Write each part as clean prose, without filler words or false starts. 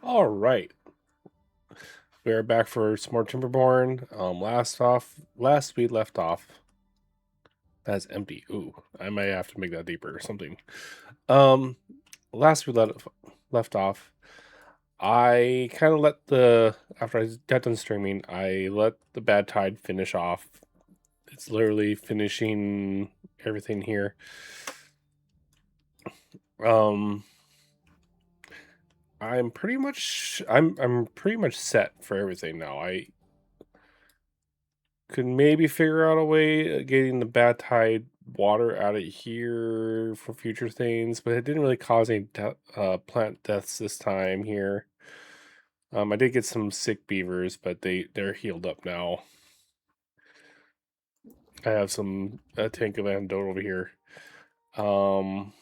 All right, we are back for some more Timberborn. Last we left off. That's empty. Ooh, I might have to make that deeper or something. Um, last we left off, I kind of let the after I got done streaming, I let the bad tide finish off. It's literally finishing everything here. Um, I'm pretty much set for everything now. I could maybe figure out a way of getting the bad tide water out of here for future things, but it didn't really cause any plant deaths this time here. I did get some sick beavers, but they're healed up now. I have a tank of antidote over here. Um,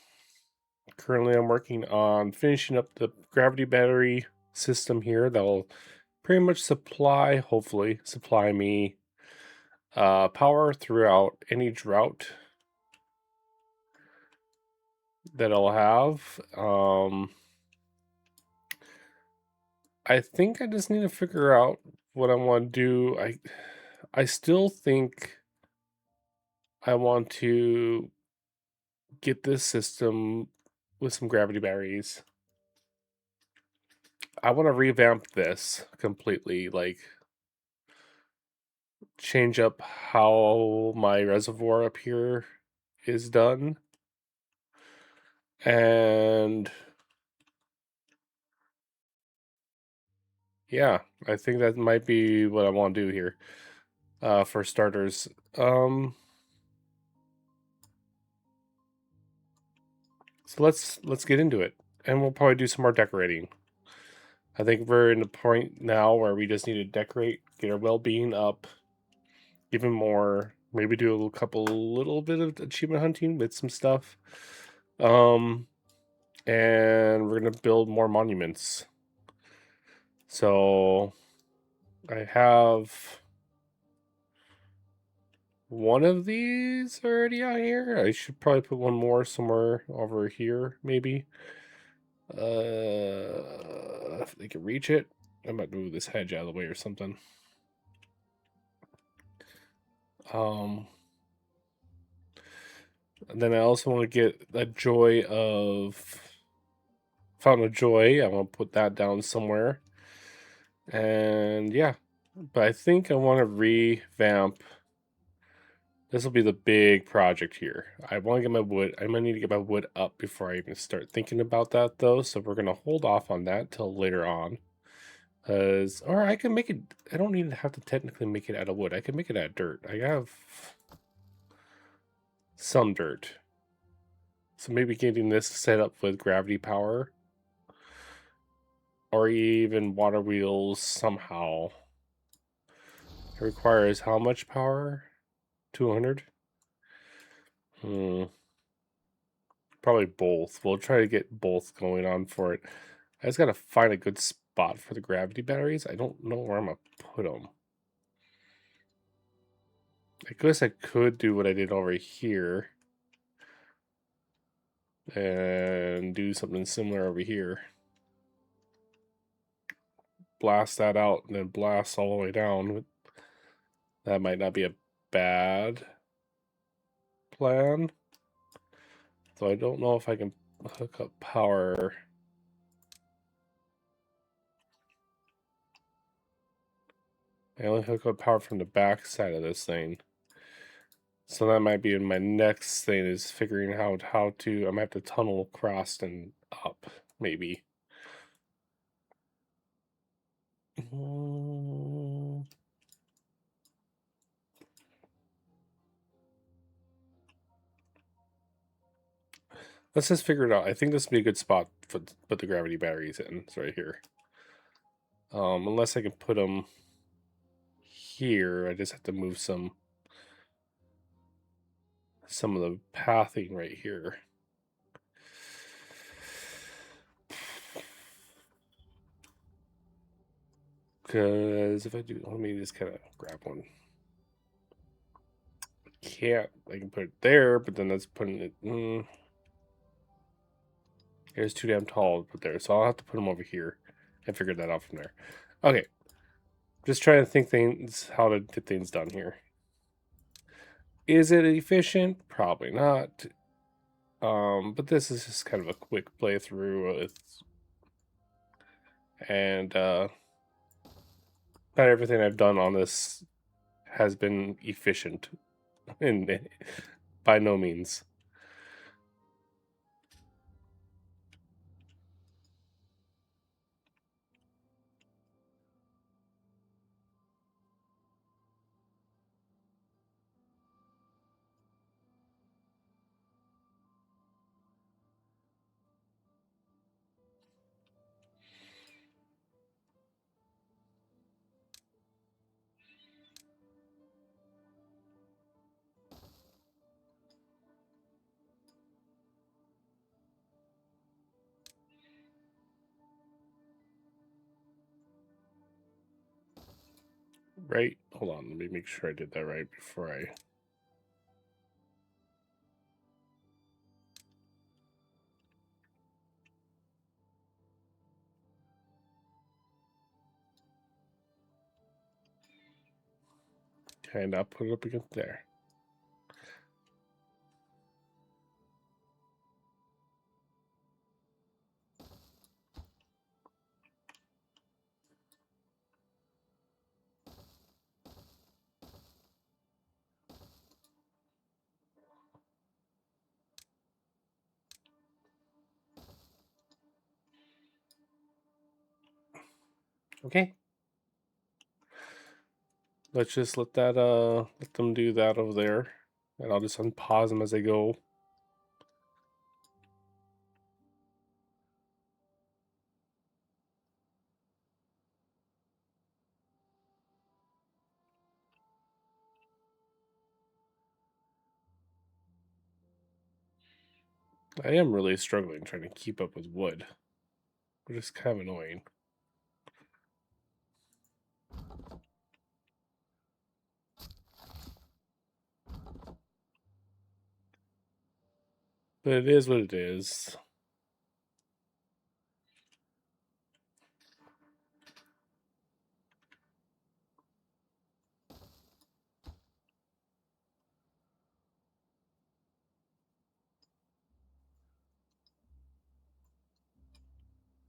Currently I'm working on finishing up the gravity battery system here that'll pretty much hopefully supply me power throughout any drought that I'll have. I think I just need to figure out what I want to do. I still think I want to get this system with some gravity batteries. I want to revamp this completely, like change up how my reservoir up here is done. And yeah, I think that might be what I want to do here. For starters. So let's get into it. And we'll probably do some more decorating. I think we're in the point now where we just need to decorate, get our well-being up even more. Maybe do little bit of achievement hunting with some stuff. Um, and we're gonna build more monuments. So I have one of these already out here. I should probably put one more somewhere over here, maybe. If they can reach it, I might move this hedge out of the way or something. Um, and then I also want to get the joy of Fountain of Joy. I want to put that down somewhere. And yeah, but I think I want to revamp. This will be the big project here. I want to get my wood. I might need to get my wood up before I even start thinking about that, though. So we're gonna hold off on that till later on. Or I can make it. I don't even have to technically make it out of wood. I can make it out of dirt. I have some dirt. So maybe getting this set up with gravity power or even water wheels somehow. It requires how much power? 200? Hmm. Probably both. We'll try to get both going on for it. I just gotta find a good spot for the gravity batteries. I don't know where I'm gonna put them. I guess I could do what I did over here and do something similar over here. Blast that out and then blast all the way down. That might not be a bad plan. So I don't know if I can hook up power. I only hook up power from the back side of this thing. So that might be in my next thing is figuring out how to. I'm gonna have to tunnel across and up, maybe. Let's just figure it out. I think this would be a good spot to put the gravity batteries in. It's right here. Unless I can put them here, I just have to move some of the pathing right here. Because if I do, let me just kind of grab one. Can't. I can put it there, but then that's putting it. It's too damn tall to put there, so I'll have to put them over here. I figured that out from there. Okay. Just trying to think things how to get things done here. Is it efficient? Probably not. But this is just kind of a quick playthrough with, and not everything I've done on this has been efficient, and by no means. Right? Hold on, let me make sure I did that right before I. Okay, now put it up against there. Okay. Let's just let them do that over there. And I'll just unpause them as they go. I am really struggling trying to keep up with wood, which is kind of annoying. But it is what it is.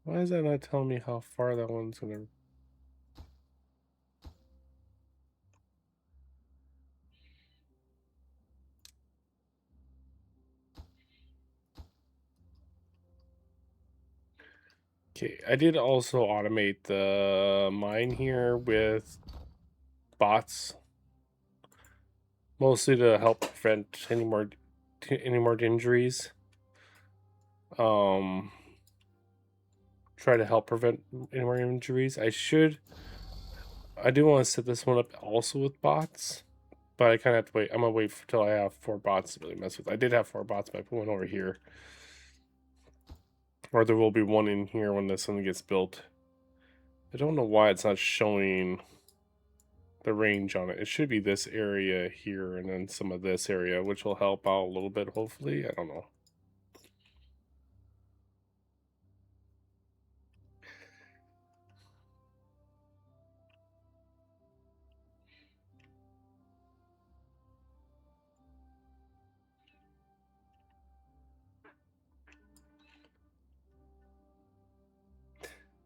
Why is that not telling me how far that one's gonna? Okay, I did also automate the mine here with bots, mostly to help prevent any more injuries. Try to help prevent any more injuries. I do want to set this one up also with bots, but I kind of have to wait. I'm gonna wait until I have 4 bots to really mess with. I did have 4 bots, but I put one over here, or there will be one in here when this one gets built. I don't know why it's not showing the range on it. It should be this area here and then some of this area, which will help out a little bit, hopefully. I don't know.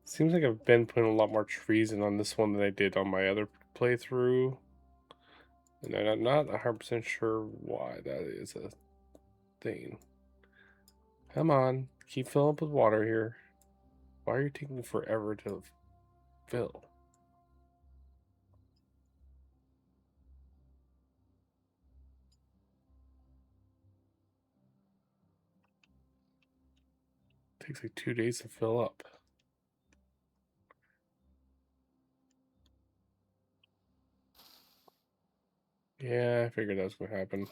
Seems like I've been putting a lot more trees in on this one than I did on my other playthrough. And I'm not 100% sure why that is a thing. Come on, keep filling up with water here. Why are you taking forever to fill? It takes like 2 days to fill up. Yeah, I figured that was going to happen.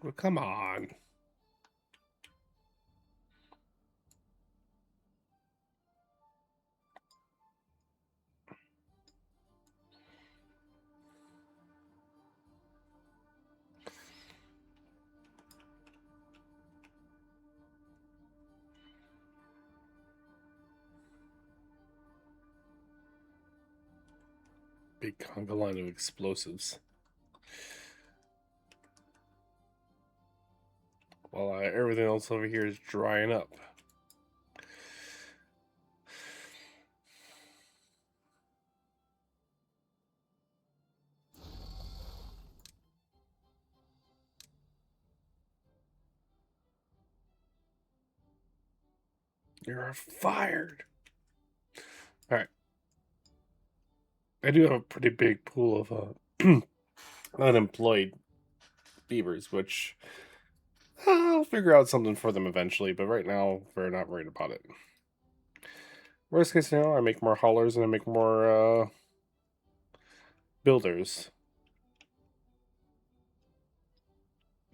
Well, come on. Big conga line of explosives. While everything else over here is drying up. You're fired. All right. I do have a pretty big pool of unemployed beavers, which I'll figure out something for them eventually, but right now we're not worried about it. Worst case scenario, I make more haulers and I make more builders.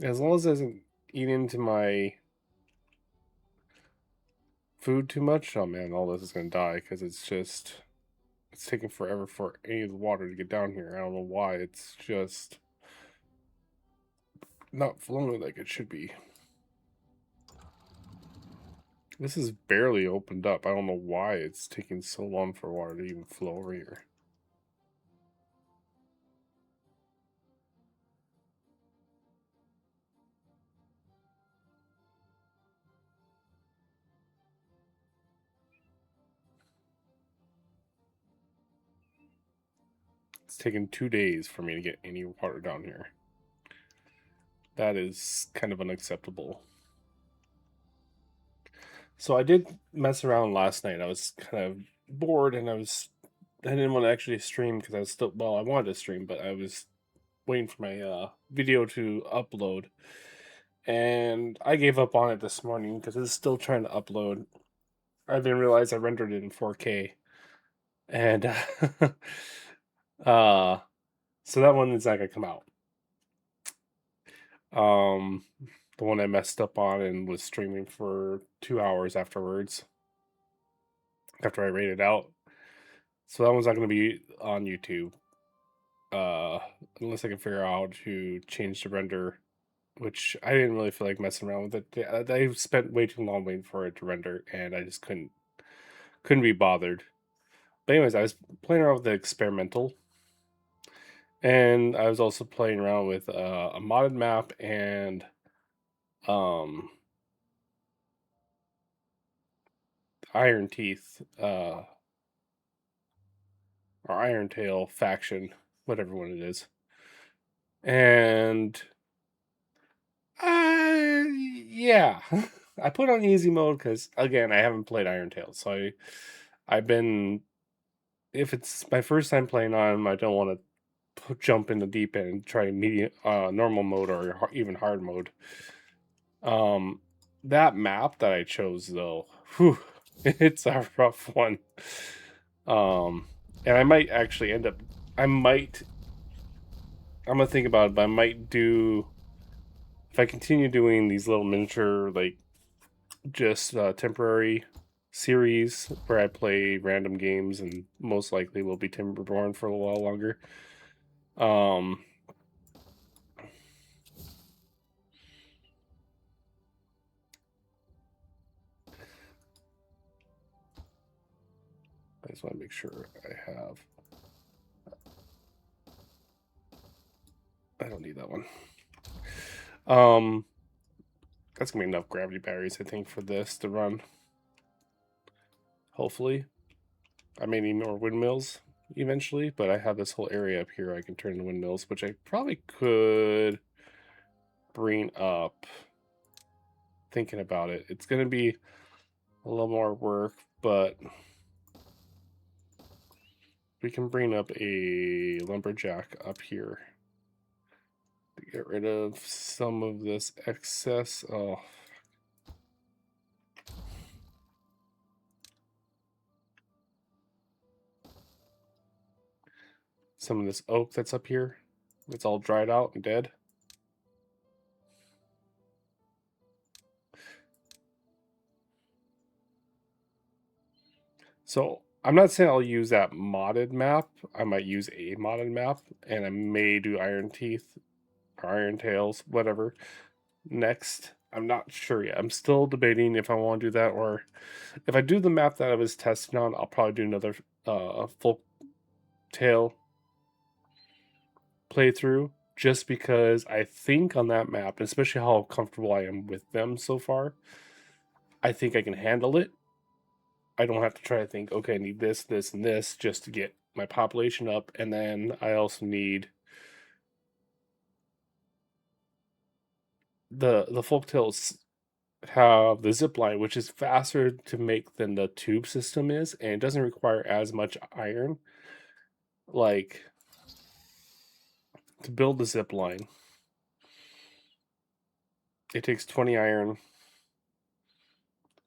As long as it doesn't eat into my food too much, oh man, all this is gonna die because it's taking forever for any of the water to get down here. I don't know why. It's just not flowing like it should be. This is barely opened up. I don't know why it's taking so long for water to even flow over here. It's taken 2 days for me to get any water down here. That is kind of unacceptable. So I did mess around last night. I was kind of bored and I didn't want to actually stream because I was still, well, I wanted to stream, but I was waiting for my video to upload. And I gave up on it this morning because it's still trying to upload. I didn't realize I rendered it in 4K. And uh so that one is not gonna come out. The one I messed up on and was streaming for 2 hours afterwards. After I rated out. So that one's not gonna be on YouTube. Unless I can figure out how to change the render, which I didn't really feel like messing around with it. I spent way too long waiting for it to render, and I just couldn't be bothered. But anyways, I was playing around with the experimental, and I was also playing around with a modded map and um, Iron Teeth or Iron Tail faction, whatever one it is, and yeah, I put on easy mode because again I haven't played Iron Tail, so I've been, if it's my first time playing on, I don't want to jump in the deep end and try medium normal mode or even hard mode. That map that I chose though, whew, it's a rough one. And I might actually end up, I'm gonna think about it, but I might do, if I continue doing these little miniature, like, just temporary series where I play random games and most likely will be Timberborn for a while longer. I just want to make sure I have. I don't need that one. That's gonna be enough gravity batteries, I think, for this to run. Hopefully. I may need more windmills eventually, but I have this whole area up here I can turn into windmills, which I probably could bring up. Thinking about it, it's gonna be a little more work, but we can bring up a lumberjack up here to get rid of some of this excess. Oh, some of this oak that's up here. It's all dried out and dead. So I'm not saying I'll use that modded map. I might use a modded map, and I may do Iron Teeth or Iron Tails, whatever, next. I'm not sure yet. I'm still debating if I want to do that, or if I do the map that I was testing on, I'll probably do another folk tale playthrough, just because I think on that map, especially how comfortable I am with them so far, I think I can handle it. I don't have to try to think, okay, I need this, this, and this just to get my population up, and then I also need the folktales have the zip line, which is faster to make than the tube system is, and it doesn't require as much iron. Like, to build the zip line, it takes 20 iron,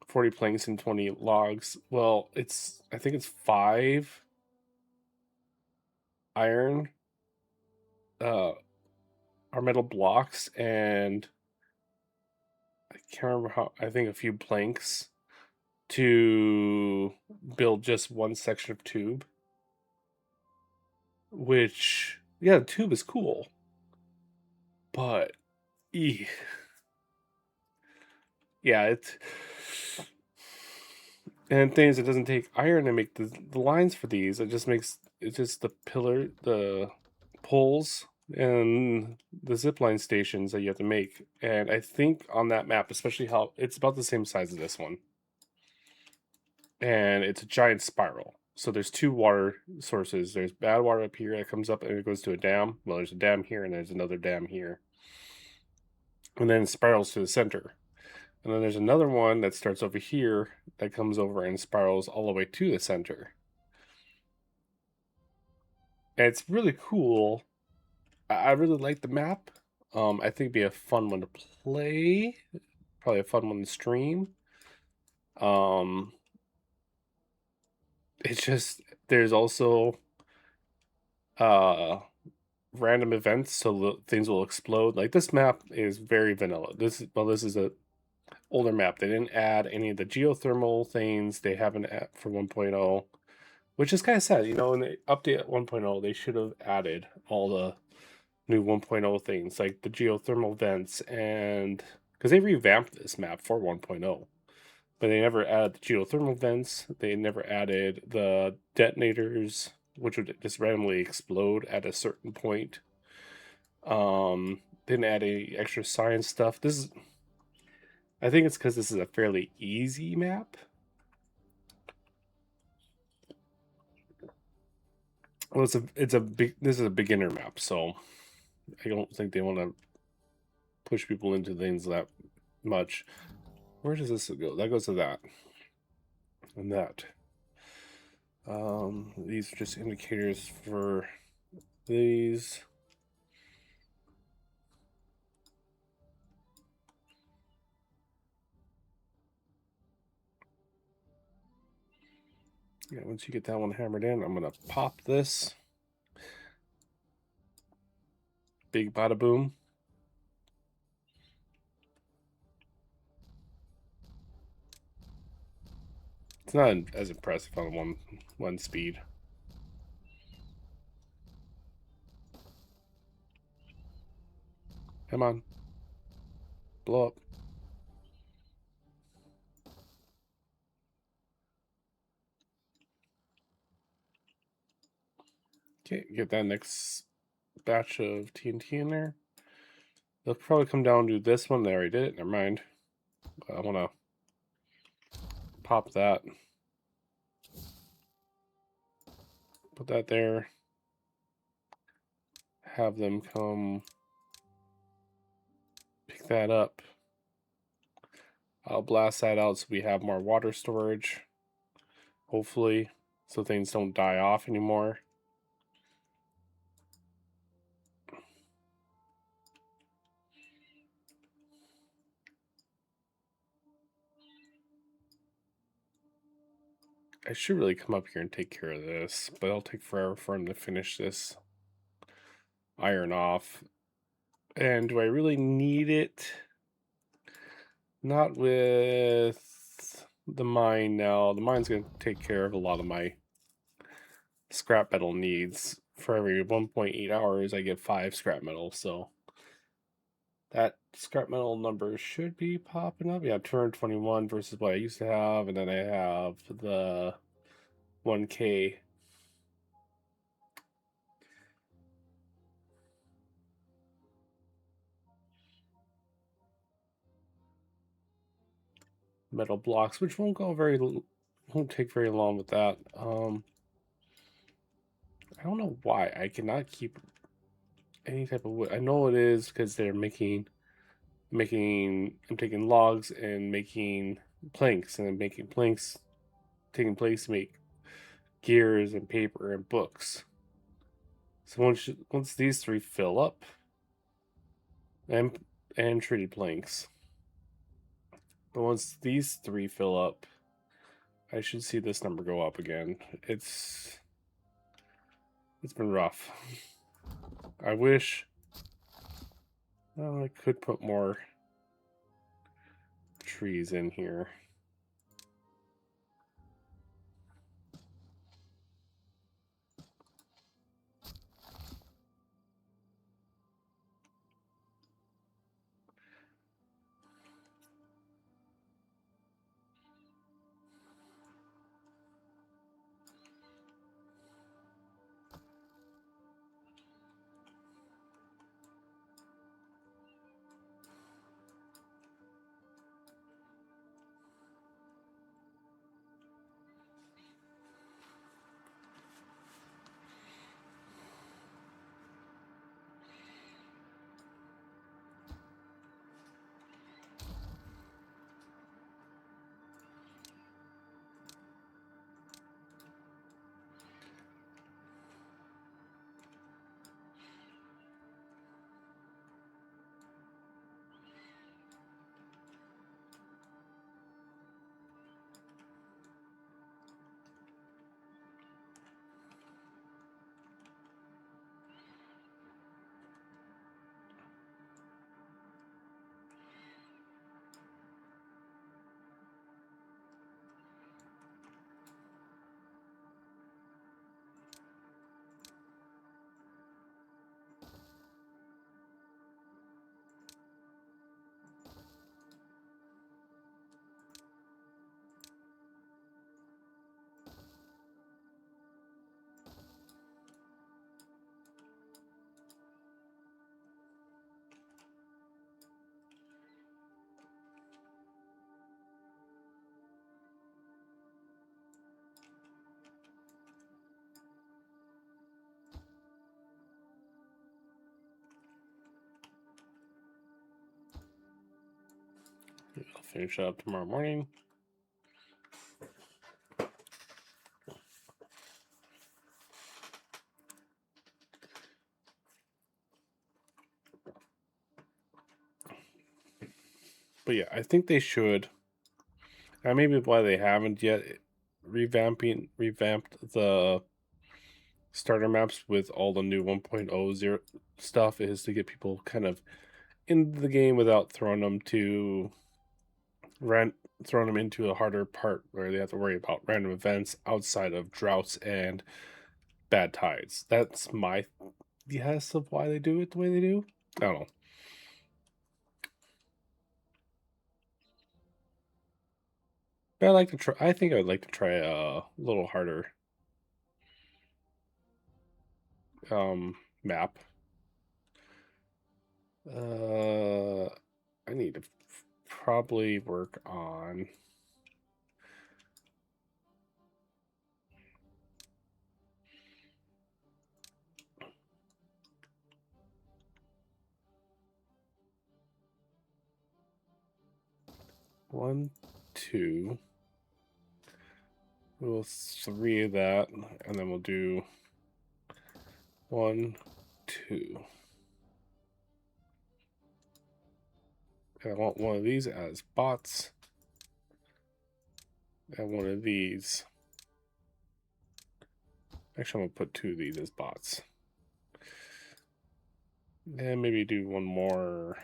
40 planks, and 20 logs. Well, I think it's 5 iron, or metal blocks, and I can't remember how, I think a few planks to build just one section of tube. Which, yeah, the tube is cool, but yeah, it's, and things, it doesn't take iron to make the lines for these. It's just the pillar, the poles, and the zipline stations that you have to make. And I think on that map, especially how it's about the same size as this one, and it's a giant spiral. So there's 2 water sources. There's bad water up here that comes up and it goes to a dam. Well, there's a dam here and there's another dam here. And then it spirals to the center. And then there's another one that starts over here that comes over and spirals all the way to the center. And it's really cool. I really like the map. I think it'd be a fun one to play. Probably a fun one to stream. Um, it's just there's also uh random events, so things will explode. Like this map is very vanilla. This is a older map. They didn't add any of the geothermal things. They haven't add for 1.0, which is kind of sad. You know, in the update 1.0, they should have added all the new 1.0 things, like the geothermal vents, and because they revamped this map for 1.0, but they never added the geothermal vents. They never added the detonators, which would just randomly explode at a certain point. Didn't add any extra science stuff. I think it's because this is a fairly easy map. Well, this is a beginner map, so I don't think they want to push people into things that much. Where does this go? That goes to that. And that. These are just indicators for these. Yeah, once you get that one hammered in, I'm gonna pop this. Big bada boom. It's not as impressive on one speed. Come on. Blow up. Okay, get that next batch of TNT in there. They'll probably come down to this one. They already did it. Never mind. I want to pop that. Put that there. Have them come pick that up. I'll blast that out so we have more water storage. Hopefully, so things don't die off anymore. I should really come up here and take care of this, but it'll take forever for him to finish this. iron off. And do I really need it? Not with the mine now. The mine's going to take care of a lot of my scrap metal needs. For every 1.8 hours, I get 5 scrap metal, so that scrap metal number should be popping up. Yeah, 221 versus what I used to have, and then I have the 1K. Metal blocks, which won't take very long with that. I don't know why I cannot keep any type of wood. I know it is because they're I'm taking logs and making planks, and then making planks taking place to make gears and paper and books. So once these 3 fill up, and treaty planks, but once these 3 fill up, I should see this number go up again. It's been rough. I wish I could put more trees in here. I'll finish up tomorrow morning. But yeah, I think they should. And maybe why they haven't yet revamped the starter maps with all the new 1.0 stuff is to get people kind of into the game without throwing them into a harder part where they have to worry about random events outside of droughts and bad tides. That's my guess of why they do it the way they do. I don't know. But I like to try. I think I'd like to try a little harder map. I need to probably work on one, two. We'll 3 of that, and then we'll do 1, 2. And I want one of these as bots, and one of these. Actually, I'm gonna put 2 of these as bots. And maybe do one more.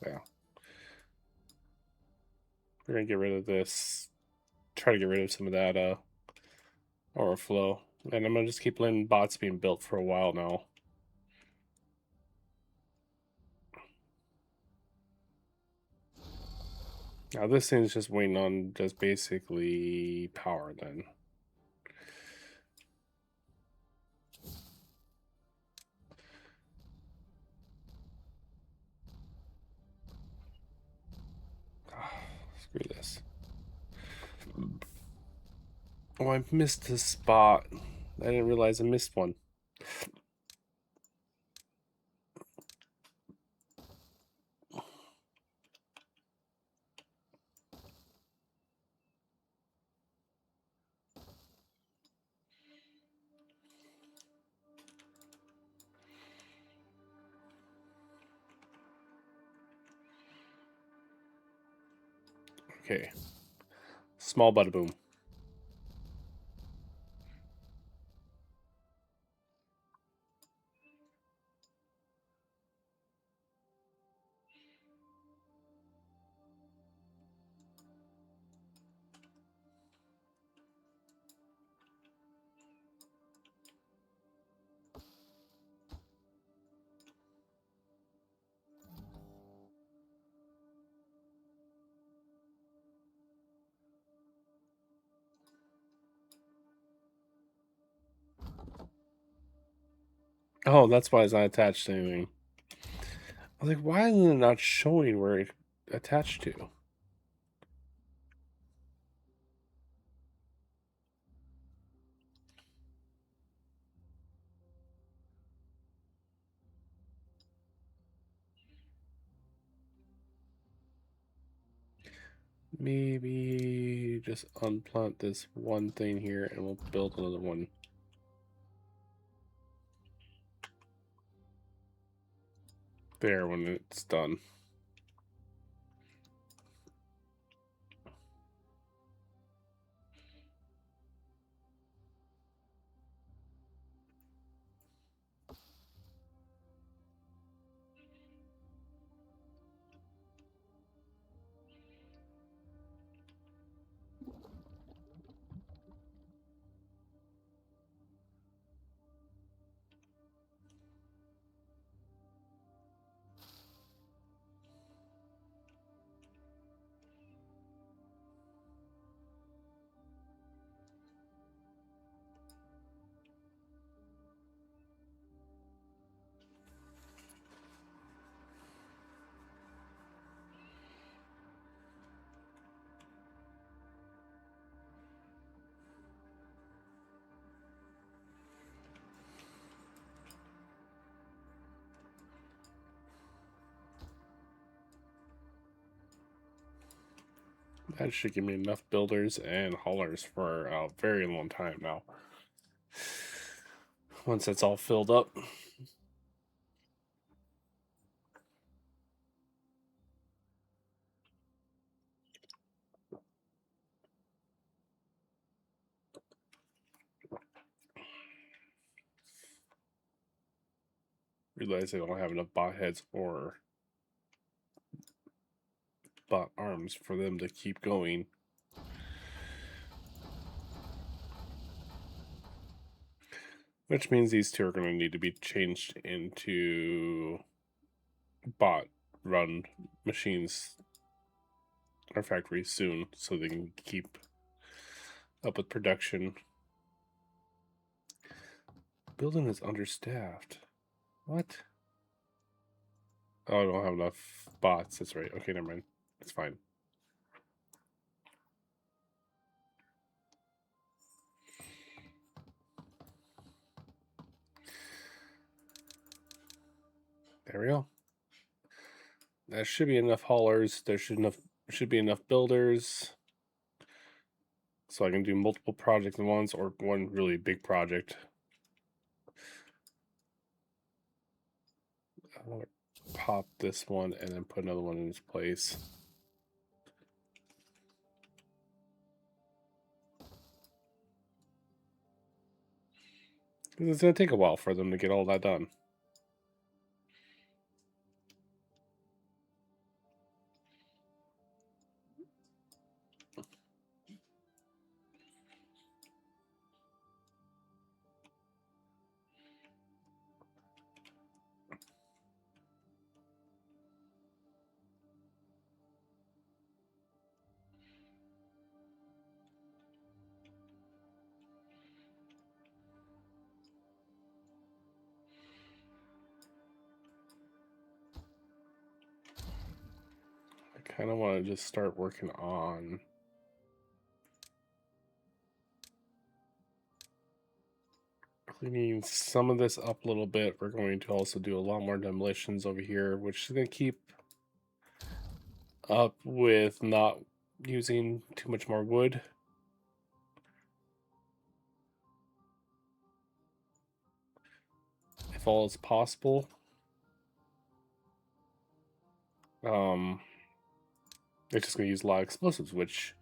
Yeah. We're gonna get rid of this. Try to get rid of some of that overflow. And I'm gonna just keep letting bots being built for a while now. Now this thing's just waiting on just basically power then. Screw this. Oh, I missed a spot. I didn't realize I missed one. Okay. Small bada boom. Oh, that's why it's not attached to anything. I was like, why is it not showing where it's attached to? Maybe just unplant this one thing here and we'll build another one. There when it's done. That should give me enough builders and haulers for a very long time now. Once it's all filled up. Realize I don't have enough bot heads or bot arms for them to keep going. Which means these two are going to need to be changed into bot run machines or factories soon so they can keep up with production. Building is understaffed. What? Oh, I don't have enough bots. That's right. Okay, never mind. It's fine. There we go. That should be enough haulers. There should be enough builders. So I can do multiple projects at once or one really big project. I want to pop this one and then put another one in its place. It's going to take a while for them to get all that done. I kind of want to just start working on cleaning some of this up a little bit. We're going to also do a lot more demolitions over here, which is going to keep up with not using too much more wood. If all is possible. It's just going to use a lot of explosives, which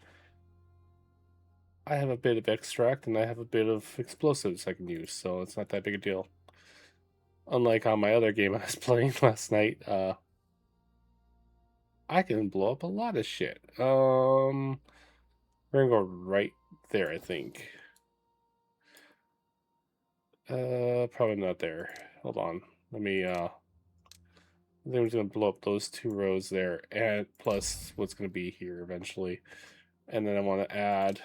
I have a bit of extract and I have a bit of explosives I can use, so it's not that big a deal. Unlike on my other game I was playing last night, I can blow up a lot of shit. We're gonna go right there, I think. Probably not there. Hold on. Let me, I think I'm just gonna blow up those 2 rows there, and plus what's gonna be here eventually. And then I want to add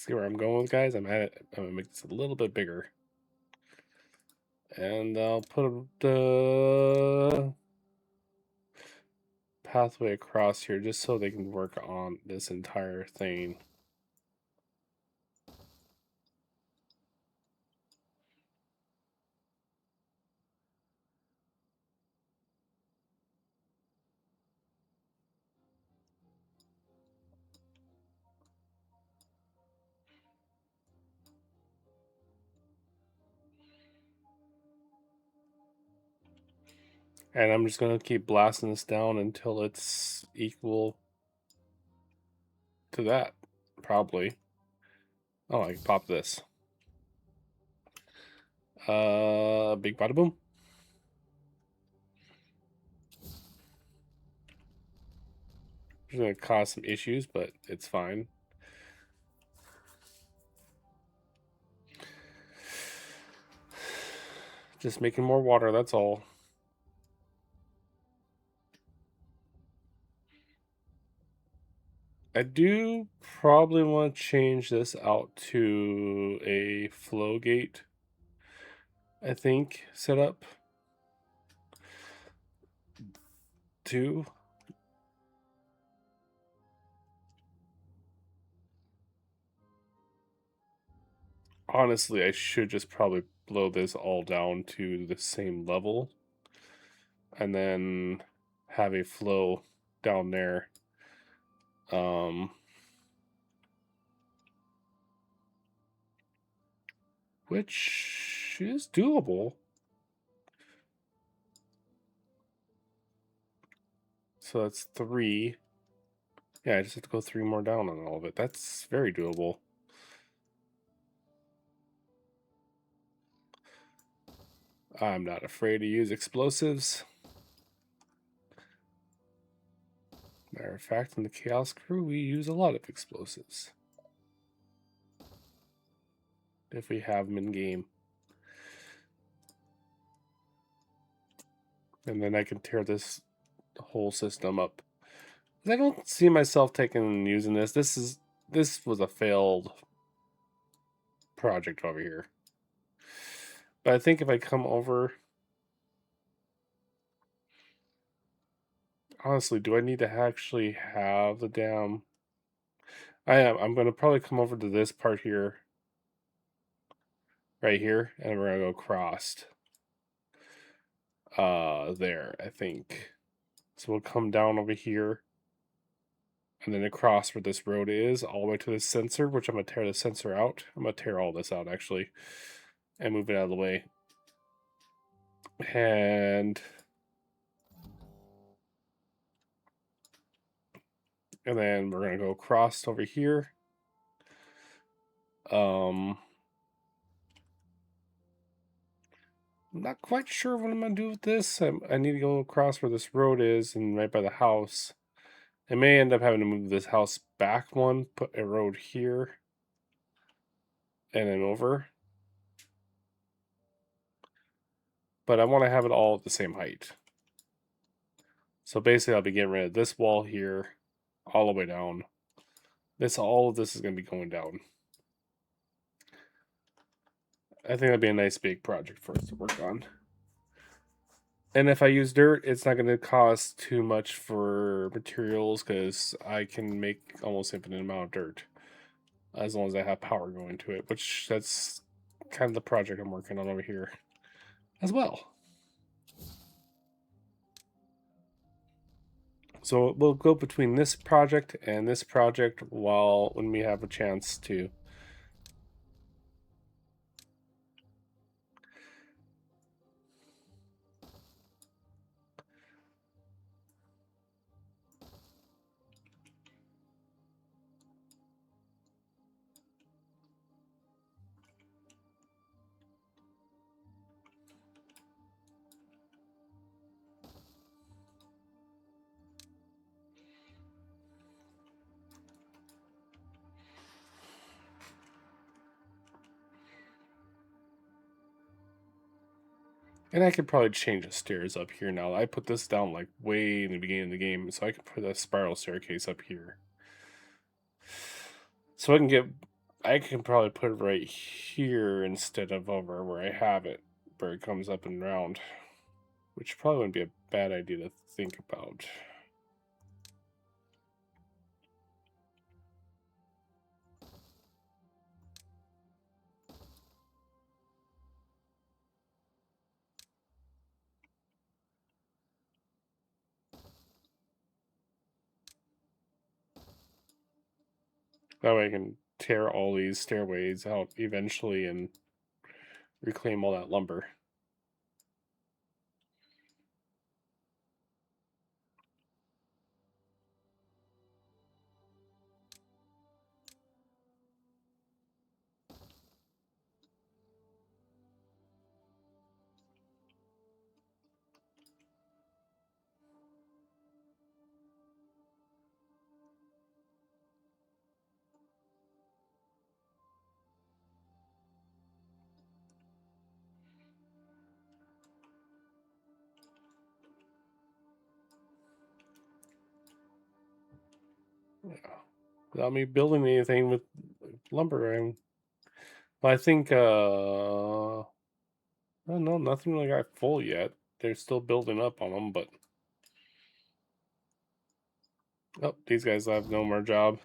see where I'm going with, guys. I'm gonna make this a little bit bigger. And I'll put the pathway across here just so they can work on this entire thing. And I'm just gonna keep blasting this down until it's equal to that, probably. Oh, I can pop this. Big bada boom. It's gonna cause some issues, but it's fine. Just making more water, that's all. I do probably want to change this out to a flow gate, I think, setup too. Honestly, I should just probably blow this all down to the same level and then have a flow down there. Which is doable. So that's 3. Yeah, I just have to go 3 more down on all of it. That's very doable. I'm not afraid to use explosives. Matter of fact, in the Chaos Crew, we use a lot of explosives. If we have them in game. And then I can tear this whole system up I don't see myself taking and using this. This was a failed project over here. But I think if I come over, honestly, do I need to actually have the damn? I am. I'm going to probably come over to this part here, right here, and we're going to go across. There, I think. So we'll come down over here, and then across where this road is, all the way to the sensor, which I'm going to tear the sensor out. I'm going to tear all this out, actually, and move it out of the way. And then we're going to go across over here. I'm not quite sure what I'm going to do with this. I need to go across where this road is and right by the house. I may end up having to move this house back one, put a road here, and then over. But I want to have it all at the same height. So basically I'll be getting rid of this wall here, all the way down. All of this is going to be going down. I think that'd be a nice big project for us to work on. And if I use dirt, it's not going to cost too much for materials because I can make almost infinite amount of dirt as long as I have power going to it, which that's kind of the project I'm working on over here as well. So we'll go between this project and this project when we have a chance to. And I could probably change the stairs up here now. I put this down like way in the beginning of the game, so I can put a spiral staircase up here. So I can probably put it right here instead of over where I have it, where it comes up and round, which probably wouldn't be a bad idea to think about. That way I can tear all these stairways out eventually and reclaim all that lumber. Yeah. Without me building anything with lumber, I think I don't know, nothing really got full yet. They're still building up on them, but oh, these guys have no more job.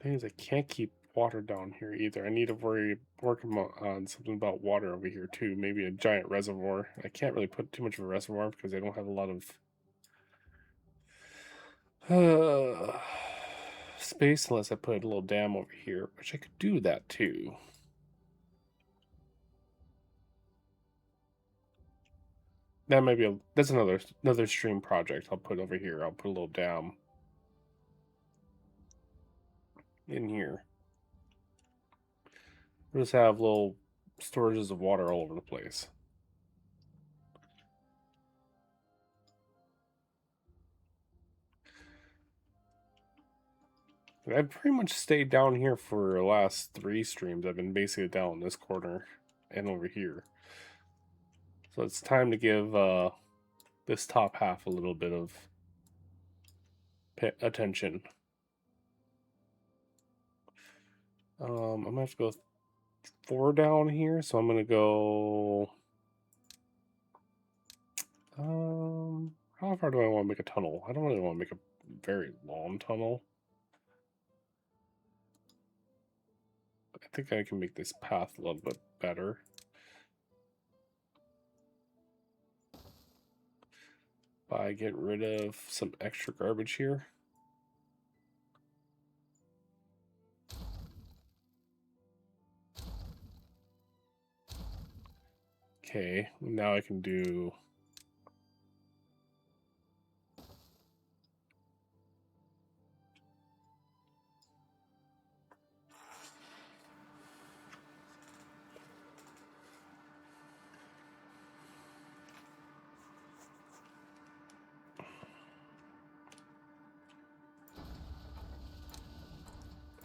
Thing is, I can't keep water down here either. I need to work on something about water over here too. Maybe a giant reservoir. I can't really put too much of a reservoir because I don't have a lot of space unless I put a little dam over here, which I could do that too. That might be that's another stream project I'll put over here. I'll put a little dam in here. We'll just have little storages of water all over the place. I've pretty much stayed down here for the last 3 streams. I've been basically down in this corner and over here. So it's time to give this top half a little bit of attention. I'm gonna have to go 4 down here, so I'm gonna go. How far do I want to make a tunnel? I don't really want to make a very long tunnel. I think I can make this path a little bit better. By getting rid of some extra garbage here. Okay, now I can do.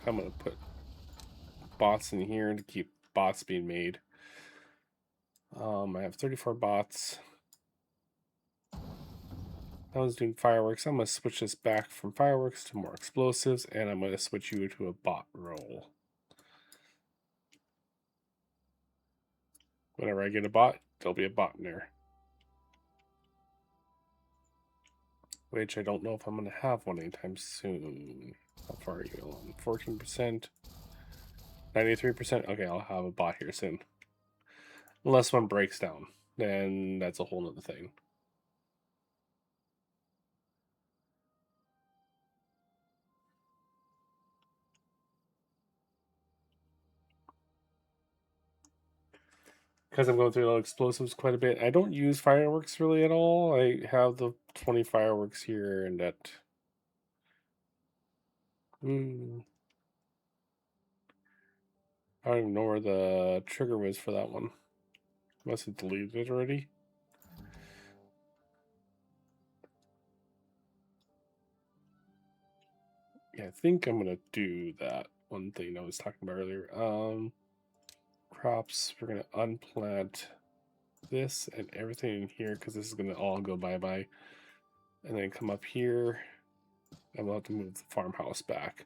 I'm gonna put bots in here to keep bots being made. I have 34 bots. That was doing fireworks. I'm gonna switch this back from fireworks to more explosives, and I'm gonna switch you to a bot role. Whenever I get a bot, there'll be a bot in there. Which I don't know if I'm gonna have one anytime soon. How far are you on? 14%? 93%? Okay, I'll have a bot here soon. Unless one breaks down, then that's a whole nother thing. Because I'm going through explosives quite a bit. I don't use fireworks really at all. I have the 20 fireworks here, and that. I don't even know where the trigger was for that one. Must have deleted it already. Yeah, I think I'm gonna do that one thing I was talking about earlier. Crops. We're gonna unplant this and everything in here because this is gonna all go bye-bye. And then come up here. And we'll have to move the farmhouse back.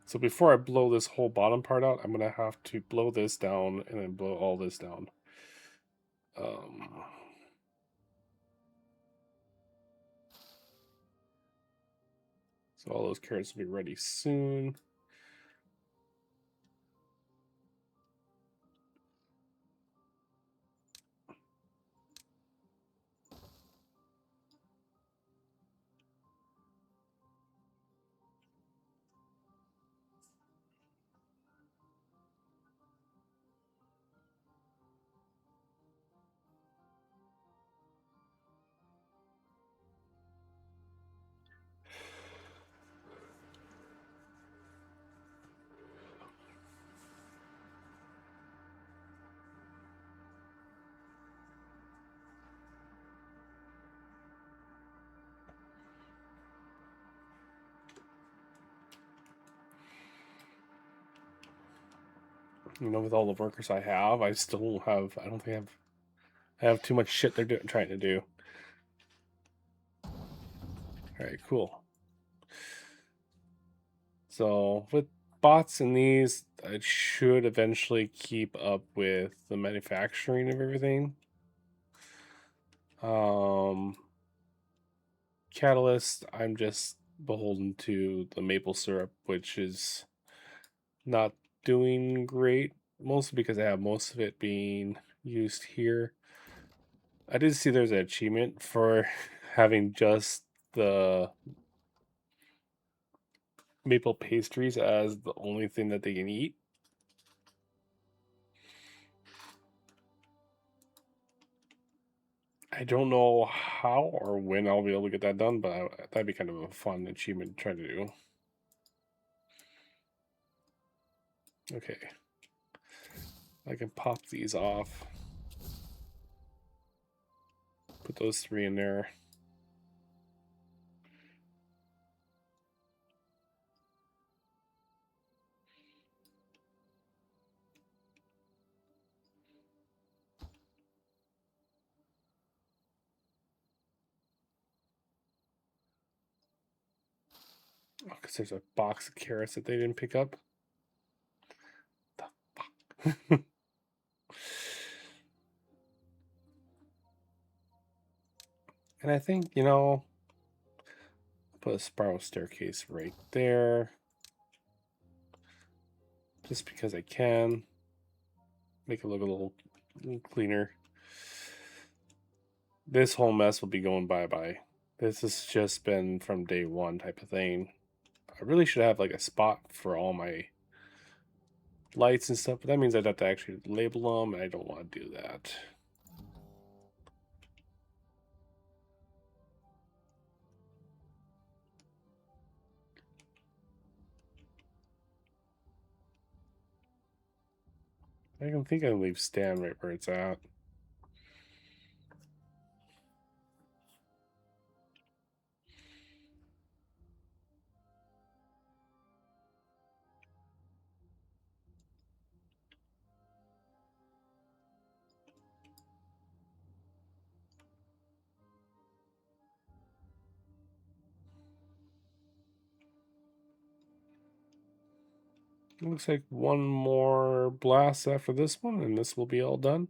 So before I blow this whole bottom part out, I'm gonna have to blow this down and then blow all this down. So all those carrots will be ready soon. You know, with all the workers I have, I still have. I don't think I have too much shit they're trying to do. All right, cool. So with bots in these, I should eventually keep up with the manufacturing of everything. Catalyst, I'm just beholden to the maple syrup, which is not doing great, mostly because I have most of it being used here. I did see there's an achievement for having just the maple pastries as the only thing that they can eat. I don't know how or when I'll be able to get that done, but that'd be kind of a fun achievement to try to do. Okay. I can pop these off. Put those 3 in there. Oh, because there's a box of carrots that they didn't pick up. The fuck? And I think, you know, put a spiral staircase right there. Just because I can. Make it look a little cleaner. This whole mess will be going bye-bye. This has just been from day one type of thing. I really should have like a spot for all my lights and stuff, but that means I'd have to actually label them, and I don't want to do that. I can think I can leave Stan right where it's at. It looks like one more blast after this one, and this will be all done.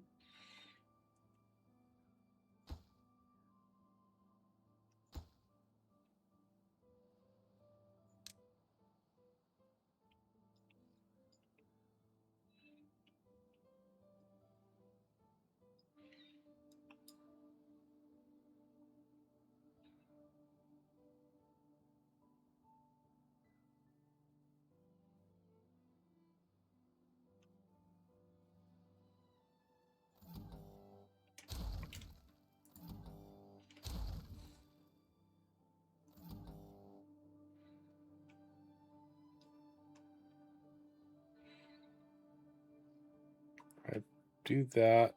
I do that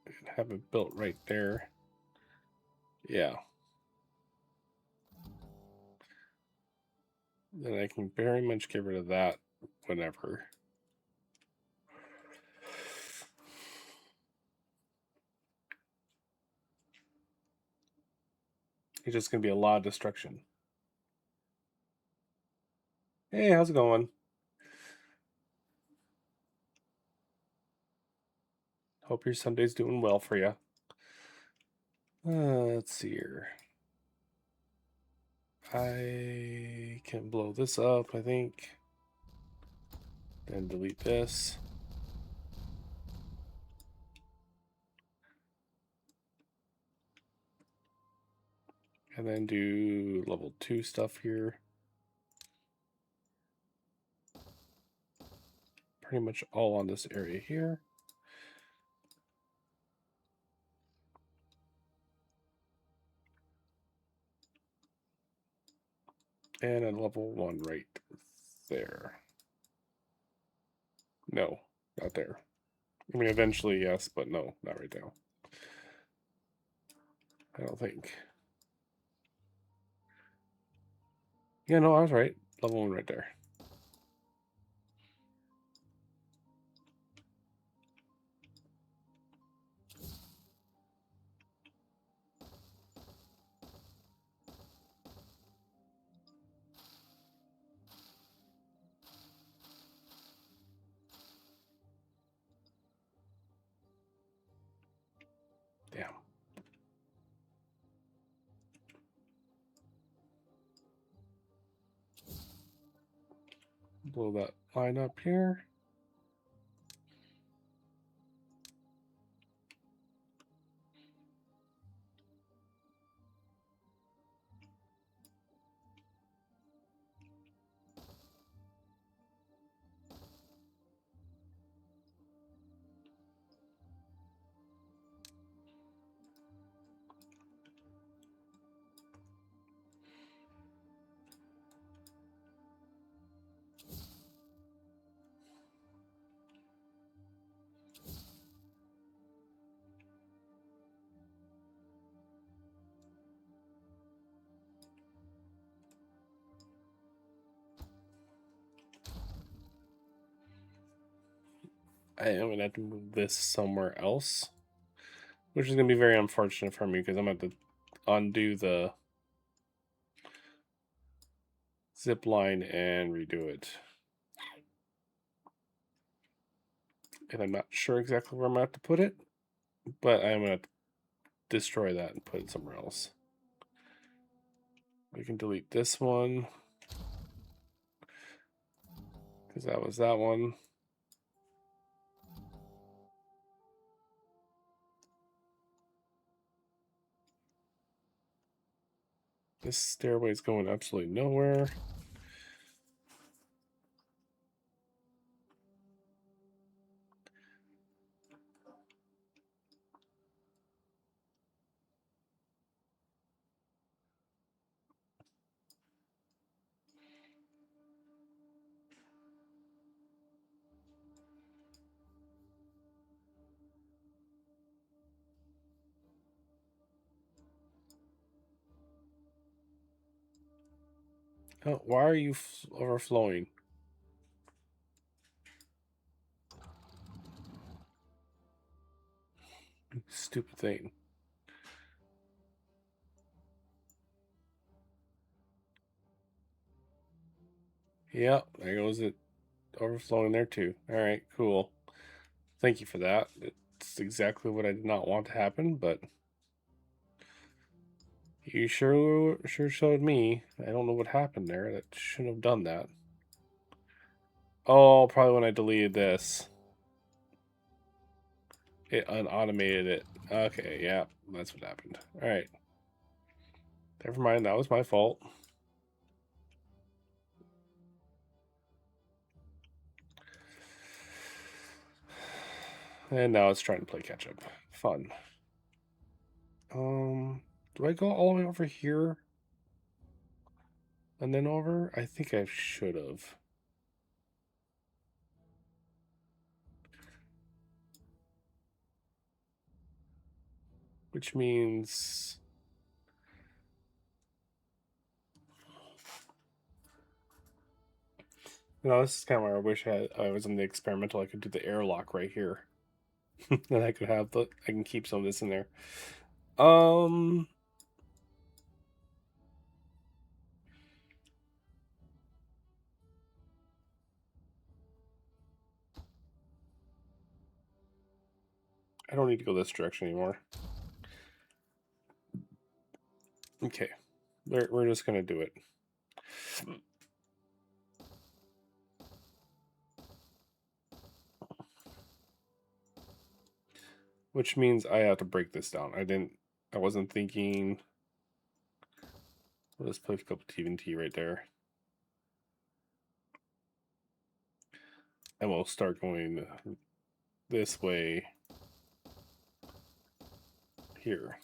and have it built right there. Yeah. Then I can very much get rid of that whenever. It's just going to be a lot of destruction. Hey, how's it going? Hope your Sunday's doing well for you. Let's see here. I can blow this up, I think. Then delete this. And then do level 2 stuff here. Pretty much all on this area here. And a level 1 right there. No, not there. I mean, eventually, yes, but no, not right now. I don't think. Yeah, no, I was right. Level 1 right there. Damn. Blow that line up here. I am going to have to move this somewhere else, which is going to be very unfortunate for me because I'm going to have to undo the zip line and redo it. And I'm not sure exactly where I'm going to have to put it, but I'm going to destroy that and put it somewhere else. We can delete this one because that was that one. This stairway is going absolutely nowhere. Oh, why are you overflowing? Stupid thing. Yep, there goes it overflowing there too. Alright, cool. Thank you for that. It's exactly what I did not want to happen, but you sure showed me. I don't know what happened there. That shouldn't have done that. Oh, probably when I deleted this. It unautomated it. Okay, yeah, that's what happened. Alright. Never mind, that was my fault. And now it's trying to play catch up. Fun. Do I go all the way over here? And then over? I think I should have. Which means... No, this is kind of where I wish I was in the experimental. I could do the airlock right here. And I could have I can keep some of this in there. I don't need to go this direction anymore. Okay. We're just gonna do it. Which means I have to break this down. I wasn't thinking. Let's put a couple TNT right there. And we'll start going this way here.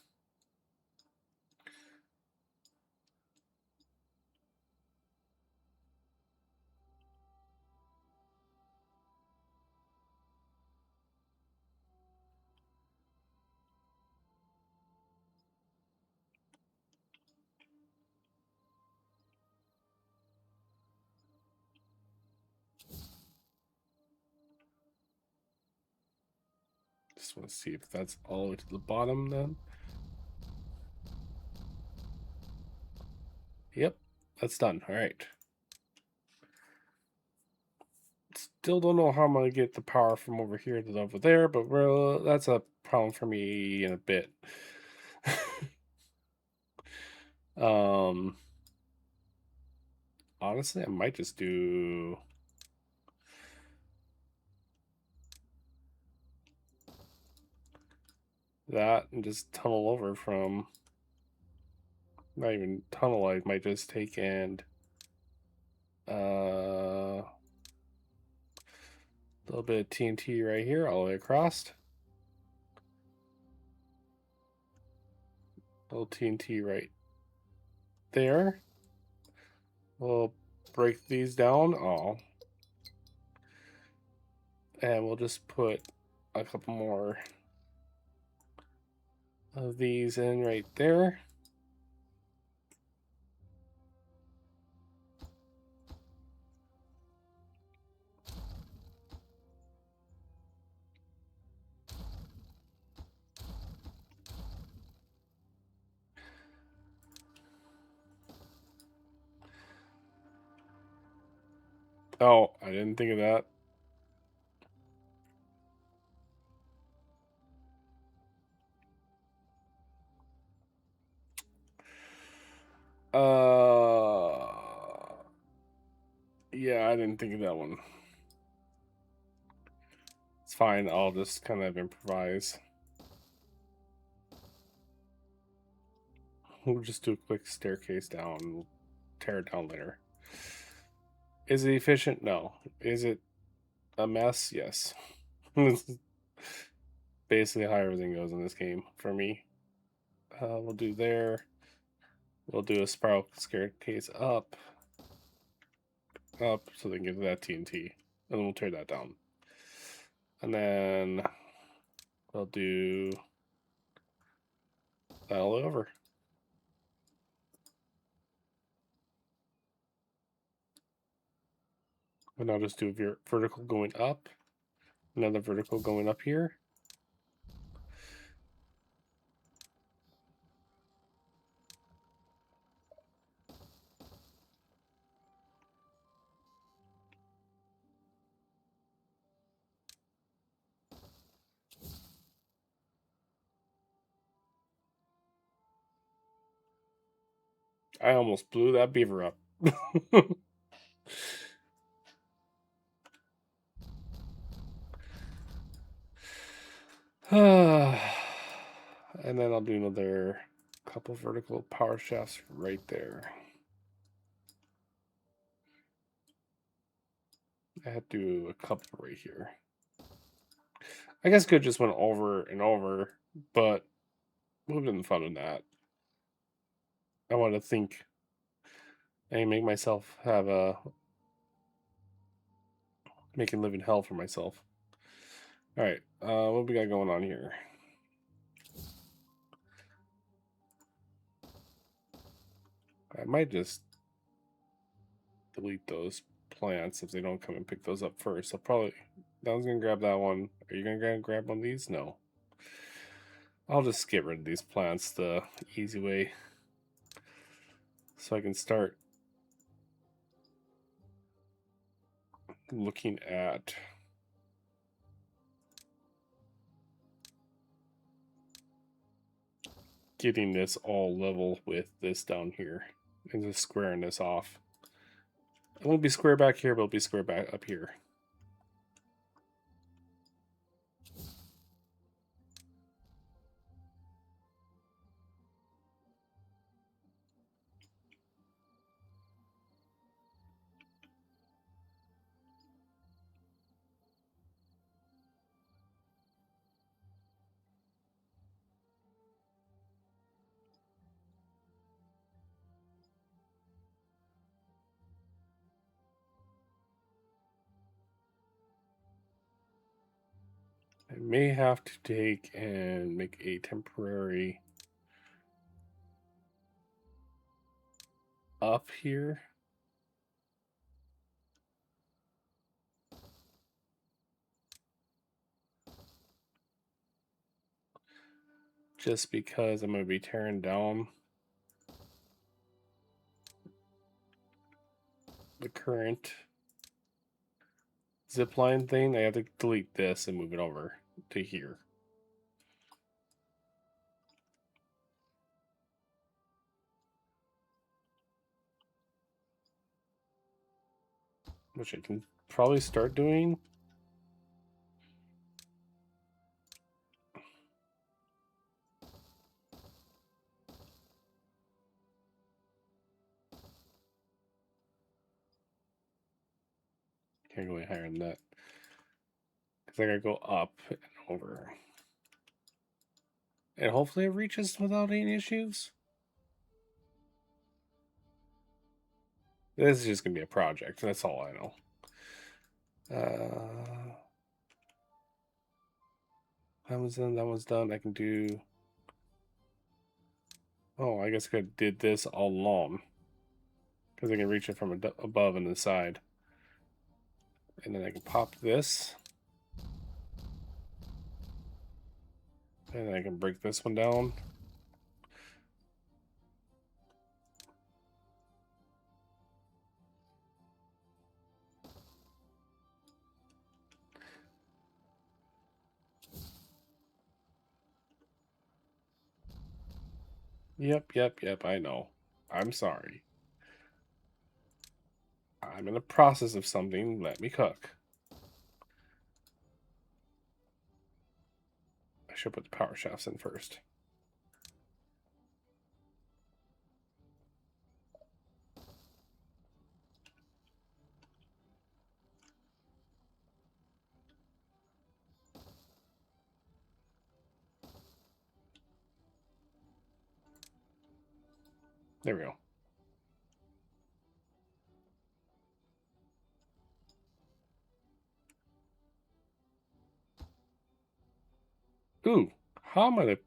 Just want to see if that's all the way to the bottom then. Yep, that's done. All right. Still don't know how I'm gonna get the power from over here to over there, but that's a problem for me in a bit. Honestly, I might just do that and just tunnel over from. Not even tunnel. I might just take and a little bit of TNT right here, all the way across. Little TNT right there. We'll break these down. Oh. And we'll just put a couple more of these in right there. Oh, I didn't think of that. Yeah, I didn't think of that one. It's fine. I'll just kind of improvise. We'll just do a quick staircase down. We'll tear it down later. Is it efficient? No. Is it a mess? Yes. Basically how everything goes in this game for me. We'll do there. We'll do a spiral staircase up, so they can get to that TNT. And then we'll tear that down. And then we'll do that all over. And I'll just do a vertical going up, another vertical going up here. I almost blew that beaver up. And then I'll do another couple vertical power shafts right there. I had to do a couple right here. I guess could just went over and over, but moved in fun with that. I want to think and make myself have a making living hell for myself. All right, what we got going on here? I might just delete those plants if they don't come and pick those up first. I'll probably that one's gonna grab that one. Are you gonna grab one of these? No. I'll just get rid of these plants the easy way, so I can start looking at getting this all level with this down here and just squaring this off. It won't be square back here, but it'll be square back up here. I may have to take and make a temporary up here. Just because I'm going to be tearing down the current zipline thing. I have to delete this and move it over to here. Which I can probably start doing. Can't go any higher than that. Because I gotta go up and over. And hopefully it reaches without any issues. This is just gonna be a project. That's all I know. That one's done. That one's done. I can do. Oh, I guess I could have did this all along. Because I can reach it from above and the side. And then I can pop this. And then I can break this one down. Yep, I know. I'm sorry. I'm in the process of something. Let me cook. I should put the power shafts in first. There we go. Ooh, how am I going to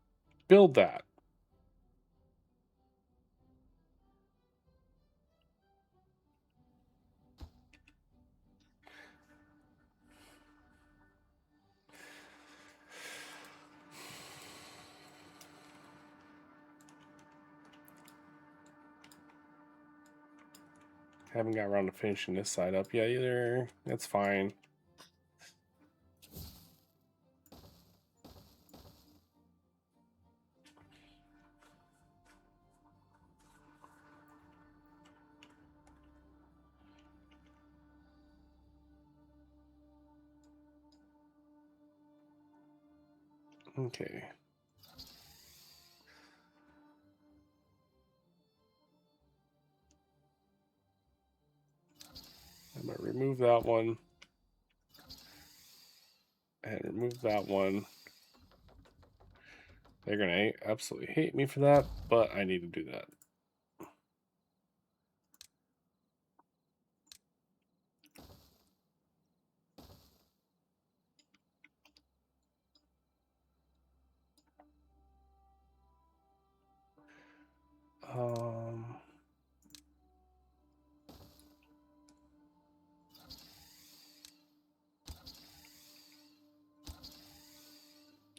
build that? Haven't got around to finishing this side up yet either. That's fine. Okay. I'm going to remove that one. And remove that one. They're going to absolutely hate me for that, but I need to do that. Um,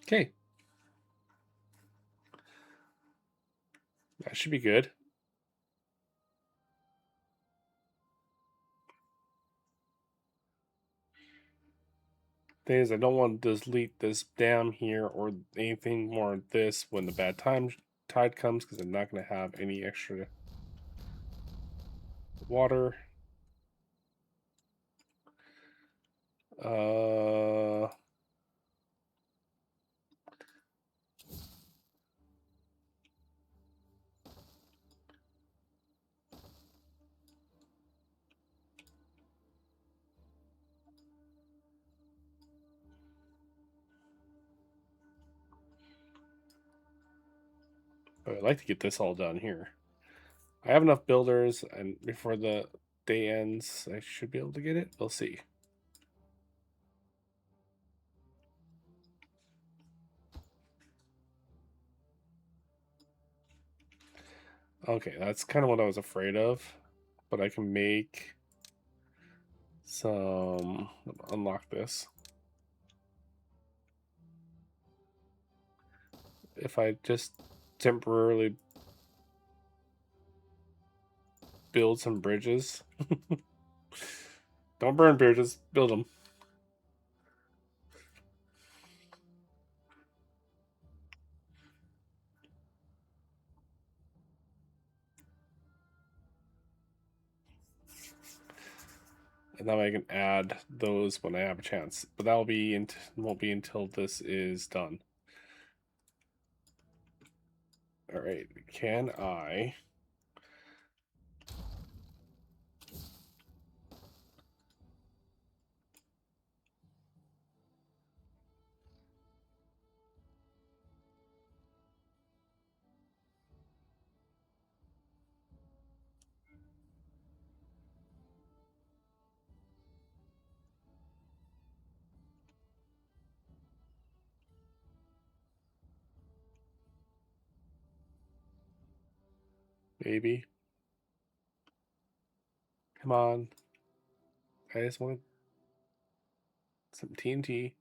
okay. That should be good. Thing is, I don't want to delete this dam here or anything more of this when the tide comes, because I'm not going to have any extra water. Uh, I'd like to get this all done here. I have enough builders, and before the day ends, I should be able to get it. We'll see. Okay, that's kind of what I was afraid of, but I can make some. Unlock this. If I just temporarily build some bridges. Don't burn bridges, build them. And then I can add those when I have a chance. But that won't be until this is done. All right, can I? Maybe. Come on. I just want some TNT.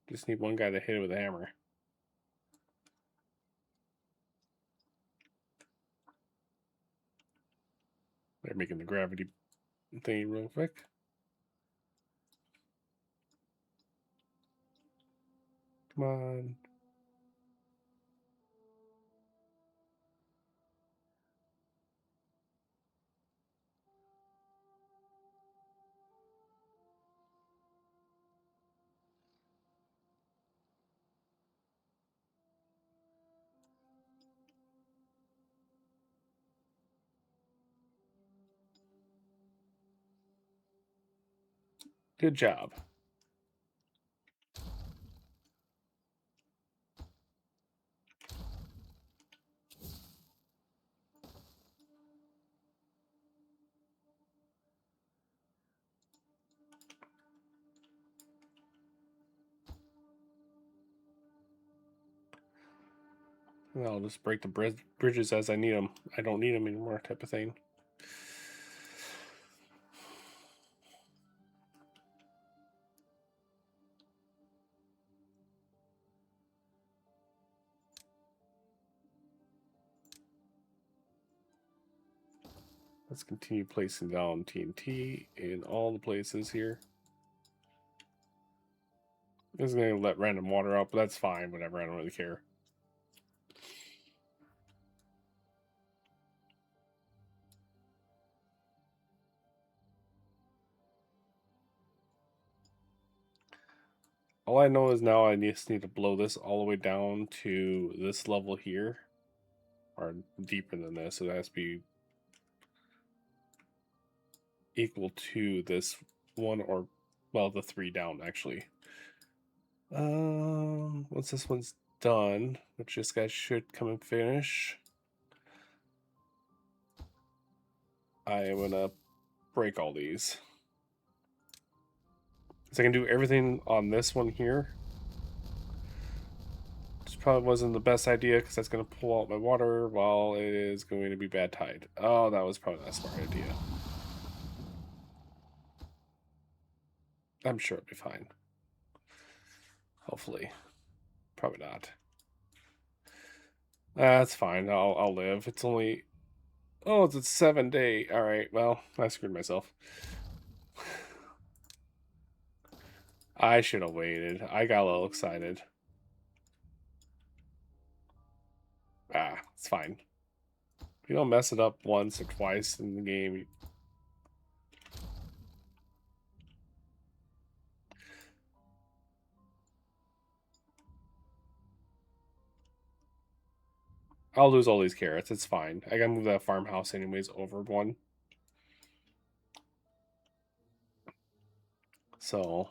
Just need one guy to hit it with a hammer. They're making the gravity thingy real quick. Come on. Good job. I'll just break the bridges as I need them. I don't need them anymore, type of thing. Let's continue placing down TNT in all the places here. This is going to let random water out, but that's fine. Whatever. I don't really care. All I know is now I just need to blow this all the way down to this level here. Or deeper than this. So it has to be equal to this one, or, well, the 3 down, actually. Once this one's done, which this guy should come and finish, I am going to break all these. So I can do everything on this one here. Which probably wasn't the best idea because that's going to pull out my water while it is going to be bad tide. Oh, that was probably not a smart idea. I'm sure it'll be fine. Hopefully. Probably not. That's fine. I'll live. It's only... Oh, it's a 7-day. Alright, well, I screwed myself. I should have waited. I got a little excited. It's fine. If you don't mess it up once or twice in the game... I'll lose all these carrots. It's fine. I gotta move that farmhouse anyways over one. So...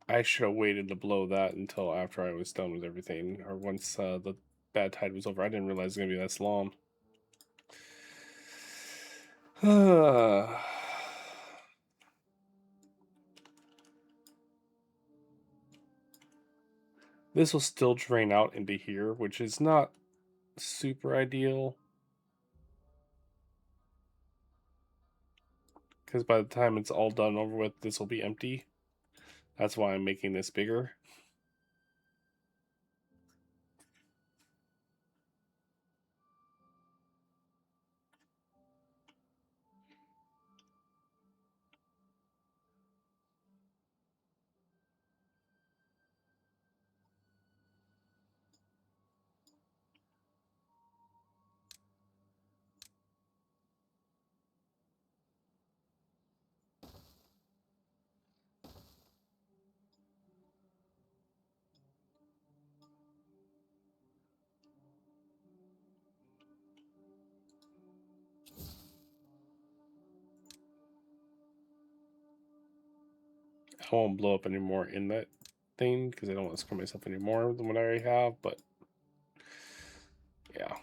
I should have waited to blow that until after I was done with everything, or once the bad tide was over. I didn't realize it was going to be this long. This will still drain out into here, which is not super ideal. Because by the time it's all done over with, this will be empty. That's why I'm making this bigger. I won't blow up anymore in that thing because I don't want to screw myself any more than what I already have, but yeah.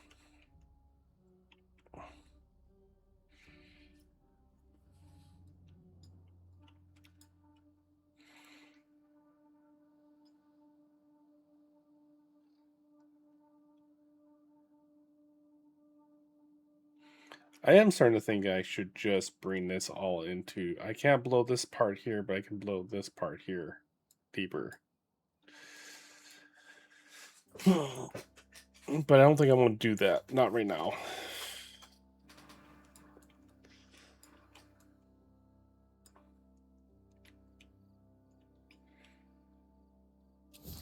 I am starting to think I should just bring this all into... I can't blow this part here, but I can blow this part here deeper. But I don't think I'm going to do that. Not right now.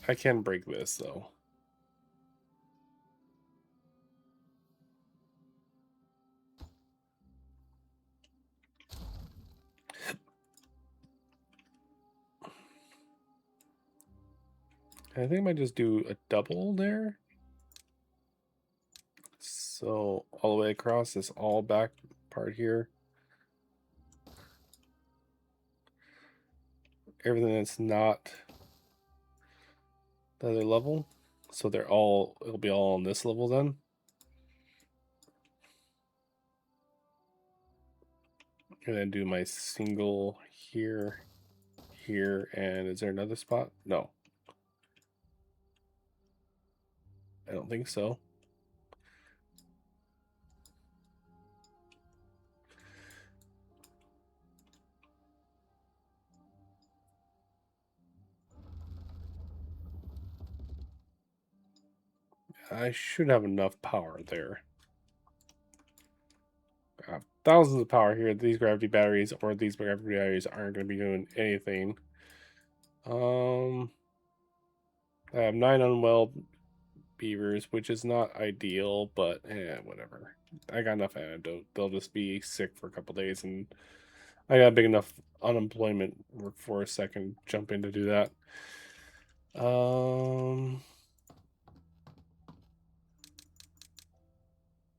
I can break this though. I think I might just do a double there. So all the way across this all back part here. Everything that's not the other level. So it'll be all on this level then. And then do my single here, here, and is there another spot? No. I don't think so. I should have enough power there. Thousands of power here. These gravity batteries or these gravity batteries aren't going to be doing anything. I have 9 unwell beavers, which is not ideal, but whatever. I got enough antidote. They'll just be sick for a couple days, and I got big enough unemployment workforce I can jump in to do that.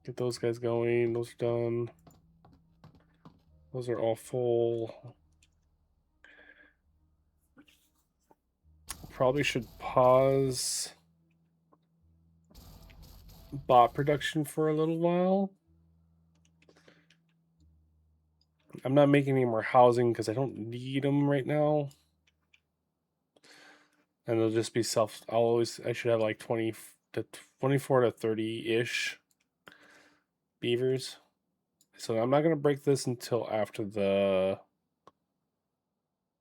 Get those guys going. Those are done. Those are all full. Probably should pause bot production for a little while. I'm not making any more housing because I don't need them right now. And they'll just be I should have like 20 to 24 to 30-ish beavers. So I'm not going to break this until after the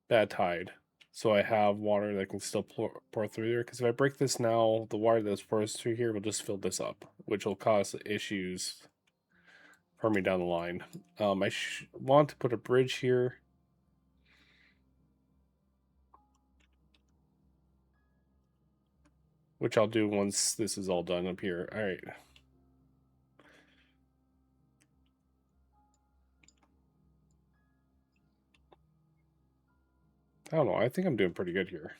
bad tide. So I have water that can still pour through there. Because if I break this now, the water that pours through here will just fill this up, which will cause issues for me down the line. I want to put a bridge here. Which I'll do once this is all done up here. All right. I don't know. I think I'm doing pretty good here.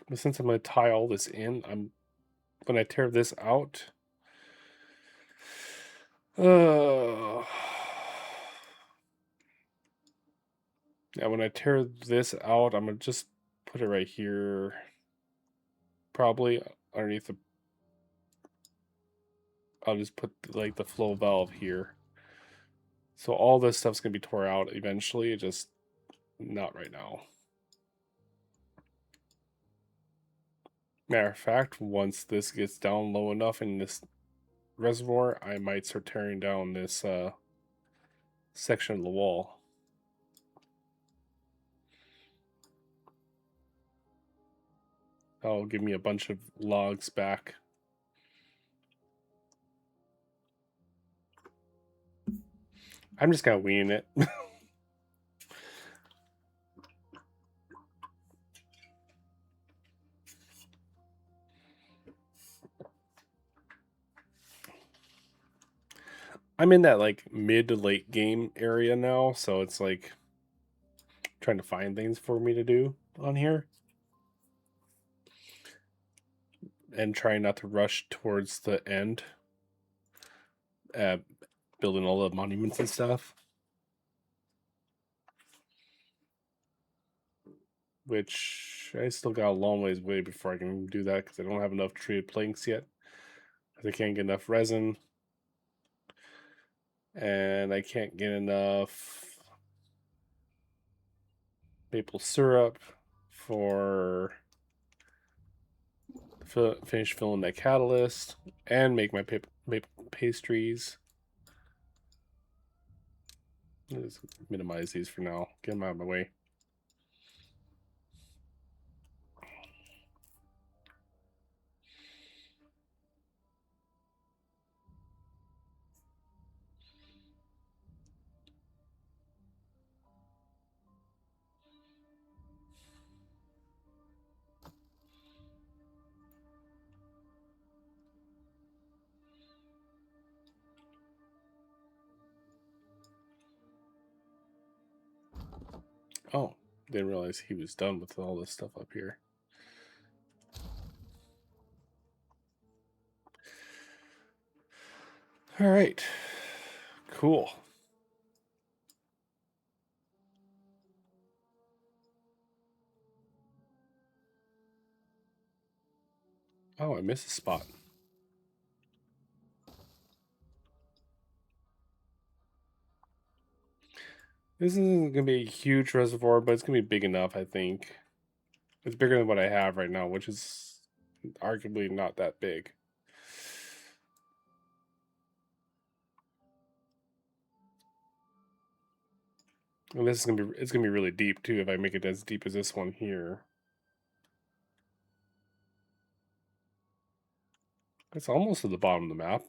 But since I'm going to tie all this in, when I tear this out. Yeah, when I tear this out, I'm going to just put it right here. Probably underneath the. I'll just put like the flow valve here. So all this stuff's going to be tore out eventually, just not right now. Matter of fact, once this gets down low enough in this reservoir, I might start tearing down this section of the wall. That'll give me a bunch of logs back. I'm just kind of winging it. I'm in that like mid to late game area now, so it's like trying to find things for me to do on here. And trying not to rush towards the end. Building all the monuments and stuff. Which I still got a long ways away before I can do that because I don't have enough treated planks yet. I can't get enough resin. And I can't get enough maple syrup for finish filling that catalyst and make my maple pastries. Let's minimize these for now. Get them out of my way. Oh, didn't realize he was done with all this stuff up here. All right. Cool. Oh, I missed a spot. This isn't going to be a huge reservoir, but it's going to be big enough, I think. It's bigger than what I have right now, which is arguably not that big. And this is it's gonna be really deep too if I make it as deep as this one here. It's almost at the bottom of the map.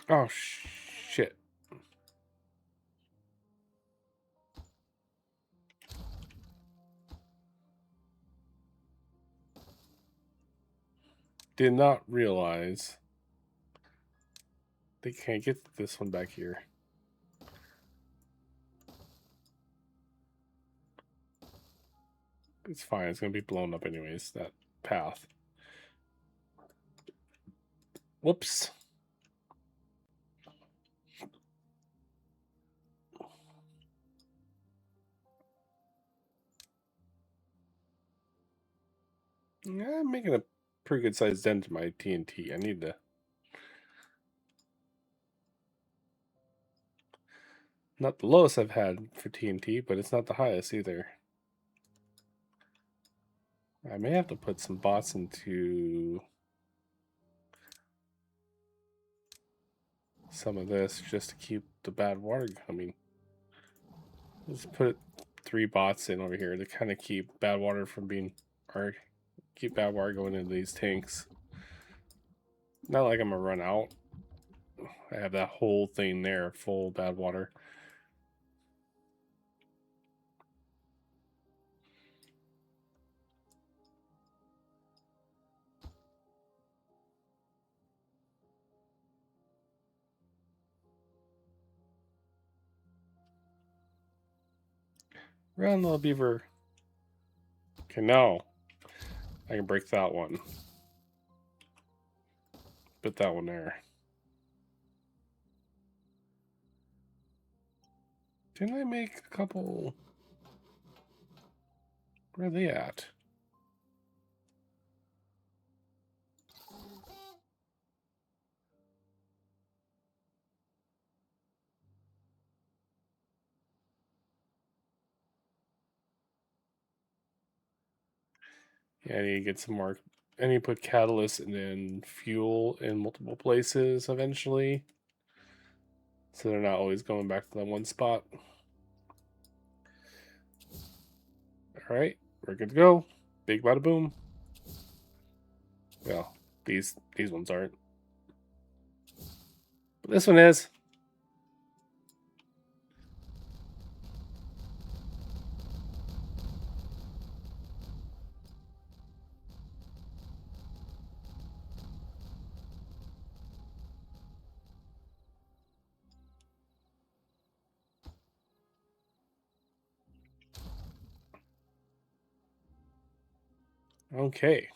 Oh shit. Did not realize they can't get this one back here. It's fine, it's gonna be blown up anyways, that path. Whoops. Yeah, I'm making a pretty good sized dent in my TNT. I need to. Not the lowest I've had for TNT, but it's not the highest either. I may have to put some bots into some of this just to keep the bad water coming. Let's put 3 bots in over here to kind of keep bad water from being, or keep bad water going into these tanks. Not like I'm gonna run out. I have that whole thing there full of bad water. Run, little beaver. Okay, now I can break that one. Put that one there. Didn't I make a couple? Where are they at? Yeah, I need to get some more. I need to put catalyst and then fuel in multiple places eventually. So they're not always going back to that one spot. Alright, we're good to go. Big bada boom. Well, these ones aren't. But this one is. Okay.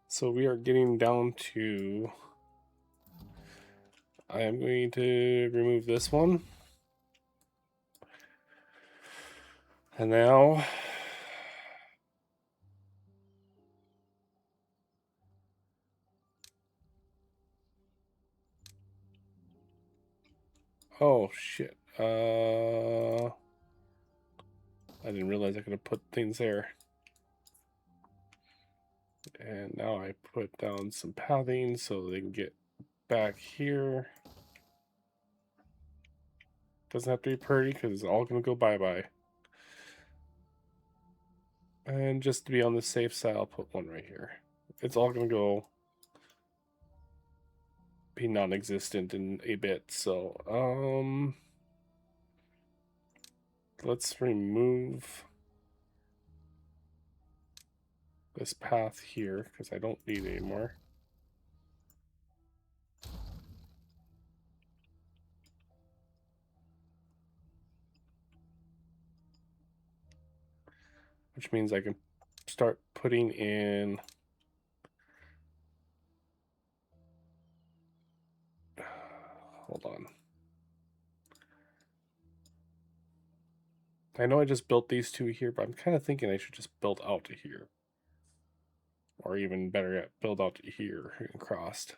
So we are getting down to. I am going to remove this one. And now. shit. I didn't realize I could have put things there. And now I put down some pathing so they can get back here. Doesn't have to be pretty because it's all going to go bye-bye. And just to be on the safe side, I'll put one right here. It's all going to go be non-existent in a bit. So, let's remove this path here because I don't need it anymore. Which means I can start putting in hold on. I know I just built these two here, but I'm kind of thinking I should just build out to here. Or even better yet, build out to here and crossed.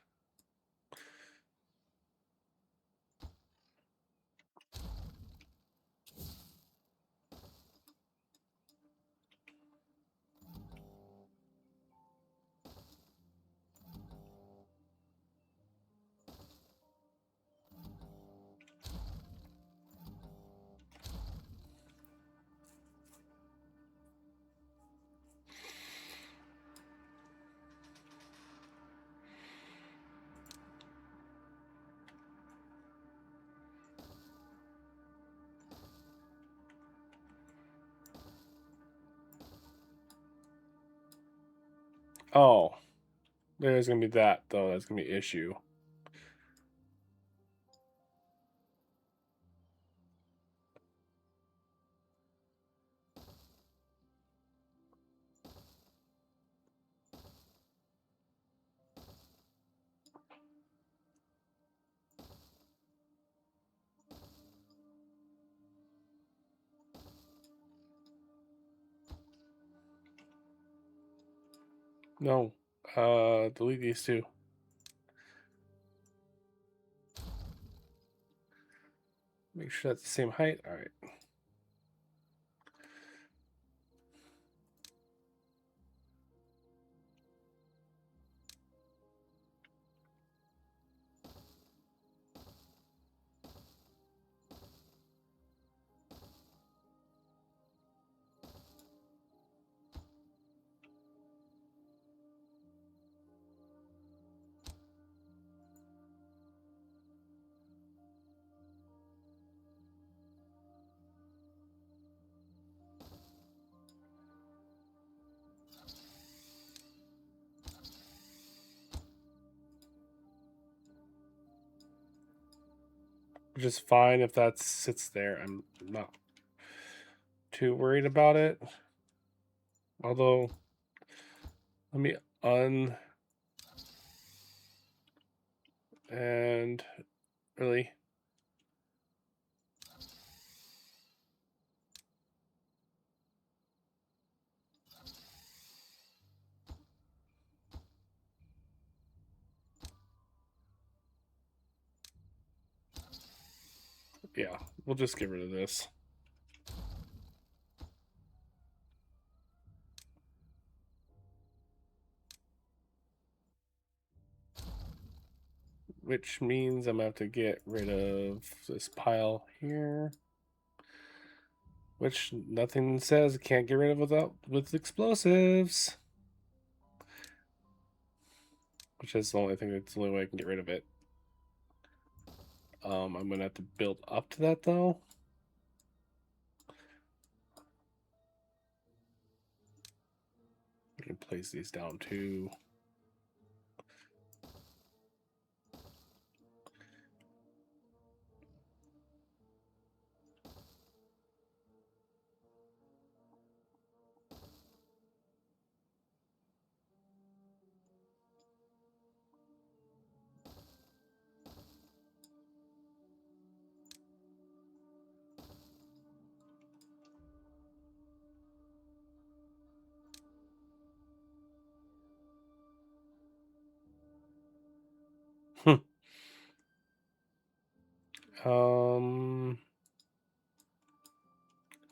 Oh, there's gonna be that though. That's gonna be an issue. No, delete these two. Make sure that's the same height. All right. Which is fine if that sits there. I'm not too worried about it. Although, let me and really. Yeah, we'll just get rid of this. Which means I'm gonna have to get rid of this pile here. Which nothing says can't get rid of without with explosives. Which is the only thing that's the only way I can get rid of it. I'm gonna have to build up to that though. I can place these down too.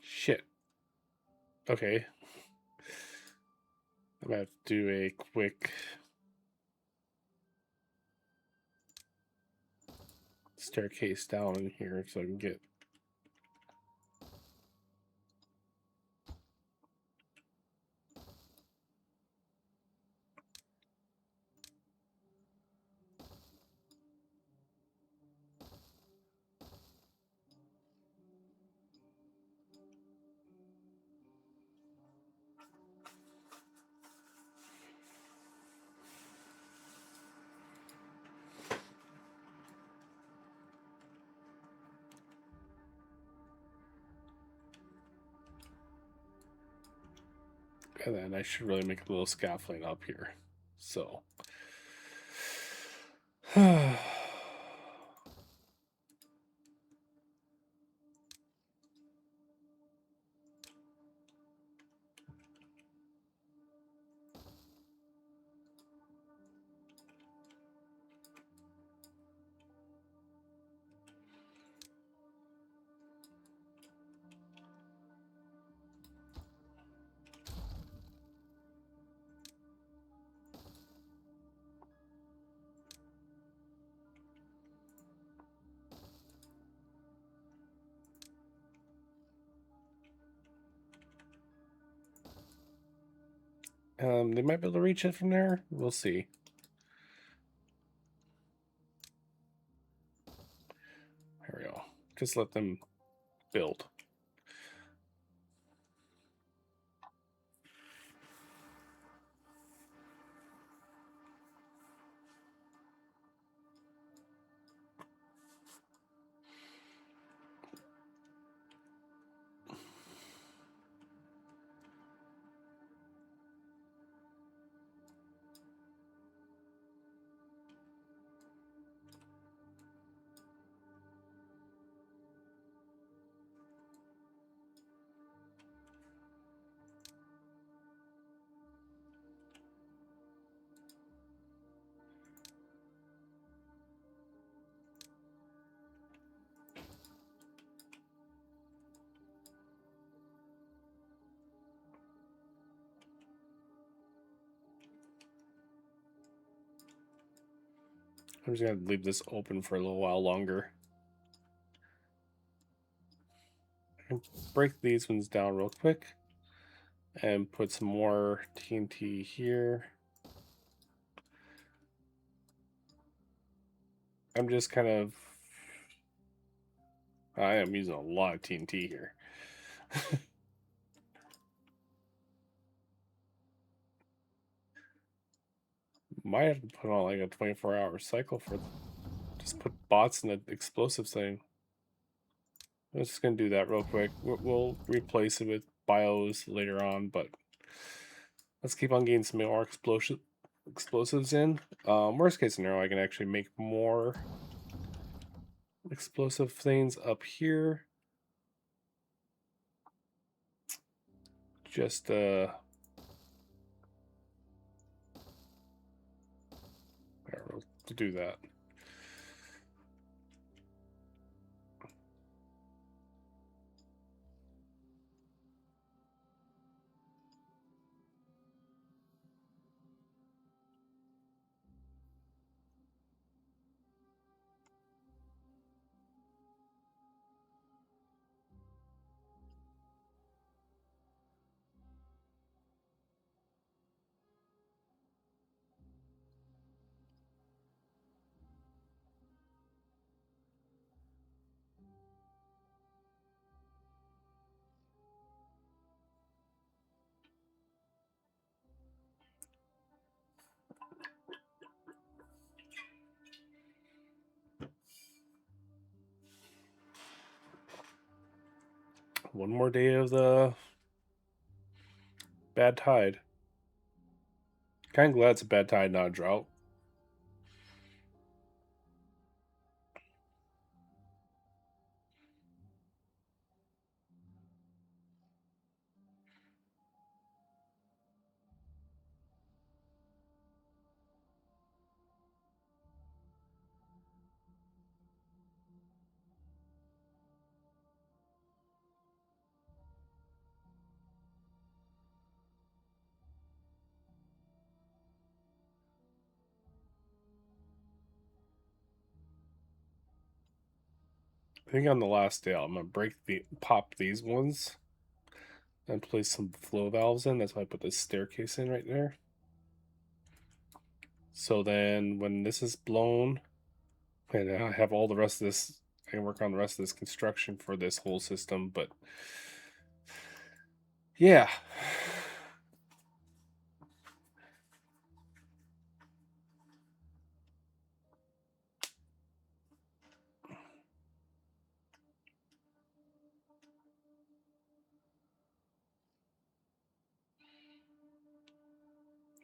Shit. Okay. I'm gonna have to do a quick staircase down in here so I can get. And then I should really make a little scaffolding up here. So. They might be able to reach it from there. We'll see. There we go. Just let them build. I'm just gonna leave this open for a little while longer. I can break these ones down real quick and put some more TNT here. I'm just kind of. I am using a lot of TNT here. Might have to put on like a 24-hour cycle for. Just put bots in the explosives thing. I'm just gonna do that real quick. We'll replace it with bios later on, but let's keep on getting some more explosives in. Worst case scenario, I can actually make more explosive things up here. Just there, we'll do that. One more day of the bad tide. Kind of glad it's a bad tide, not a drought. I think on the last day I'm gonna pop these ones and place some flow valves in. That's why I put this staircase in right there. So then when this is blown, and I have all the rest of this, I can work on the rest of this construction for this whole system. But yeah.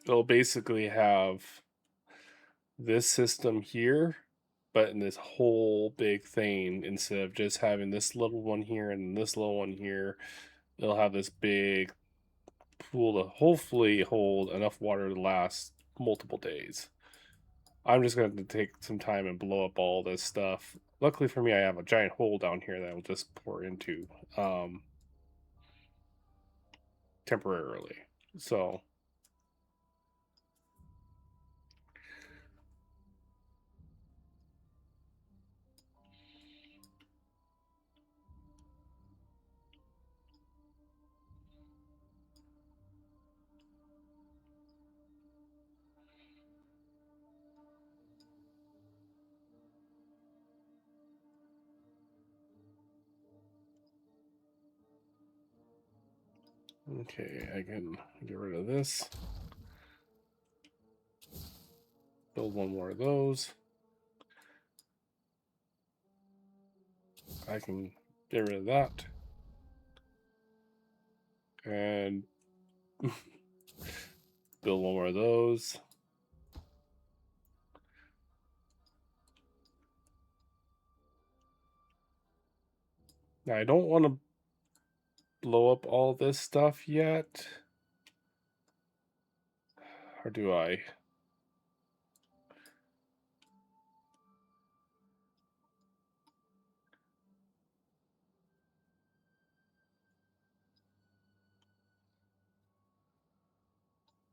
It'll basically have this system here, but in this whole big thing, instead of just having this little one here and this little one here, they'll have this big pool to hopefully hold enough water to last multiple days. I'm just going to take some time and blow up all this stuff. Luckily for me, I have a giant hole down here that will just pour into temporarily. So okay, I can get rid of this. Build one more of those. I can get rid of that. And build one more of those. Now, I don't want to blow up all this stuff yet. Or do I?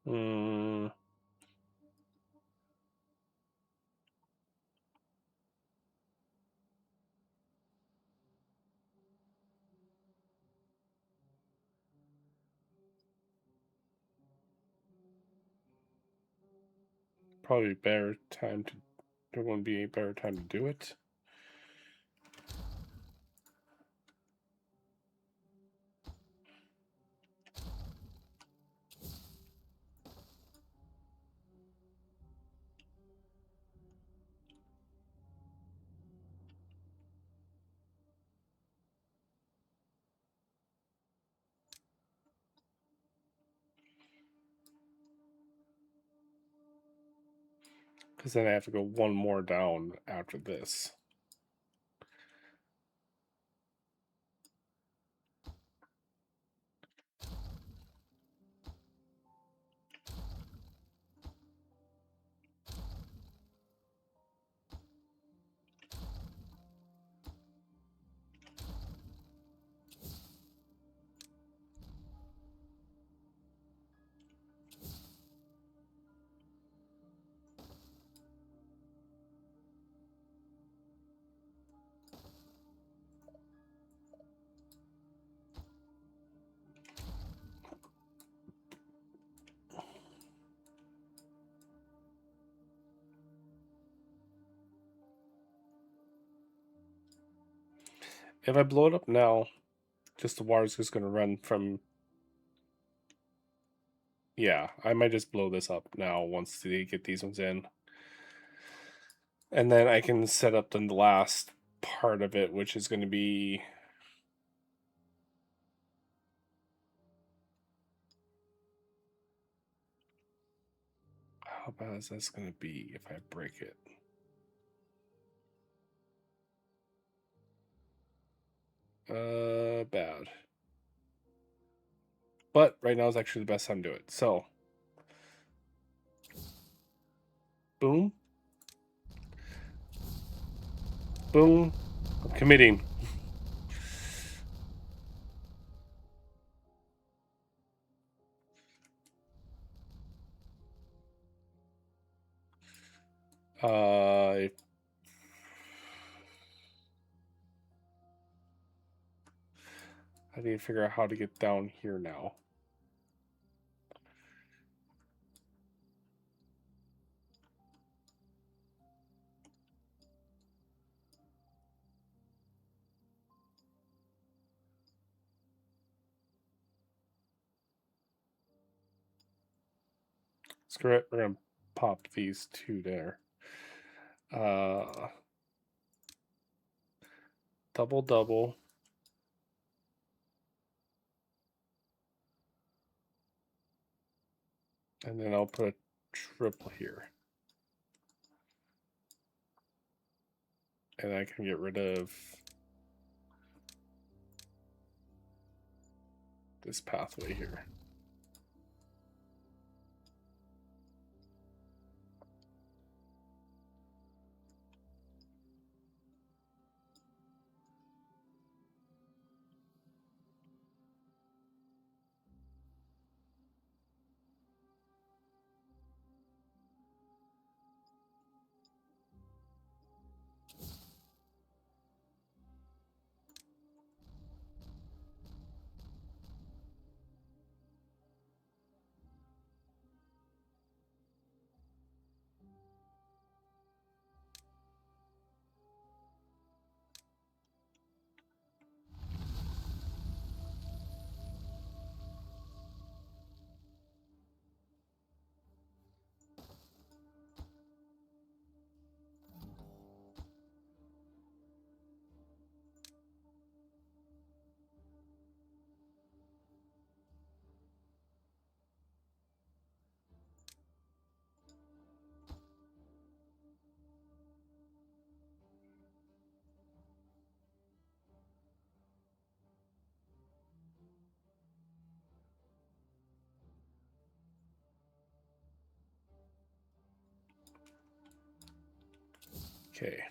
Hmm. Probably better time to. There won't be a better time to do it. Because then I have to go one more down after this. If I blow it up now, just the water's just going to run from. Yeah, I might just blow this up now once they get these ones in. And then I can set up the last part of it, which is going to be. How bad is this going to be if I break it? Bad. But right now is actually the best time to do it. So, boom. Boom. I'm committing. Uh, I need to figure out how to get down here now. Screw it, we're gonna pop these two there. Double double. And then I'll put a triple here. And I can get rid of this pathway here. Okay.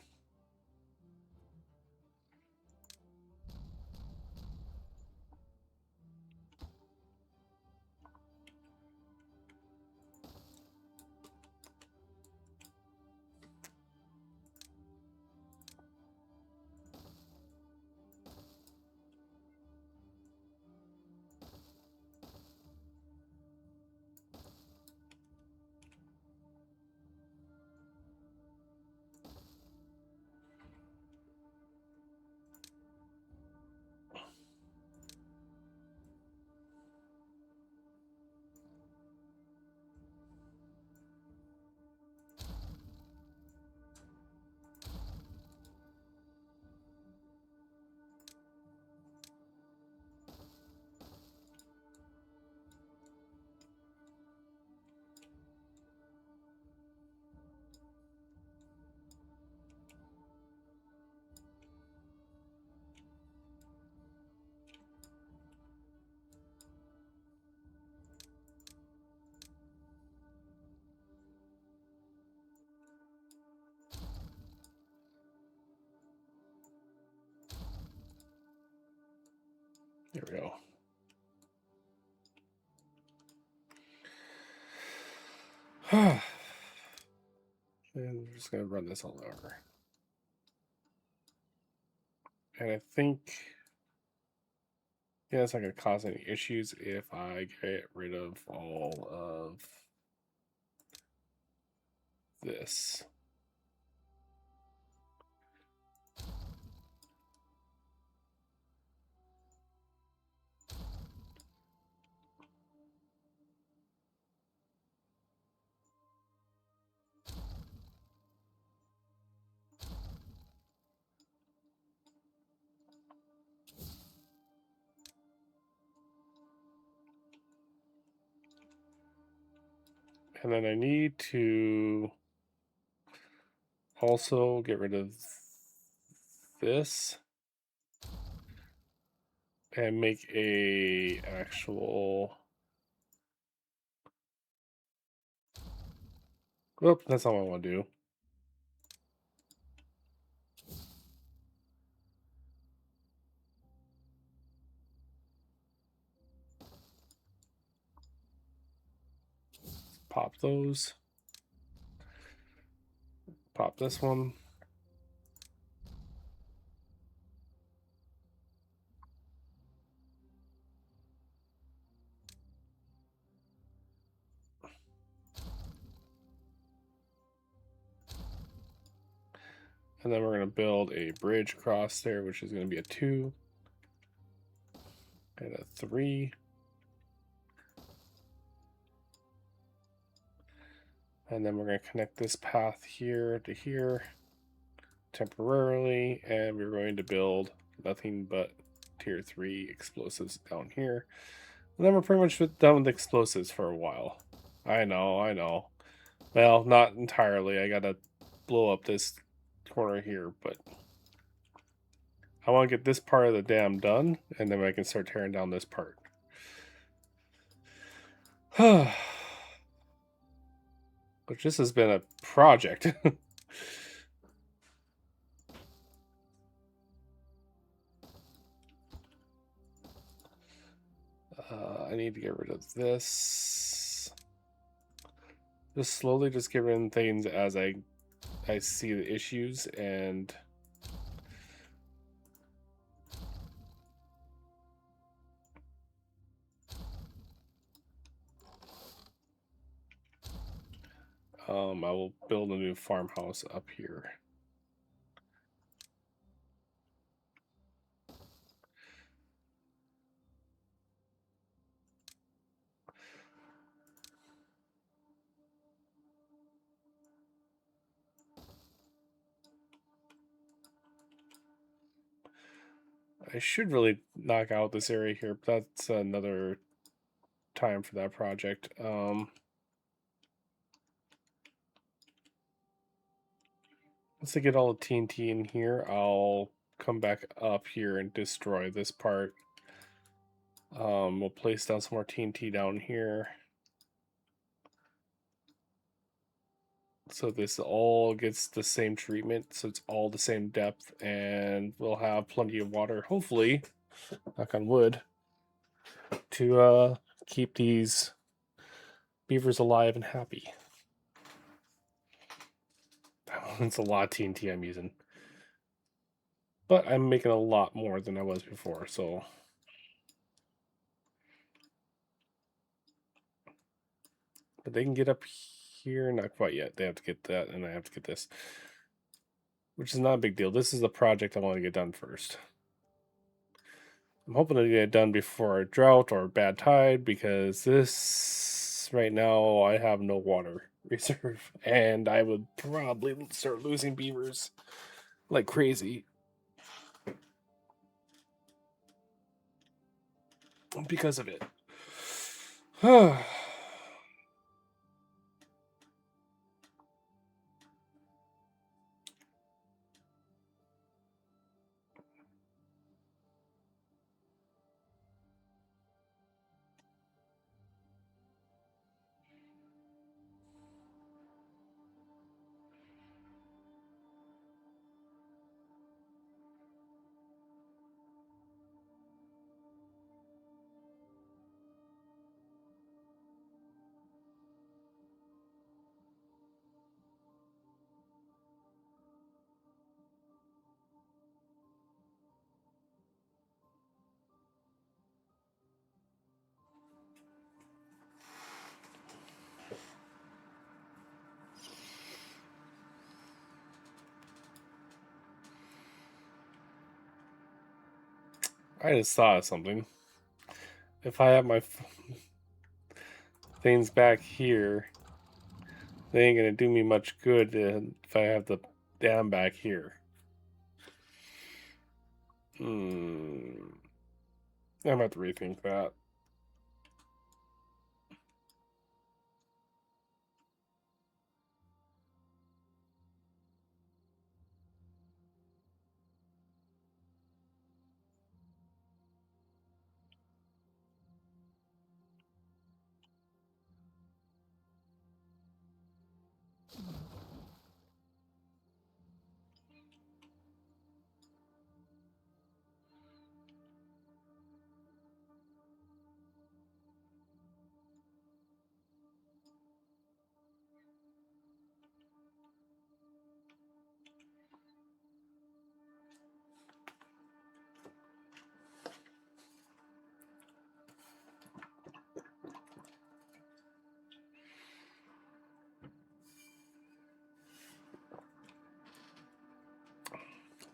There we go. And I'm just gonna run this all over. And I think, yeah, it's not gonna cause any issues if I get rid of all of this. And then I need to also get rid of this and make a actual, whoop, that's not what I want to do. Pop those. Pop this one. And then we're going to build a bridge across there, which is going to be a 2 and a 3. And then we're going to connect this path here to here temporarily. And we're going to build nothing but tier 3 explosives down here. And then we're pretty much done with explosives for a while. I know. Well, not entirely. I got to blow up this corner here, but I want to get this part of the dam done, and then I can start tearing down this part. Which this has been a project. I need to get rid of this. Just slowly just get rid of things as I see the issues, and I will build a new farmhouse up here. I should really knock out this area here, but that's another time for that project. Once I get all the TNT in here, I'll come back up here and destroy this part. We'll place down some more TNT down here. So this all gets the same treatment, so it's all the same depth, and we'll have plenty of water, hopefully, knock on wood, to keep these beavers alive and happy. It's a lot of TNT I'm using. But I'm making a lot more than I was before, so... But they can get up here, not quite yet. They have to get that, and I have to get this. Which is not a big deal. This is the project I want to get done first. I'm hoping to get it done before a drought or a bad tide, because this, right now, I have no water reserve. And I would probably start losing beavers like crazy because of it. I just thought of something. If I have my things back here, they ain't gonna do me much good if I have the dam back here. I'm gonna have to rethink that.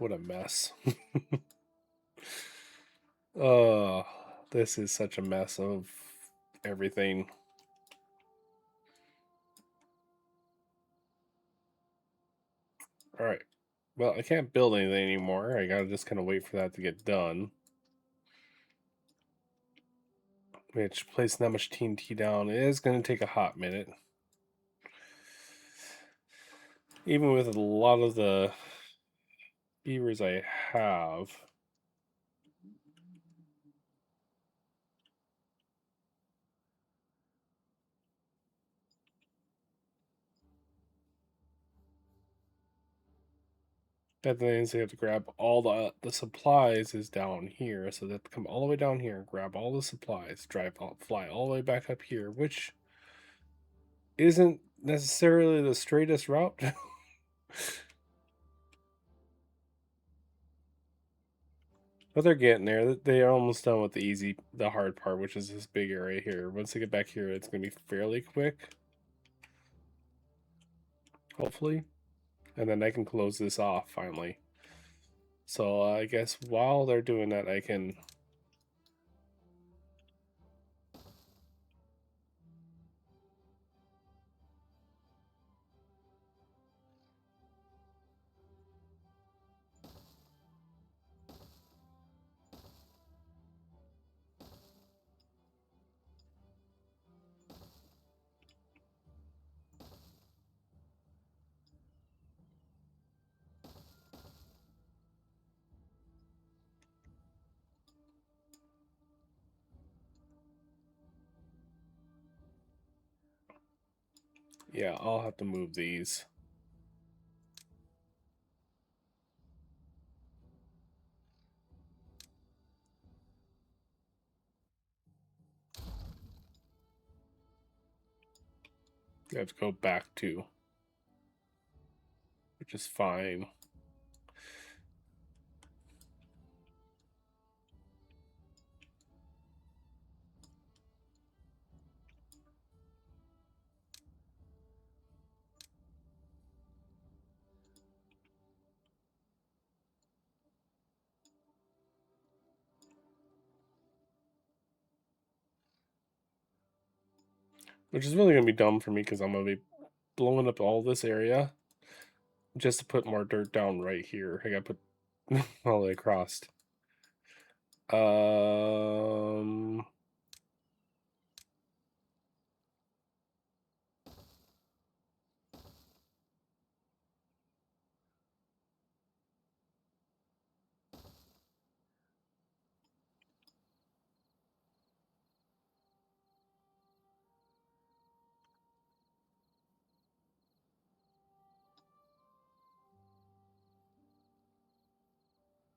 What a mess. Oh, this is such a mess of everything. Alright. Well, I can't build anything anymore. I gotta just kind of wait for that to get done. Which, placing that much TNT down is going to take a hot minute. Even with a lot of the beavers I have. That means they have to grab all the supplies is down here, so they have to come all the way down here, grab all the supplies, fly all the way back up here, which isn't necessarily the straightest route. But they're getting there. They are almost done with the hard part, which is this big area here. Once they get back here, it's going to be fairly quick. Hopefully. And then I can close this off finally. So I guess while they're doing that, I can... Yeah, I'll have to move these. I have to go back to, which is fine. Which is really going to be dumb for me because I'm going to be blowing up all this area just to put more dirt down right here. I got to put all the way across. Um...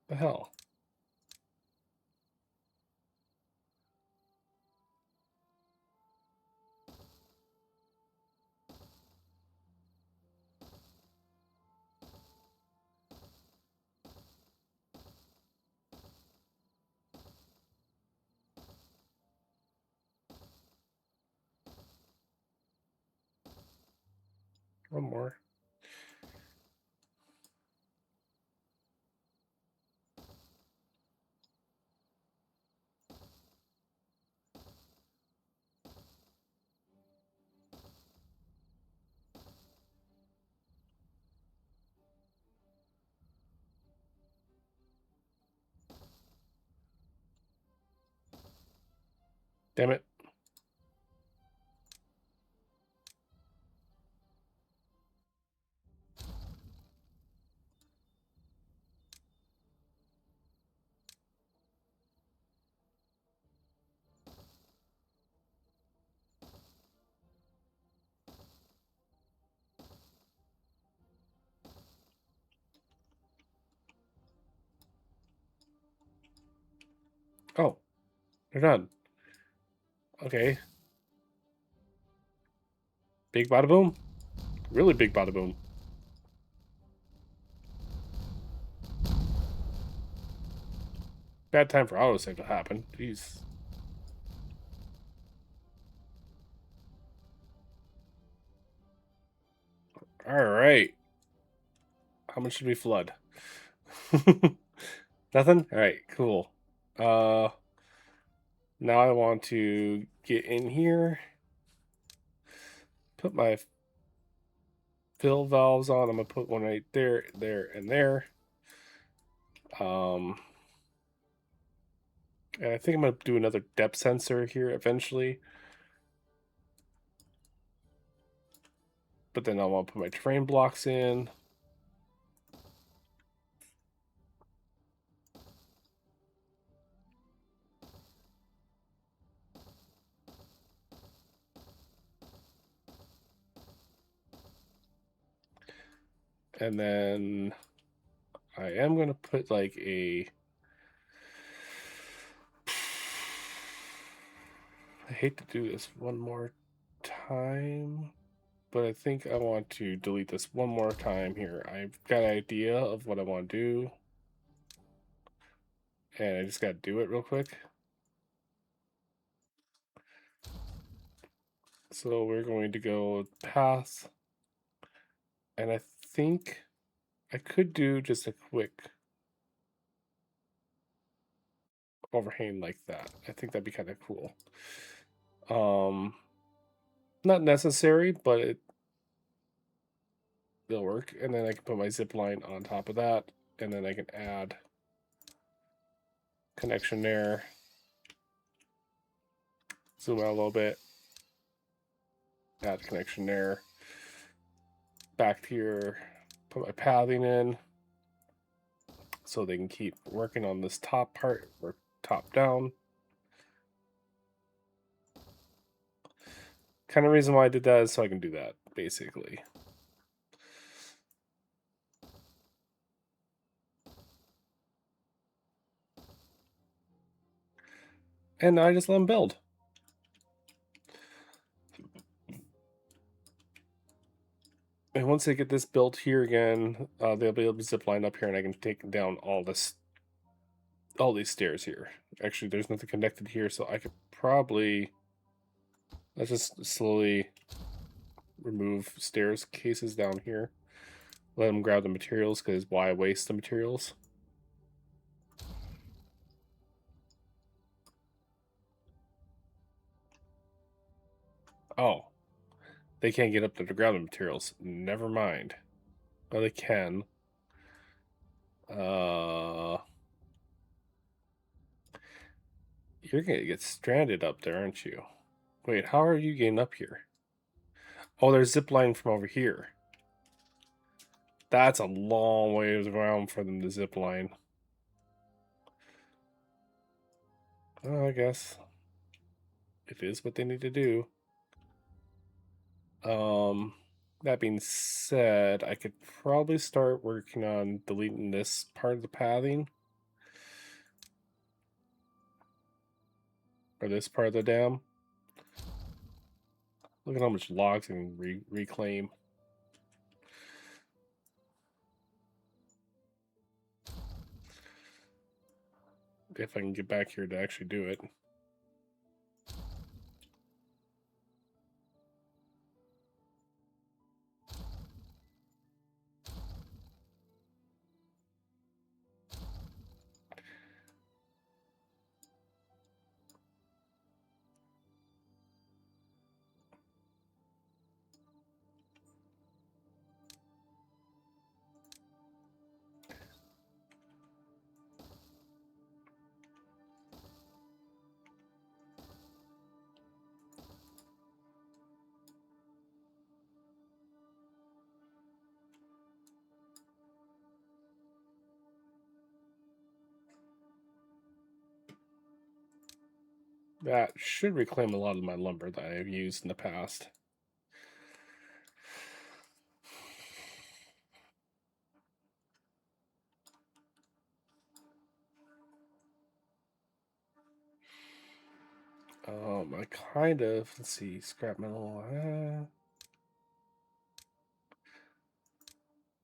The hell? One more. Damn it. Oh, they're done. Okay. Big bada boom? Really big bada boom. Bad time for autosave to happen. Jeez. Alright. How much should we flood? Nothing? Alright, cool. Uh, now I want to get in here, put my fill valves on. I'm gonna put one right there, there, and there. Um, and I think I'm gonna do another depth sensor here eventually. But then I want to put my terrain blocks in. And then I am going to put like a... I hate to do this one more time, but I think I want to delete this one more time here. I've got an idea of what I want to do, and I just got to do it real quick. So we're going to go path, and I think I could do just a quick overhang like that. I think that'd be kind of cool. Not necessary, but it'll work. And then I can put my zip line on top of that, and then I can add connection there. Zoom out a little bit. Add connection there. Back here, put my pathing in so they can keep working on this top part, or top down. Kind of reason why I did that is so I can do that, basically. And I just let them build. And once they get this built here again, they'll be able to zip line up here, and I can take down all these stairs here. Actually, there's nothing connected here, so I could probably... Let's just slowly remove stairs cases down here. Let them grab the materials, because why waste the materials? Oh, they can't get up there to grab the materials. Never mind. Oh, they can. You're gonna get stranded up there, aren't you? Wait, how are you getting up here? Oh, there's zip line from over here. That's a long ways around for them to zip line. Oh, I guess it is what they need to do. That being said, I could probably start working on deleting this part of the pathing. Or this part of the dam. Look at how much logs I can reclaim. If I can get back here to actually do it. That should reclaim a lot of my lumber that I've used in the past. I kind of, let's see, scrap metal.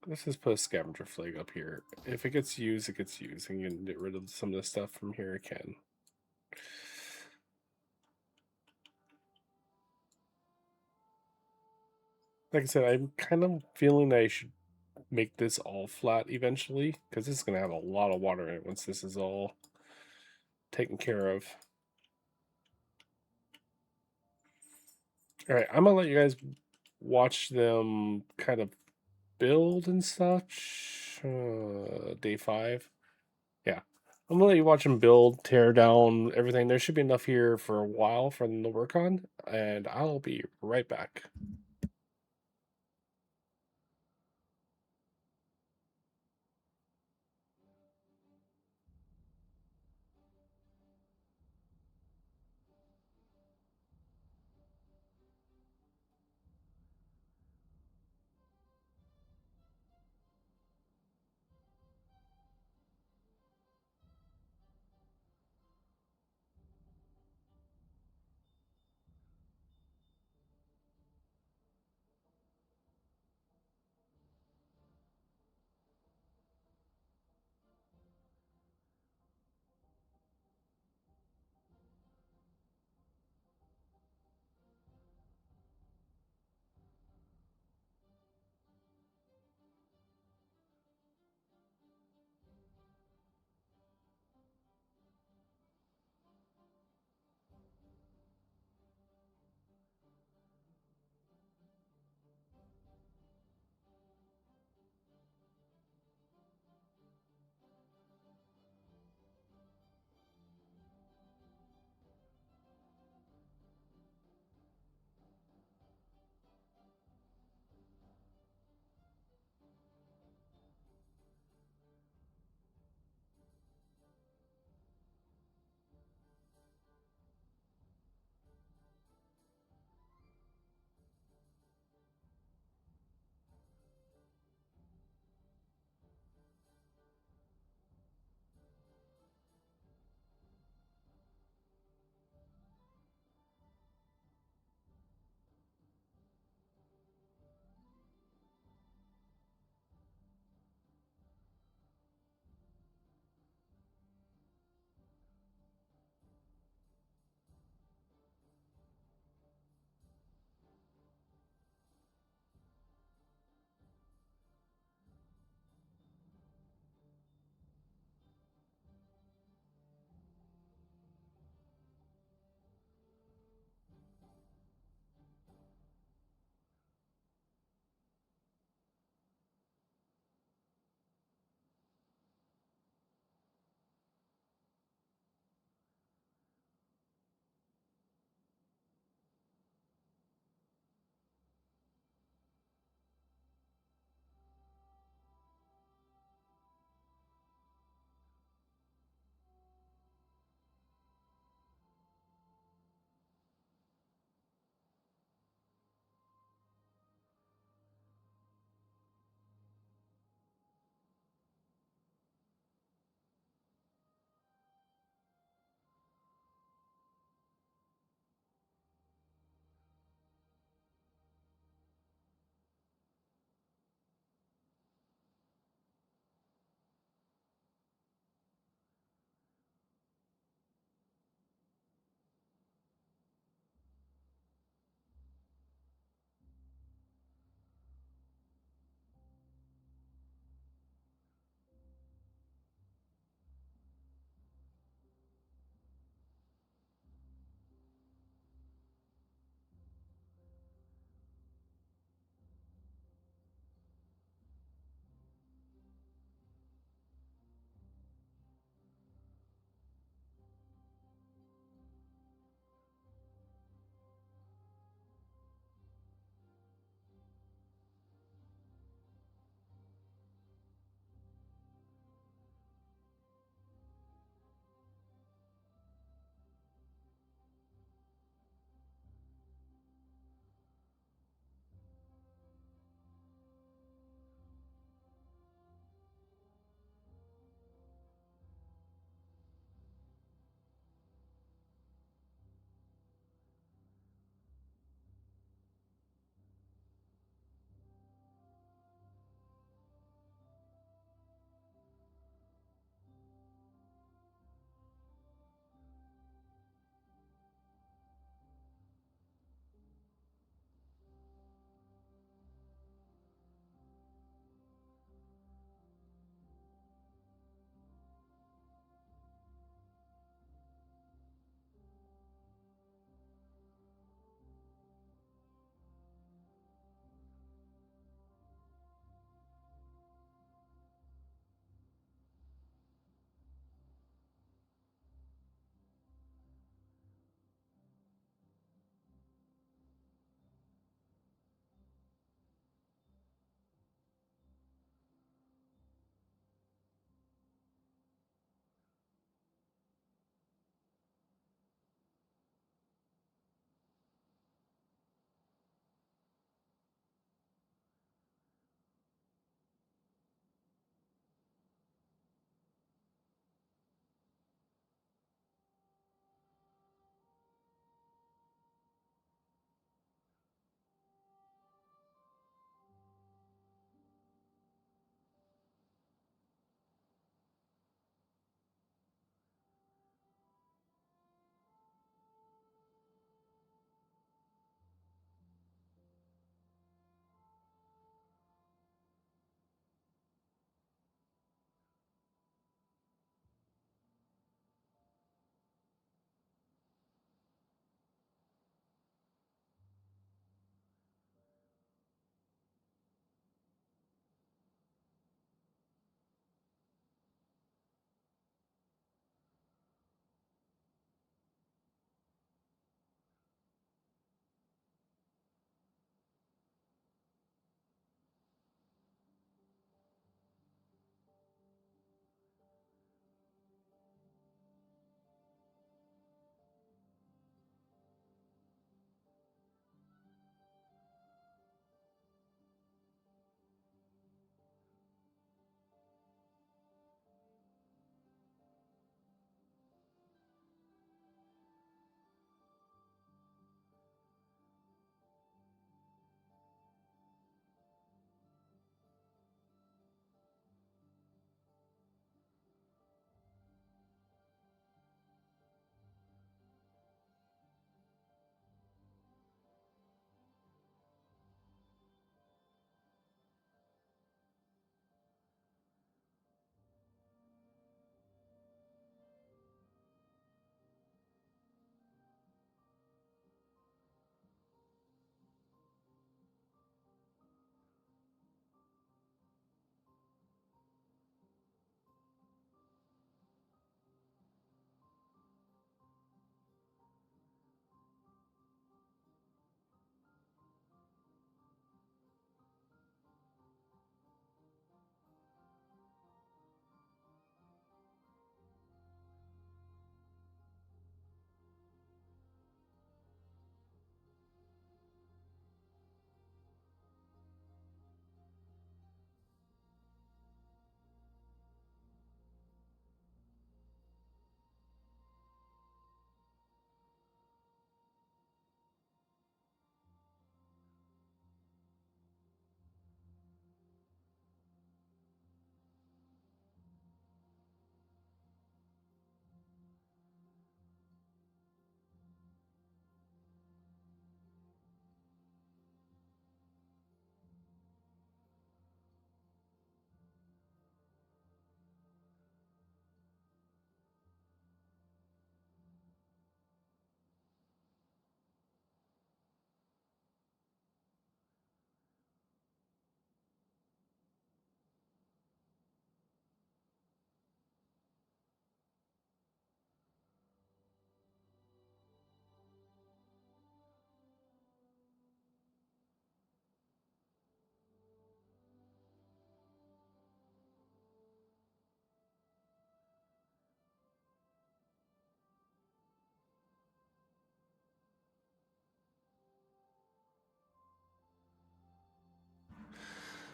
Let's just put a scavenger flag up here. If it gets used, it gets used. And you can get rid of some of the stuff from here, I can. Like I said, I'm kind of feeling I should make this all flat eventually, because this is going to have a lot of water in it once this is all taken care of. All right, I'm gonna let you guys watch them kind of build and such. Day 5. Yeah. I'm gonna let you watch them build, tear down everything. There should be enough here for a while for them to work on, and I'll be right back.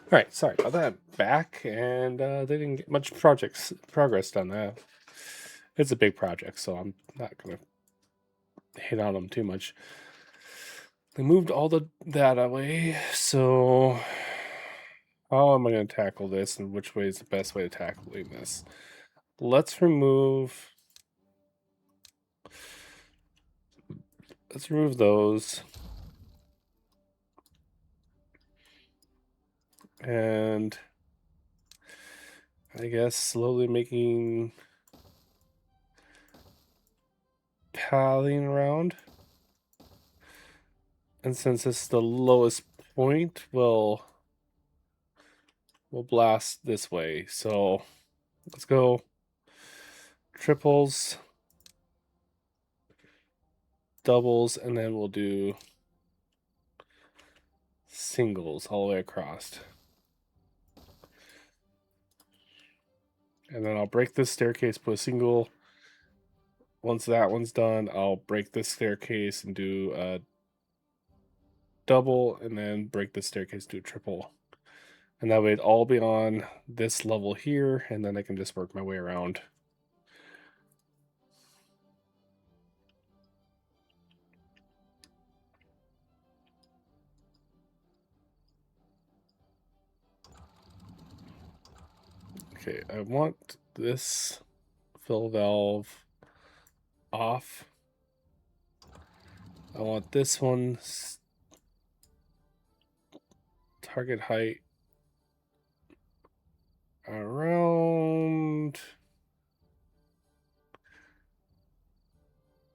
All right, sorry about that. Back, and they didn't get much progress done. It's a big project, so I'm not gonna hit on them too much. They moved all that away, so how am I going to tackle this, and which way is the best way to tackling this? Let's remove those, and I guess slowly making pathing around. And since this is the lowest point, we'll blast this way. So let's go triples, doubles, and then we'll do singles all the way across. And then I'll break this staircase, put a single. Once that one's done, I'll break this staircase and do a double, and then break the staircase, do a triple. And that way it'd all be on this level here, and then I can just work my way around. Okay, I want this fill valve off. I want this one target height around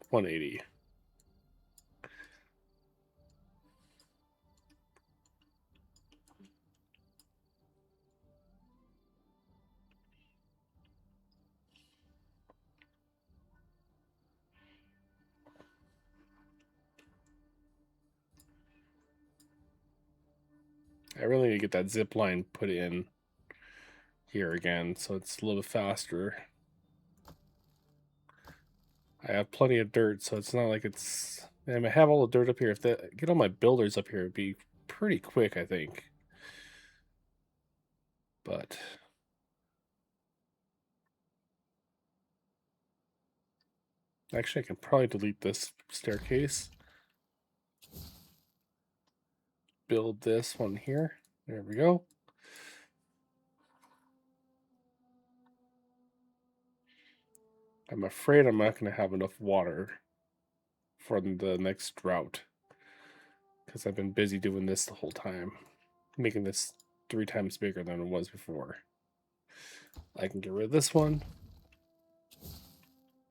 180. I really need to get that zip line put in here again, so it's a little faster. I have plenty of dirt, so it's not like it's. And I have all the dirt up here. If they get all my builders up here, it'd be pretty quick, I think. But actually, I can probably delete this staircase. Build this one here. There we go. I'm afraid I'm not going to have enough water for the next drought, because I've been busy doing this the whole time, making this 3 times bigger than it was before. I can get rid of this one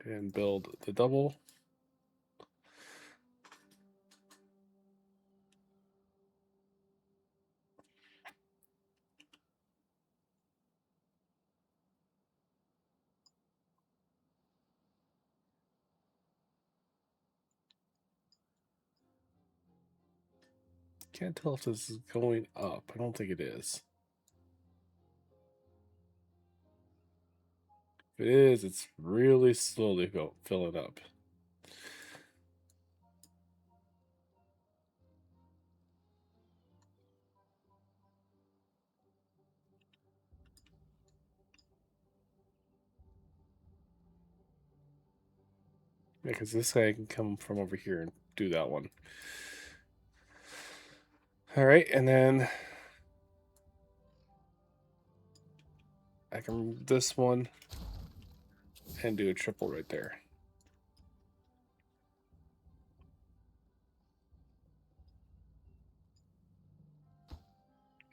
and build the double. Can't tell if this is going up. I don't think it is. If it is, it's really slowly filling up. Yeah, because this guy can come from over here and do that one. All right, and then I can move this one and do a triple right there.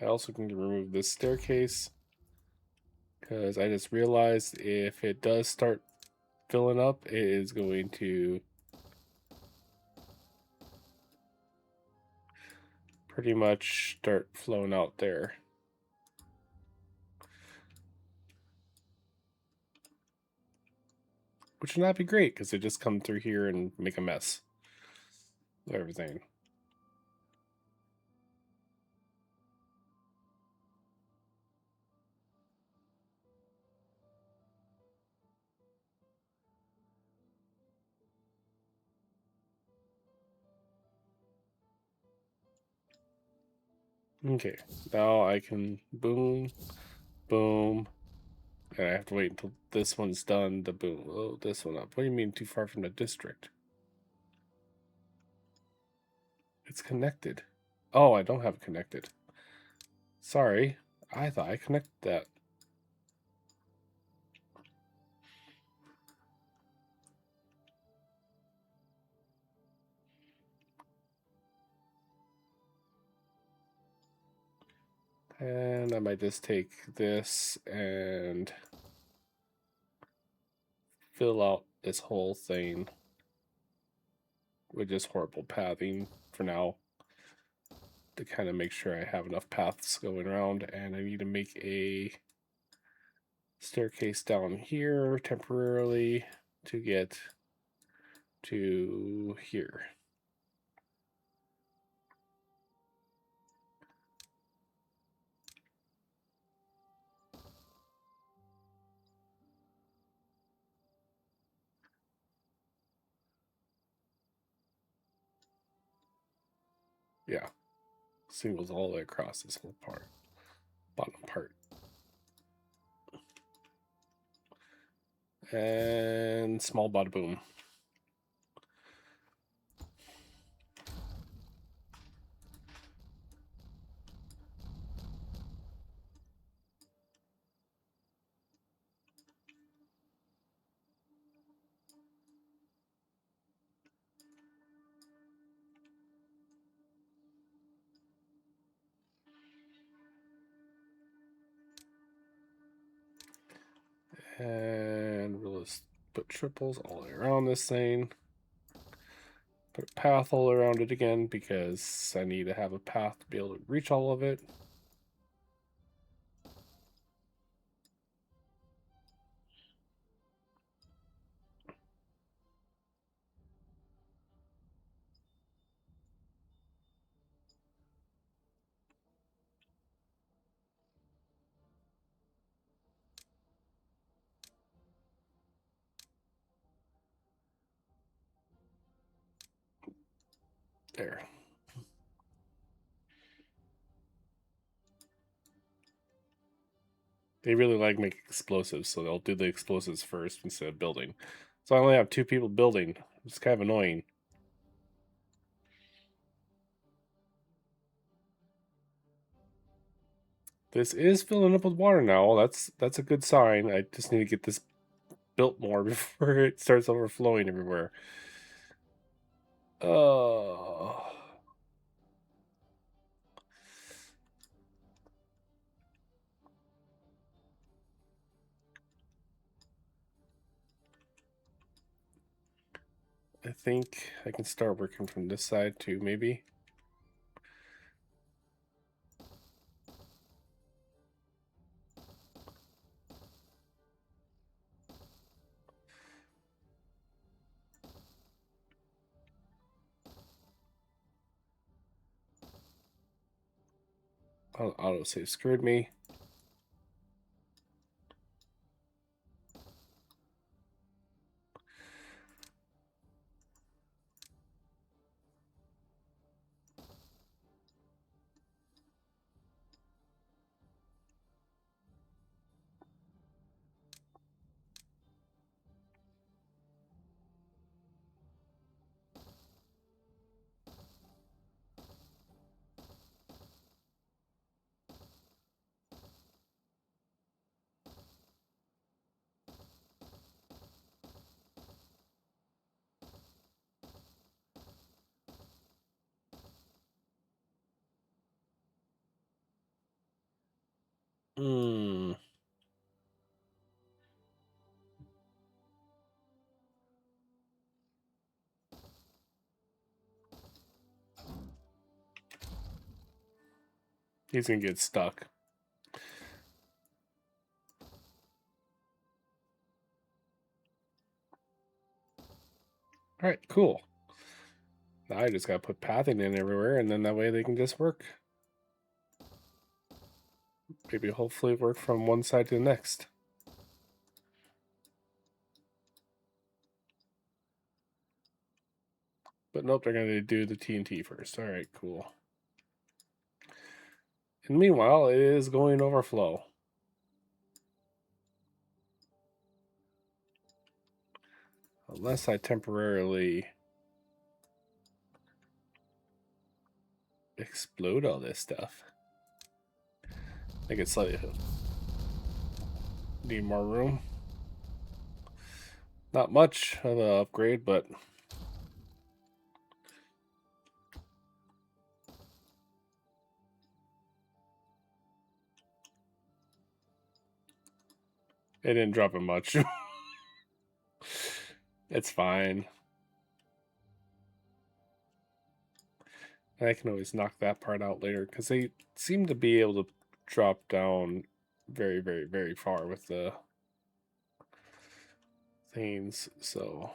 I also can remove this staircase, because I just realized if it does start filling up, it is going to pretty much start flowing out there. Which would not be great, because they just come through here and make a mess of everything. Okay, now I can boom, boom, and I have to wait until this one's done to boom. Oh, this one up. What do you mean too far from the district? It's connected. Oh, I don't have it connected. Sorry, I thought I connected that. And I might just take this and fill out this whole thing with just horrible pathing for now to kind of make sure I have enough paths going around. And I need to make a staircase down here temporarily to get to here. Yeah, singles all the way across this whole part, bottom part. And small bada boom. And we'll just put triples all the way around this thing. Put a path all around it again because I need to have a path to be able to reach all of it. There. They really like making explosives, so they'll do the explosives first instead of building. So I only have 2 people building. It's kind of annoying. This is filling up with water now. That's a good sign. I just need to get this built more before it starts overflowing everywhere. Oh. I think I can start working from this side too, maybe. Autosave screwed me. Hmm. He's gonna get stuck. Alright, cool. Now I just gotta put pathing in everywhere, and then that way they can just work. Maybe hopefully work from one side to the next. But nope, they're gonna do the TNT first. Alright, cool. And meanwhile, it is going overflow. Unless I temporarily explode all this stuff. I could slightly need more room. Not much of an upgrade, but it didn't drop it much. It's fine. And I can always knock that part out later because they seem to be able to drop down very, very, very far with the things. So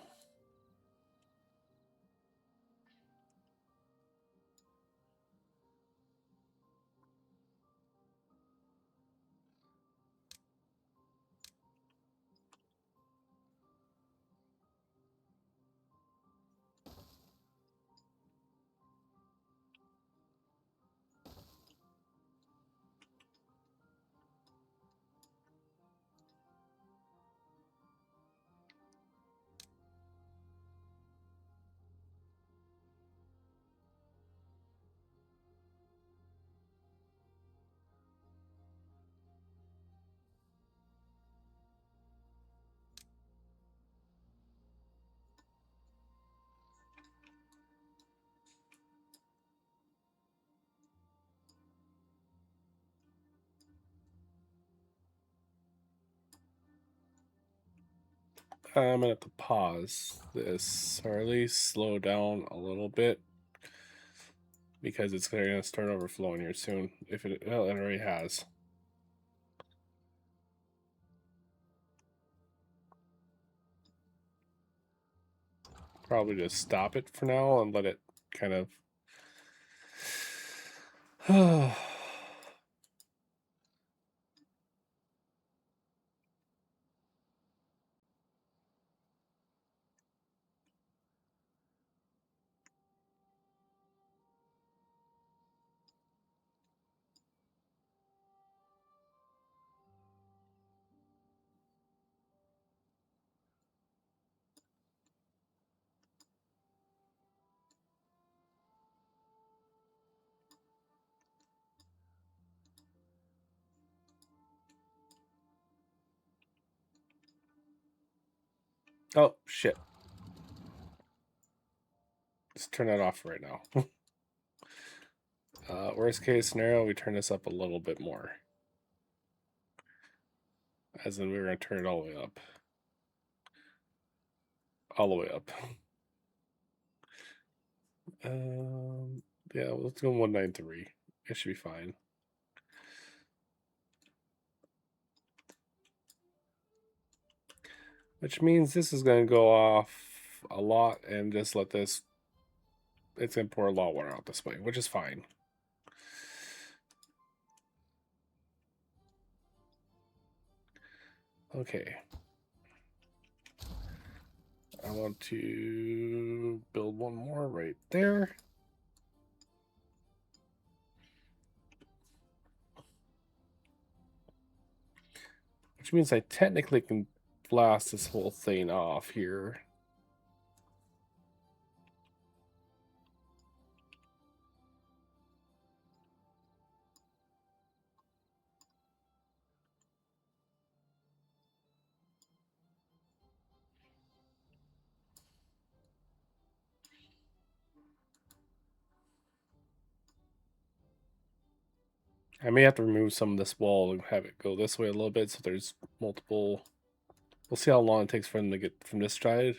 I'm gonna have to pause this, or at least slow down a little bit, because it's gonna start overflowing here soon. If it, well, it already has. Probably just stop it for now and let it kind of. Oh shit! Let's turn that off right now. Worst case scenario, we turn this up a little bit more. As in, we're gonna turn it all the way up. All the way up. Yeah, let's go 193. It should be fine. Which means this is gonna go off a lot and just let this. It's gonna pour a lot of water out this way, which is fine. Okay. I want to build one more right there. Which means I technically can blast this whole thing off here. I may have to remove some of this wall and have it go this way a little bit so there's multiple. We'll see how long it takes for them to get from this side.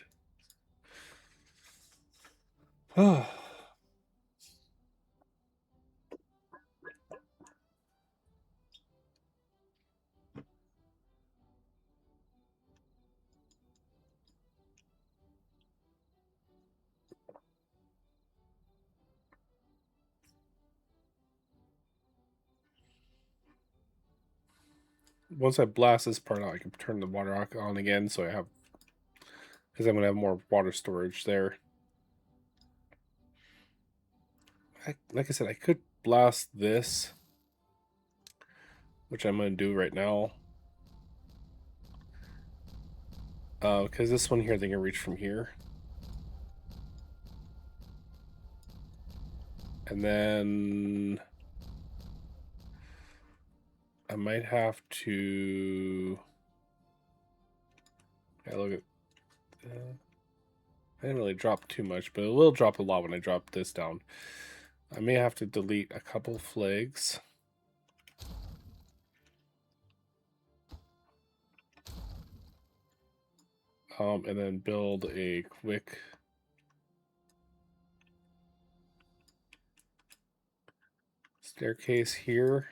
Once I blast this part out, I can turn the water on again, so I have, because I'm gonna have more water storage there. Like I said, I could blast this which I'm going to do right now. Because this one here, they can reach from here. And then I might have to... Yeah, look at... I didn't really drop too much, but it will drop a lot when I drop this down. I may have to delete a couple flags. And then build a quick staircase here.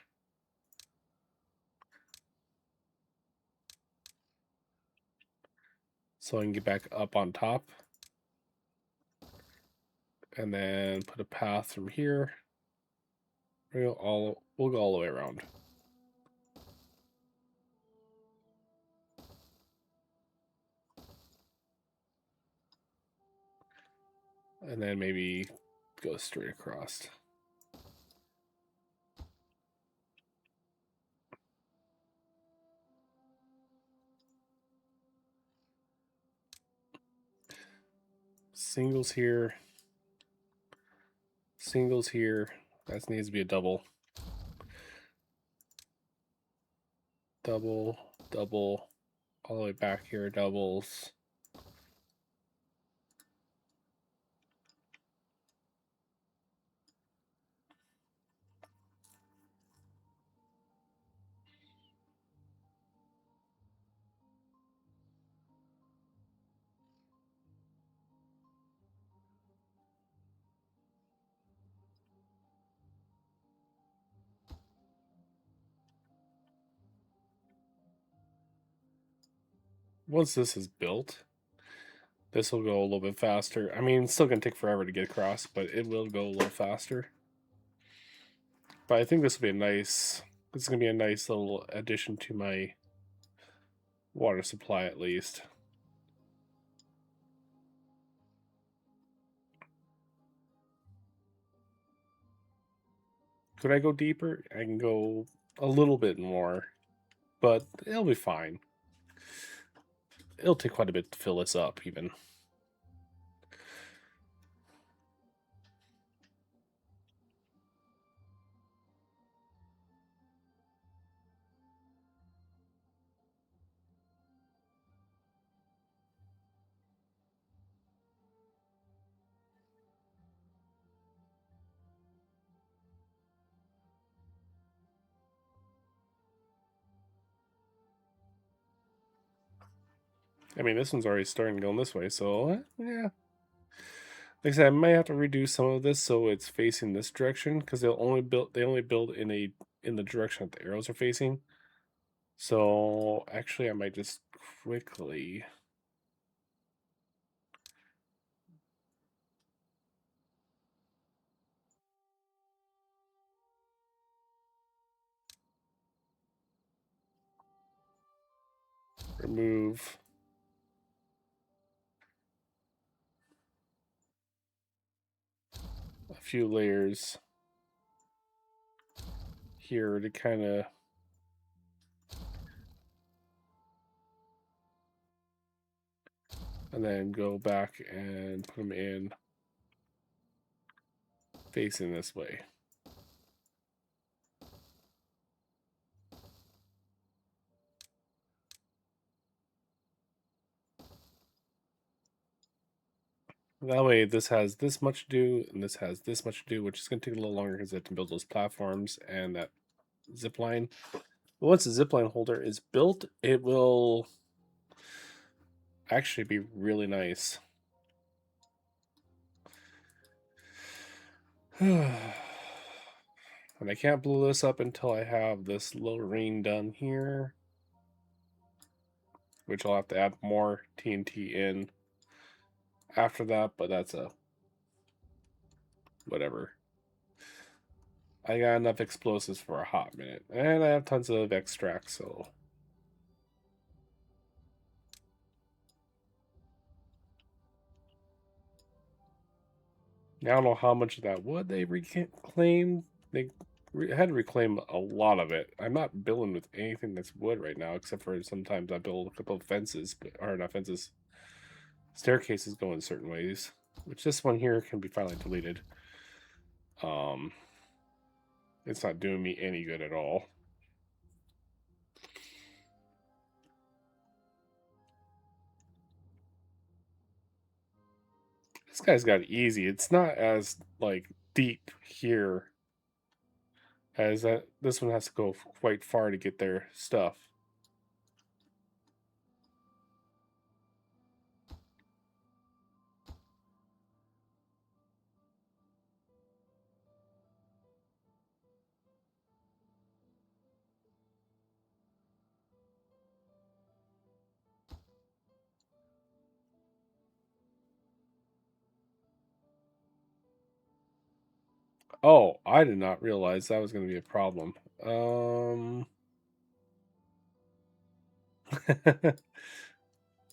So I can get back up on top. And then put a path from here. We'll go all the way around. And then maybe go straight across. Singles here. Singles here. That needs to be a double. Double, double. All the way back here, doubles. Once this is built, this will go a little bit faster. I mean, it's still going to take forever to get across, but it will go a little faster. But I think this will be this is going to be a nice little addition to my water supply at least. Could I go deeper? I can go a little bit more, but it'll be fine. It'll take quite a bit to fill this up, even. I mean, this one's already starting going this way, so yeah. Like I said, I might have to redo some of this so it's facing this direction because they only build in the direction that the arrows are facing. So actually, I might just quickly remove a few layers here to kind of and then go back and put them in facing this way. That way, this has this much to do, and this has this much to do, which is going to take a little longer because I have to build those platforms and that zip line. But once the zip line holder is built, it will actually be really nice. And I can't blow this up until I have this little ring done here, which I'll have to add more TNT in after that, but that's a whatever. I got enough explosives for a hot minute, and I have tons of extracts, so I don't know how much of that wood they reclaimed. They I had to reclaim a lot of it. I'm not building with anything that's wood right now, except for sometimes I build a couple of fences, or not fences, staircases go in certain ways, which this one here can be finally deleted. Um, it's not doing me any good at all. This guy's got it easy. It's not as like deep here as that. This one has to go quite far to get their stuff. Oh, I did not realize that was going to be a problem.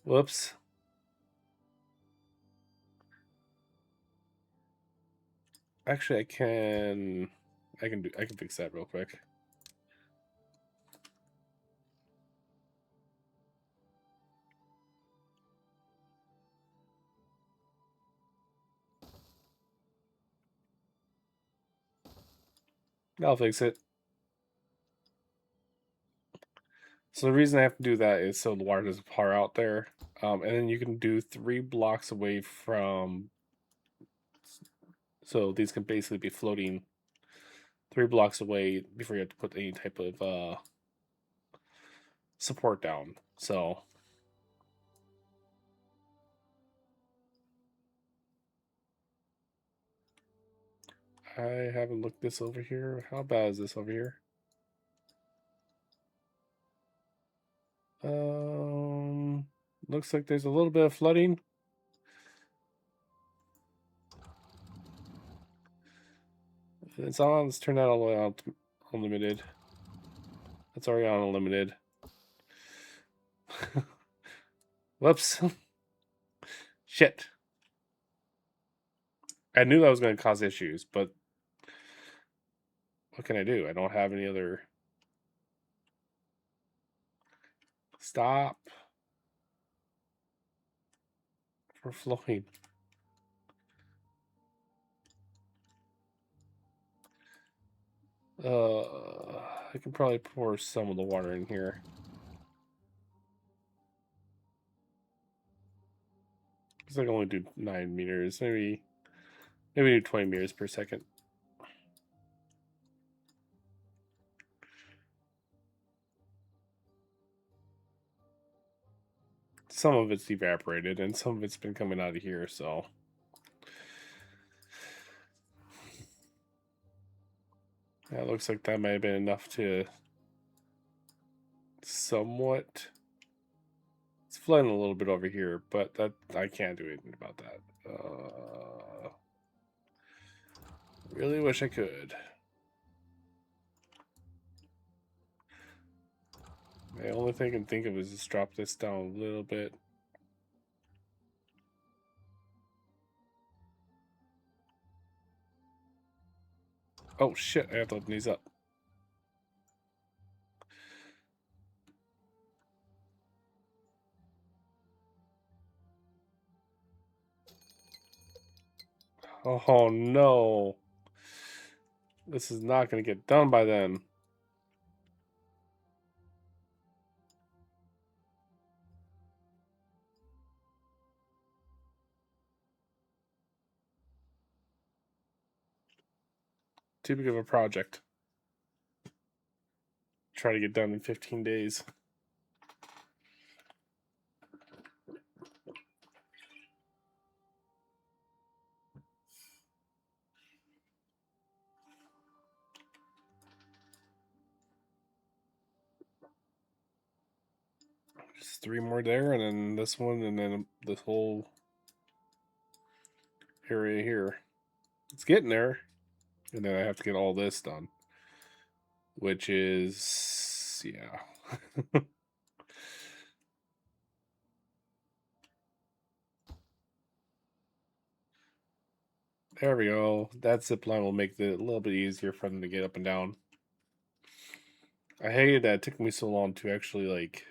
Whoops. Actually, I can fix that real quick. I'll fix it. So the reason I have to do that is so the water doesn't pour out there. And then you can do 3 blocks away from, so these can basically be floating 3 blocks away before you have to put any type of support down. So I haven't looked this over here. How bad is this over here? Um, looks like there's a little bit of flooding. It's on. Let's turn that all the way on unlimited. That's already on unlimited. Whoops. Shit. I knew that was going to cause issues, but what can I do? I don't have any other. Stop for flowing. I can probably pour some of the water in here. Because I can only do 9 meters. Maybe do 20 meters per second. Some of it's evaporated, and some of it's been coming out of here, so. Yeah, it looks like that might have been enough to somewhat. It's flooding a little bit over here, but that I can't do anything about that. Really wish I could. The only thing I can think of is just drop this down a little bit. Oh shit, I have to open these up. Oh no. This is not going to get done by then. Too big of a project. Try to get done in 15 days. Just 3 more there, and then this one, and then this whole area here. It's getting there. And then I have to get all this done. Which is, yeah. There we go. That zip line will make it a little bit easier for them to get up and down. I hated that it took me so long to actually, like,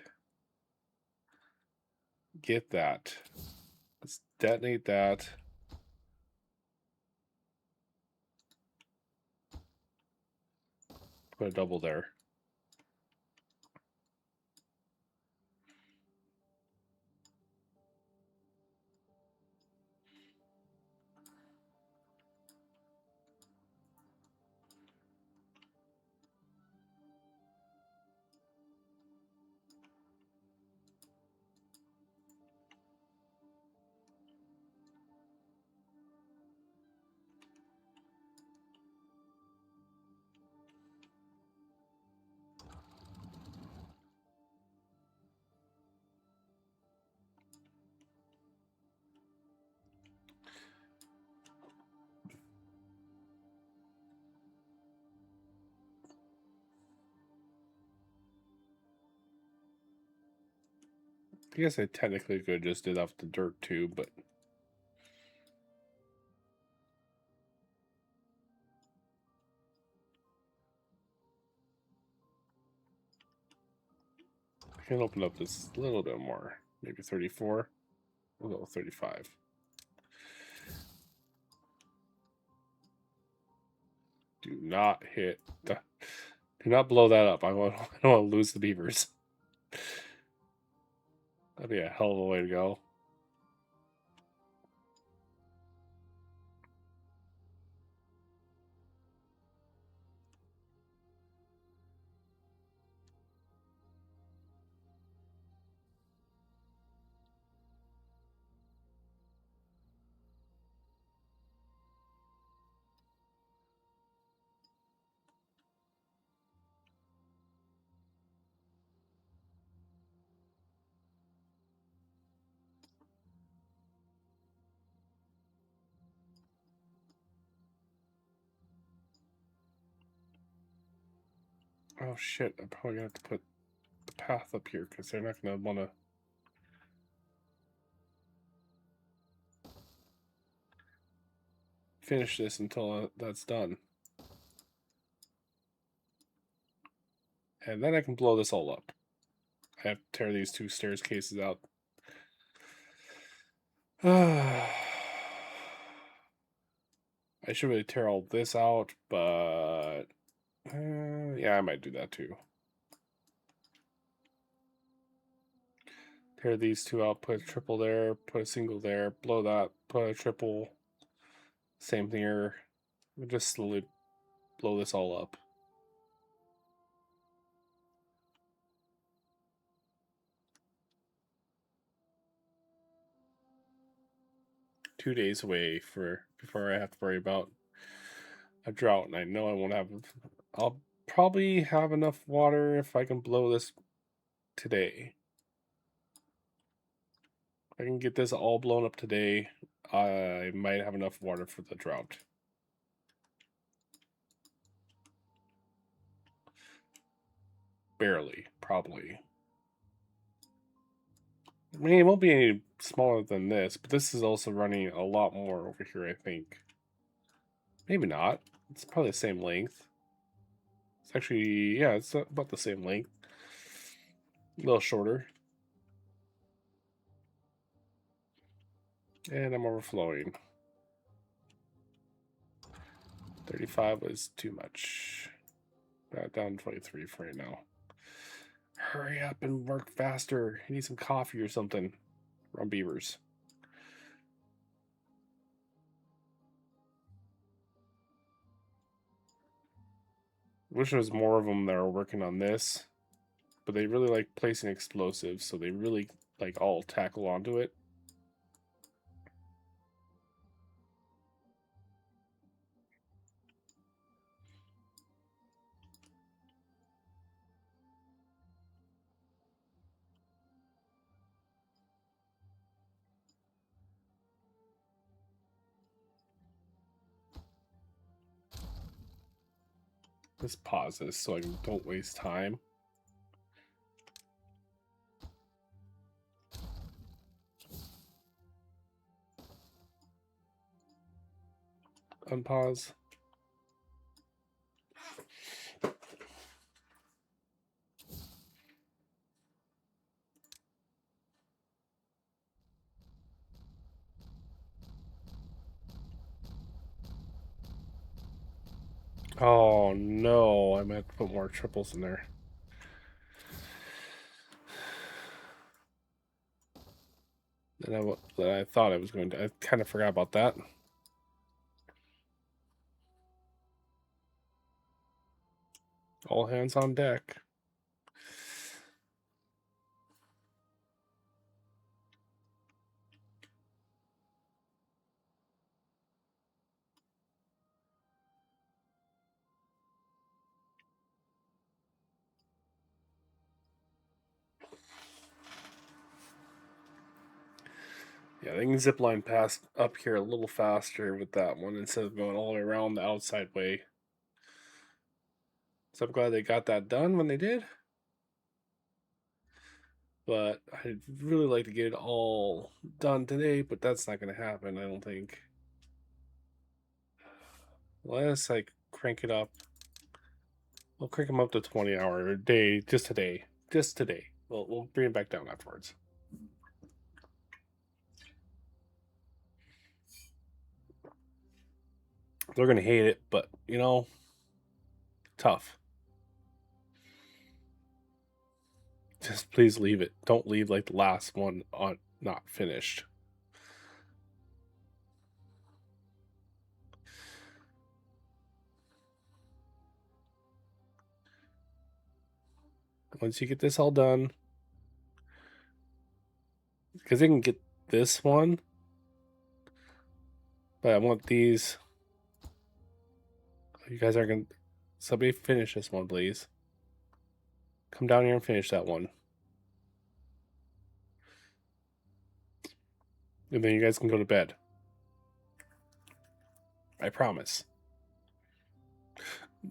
get that. Let's detonate that. Put a double there. I guess I technically could have just did off the dirt too, but I can open up this a little bit more. Maybe 34. We'll go 35. Do not hit. Do not blow that up. I don't want to lose the beavers. That'd be a hell of a way to go. Oh shit, I'm probably gonna have to put the path up here because they're not gonna want to finish this until that's done. And then I can blow this all up. I have to tear these two stairs cases out. I should really tear all this out, but yeah, I might do that too. Tear these two out, put a triple there, put a single there, blow that, put a triple. Same thing here. We'll just slowly blow this all up. Two days away before I have to worry about a drought, and I know I won't have. I'll probably have enough water if I can blow this today. If I can get this all blown up today, I might have enough water for the drought. Barely, probably. I mean, it won't be any smaller than this, but this is also running a lot more over here, I think. Maybe not. It's probably the same length. It's actually, yeah, it's about the same length. A little shorter. And I'm overflowing. 35 was too much. Down 23 for right now. Hurry up and work faster. You need some coffee or something. We're on beavers. Wish there was more of them that are working on this. But they really like placing explosives, so they really like all tackle onto it. Let's pause this so I don't waste time. pause. Oh no, I meant to put more triples in there. Than I thought I was going to. I kind of forgot about that. All hands on deck. Yeah, they can zip line past up here a little faster with that one instead of going all the way around the outside way. So I'm glad they got that done when they did. But I'd really like to get it all done today, but that's not going to happen, I don't think. Unless I crank it up. We'll crank them up to 20-hour a day, just today. Just today. We'll bring it back down afterwards. They're going to hate it, but, you know, tough. Just please leave it. Don't leave like the last one on not finished. Once you get this all done, because they can get this one, but I want these. You guys are going to. Somebody finish this one, please. Come down here and finish that one. And then you guys can go to bed. I promise.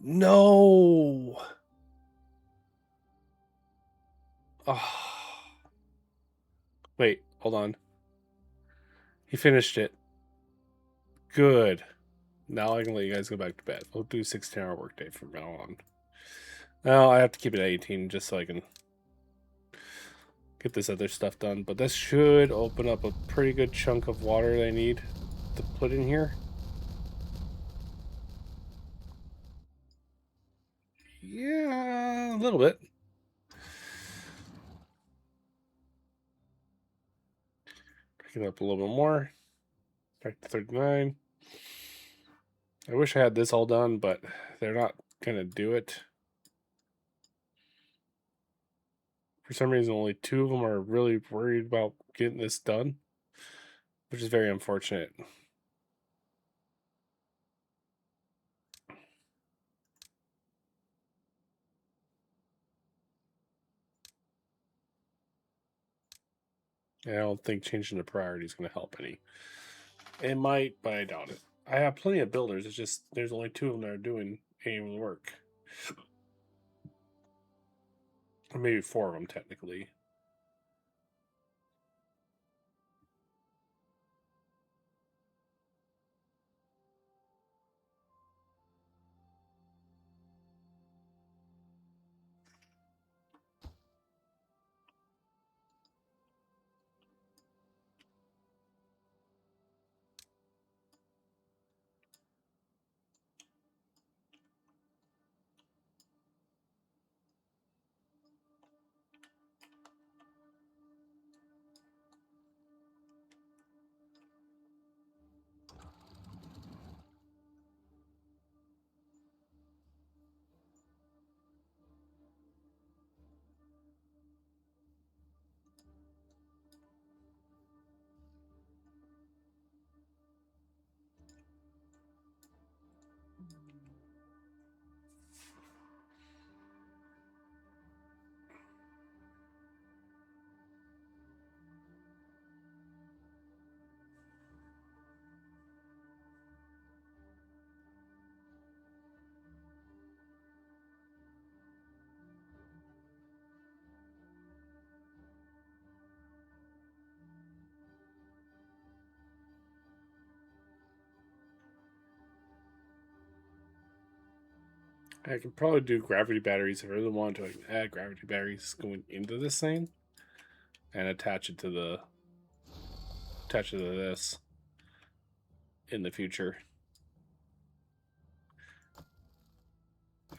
No! Oh. Wait, hold on. He finished it. Good. Now I can let you guys go back to bed. We'll do 16-hour workday from now on. Now I have to keep it at 18 just so I can get this other stuff done. But this should open up a pretty good chunk of water that I need to put in here. Yeah, a little bit. Pick it up a little bit more. Back to 39. I wish I had this all done, but they're not going to do it. For some reason, only 2 of them are really worried about getting this done, which is very unfortunate. And I don't think changing the priority is going to help any. It might, but I doubt it. I have plenty of builders. It's just there's only 2 of them that are doing any of the work. Or maybe 4 of them, technically. I could probably do gravity batteries if I really want to. I can add gravity batteries going into this thing and attach it to this in the future.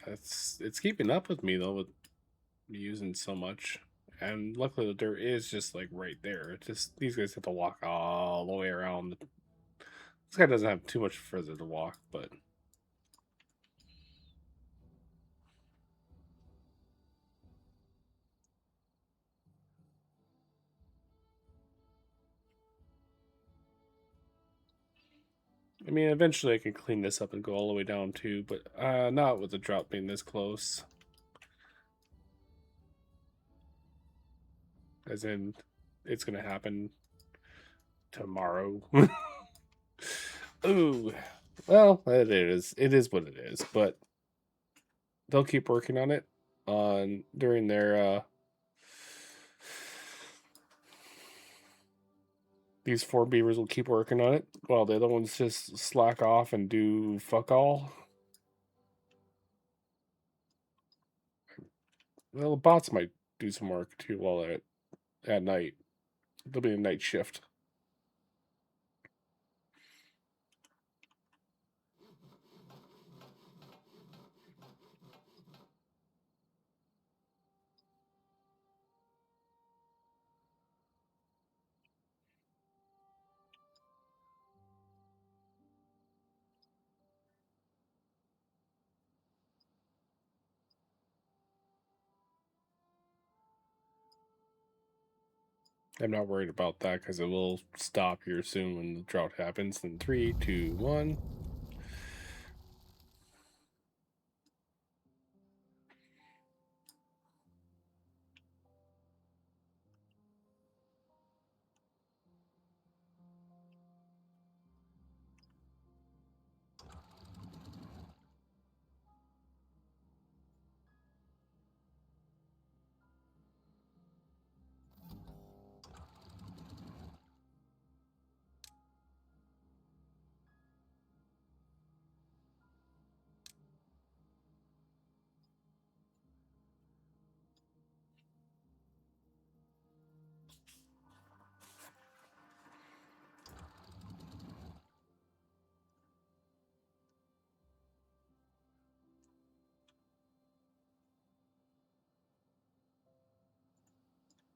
It's keeping up with me though with using so much. And luckily the dirt is just like right there. It's just these guys have to walk all the way around. This guy doesn't have too much further to walk, but I mean eventually I can clean this up and go all the way down too, but not with the drought being this close. As in it's gonna happen tomorrow. Ooh. Well, it is. It is what it is, but they'll keep working on it on during their these 4 beavers will keep working on it while the other ones just slack off and do fuck all. Well, the bots might do some work too while at night. There'll be a night shift. I'm not worried about that because it will stop here soon when the drought happens. In 3, 2, 1.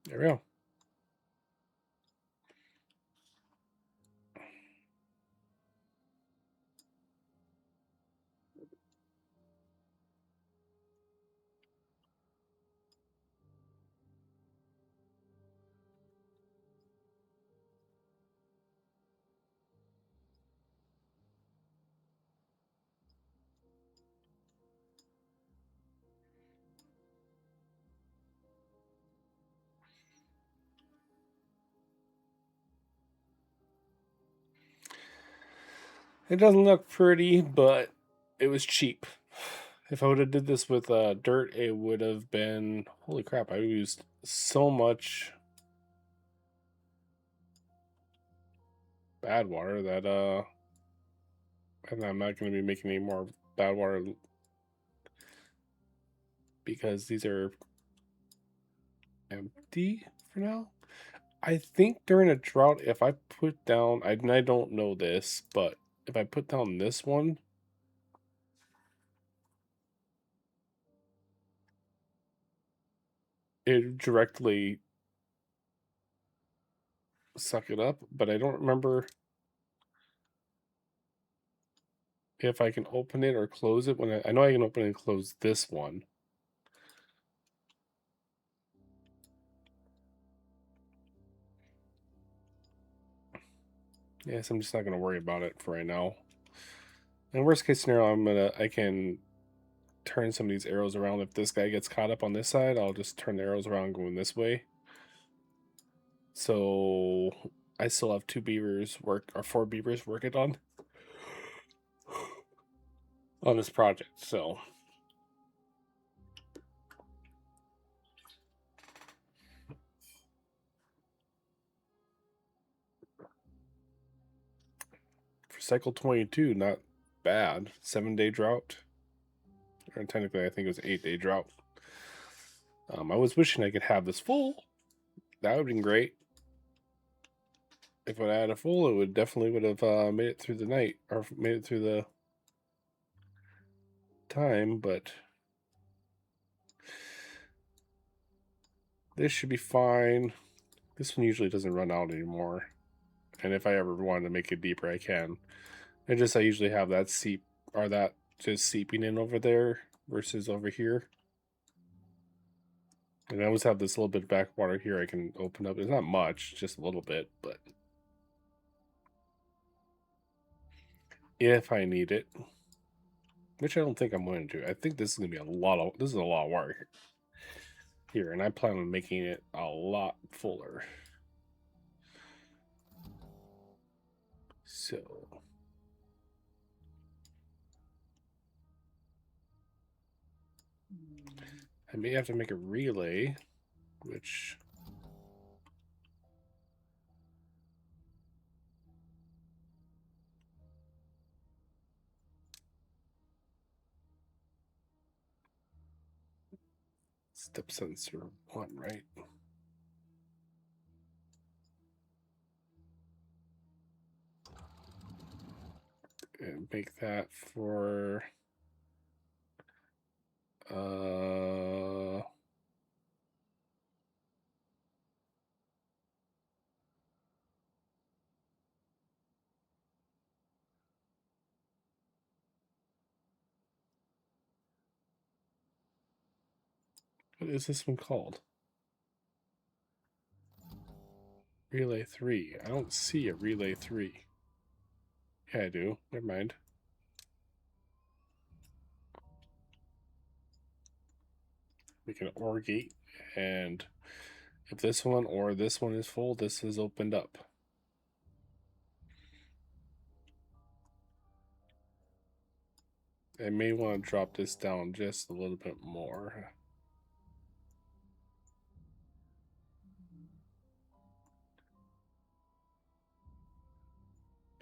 There we go. It doesn't look pretty, but it was cheap. If I would have did this with dirt, it would have been holy crap. I used so much bad water that and I'm not going to be making any more bad water because these are empty for now. I think during a drought, if I put down, I don't know this, but if I put down this one, it directly suck it up. But I don't remember if I can open it or close it. When I know I can open and close this one. Yes, I'm just not going to worry about it for right now. In worst case scenario, I can turn some of these arrows around. If this guy gets caught up on this side, I'll just turn the arrows around going this way. So I still have 4 beavers working on this project. So for cycle 22, not bad. 7-day drought Or technically, I think it was an 8-day drought. I was wishing I could have this full. That would have been great. If I had a full, it would definitely would have made it through the night or made it through the time. But this should be fine. This one usually doesn't run out anymore. And if I ever wanted to make it deeper, I can. And just I usually have that seep or that just seeping in over there versus over here. And I always have this little bit of backwater here I can open up. It's not much, just a little bit, but if I need it, which I don't think I'm going to. I think this is gonna be a lot of work here, and I plan on making it a lot fuller. So I may have to make a relay, which step sensor 1, right? And make that for what is this one called? Relay 3. I don't see a relay 3. Yeah, I do. Never mind. Make an OR gate, and if this one or this one is full, this is opened up. I may want to drop this down just a little bit more.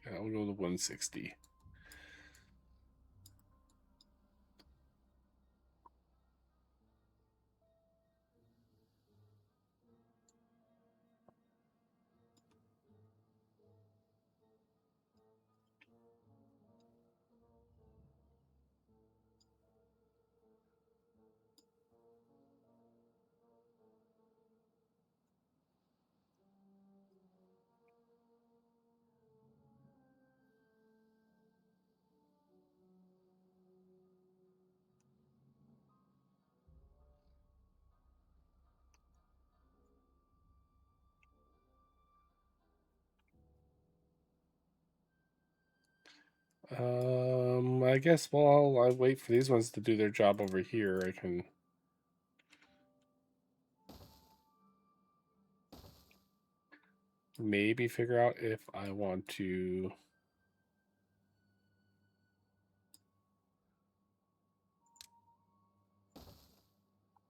Yeah, I'll go to 160. I guess while I wait for these ones to do their job over here, I can maybe figure out if I want to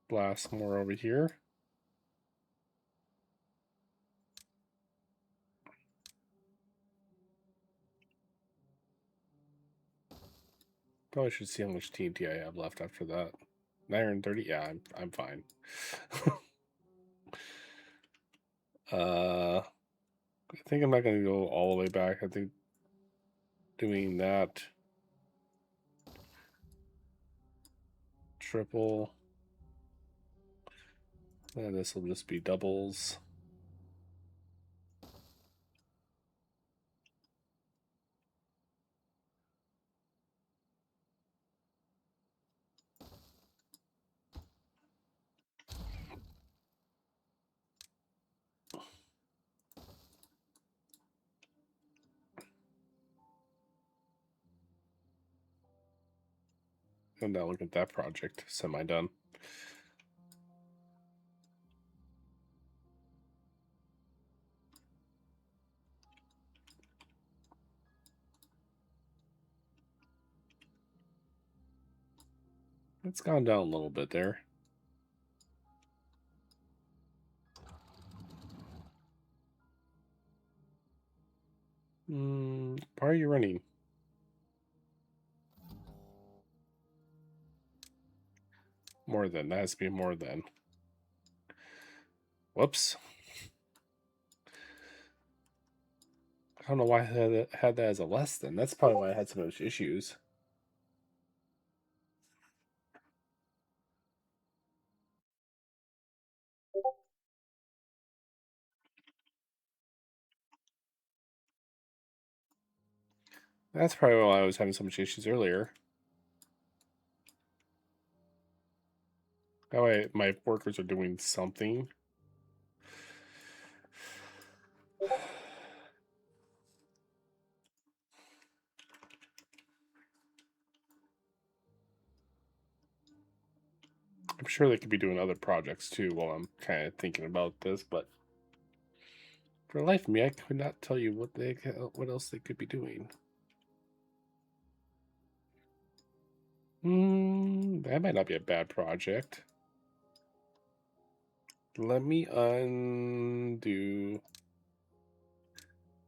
blast more over here. Probably should see how much TNT I have left after that. 930. Yeah, I'm fine. I think I'm not gonna go all the way back. I think doing that triple, and this will just be doubles. And now look at that project, semi-done. It's gone down a little bit there. Why are you running? More than. That has to be more than. Whoops. I don't know why I had that as a less than. That's probably why I had so much issues. That's probably why I was having so much issues earlier. That way my workers are doing something. I'm sure they could be doing other projects too while I'm kind of thinking about this, but for the life of me, I could not tell you what else they could be doing. That might not be a bad project. Let me undo.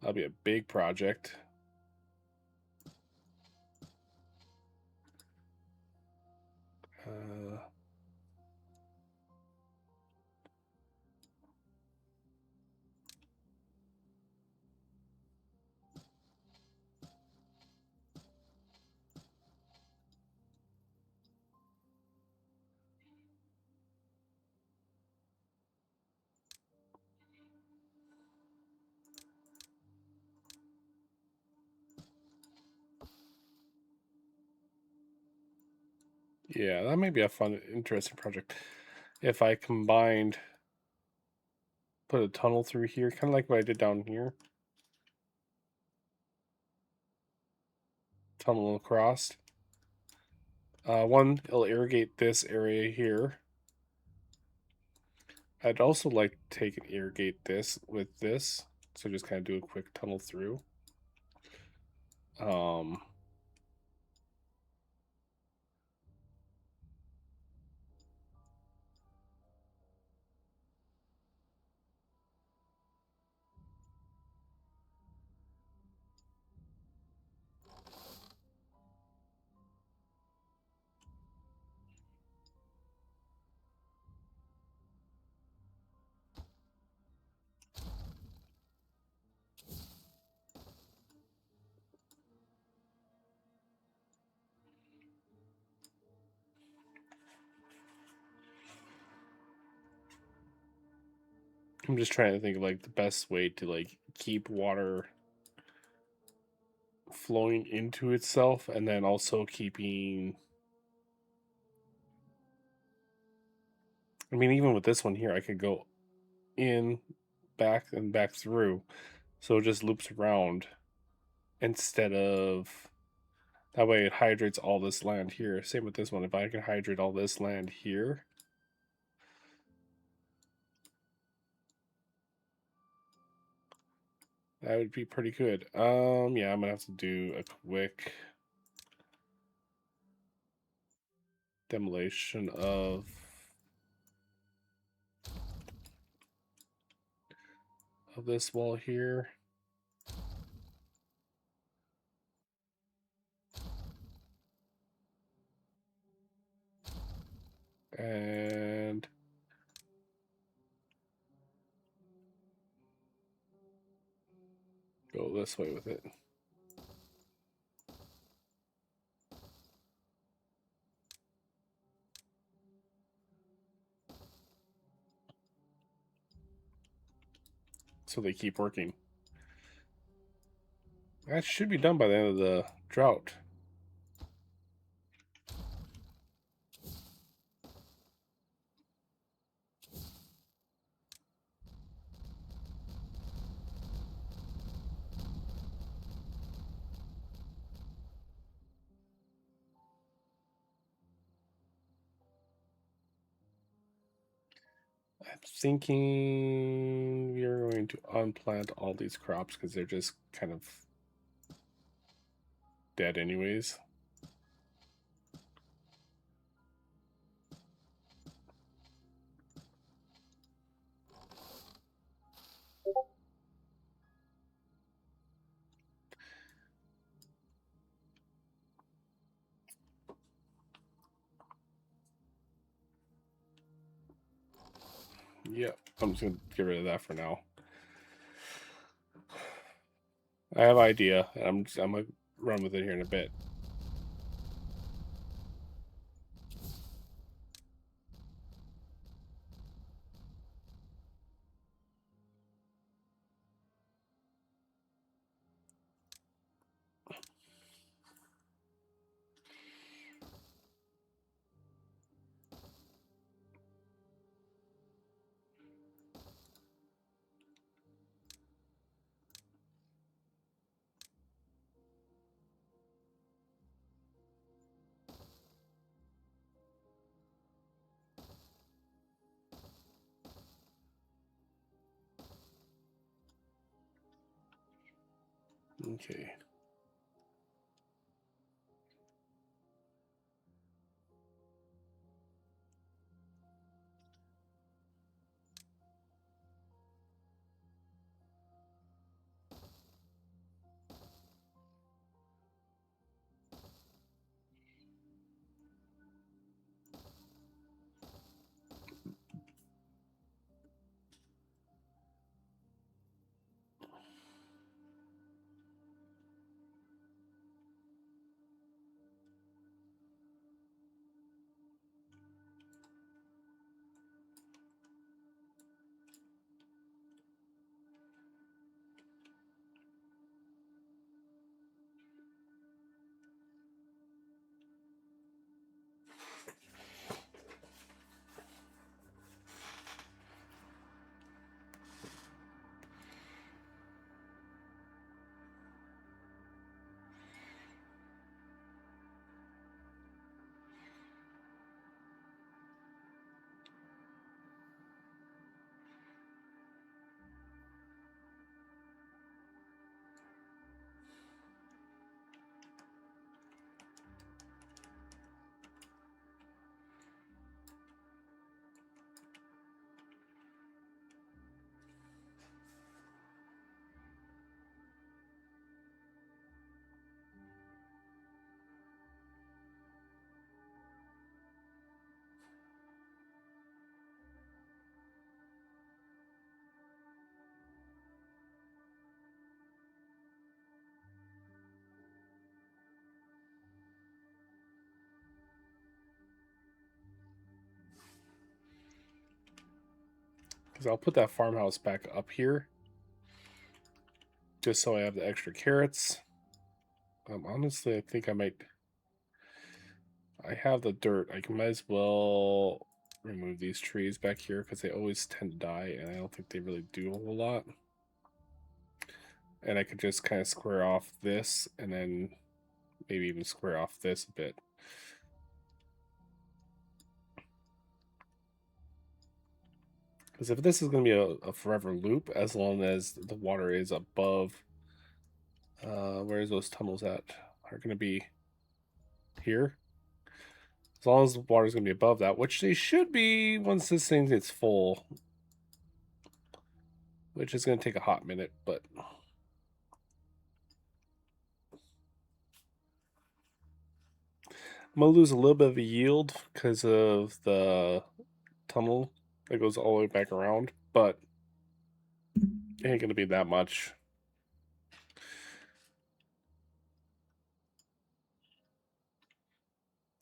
That'll be a big project. Uh, yeah, that may be a fun, interesting project. If I combined, put a tunnel through here, kind of like what I did down here. Tunnel across. One, it'll irrigate this area here. I'd also like to take and irrigate this with this. So just kind of do a quick tunnel through. Um, I'm just trying to think of like the best way to like keep water flowing into itself and then also keeping. I mean, even with this one here, I could go in, back, and back through. So it just loops around instead of. That way it hydrates all this land here. Same with this one. If I can hydrate all this land here. That would be pretty good. Yeah, I'm gonna have to do a quick demolition of this wall here. And go this way with it. So they keep working. That should be done by the end of the drought. I'm thinking we are going to unplant all these crops because they're just kind of dead anyways. Yep, I'm just gonna get rid of that for now. I have an idea, and I'm gonna run with it here in a bit. Okay. Because I'll put that farmhouse back up here, just so I have the extra carrots. Honestly, I think I might. I have the dirt. I might as well remove these trees back here because they always tend to die, and I don't think they really do a whole lot. And I could just kind of square off this, and then maybe even square off this a bit. Because if this is going to be a forever loop, as long as the water is above, where's those tunnels at? Are going to be here. As long as the water is going to be above that, which they should be once this thing gets full. Which is going to take a hot minute, but... I'm going to lose a little bit of a yield because of the tunnel that goes all the way back around, but it ain't going to be that much.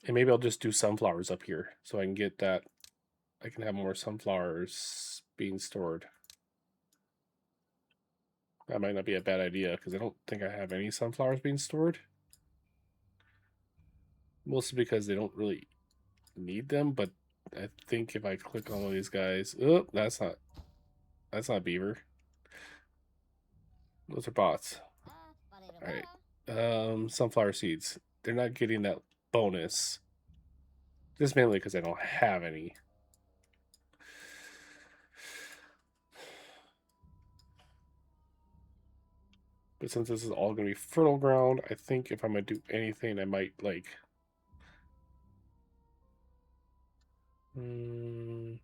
And maybe I'll just do sunflowers up here so I can get that. I can have more sunflowers being stored. That might not be a bad idea because I don't think I have any sunflowers being stored. Mostly because they don't really need them, but I think if I click on one of these guys, oh, that's not beaver. Those are bots. All right. Sunflower seeds. They're not getting that bonus. Just mainly because I don't have any. But since this is all going to be fertile ground, I think if I'm going to do anything, I might like... it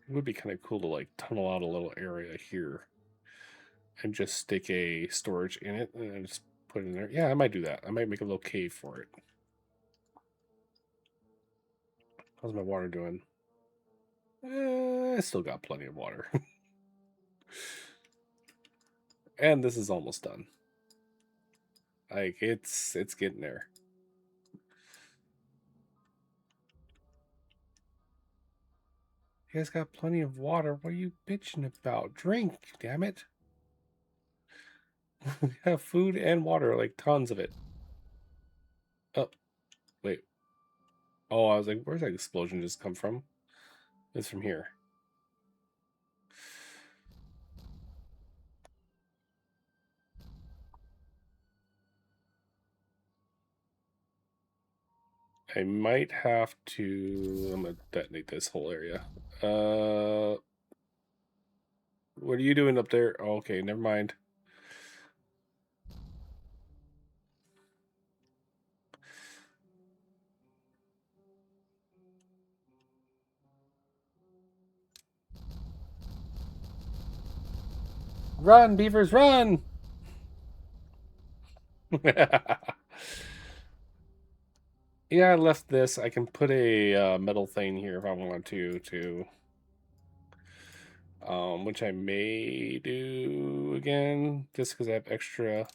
would be kind of cool to like tunnel out a little area here and just stick a storage in it and just put it in there. Yeah, I might do that. I might make a little cave for it. How's my water doing? I still got plenty of water. And this is almost done. Like, it's getting there. You guys got plenty of water. What are you bitching about? Drink, damn it. We have food and water, like tons of it. Oh, wait. Oh, I was like, where's that explosion just come from? It's from here. I might have to. I'm gonna detonate this whole area. What are you doing up there? Oh, okay, never mind. Run, beavers, run! Yeah, I left this. I can put a metal thing here if I want to which I may do again, just because I have extra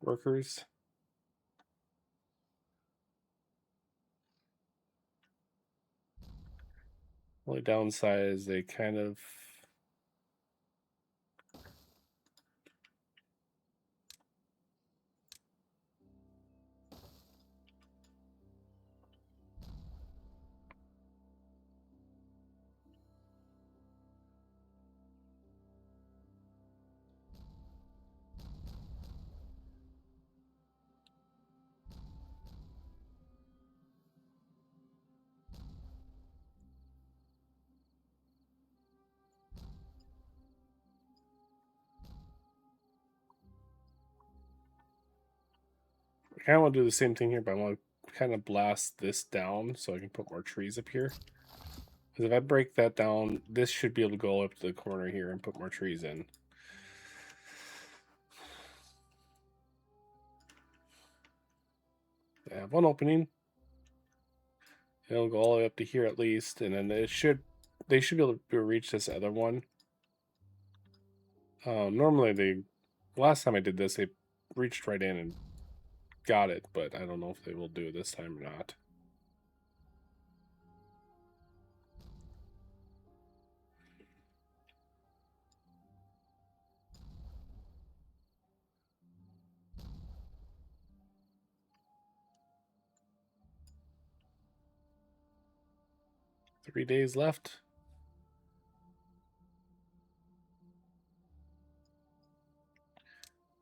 workers. Only downside is they kind of. I kind of want to do the same thing here, but I want to kind of blast this down so I can put more trees up here. Because if I break that down, this should be able to go up to the corner here and put more trees in. I have one opening. It'll go all the way up to here at least, and then they should be able to reach this other one. Normally last time I did this, they reached right in and got it, but I don't know if they will do it this time or not. Three days left.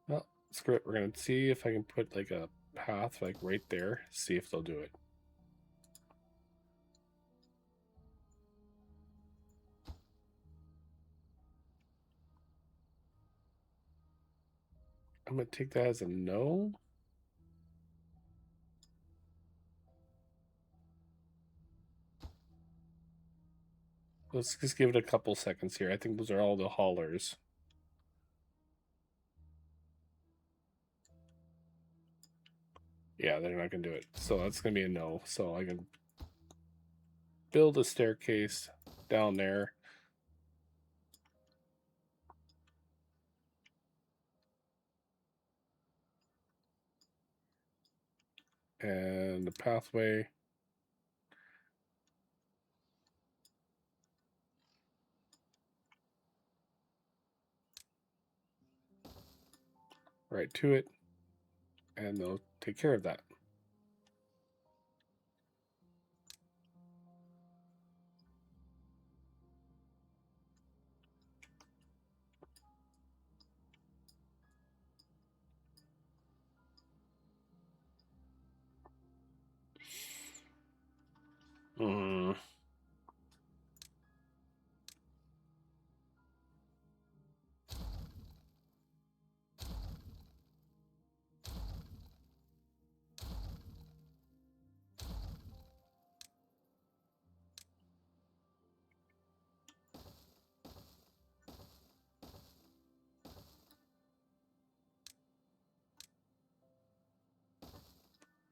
Well, screw it. We're gonna see if I can put like a path like right there. See if they'll do it. I'm gonna take that as a no. Let's just give it a couple seconds here. I think those are all the haulers. Yeah, they're not gonna do it. So that's gonna be a no. So I can build a staircase down there. And the pathway. Right to it. And they'll take care of that. Mm.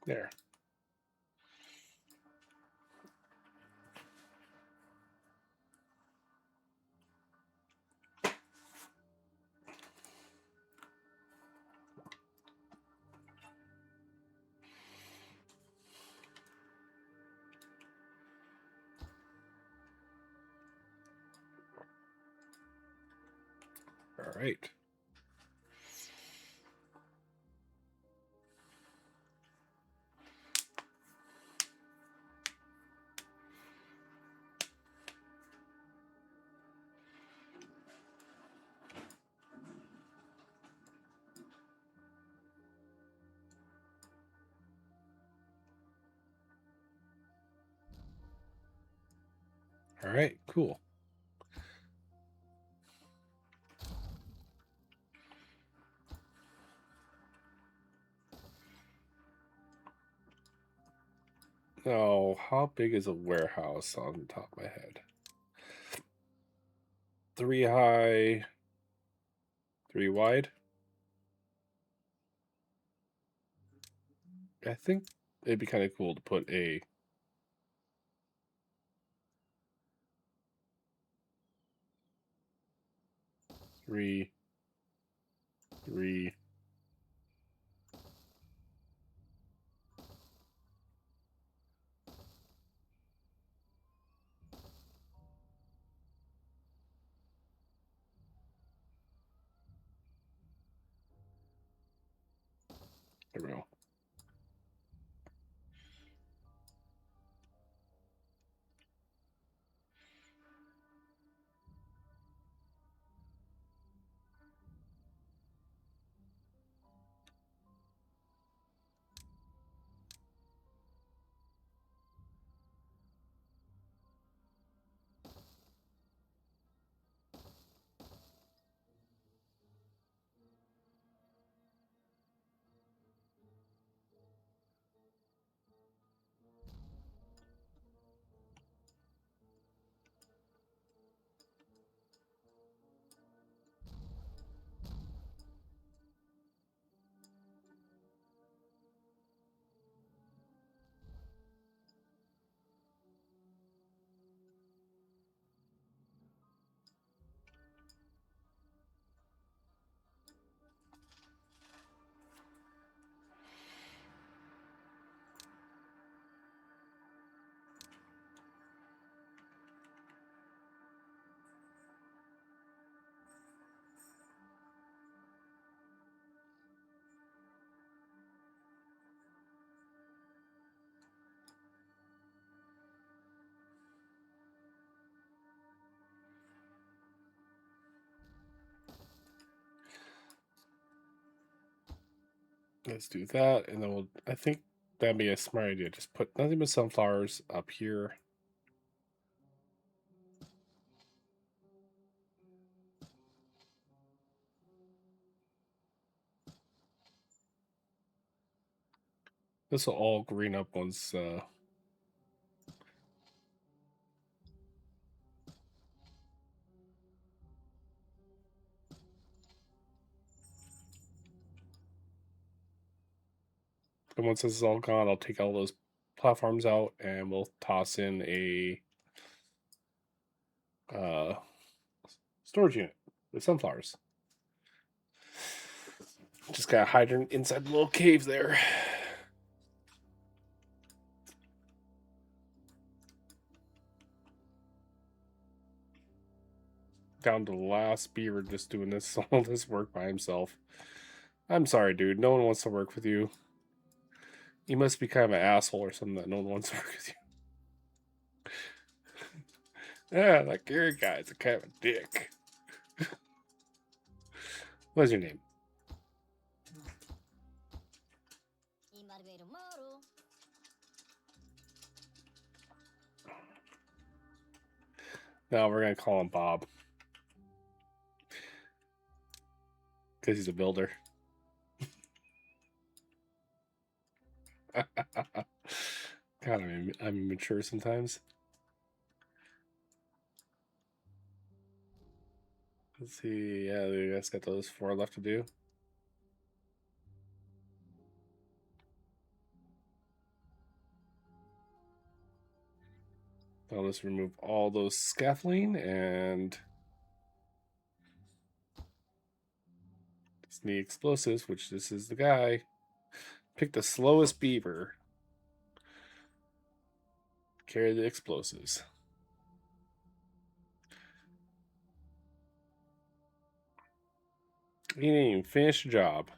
There. All right. All right, cool. Oh, how big is a warehouse on the top of my head? 3 high, 3 wide. I think it'd be kind of cool to put a three, three. There we go. Let's do that, and then I think that'd be a smart idea. Just put nothing but sunflowers up here. This will all green up once. And once this is all gone, I'll take all those platforms out, and we'll toss in a uh, storage unit with sunflowers. Just got a hydrant inside the little cave there. Down to the last beaver just doing this all this work by himself. I'm sorry, dude. No one wants to work with you. You must be kind of an asshole or something that no one wants to work with you. Yeah, that Gary guy's a kind of a dick. What's your name? No, we're gonna call him Bob. Because he's a builder. God, I'm immature sometimes. Let's see. Yeah, you guys got those 4 left to do. I'll just remove all those scaffolding and just need explosives, which this is the guy. Pick the slowest beaver. Carry the explosives. He didn't even finish the job.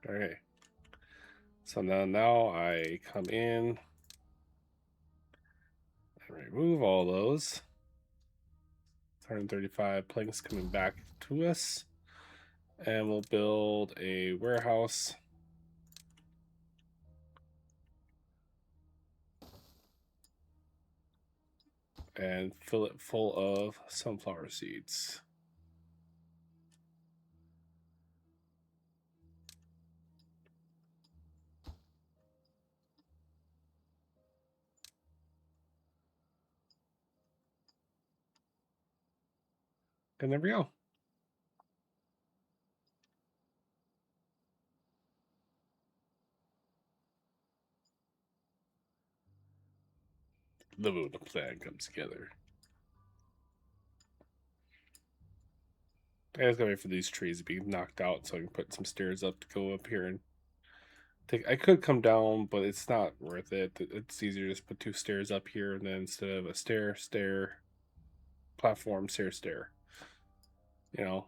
Okay. So now I come in and remove all those. 135 planks coming back to us. And we'll build a warehouse. And fill it full of sunflower seeds. And there we go. The when the plan comes together. I just gotta wait for these trees to be knocked out so I can put some stairs up to go up here and take. I could come down, but it's not worth it. It's easier to just put two stairs up here, and then instead of a stair, platform, stair. You know.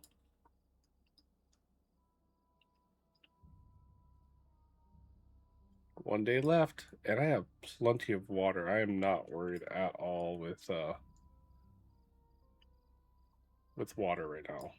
One day left, and I have plenty of water. I am not worried at all with water right now.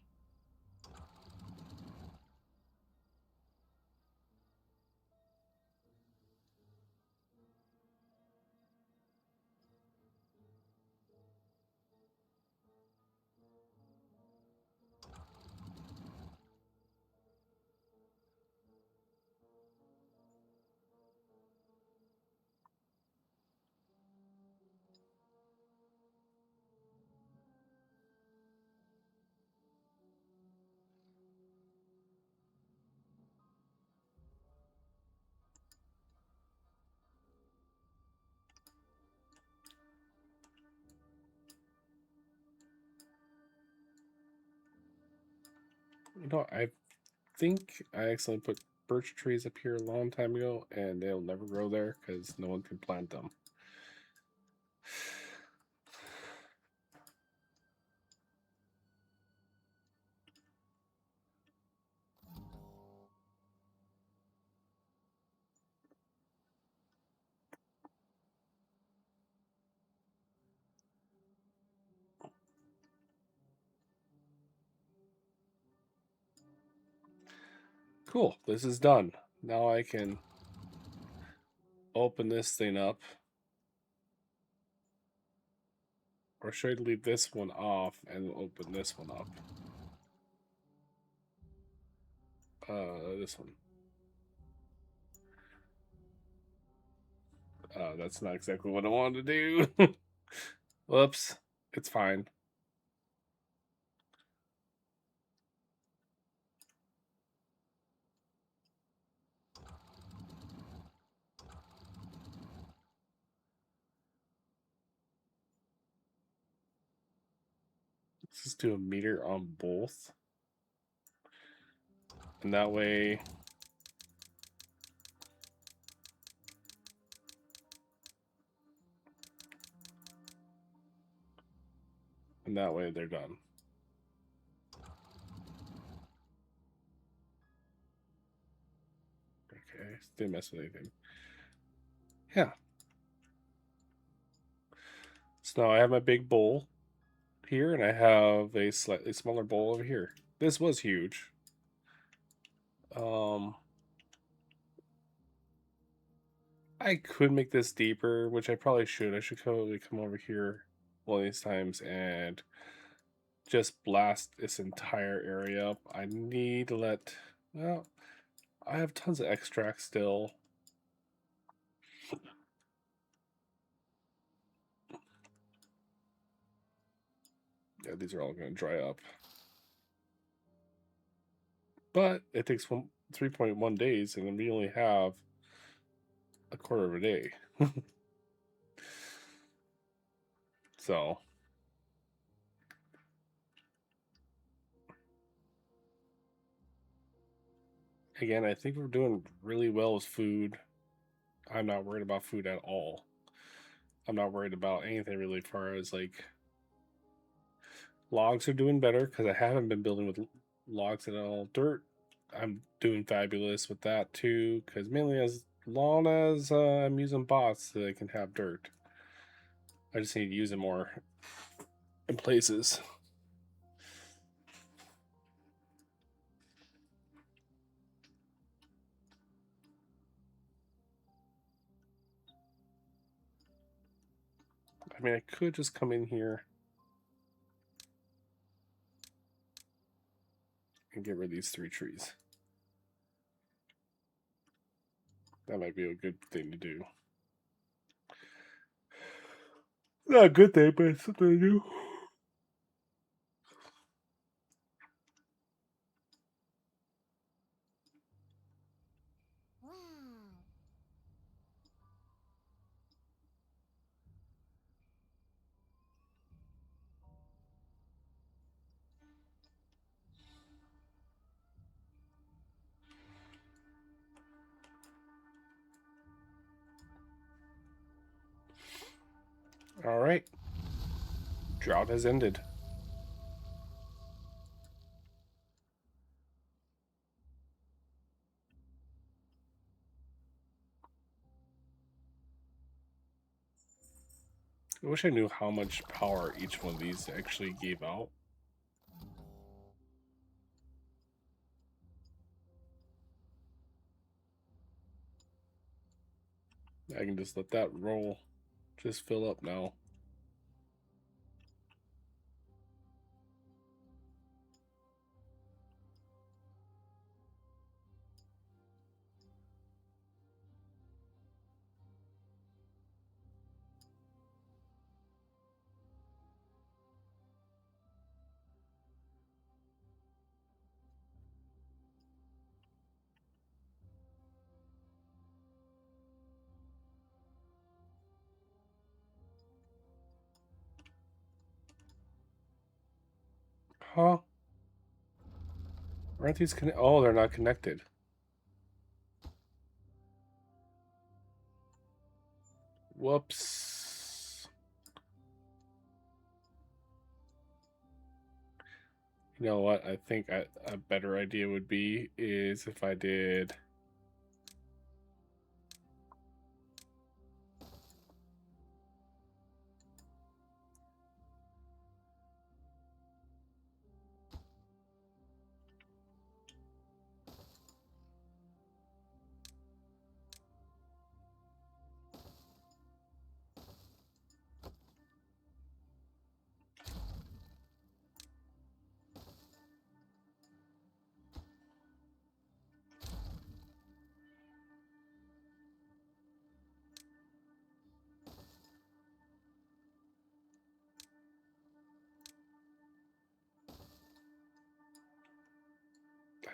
I think I accidentally put birch trees up here a long time ago, and they'll never grow there because no one can plant them. Cool, this is done. Now I can open this thing up. Or should I leave this one off and open this one up? This one. That's not exactly what I wanted to do. Whoops. It's fine. Let's just do a meter on both. And that way... And that way they're done. Okay, didn't mess with anything. Yeah. So now I have my big bowl here, and I have a slightly smaller bowl over here. This was huge. I could make this deeper, which I probably should. I should probably come over here one of these times and just blast this entire area up. I need to let... Well, I have tons of extract still. Yeah, these are all going to dry up. But it takes 3.1 days, and we only have a quarter of a day. So... Again, I think we're doing really well with food. I'm not worried about food at all. I'm not worried about anything really as far as like Logs are doing better because I haven't been building with logs at all. Dirt, I'm doing fabulous with that too, because mainly as long as I'm using bots that I can have dirt. I just need to use it more in places. I mean, I could just come in here and get rid of these 3 trees. That might be a good thing to do. Not a good thing, but it's something to do. All right. Drought has ended. I wish I knew how much power each one of these actually gave out. I can just let that roll. Just fill up now. Huh? Aren't these connected? Oh, they're not connected. Whoops. You know what? I think a better idea would be is if I did.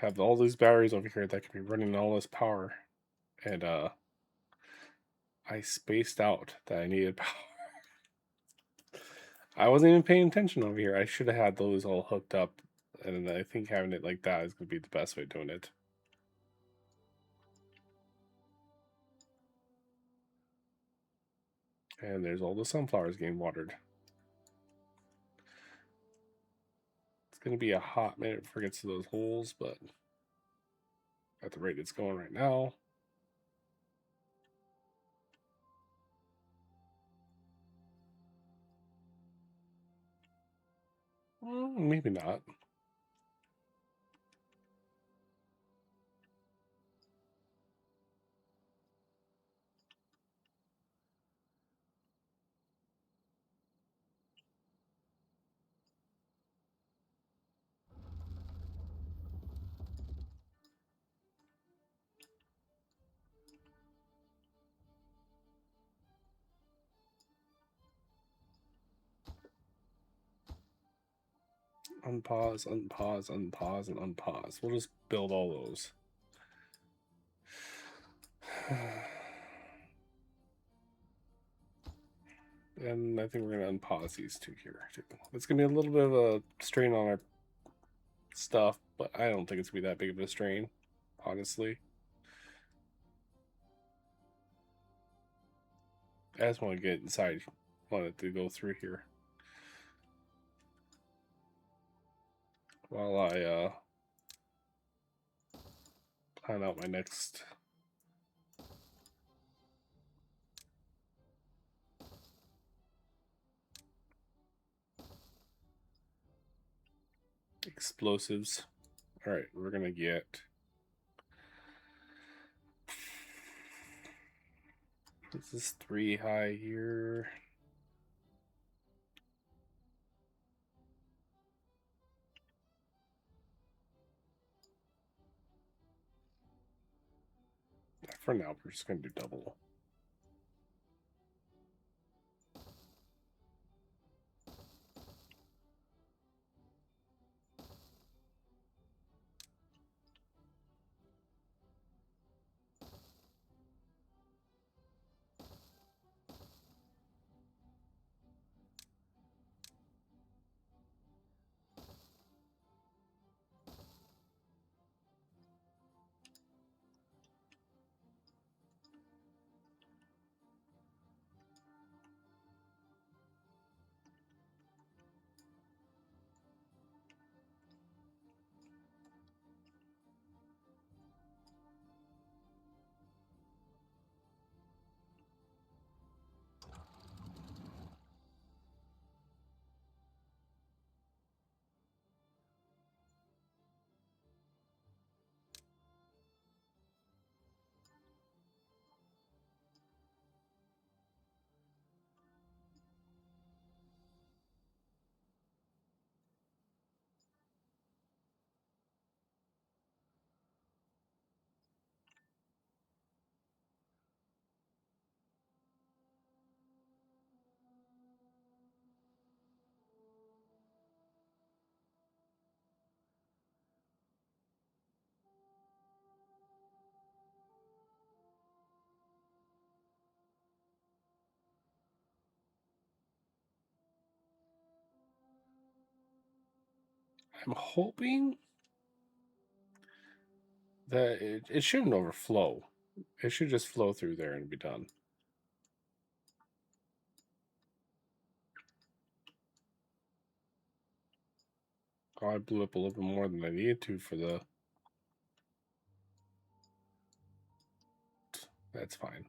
Have all these batteries over here that can be running all this power. And I spaced out that I needed power. I wasn't even paying attention over here. I should have had those all hooked up. And I think having it like that is going to be the best way of doing it. And there's all the sunflowers getting watered. It's going to be a hot minute before it gets to those holes, but at the rate it's going right now. Well, maybe not. Unpause, unpause, unpause, and unpause. We'll just build all those. And I think we're going to unpause these 2 here, too. It's going to be a little bit of a strain on our stuff, but I don't think it's going to be that big of a strain, honestly. I just want to get inside. Want it to go through here. while I plan out my next explosives. All right, we're gonna get this is 3 high here. For now, we're just gonna do double. I'm hoping that it shouldn't overflow. It should just flow through there and be done. Oh, I blew up a little bit more than I needed to for the... That's fine.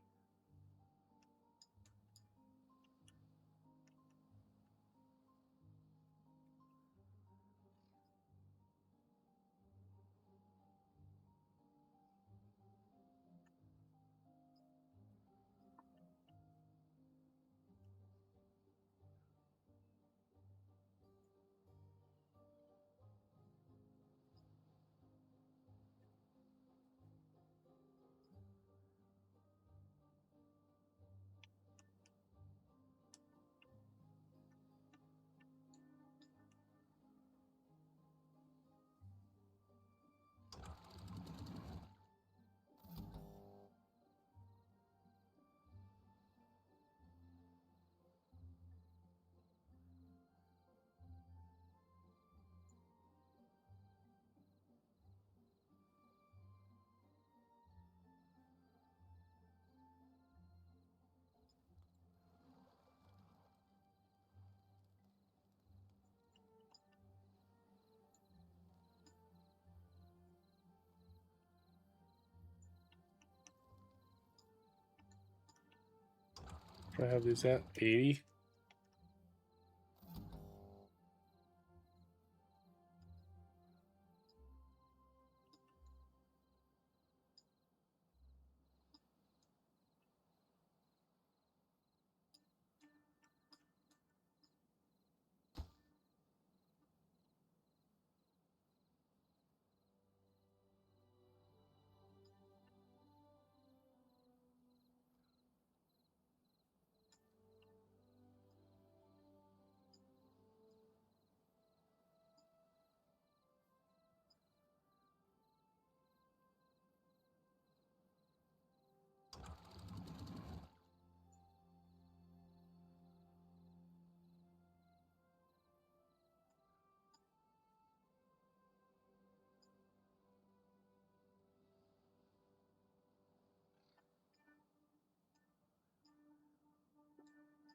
Do I have these at 80?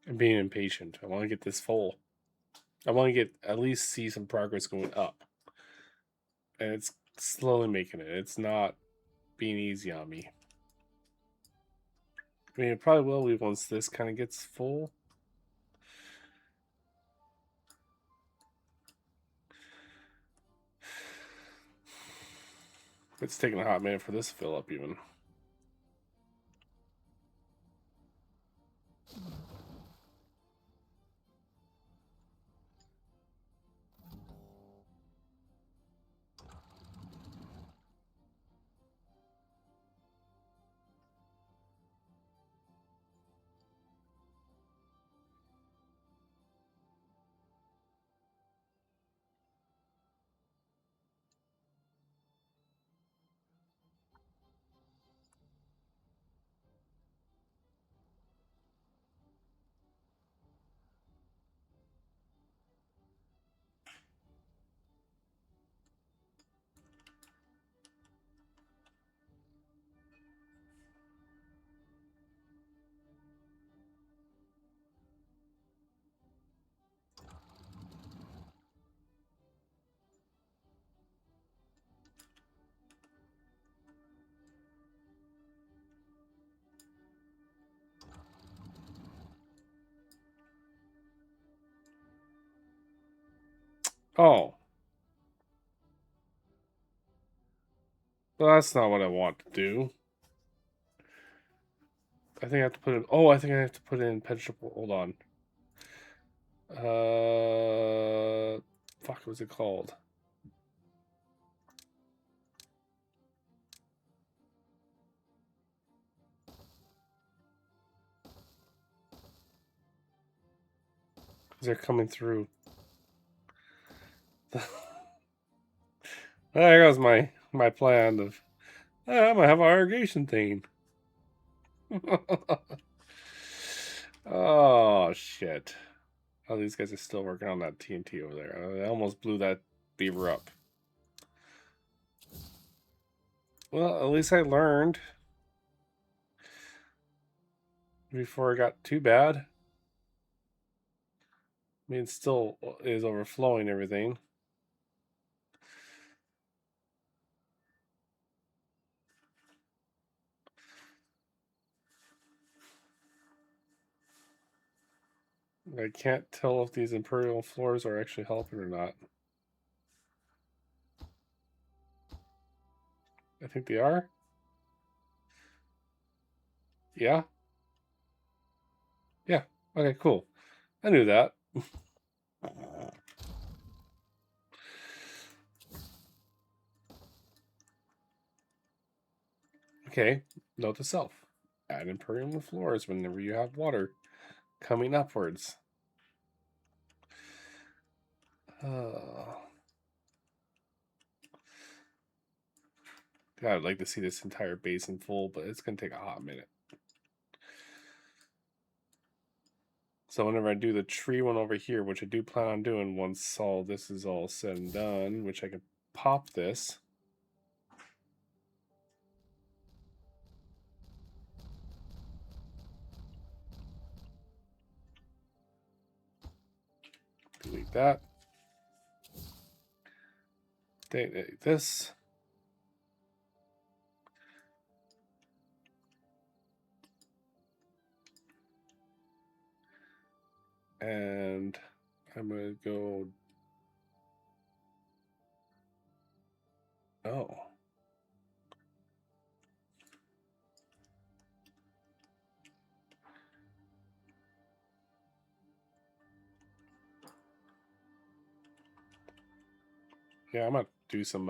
I'm being impatient. I want to get this full. I want to get at least see some progress going up. And it's slowly making it. It's not being easy on me. I mean, it probably will be once this kind of gets full. It's taking a hot minute for this to fill up even. Oh. Well, that's not what I want to do. I think I have to put it. Oh, I think I have to put in vegetable. Hold on. Fuck, what was it called? Because they're coming through. There goes my plan of. I'm gonna have an irrigation thing. Oh shit! Oh, these guys are still working on that TNT over there. I almost blew that beaver up. Well, at least I learned before it got too bad. I mean, it still is overflowing everything. I can't tell if these imperial floors are actually helping or not. I think they are. Yeah. Yeah. Okay, cool. I knew that. Okay, note to self. Add Imperium floors whenever you have water coming upwards. God, I'd like to see this entire basin full, but it's going to take a hot minute. So whenever I do the tree one over here, which I do plan on doing once all this is all said and done, which I can pop this. Delete that. Delete this. And I'm going to go. Oh. Yeah, I'm going to do some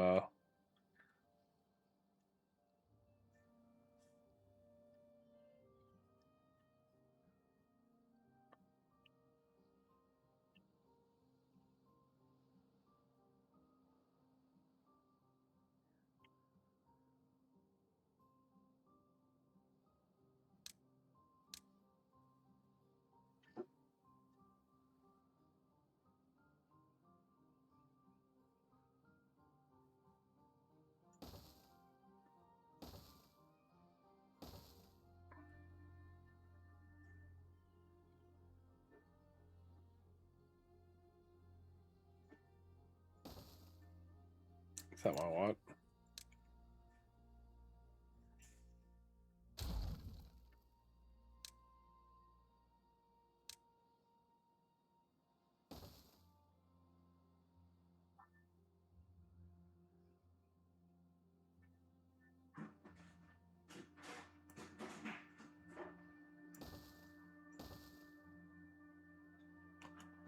Is that what I want?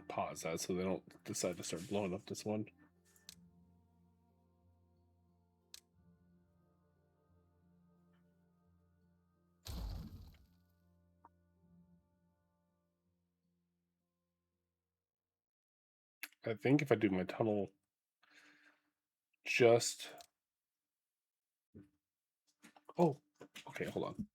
Pause that so they don't decide to start blowing up this one. I think if I do my tunnel just... Oh, okay, hold on.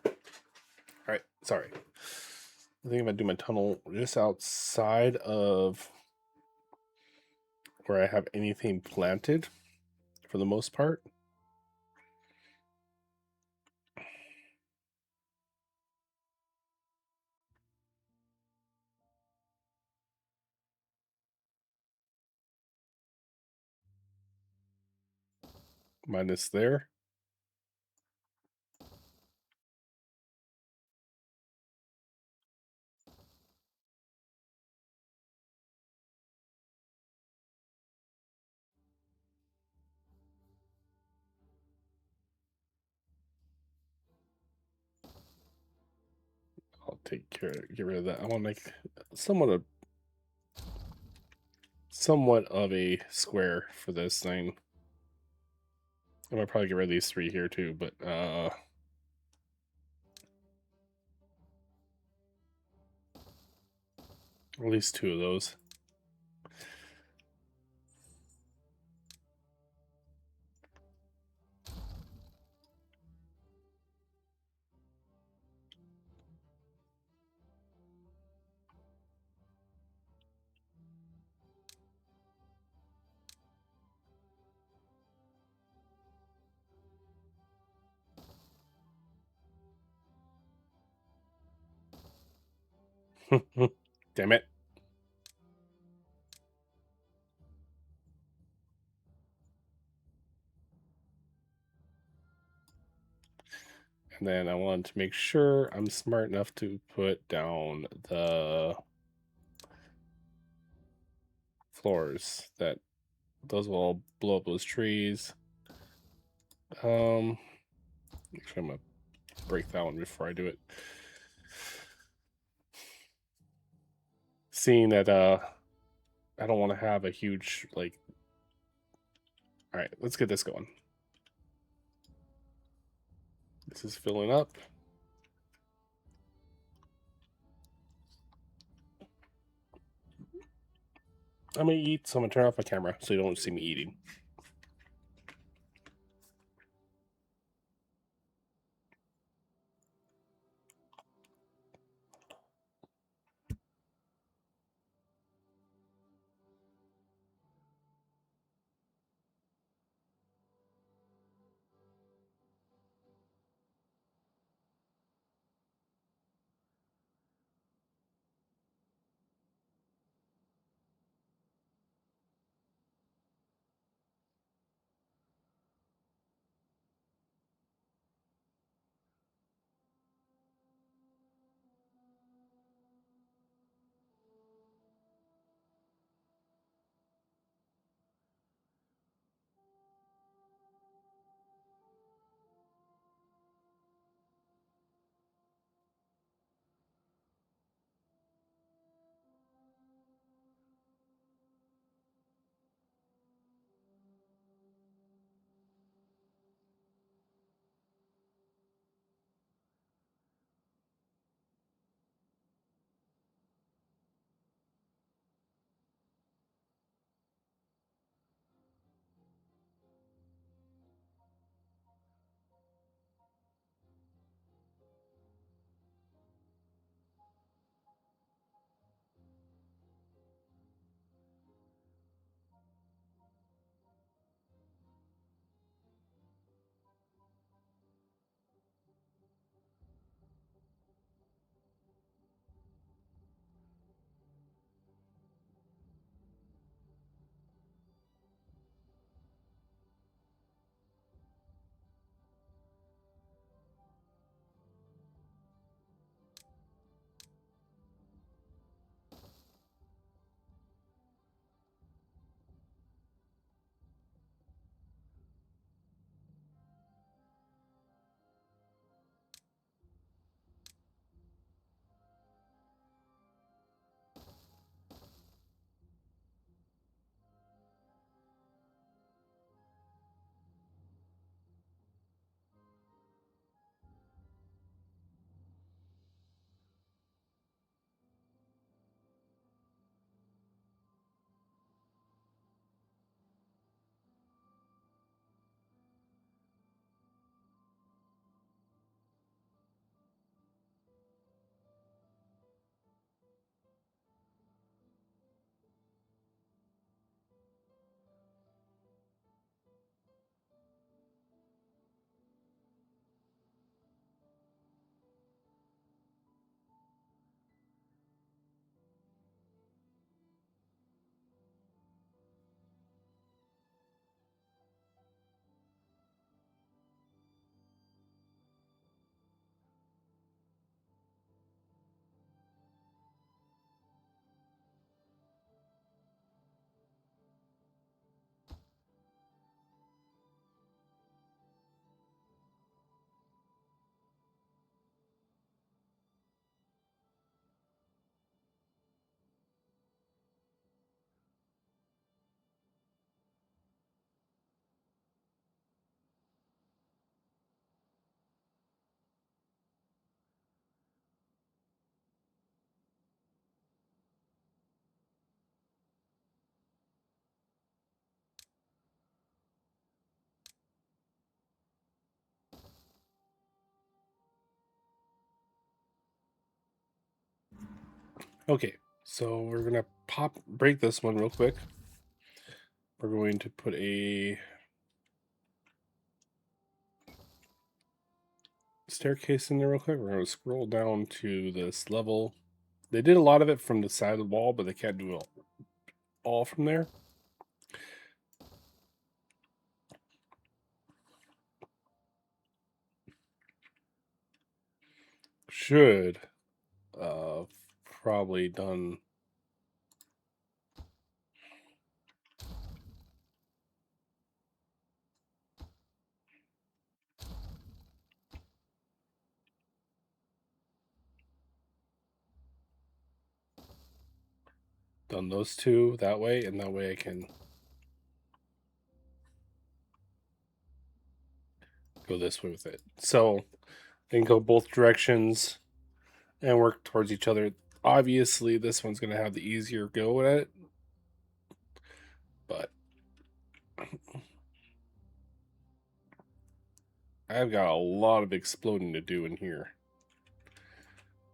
All right, sorry. I think if I do my tunnel just outside of where I have anything planted, for the most part. Minus there. I'll get rid of that. I want to make somewhat of a square for this thing. I'm gonna probably get rid of these 3 here too, but at least 2 of those. Damn it. And then I want to make sure I'm smart enough to put down the floors that those will all blow up those trees. Actually, I'm gonna break that one before I do it. Seeing that I don't want to have a huge like. All right, let's get this going. This is filling up. I'm gonna eat, so I'm gonna turn off my camera so you don't see me eating. Okay, so we're gonna break this one real quick. We're going to put a staircase in there real quick. We're gonna scroll down to this level. They did a lot of it from the side of the wall, but they can't do it all from there. Should probably done. Done those two that way, and that way I can go this way with it. So they can go both directions and work towards each other. Obviously, this one's going to have the easier go at it, but I've got a lot of exploding to do in here,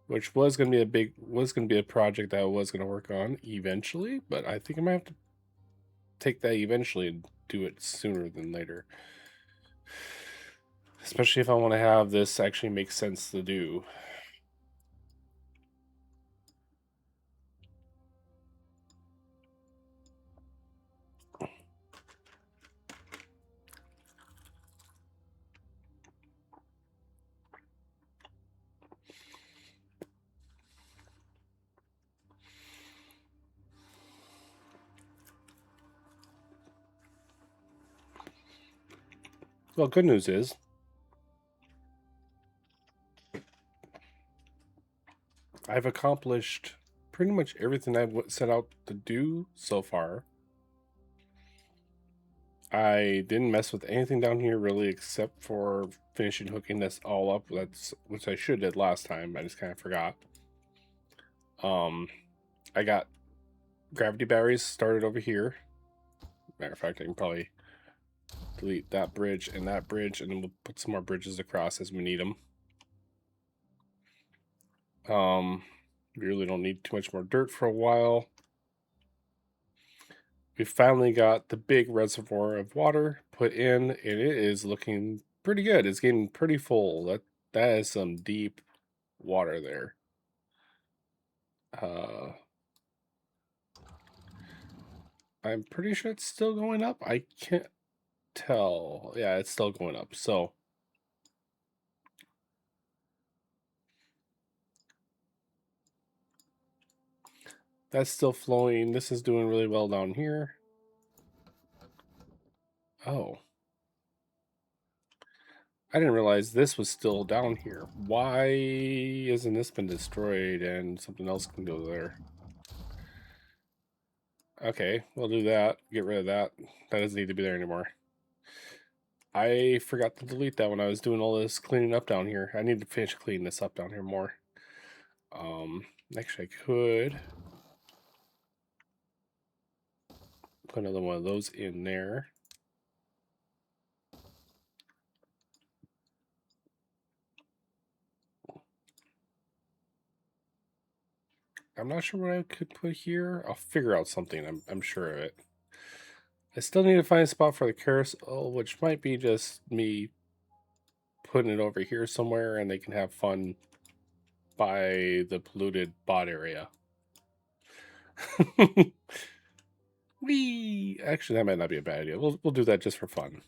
which was going to be a project that I was going to work on eventually, but I think I might have to take that eventually and do it sooner than later. Especially if I want to have this actually make sense to do. Well, good news is I've accomplished pretty much everything I've set out to do so far. I didn't mess with anything down here really, except for finishing hooking this all up. That's which I should have did last time. I just kind of forgot. I got gravity batteries started over here. Matter of fact, I can probably delete that bridge, and then we'll put some more bridges across as we need them. We really don't need too much more dirt for a while. We finally got the big reservoir of water put in, and it is looking pretty good. It's getting pretty full. That is some deep water there. I'm pretty sure it's still going up. I can't tell. Yeah, it's still going up. So that's still flowing. This is doing really well down here. Oh. I didn't realize this was still down here. Why isn't this been destroyed and something else can go there? Okay, we'll do that. Get rid of that. That doesn't need to be there anymore. I forgot to delete that when I was doing all this cleaning up down here. I need to finish cleaning this up down here more. Actually I could put another one of those in there. I'm not sure what I could put here. I'll figure out something. I'm sure of it. I still need to find a spot for the carousel, which might be just me putting it over here somewhere, and they can have fun by the polluted bot area. Wee! Actually, that might not be a bad idea. We'll do that just for fun.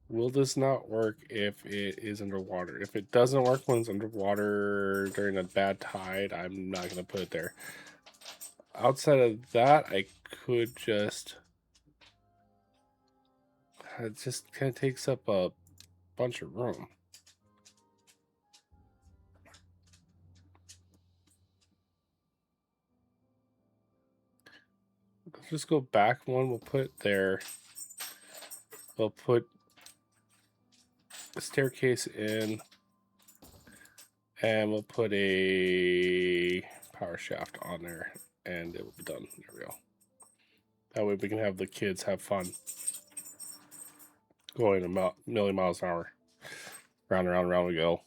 Will this not work if it is underwater? If it doesn't work when it's underwater during a bad tide, I'm not going to put it there. Outside of that, I could just... It just kind of takes up a bunch of room. Let's just go back one. We'll put it there. We'll put a staircase in, and we'll put a power shaft on there, and it will be done. There we go. That way we can have the kids have fun going a million miles an hour. Round and round and round we go.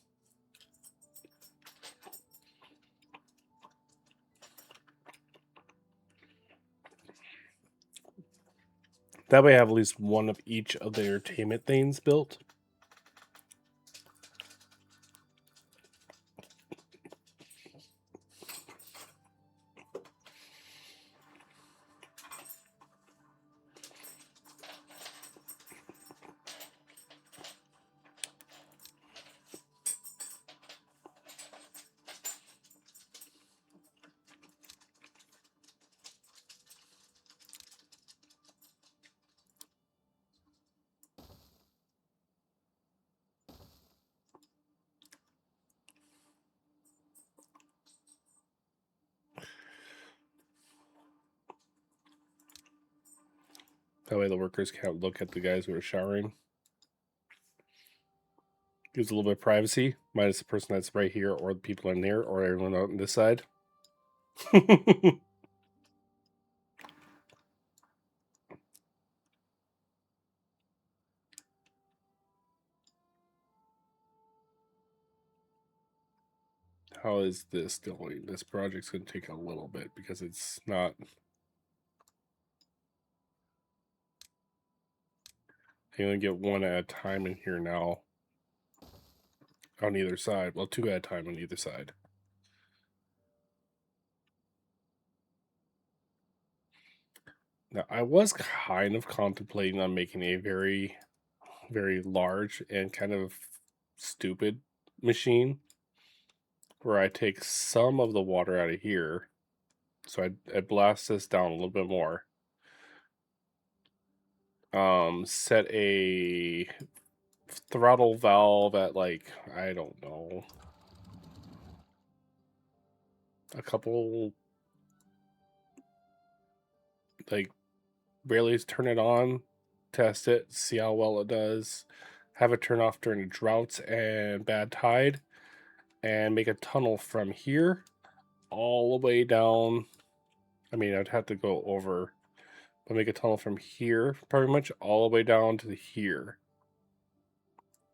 That way I have at least one of each of the entertainment things built. That way the workers can't look at the guys who are showering. Gives a little bit of privacy, minus the person that's right here, or the people in there, or everyone out on this side. How is this going? This project's going to take a little bit because it's not... You only get one at a time in here now. On either side. Well, two at a time on either side. Now, I was kind of contemplating on making a very, very large and kind of stupid machine where I take some of the water out of here. So I blast this down a little bit more. Set a throttle valve at, like, I don't know, a couple, like, Rayleighs, turn it on, test it, see how well it does, have it turn off during droughts and bad tide, and make a tunnel from here all the way down. I mean, I'd have to go over, but make a tunnel from here pretty much all the way down to here.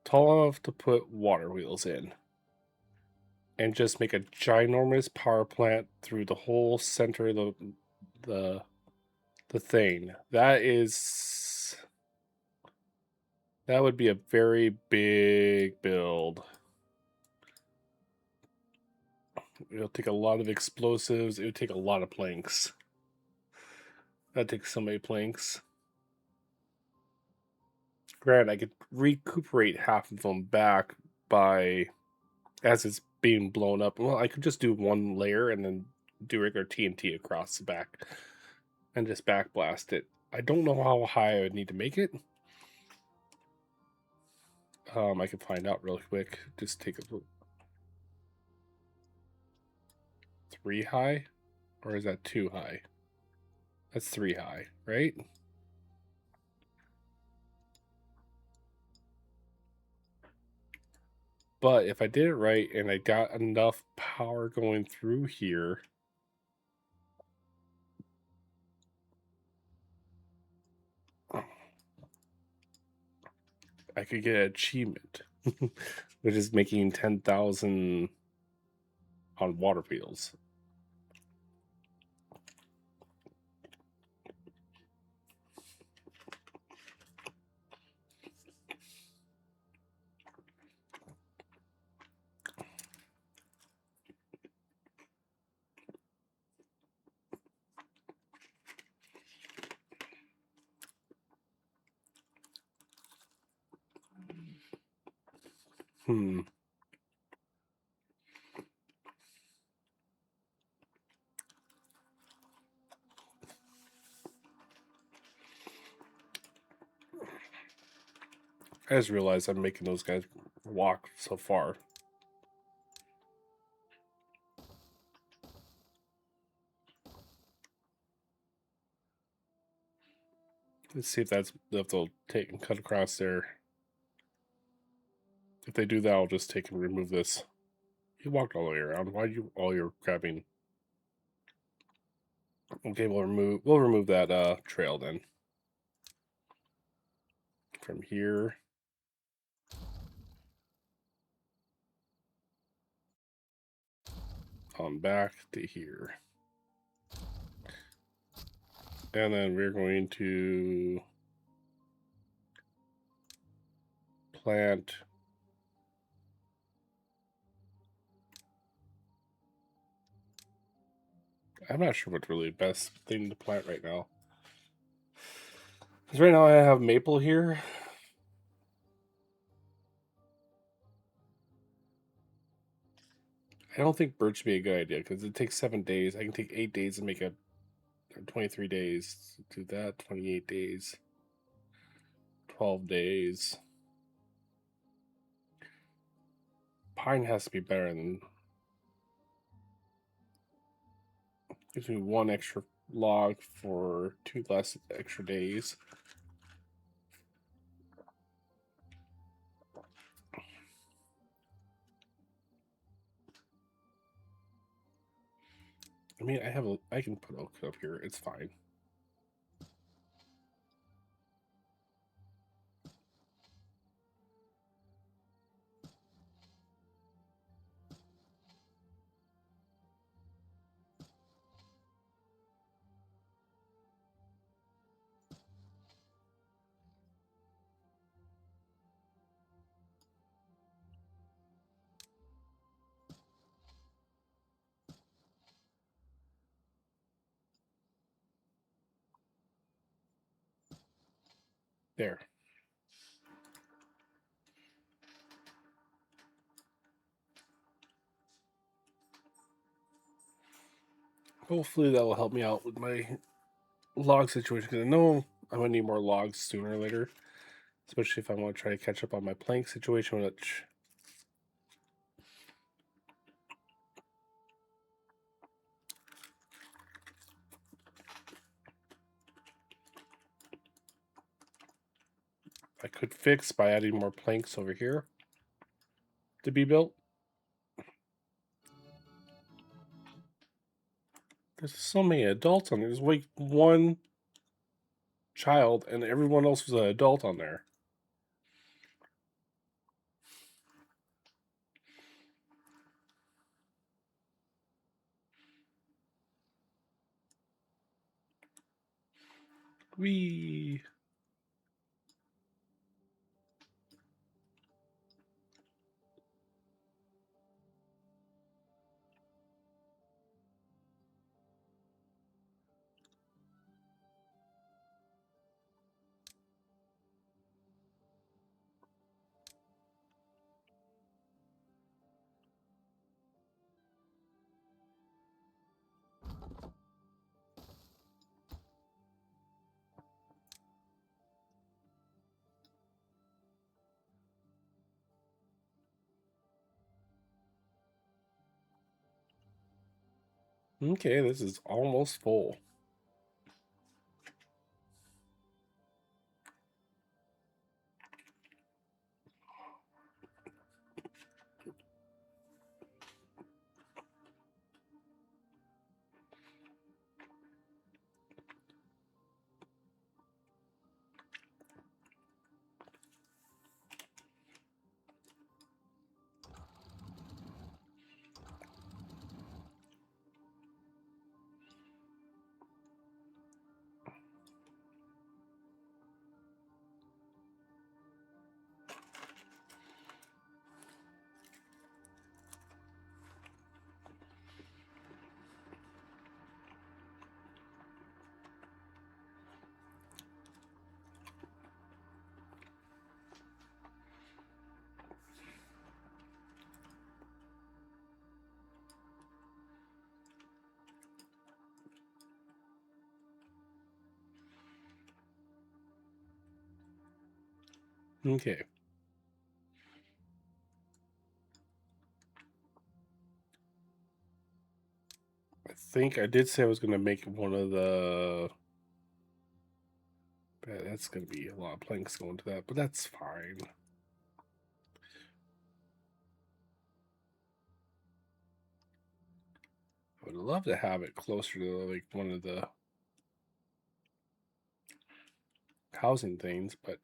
Tall enough to put water wheels in. And just make a ginormous power plant through the whole center of the thing. That would be a very big build. It'll take a lot of explosives. It would take a lot of planks. That takes so many planks. Granted, I could recuperate half of them back by as it's being blown up. Well, I could just do one layer and then do regular TNT across the back and just backblast it. I don't know how high I would need to make it. I can find out real quick. Just take a look. 3 high? Or is that 2 high? That's 3 high, right? But if I did it right and I got enough power going through here, I could get an achievement, which is making 10,000 on water wheels. I just realized I'm making those guys walk so far. Let's see if they'll take and cut across there. If they do that, I'll just take and remove this. You walked all the way around. Why you all you're grabbing? Okay, we'll remove that trail then. From here on back to here. And then we're going to plant I'm not sure what's really the best thing to plant right now. Because right now I have maple here. I don't think birch would be a good idea because it takes 7 days. I can take 8 days and make a 23 days. Do that, 28 days, 12 days. Pine has to be better than. Gives me 1 extra log for 2 less extra days. I mean, I can put oak up here. It's fine. There. Hopefully that will help me out with my log situation because I know I'm gonna need more logs sooner or later, especially if I want to try to catch up on my plank situation, which I could fix by adding more planks over here to be built. There's so many adults on there. There's like 1 child, and everyone else was an adult on there. Wee. Okay, this is almost full. Okay. I think I did say I was going to make one of the That's going to be a lot of planks going to that, but that's fine. I would love to have it closer to like one of the housing things, but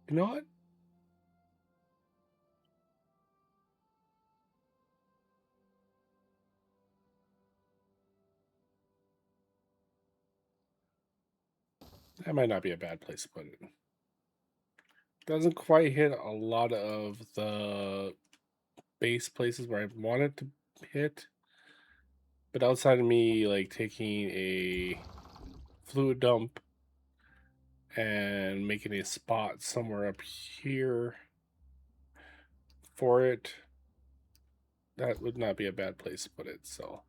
you know what? That might not be a bad place to put it. Doesn't quite hit a lot of the base places where I want it to hit. But outside of me, like taking a fluid dump and making a spot somewhere up here for it, that would not be a bad place to put it. So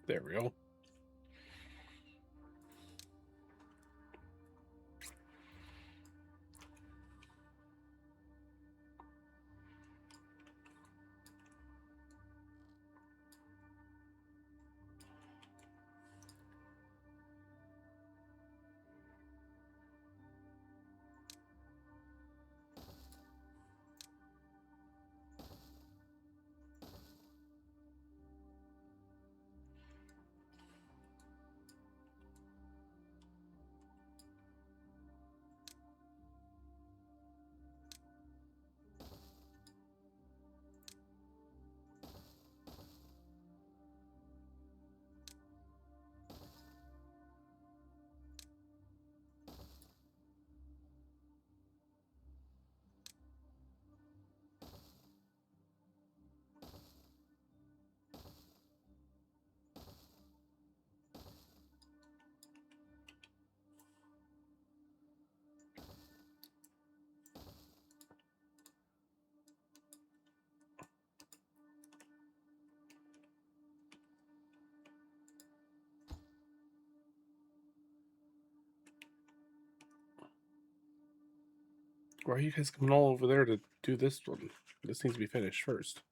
there we go. Why are you guys coming all over there to do this one? This needs to be finished first.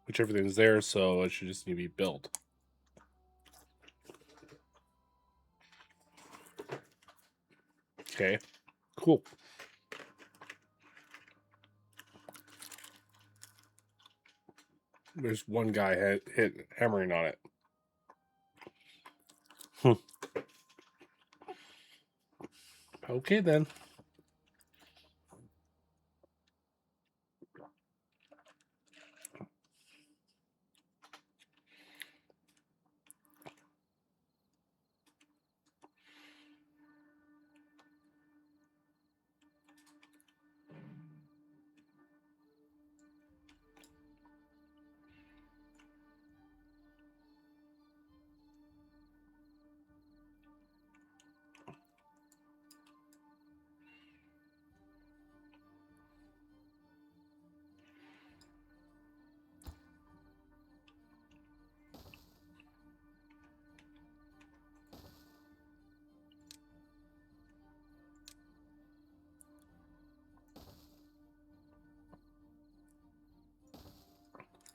Which everything's there, so it should just need to be built. Okay, cool. There's one guy hit hammering on it. Okay then.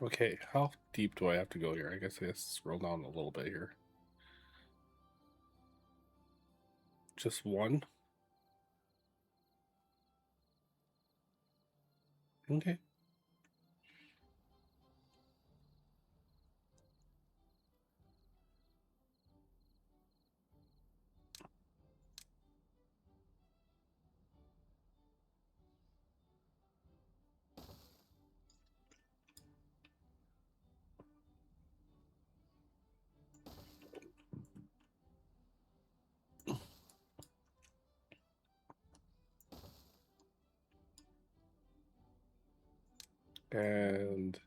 Okay, how deep do I have to go here? I guess scroll down a little bit here. Just one? Okay. And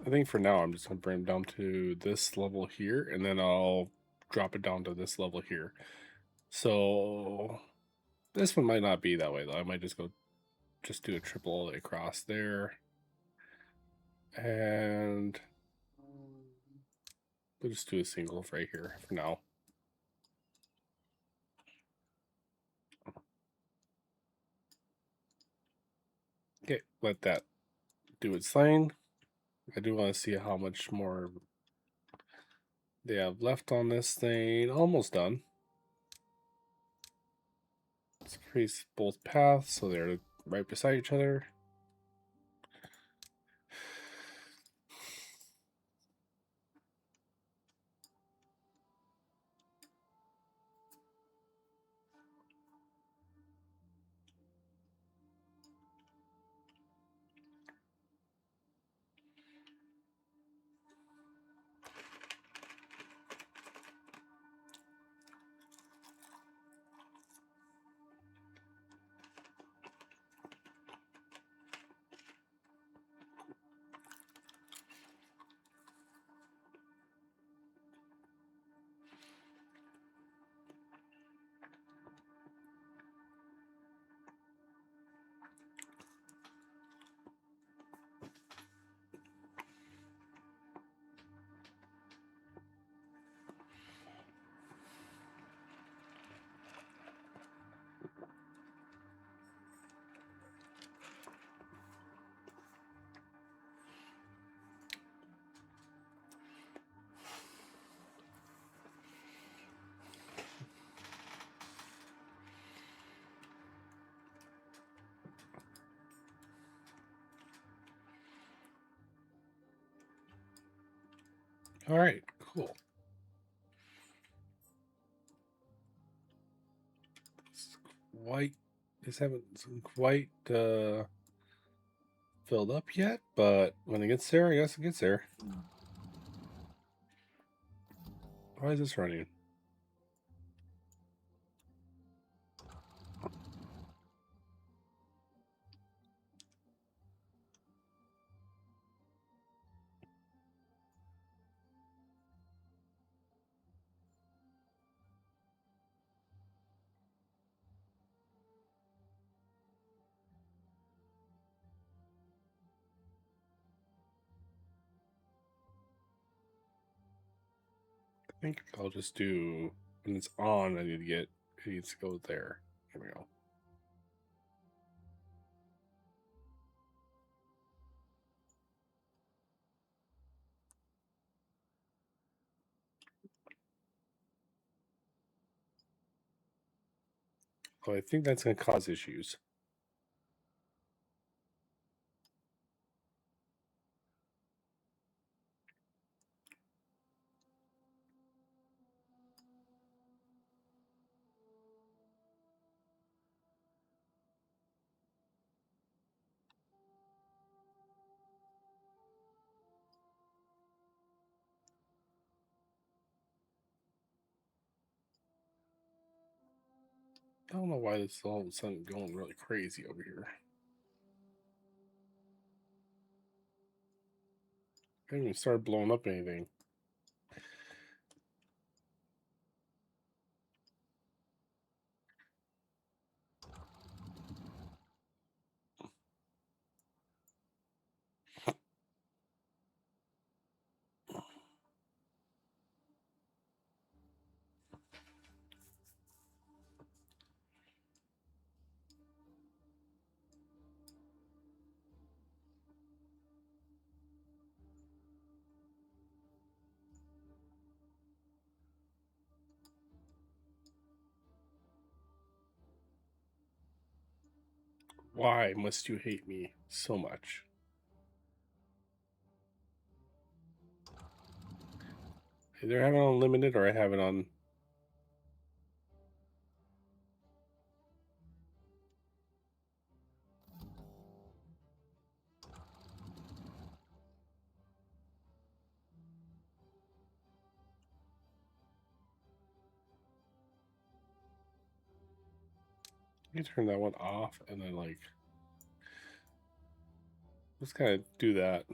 I think for now I'm just gonna bring them down to this level here, and then I'll drop it down to this level here. So this one might not be that way though. I might just do a triple all the way across there, and we'll just do a single right here for now. Okay, let that do its thing. I do want to see how much more they have left on this thing. Almost done. Let's increase both paths so they're right beside each other. All right, cool. This haven't quite filled up yet, but when it gets there, I guess it gets there. Why is this running? I think I'll just do when it's on. It needs to go there. Here we go. Oh, I think that's going to cause issues. I don't know why this is all of a sudden going really crazy over here. I haven't even started blowing up anything. Why must you hate me so much? Either I have it on limited or I have it on. You turn that one off and then like let's kind of do that.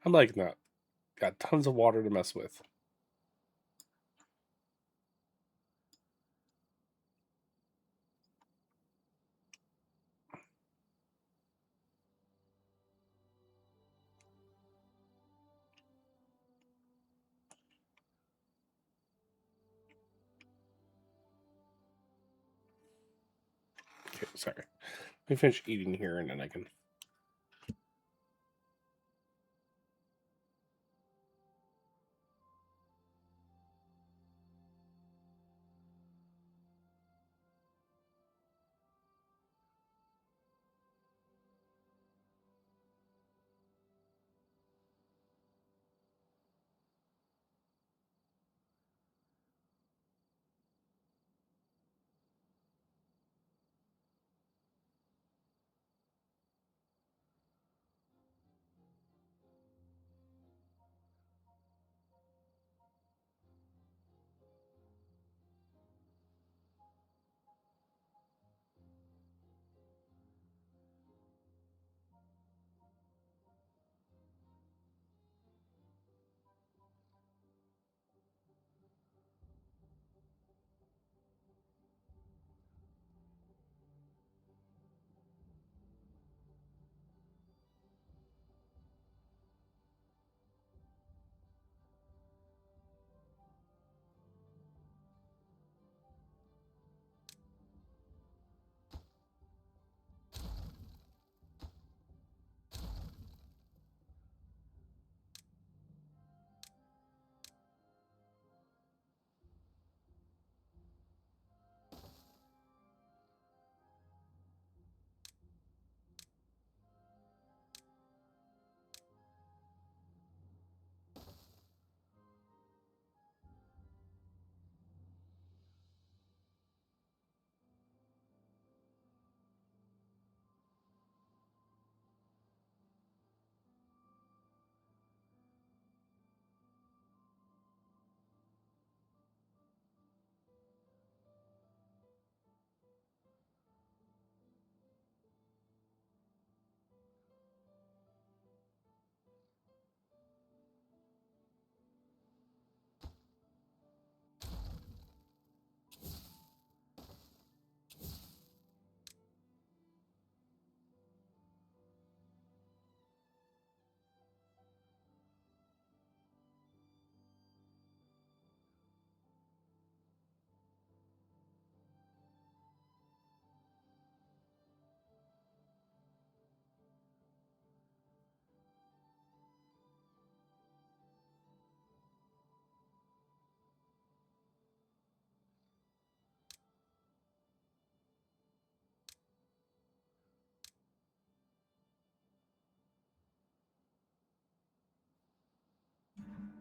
I'm liking that. Got tons of water to mess with. Okay, sorry. Let me finish eating here and then I can.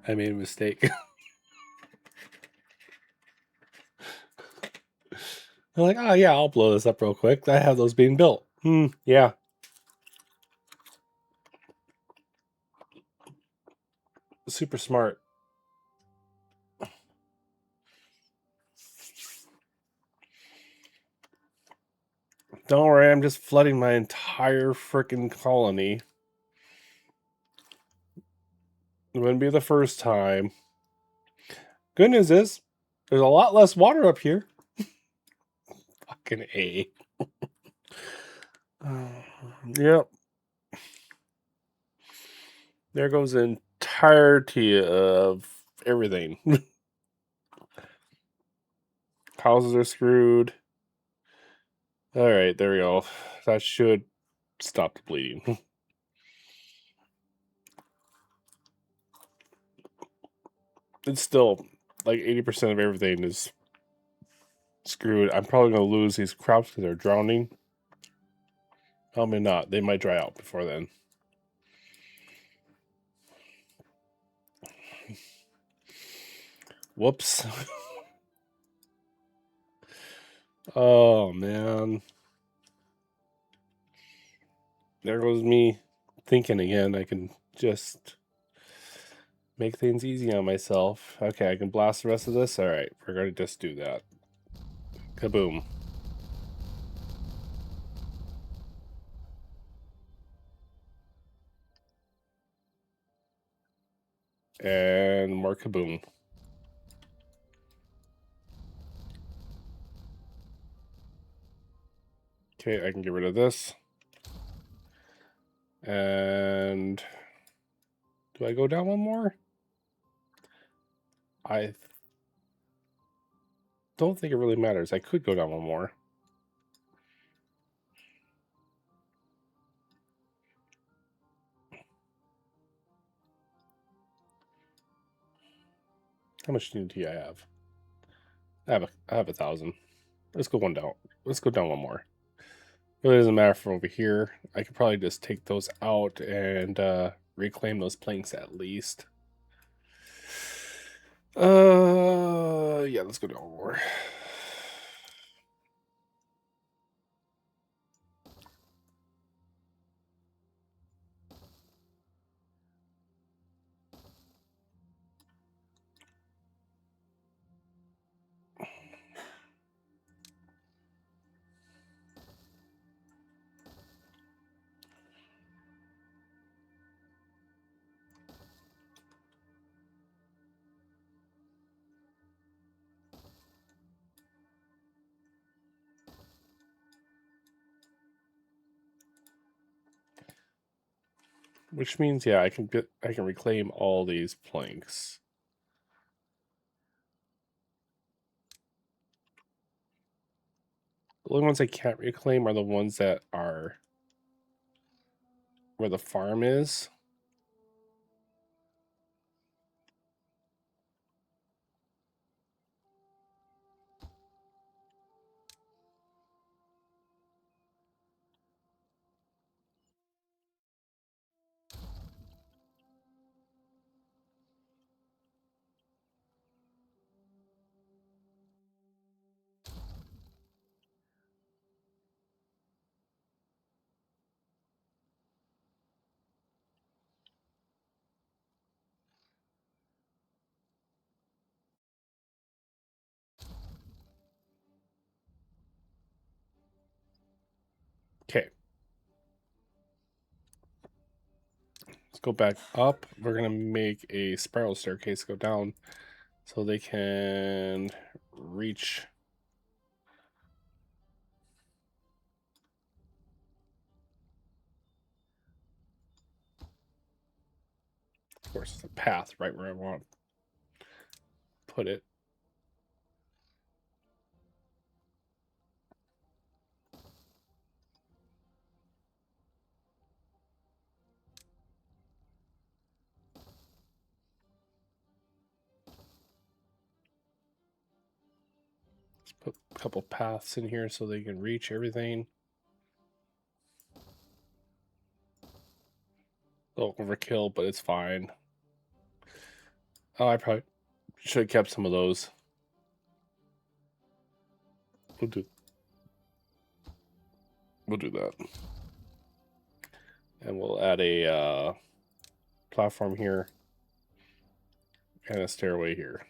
I made a mistake. They're like, oh yeah, I'll blow this up real quick. I have those being built. Yeah. Super smart. Don't worry, I'm just flooding my entire freaking colony. It wouldn't be the first time. Good news is, there's a lot less water up here. Fucking A. Yep. There goes the entirety of everything. Houses are screwed. Alright, there we go. That should stop the bleeding. It's still like 80% of everything is screwed. I'm probably going to lose these crops because they're drowning. Probably not. They might dry out before then. Whoops. Oh, man. There goes me thinking again. I can just make things easy on myself. Okay, I can blast the rest of this. All right, we're going to just do that. Kaboom. And more kaboom. Okay, I can get rid of this. And do I go down one more? I don't think it really matters. I could go down one more. How much unity I have? I have 1,000. Let's go one down. Let's go down one more. It really doesn't matter from over here. I could probably just take those out and reclaim those planks at least. Yeah, let's go down one more. Which means, yeah, I can reclaim all these planks. The only ones I can't reclaim are the ones that are where the farm is. Okay. Let's go back up. We're going to make a spiral staircase go down so they can reach. Of course, it's a path right where I want to put it. Let's put a couple paths in here so they can reach everything. A little overkill, but it's fine. Oh, I probably should have kept some of those. We'll do that. And we'll add a platform here and a stairway here.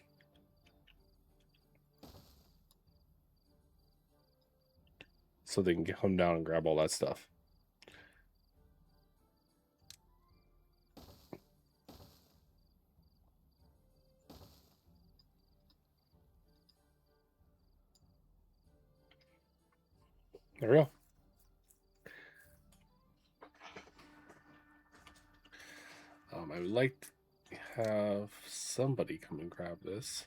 So they can come down and grab all that stuff. There we go. I would like to have somebody come and grab this.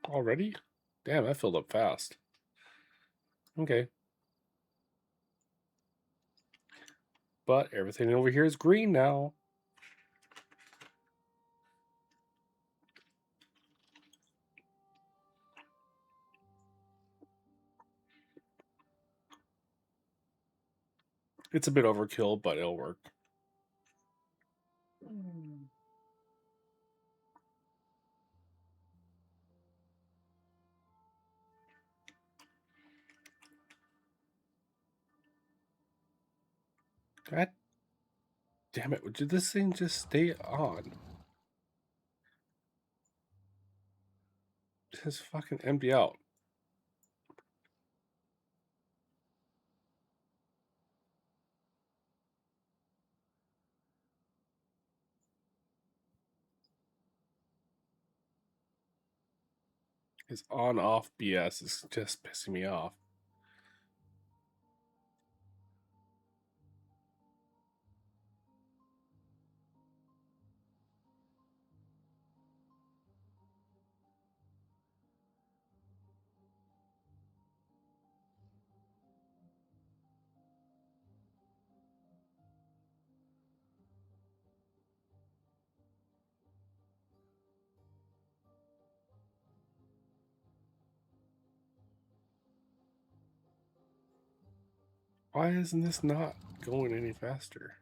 Already? Damn, that filled up fast. Okay. But everything over here is green now. It's a bit overkill, but it'll work. God damn it, would this thing just stay on? Just fucking empty out. His on-off BS is just pissing me off. Why isn't this not going any faster?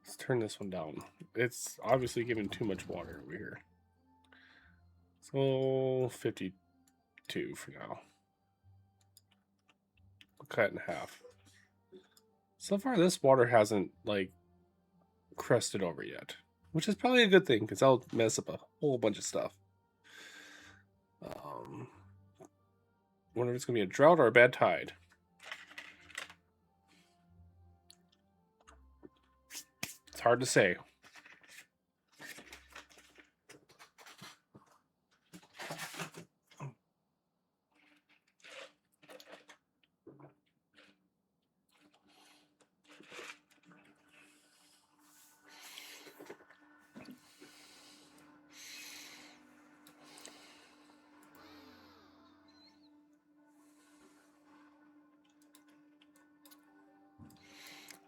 Let's turn this one down. It's obviously giving too much water over here. So 52 for now. We'll cut it in half. So far, this water hasn't like crusted over yet, which is probably a good thing because that'll mess up a whole bunch of stuff. Wonder if it's gonna be a drought or a bad tide. It's hard to say.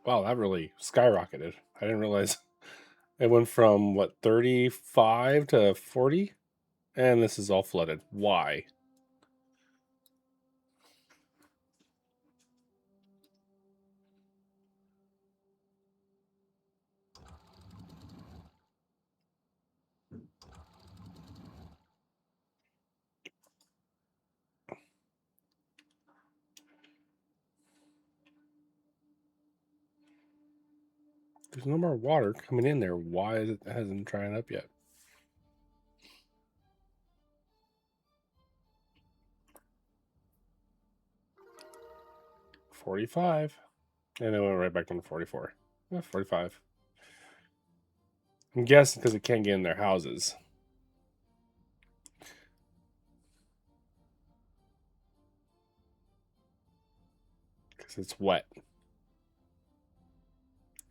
Wow, that really skyrocketed. I didn't realize it went from what 35 to 40, and this is all flooded. Why? There's no more water coming in there. Why is it hasn't dried up yet? 45. And it went right back down to 44. 45. I'm guessing because it can't get in their houses. Because it's wet.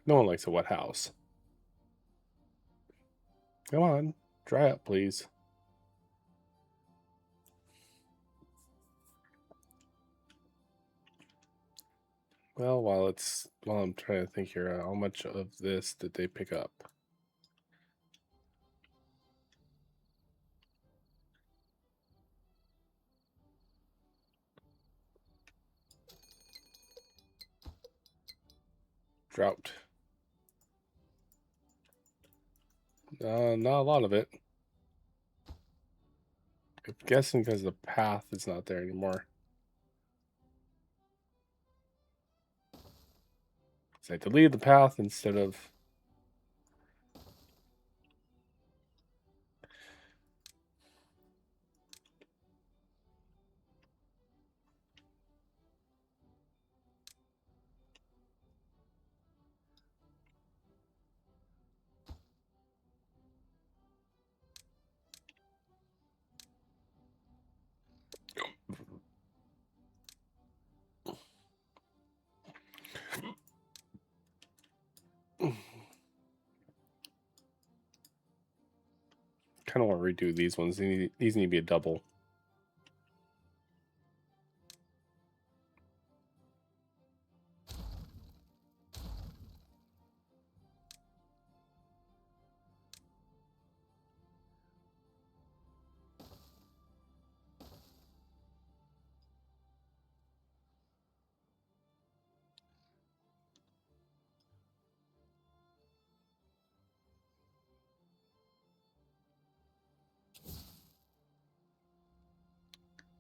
No one likes a wet house. Come on, dry up, please. Well, while I'm trying to think here, how much of this did they pick up? Drought. Not a lot of it. I'm guessing because the path is not there anymore. So I deleted the path instead of... Kind of want to redo these ones. These need to be a double.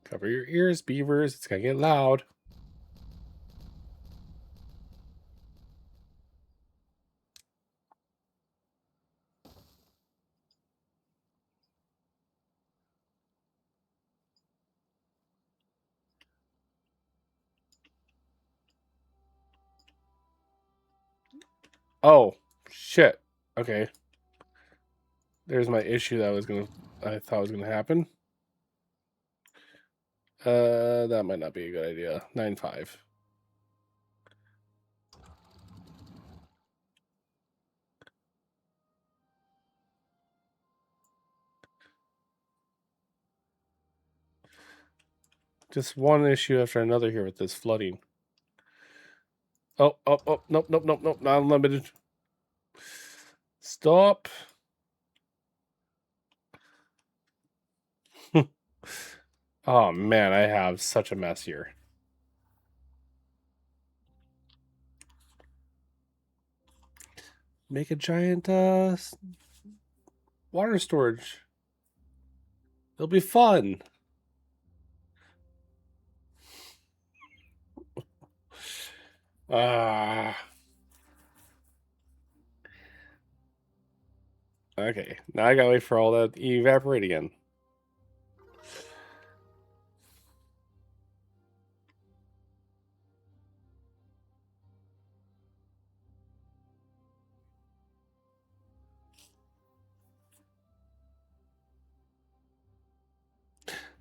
Cover your ears, beavers. It's going to get loud. Oh, shit. Okay. There's my issue that I thought was gonna happen. That might not be a good idea. 9-5. Just one issue after another here with this flooding. Oh, nope, not unlimited. Stop. Oh man, I have such a mess here. Make a giant water storage. It'll be fun. Okay, now I gotta wait for all that to evaporate again.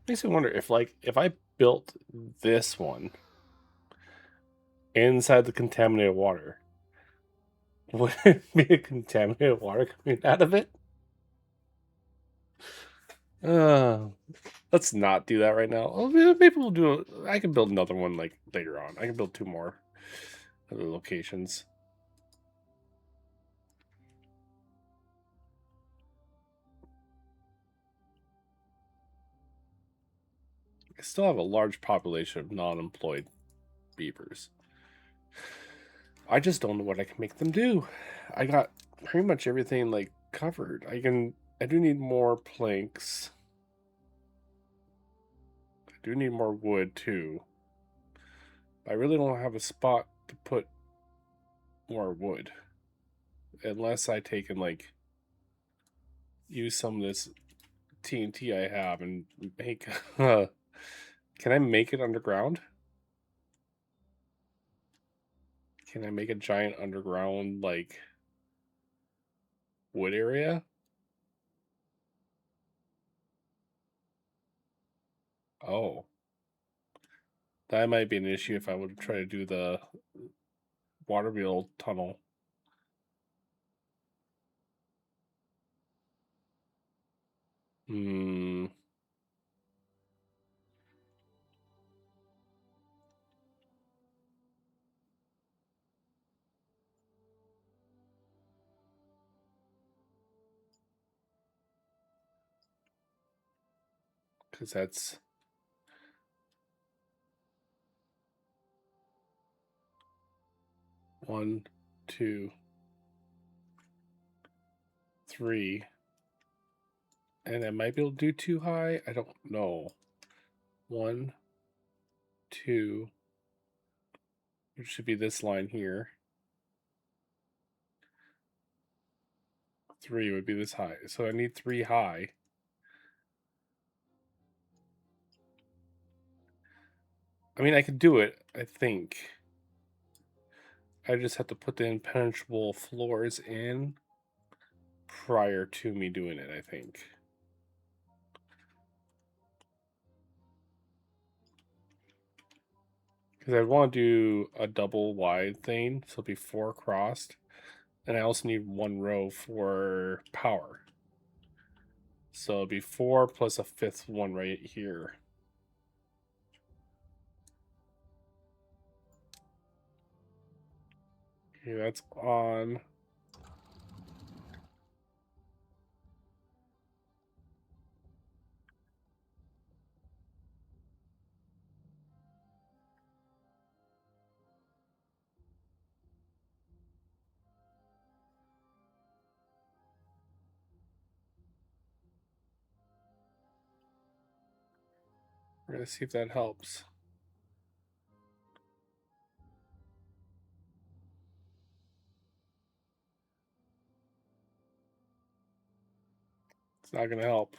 Makes me wonder if I built this one inside the contaminated water, would it be a contaminated water coming out of it? Let's not do that right now. Oh, maybe we'll do it. I can build another one like later on. I can build 2 more other locations. I still have a large population of non-employed beavers. I just don't know what I can make them do. I got pretty much everything like covered. I do need more planks. I do need more wood too. I really don't have a spot to put more wood. Unless I take and like use some of this TNT I have and make can I make it underground? Can I make a giant underground, like, wood area? Oh. That might be an issue if I would try to do the water wheel tunnel. Hmm. Because that's... One, two, three. And I might be able to do too high. I don't know. One, two. It should be this line here. Three would be this high. So I need 3 high. I mean, I could do it, I think. I just have to put the impenetrable floors in prior to me doing it, I think. Because I want to do a double wide thing, so it'll be 4 crossed. And I also need 1 row for power. So it'll be 4 plus a 5th one right here. Okay, that's on. We're going to see if that helps. It's not going to help.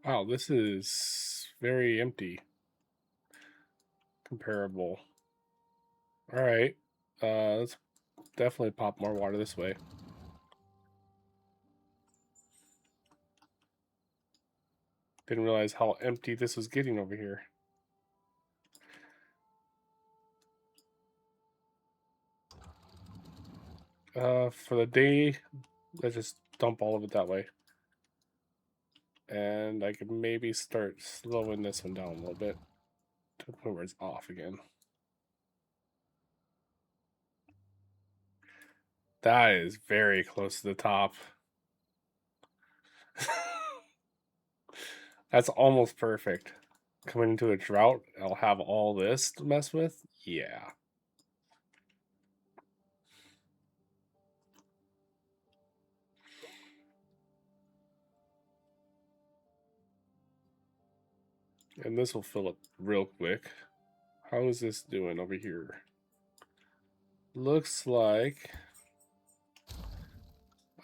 Wow, this is very empty. Comparable. Alright. Let's definitely pop more water this way. Didn't realize how empty this was getting over here. For the day, let's just dump all of it that way. And I could maybe start slowing this one down a little bit to the point where it's off again. That is very close to the top. That's almost perfect. Coming into a drought, I'll have all this to mess with. Yeah. And this will fill up real quick. How is this doing over here? Looks like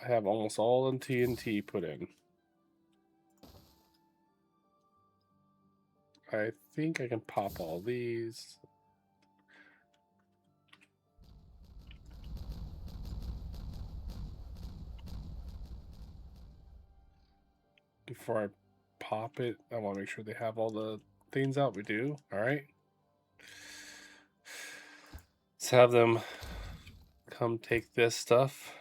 I have almost all the TNT put in. I think I can pop all these. before I pop it, I want to make sure they have all the things out. We do. All right. Let's have them come take this stuff.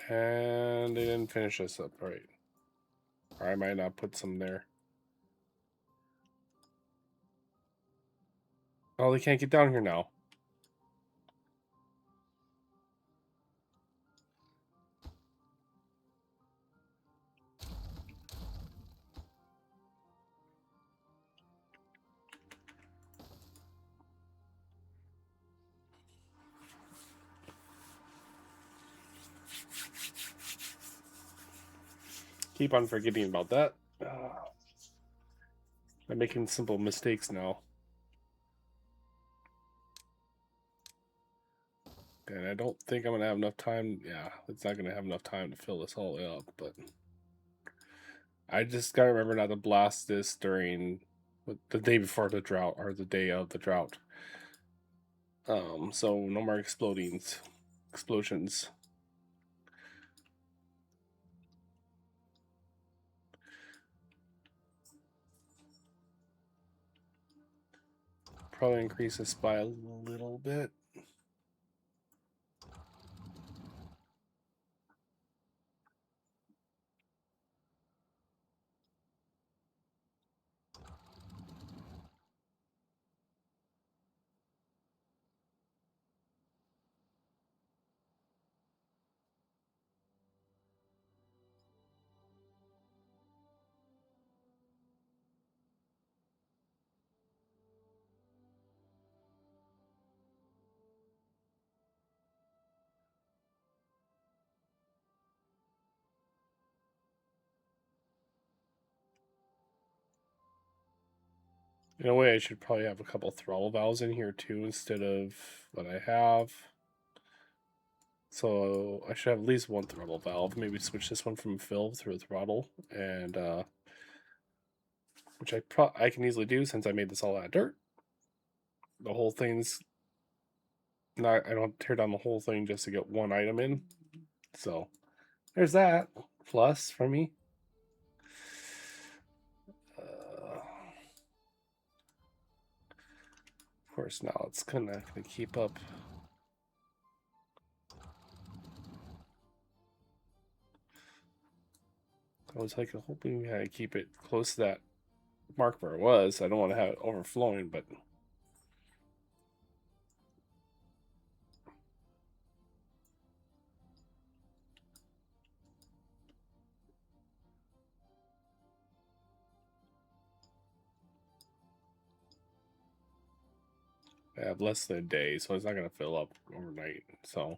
And they didn't finish this up right. Or I might not put some there. Oh, they can't get down here now. Keep on forgetting about that. I'm making simple mistakes now. And I don't think I'm going to have enough time. Yeah, it's not going to have enough time to fill this all up, but I just got to remember not to blast this during the day before the drought or the day of the drought. So no more explosions. Probably increase this by a little bit. In a way, I should probably have a couple throttle valves in here too instead of what I have. So I should have at least one throttle valve. Maybe switch this one from fill through a throttle, and which I can easily do since I made this all out of dirt. The whole thing's not. I don't tear down the whole thing just to get one item in. So there's that plus for me. Of course, now it's kind of going to keep up. I was like hoping I keep it close to that mark where it was. I don't want to have it overflowing, but I have less than a day, so it's not going to fill up overnight. So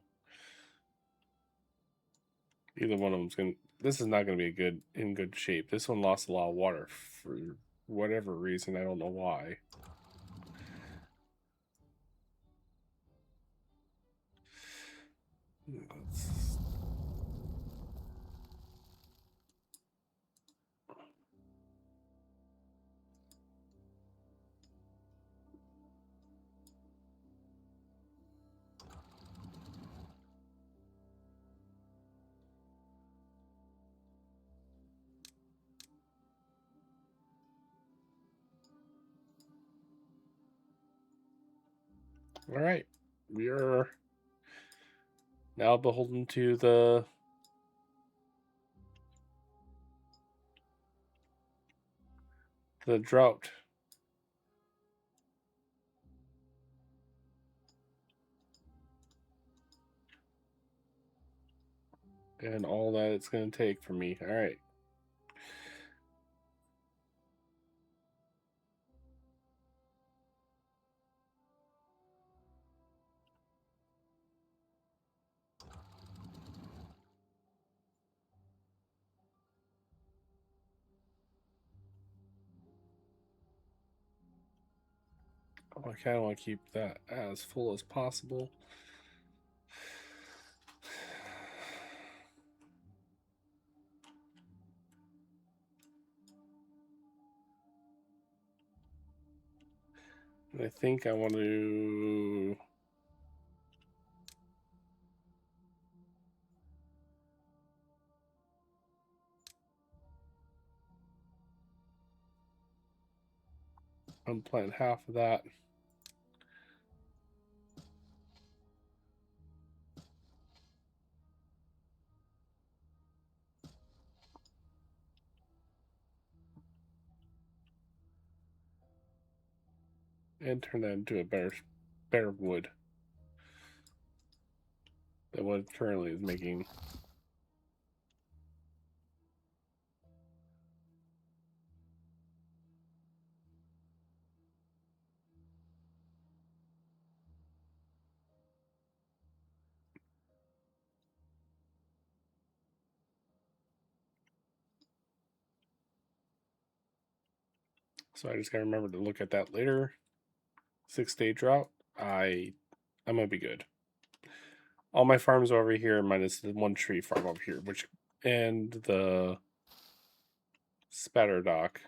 either one of them's going to, this is not going to be in good shape. This one lost a lot of water for whatever reason. I don't know why. All right, we are now beholden to the drought. And all that it's going to take for me. All right. I kind of want to keep that as full as possible. And I think I want to unplant half of that. And turn that into a better wood than what it currently is making. So I just gotta remember to look at that later. 6-day drought. I'm gonna be good. All my farms over here, minus the one tree farm over here, and the spatter dock.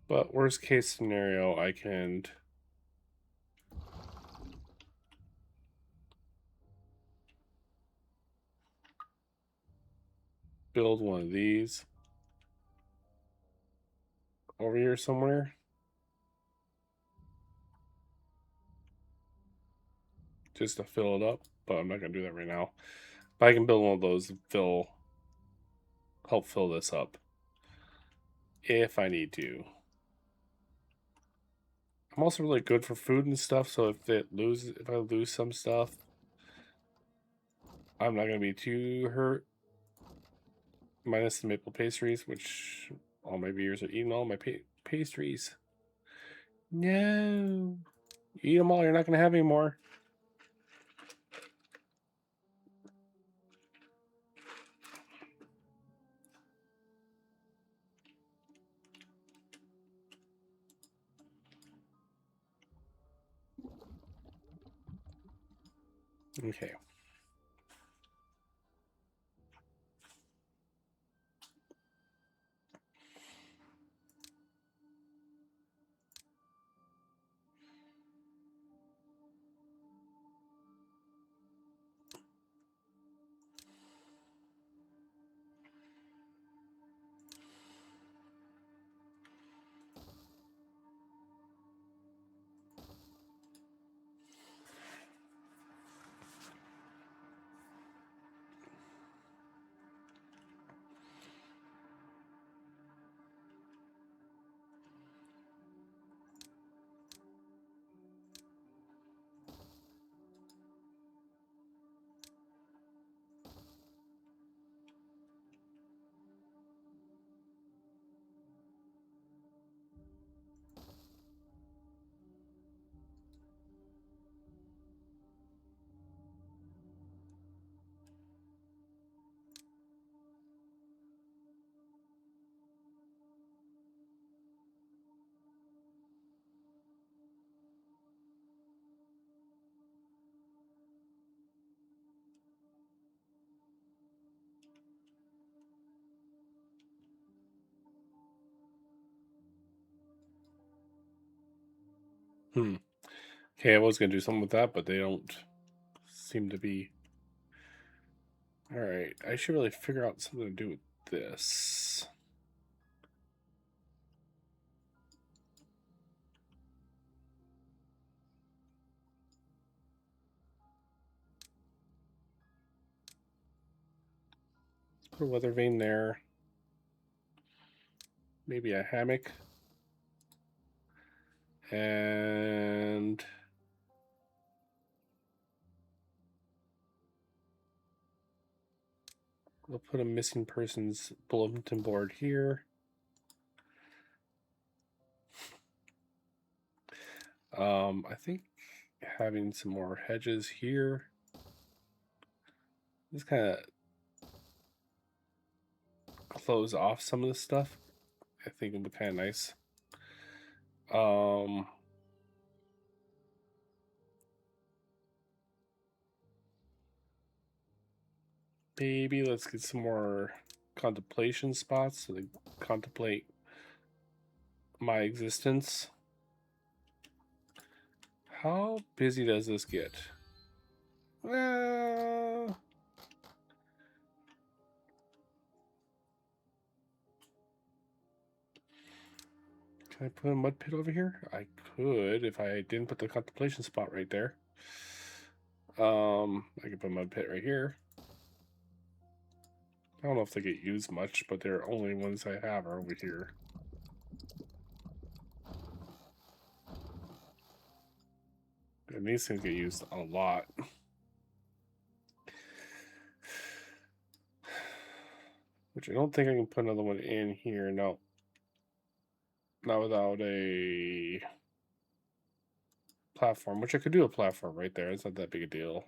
But worst case scenario, I can build one of these over here somewhere. Just to fill it up, but I'm not gonna do that right now. But I can build one of those and help fill this up if I need to. I'm also really good for food and stuff, so if I lose some stuff, I'm not gonna be too hurt. Minus the maple pastries, which all my viewers are eating all my pastries. No, eat them all. You're not gonna have any more. Okay. Okay, I was gonna do something with that, but they don't seem to be. All right, I should really figure out something to do with this. Let's put a weather vane there. Maybe a hammock. And we'll put a missing persons bulletin board here. I think having some more hedges here. Just kind of close off some of this stuff. I think it'll be kind of nice. Maybe let's get some more contemplation spots so they contemplate my existence. How busy does this get? Can I put a mud pit over here? I could if I didn't put the contemplation spot right there. I could put a mud pit right here. I don't know if they get used much, but they're only ones I have are over here. And these things get used a lot. Which I don't think I can put another one in here. No. Not without a platform, which I could do a platform right there. It's not that big a deal.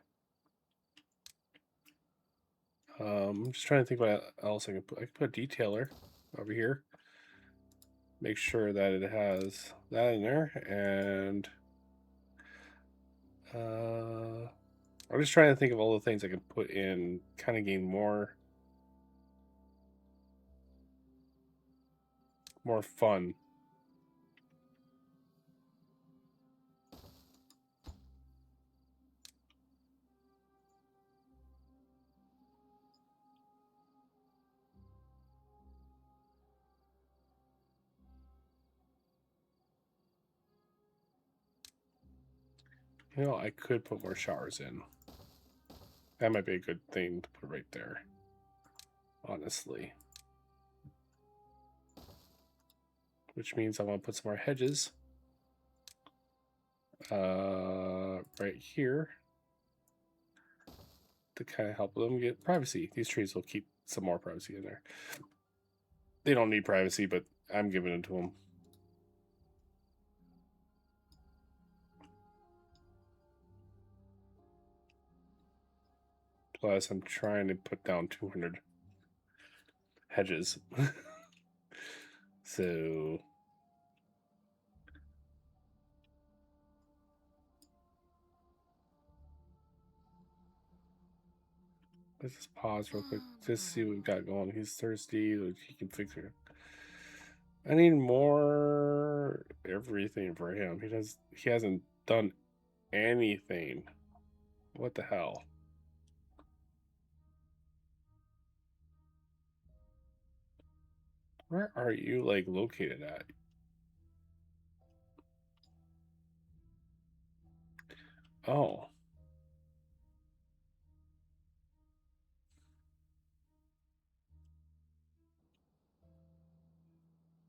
I'm just trying to think what else I can put. I can put a detailer over here. Make sure that it has that in there. And I'm just trying to think of all the things I can put in, kind of gain more fun. You know, I could put more showers in. That might be a good thing to put right there, honestly. Which means I want to put some more hedges right here to kind of help them get privacy. These trees will keep some more privacy in there. They don't need privacy, but I'm giving it to them. Plus, I'm trying to put down 200 hedges. So let's just pause real quick. Just see what we've got going. He's thirsty. He can fix it. I need more everything for him. He hasn't done anything. What the hell? Where are you like located at? Oh.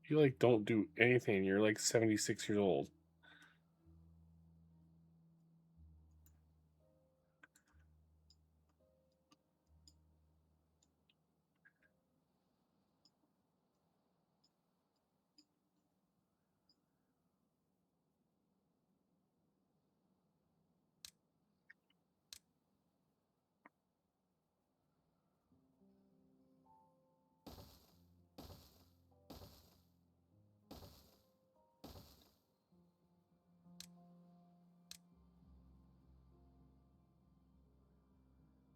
You like don't do anything. You're like 76 years old.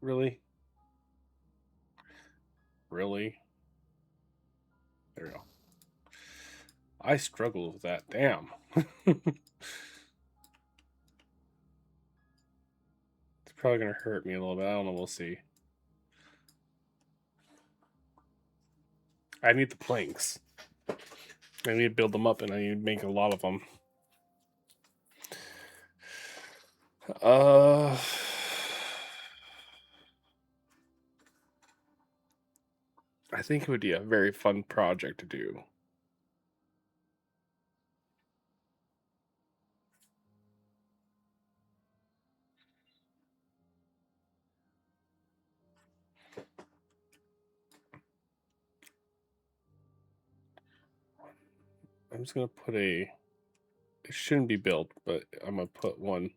Really? Really? There we go. I struggle with that. Damn. It's probably gonna hurt me a little bit. I don't know. We'll see. I need the planks. I need to build them up, and I need to make a lot of them. I think it would be a very fun project to do. I'm just gonna put a. It shouldn't be built, but I'm gonna put one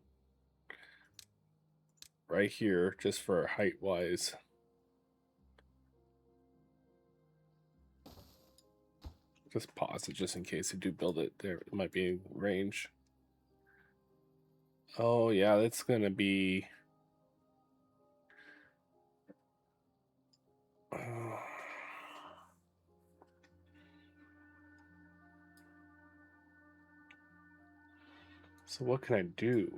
right here just for height wise. Just pause it just in case they do build it. There it might be in range. Oh yeah, that's gonna be. So what can I do?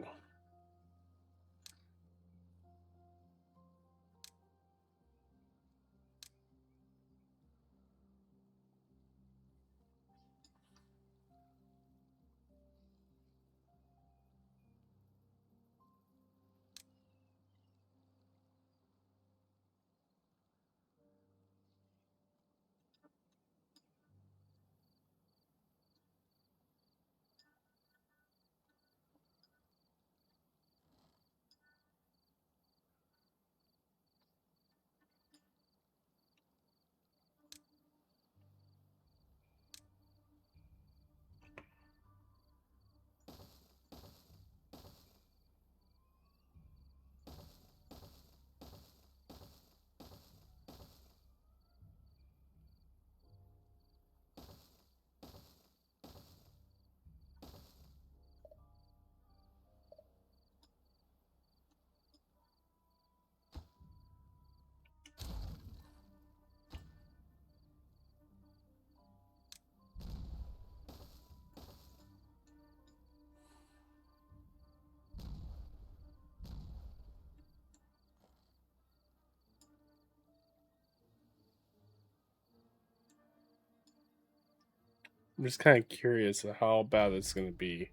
I'm just kind of curious of how bad it's going to be.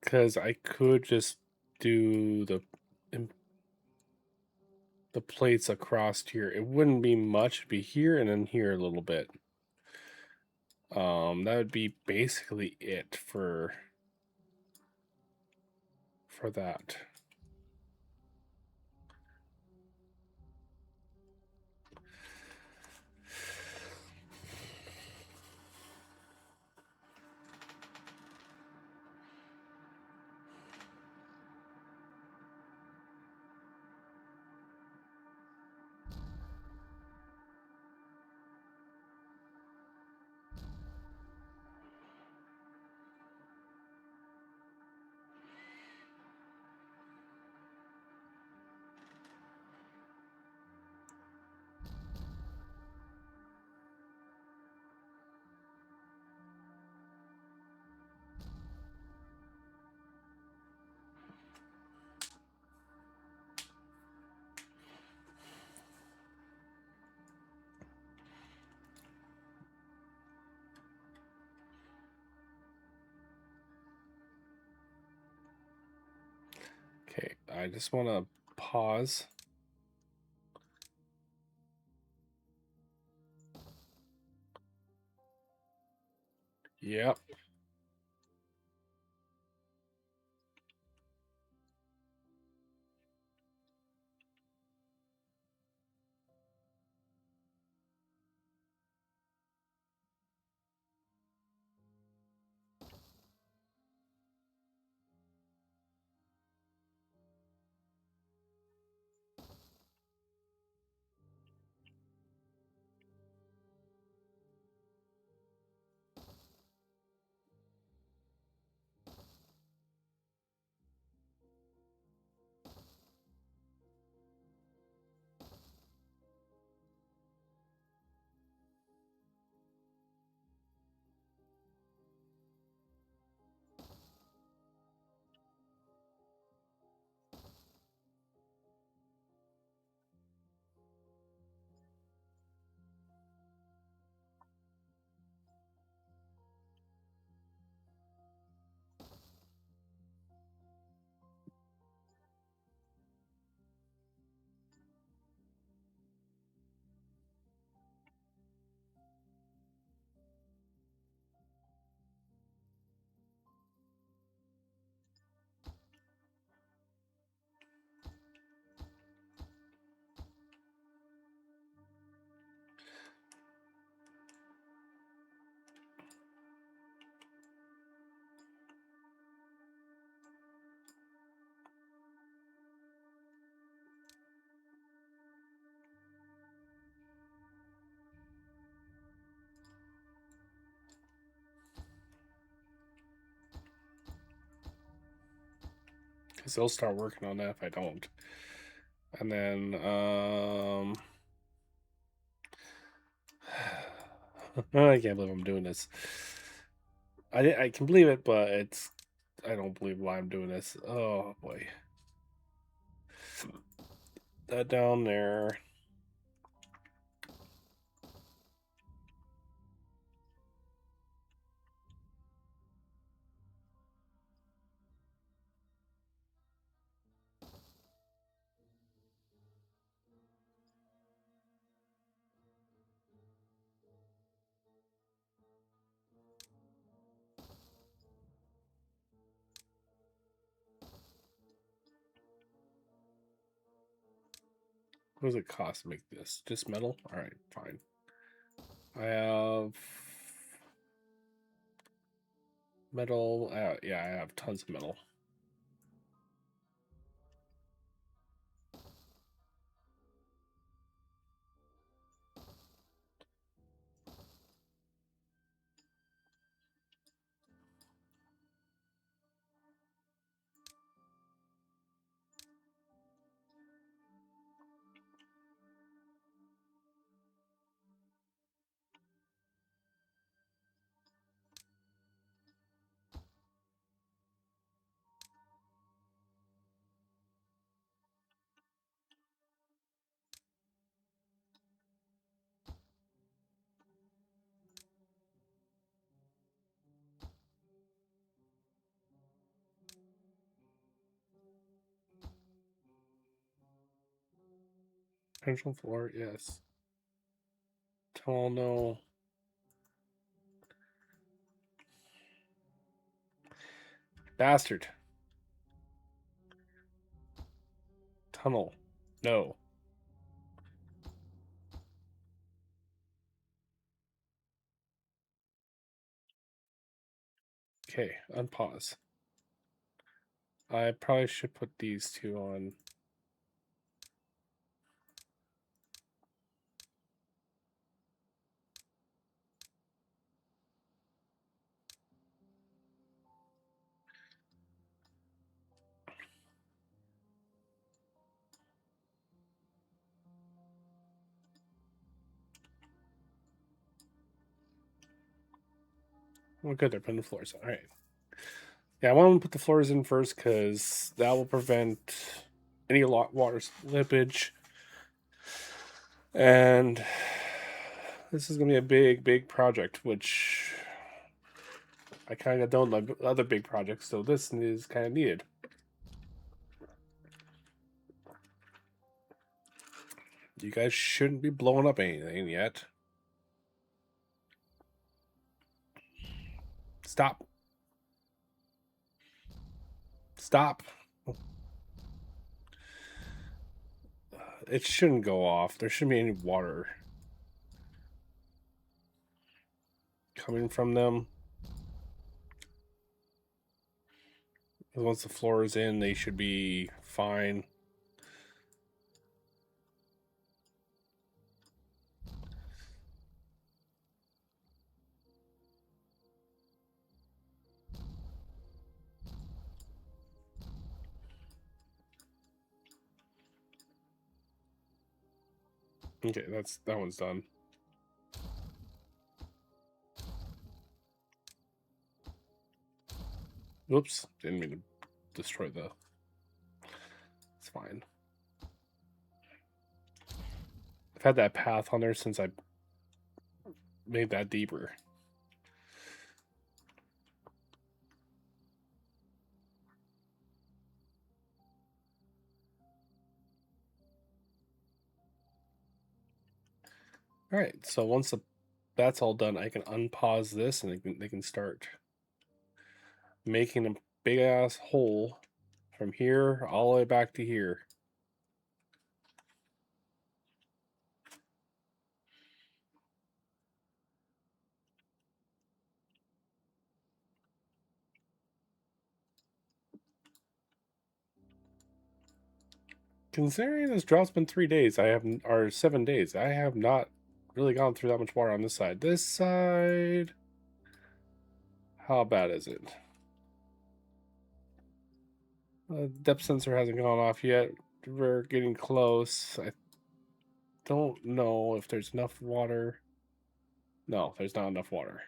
Because I could just do the plates across here. It wouldn't be much. It'd be here and then here a little bit. That would be basically it for that. Okay, I just want to pause. Yep. Because they'll start working on that if I don't. And then, I can't believe I'm doing this. I can believe it, but I don't believe why I'm doing this. Oh boy. That down there. What does it cost to make this? Just metal? Alright, fine. I have metal. Yeah, I have tons of metal. Potential floor, yes. Tunnel, no. Bastard. Tunnel, no. Okay, unpause. I probably should put these two on. Oh, good, they're putting the floors on. All right. Yeah, I want to put the floors in first because that will prevent any water slippage. And this is going to be a big, big project, which I kind of don't like other big projects, so this is kind of needed. You guys shouldn't be blowing up anything yet. Stop. Stop. It shouldn't go off. There shouldn't be any water coming from them. Once the floor is in, they should be fine. Okay, that one's done. Whoops, didn't mean to destroy the. It's fine. I've had that path on there since I made that deeper. All right, so once that's all done, I can unpause this and they can start making a big ass hole from here all the way back to here. Considering this drop's been 3 days, or 7 days, I have not really gone through that much water on this side. This side, how bad is it? Depth sensor hasn't gone off yet. We're getting close. I don't know if there's enough water. No, there's not enough water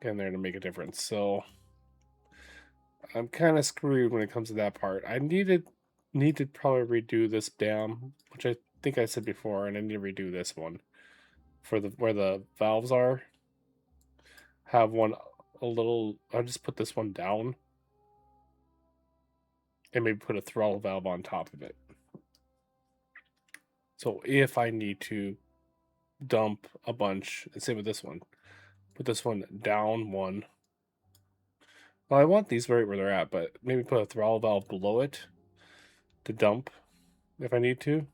in there to make a difference. So I'm kind of screwed when it comes to that part. I need to probably redo this dam, which I think I said before, and I need to redo this one for the where the valves are. Have one a little. I'll just put this one down and maybe put a throttle valve on top of it. So if I need to dump a bunch, same with this one, put this one down one. Well, I want these right where they're at, but maybe put a throttle valve below it to dump if I need to.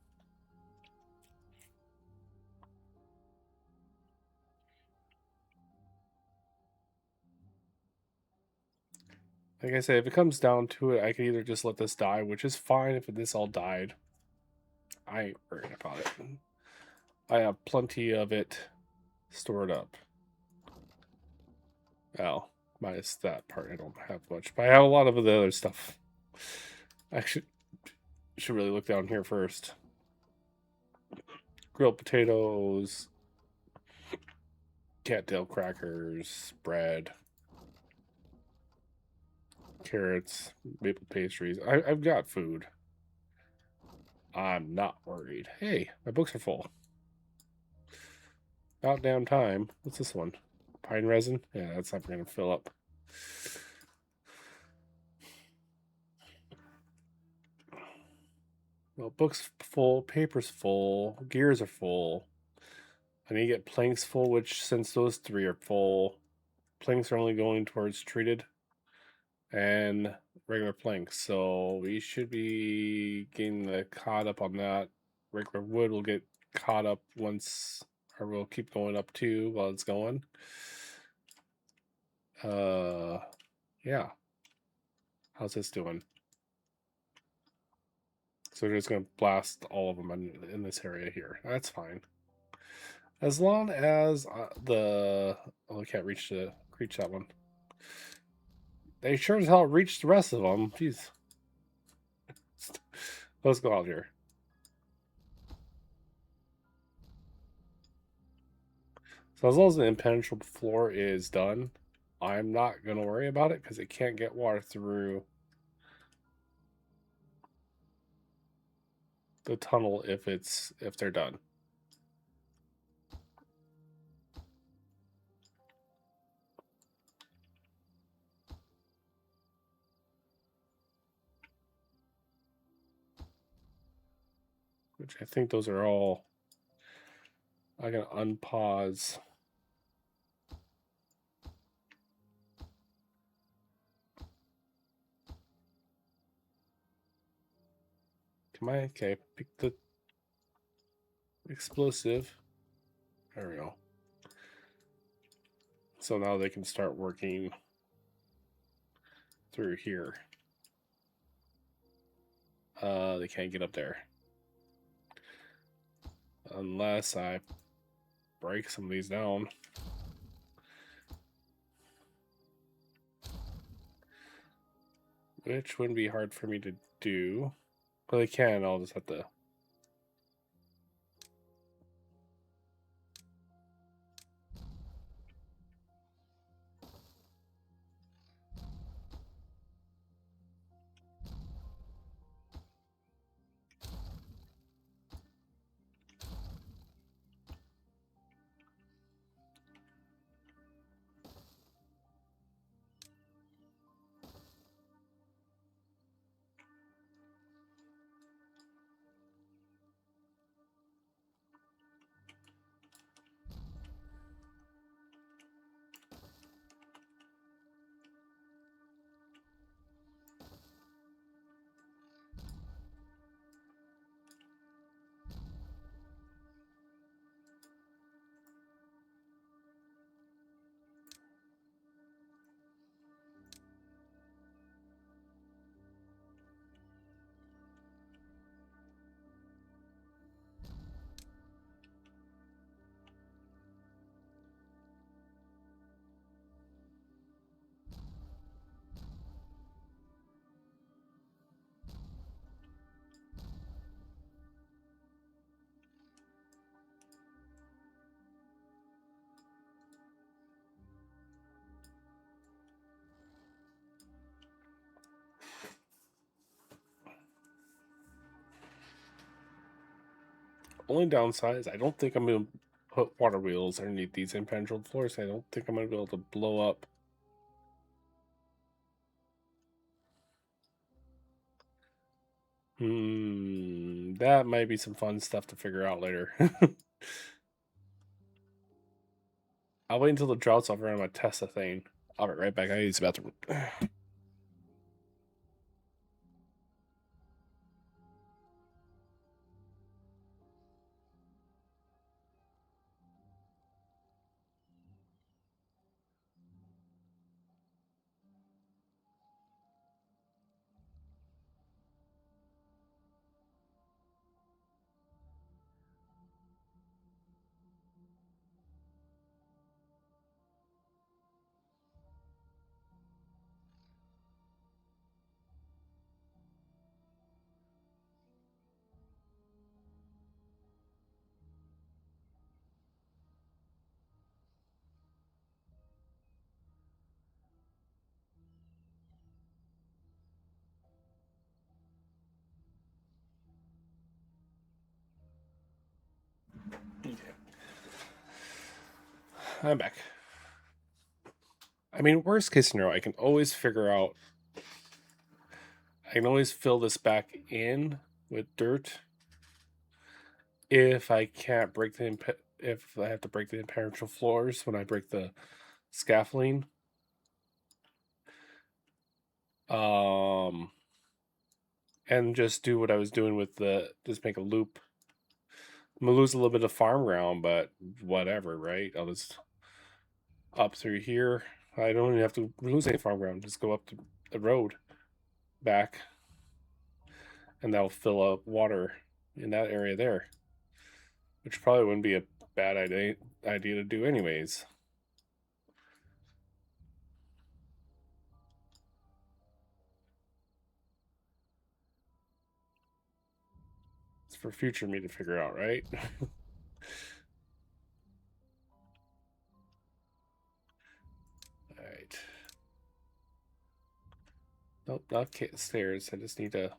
Like I said, if it comes down to it, I can either just let this die, which is fine if this all died. I ain't worried about it. I have plenty of it stored up. Well, minus that part, I don't have much, but I have a lot of the other stuff. I should really look down here first. Grilled potatoes, cattail crackers, bread, carrots, maple pastries. I've got food. I'm not worried. Hey, my books are full. About damn time. What's this one? Pine resin? Yeah, that's not going to fill up. Well, books full, papers full, gears are full. I need to get planks full, which since those three are full, planks are only going towards treated and regular planks. So we should be getting caught up on that. Regular wood will get caught up once, or we'll keep going up too while it's going. Yeah. How's this doing? So we're just gonna blast all of them in this area here. That's fine. As long as I can't reach that one. They sure as hell reached the rest of them. Jeez. Let's go out here. So as long as the impenetrable floor is done, I'm not gonna worry about it because it can't get water through the tunnel if they're done. Which I think those are all. I can unpause. Okay, pick the explosive. There we go. So now they can start working through here. They can't get up there. Unless I break some of these down. Which wouldn't be hard for me to do. Well, they can, I'll just have to. Only downside is I don't think I'm going to put water wheels underneath these impenetrable floors. I don't think I'm going to be able to blow up. That might be some fun stuff to figure out later. I'll wait until the drought's over and I'm going to test the thing. I'll be right back. I use the bathroom. Okay. I'm back. I mean, worst case scenario, I can always figure out. I can always fill this back in with dirt if I can't break the if I have to break the impenetrable floors when I break the scaffolding. And just do what I was doing with just make a loop. I'm gonna lose a little bit of farm ground, but whatever, right? I'll just up through here. I don't even have to lose any farm ground. Just go up to the road back, and that'll fill up water in that area there, which probably wouldn't be a bad idea to do anyways. It's for future me to figure out, right? All right. Nope, not stairs. I just need to.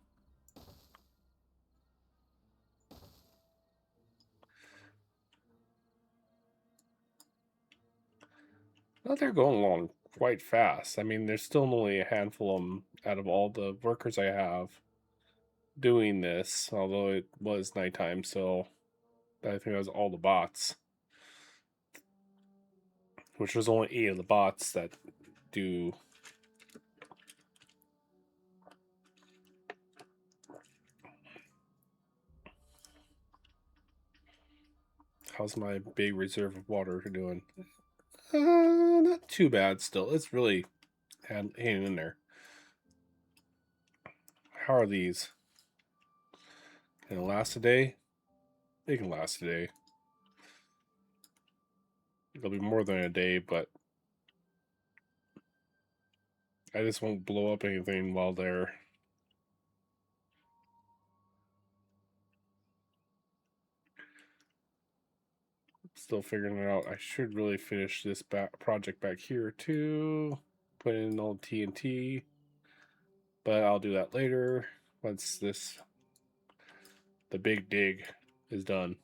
Well, they're going along quite fast. I mean, there's still only a handful of them out of all the workers I have doing this, although it was nighttime, so I think that was all the bots, which was only 8 of the bots that do. How's my big reserve of water doing? Not too bad still. It's really hanging in there. How are these? Can it last a day? They can last a day. It'll be more than a day, but I just won't blow up anything while they're. Still figuring it out. I should really finish this project back here too. Put in all TNT. But I'll do that later once the big dig is done.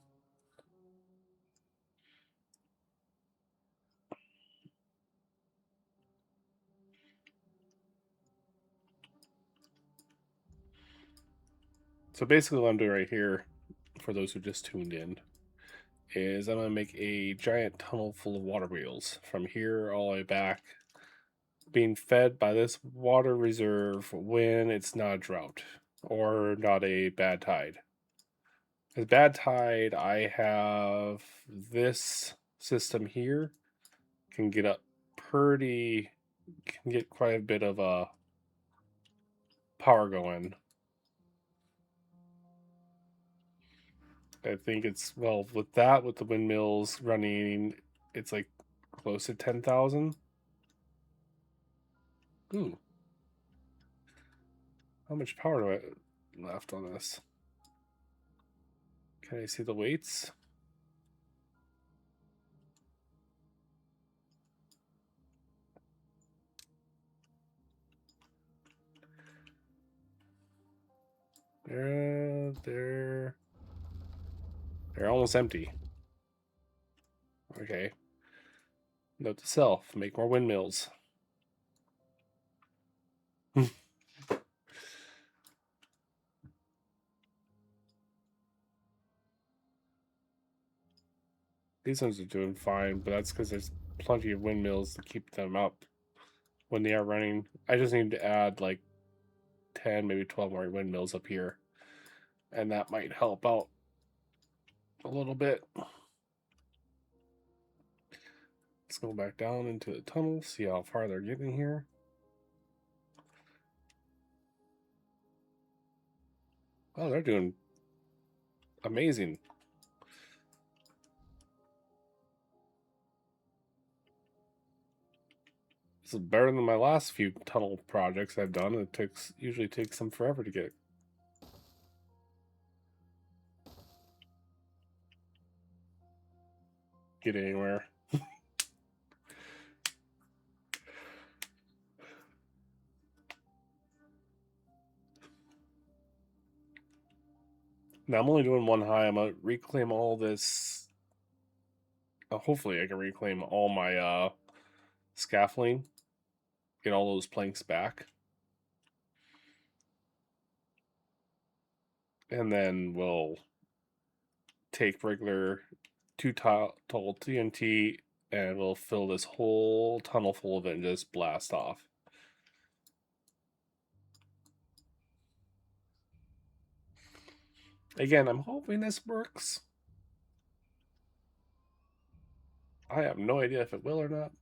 So basically what I'm doing right here, for those who just tuned in, is I'm going to make a giant tunnel full of water wheels from here all the way back, being fed by this water reserve when it's not a drought or not a bad tide. With bad tide, I have this system here can get up can get quite a bit of power going. I think it's, well, with the windmills running, it's like close to 10,000. Ooh, how much power do I left on this? Can I see the weights? There. They're almost empty. Okay. Note to self, make more windmills. These ones are doing fine, but that's because there's plenty of windmills to keep them up when they are running. I just need to add like 10, maybe 12 more windmills up here, and that might help out a little bit. Let's go back down into the tunnel, see how far they're getting here. Oh, they're doing amazing. This is better than my last few tunnel projects I've done. It usually takes them forever to get anywhere. Now I'm only doing one high. I'm gonna reclaim all this. Hopefully, I can reclaim all my scaffolding, get all those planks back, and then we'll take regular tall TNT and we'll fill this whole tunnel full of it and just blast off. Again, I'm hoping this works. I have no idea if it will or not.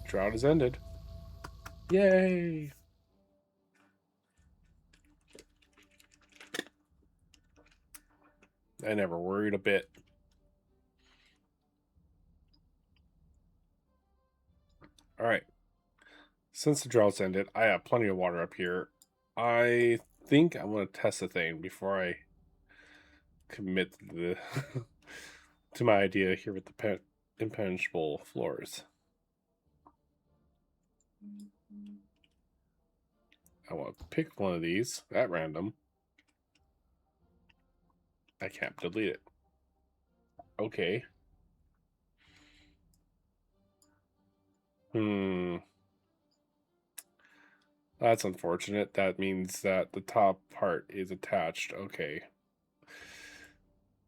Drought has ended. Yay! I never worried a bit. Alright. Since the drought's ended, I have plenty of water up here. I think I'm going to test the thing before I commit to my idea here with the impenetrable floors. I want to pick one of these at random. I can't delete it. Okay. That's unfortunate. That means that the top part is attached. Okay.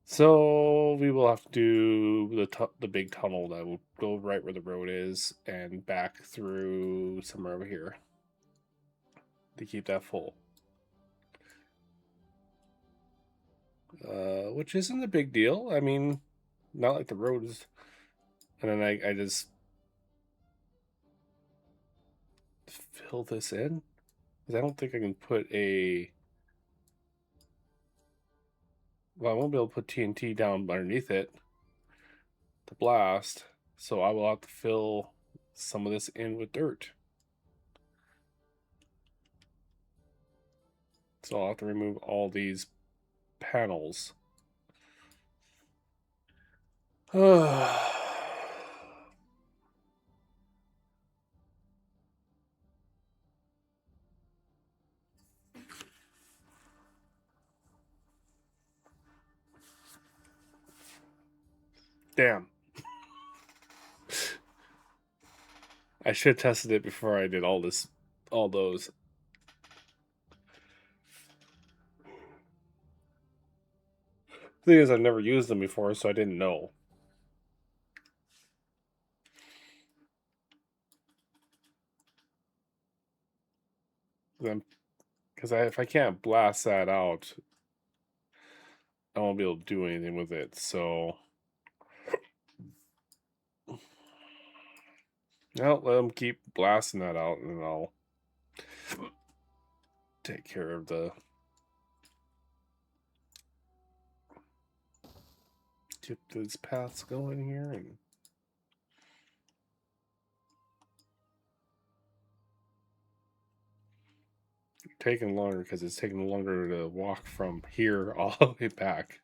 So we will have to do the big tunnel that will go right where the road is and back through somewhere over here to keep that full. Which isn't a big deal. I mean, not like the road is. And then I just fill this in because I don't think I can put a. Well, I won't be able to put TNT down underneath it to blast, so I will have to fill some of this in with dirt. So I'll have to remove all these panels. Damn. I should have tested it before I did all those. The thing is, I've never used them before, so I didn't know. Because if I can't blast that out, I won't be able to do anything with it. So, now let them keep blasting that out, and I'll take care of get these paths going here and. Taking longer because it's taking longer to walk from here all the way back.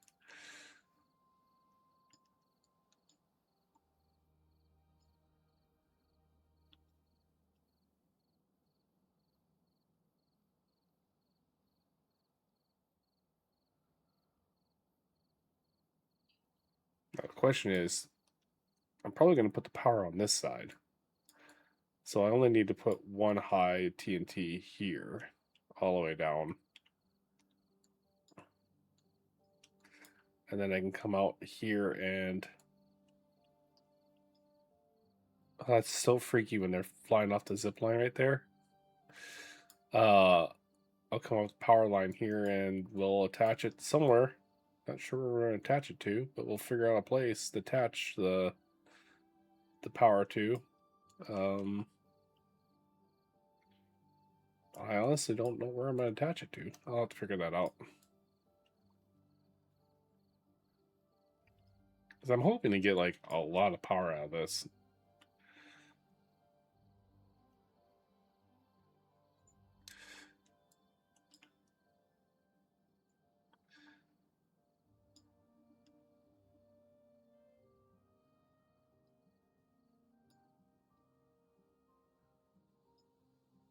The question is, I'm probably going to put the power on this side. So I only need to put one high TNT here, all the way down. And then I can come out here and... Oh, that's so freaky when they're flying off the zip line right there. I'll come up with a power line here and we'll attach it somewhere. Not sure where we're going to attach it to, but we'll figure out a place to attach the power to. I honestly don't know where I'm going to attach it to. I'll have to figure that out. Because I'm hoping to get like a lot of power out of this.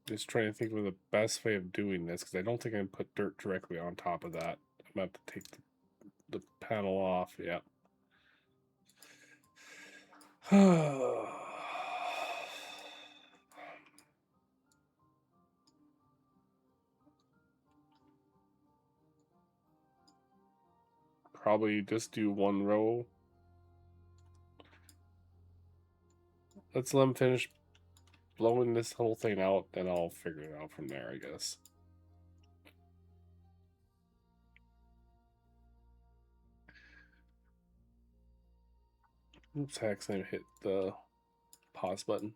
Just trying to think of the best way of doing this, because I don't think I can put dirt directly on top of that. I'm going to have to take the panel off. Yeah. Probably just do one row. Let's let them finish blowing this whole thing out, then I'll figure it out from there, I guess. Oops, I accidentally hit the pause button.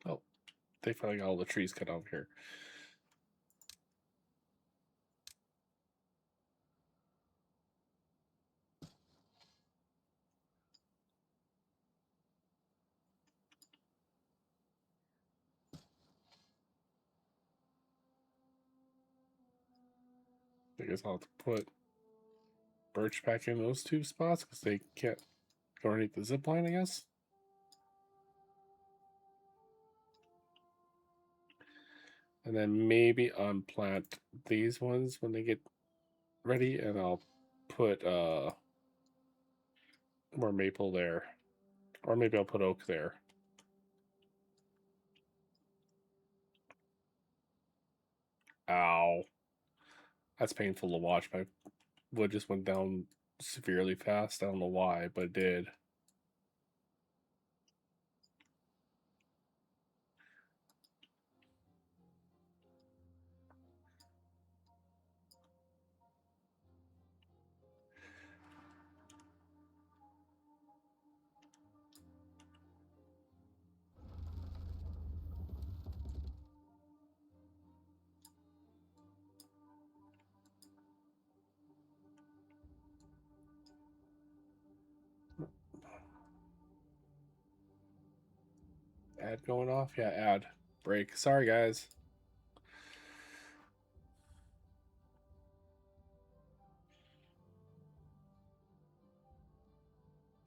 Oh, they finally got all the trees cut off here. I guess I'll have to put birch back in those two spots because they can't go underneath the zip line, I guess. And then maybe unplant these ones when they get ready, and I'll put more maple there. Or maybe I'll put oak there. Ow. That's painful to watch. My wood just went down severely fast. I don't know why, but it did. Ad going off? Yeah, ad. Break. Sorry, guys.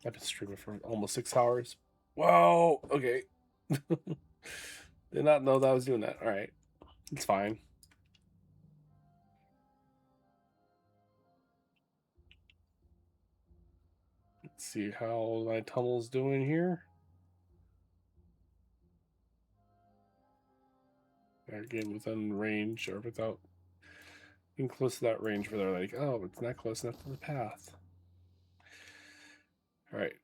I've been streaming for almost 6 hours. Whoa! Okay. Did not know that I was doing that. Alright. It's fine. Let's see how my tunnel's doing here. Again, within range or without being close to that range where they're like, oh, it's not close enough to the path. Alright.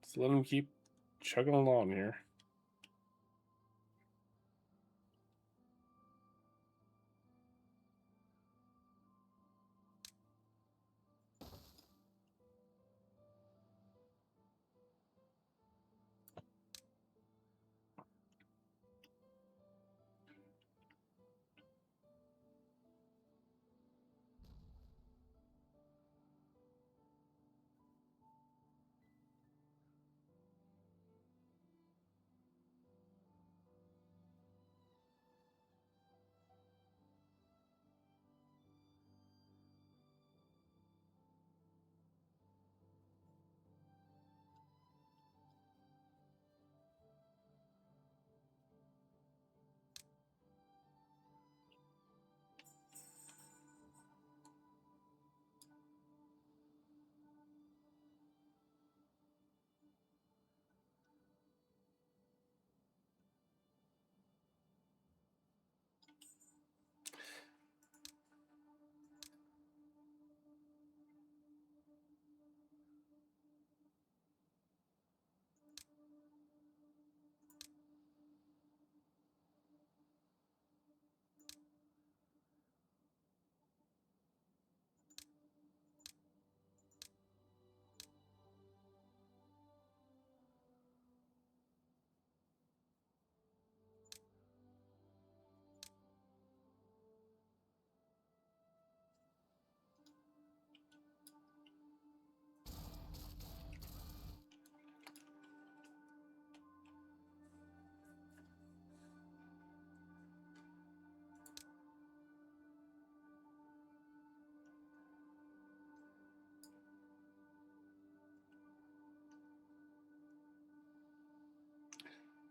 So let them keep chugging along here.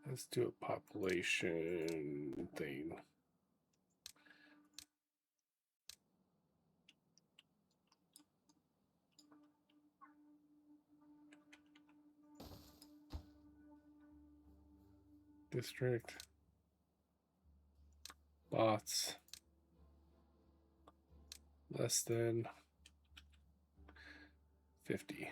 Let's do a population thing. District. Bots. Less than 50.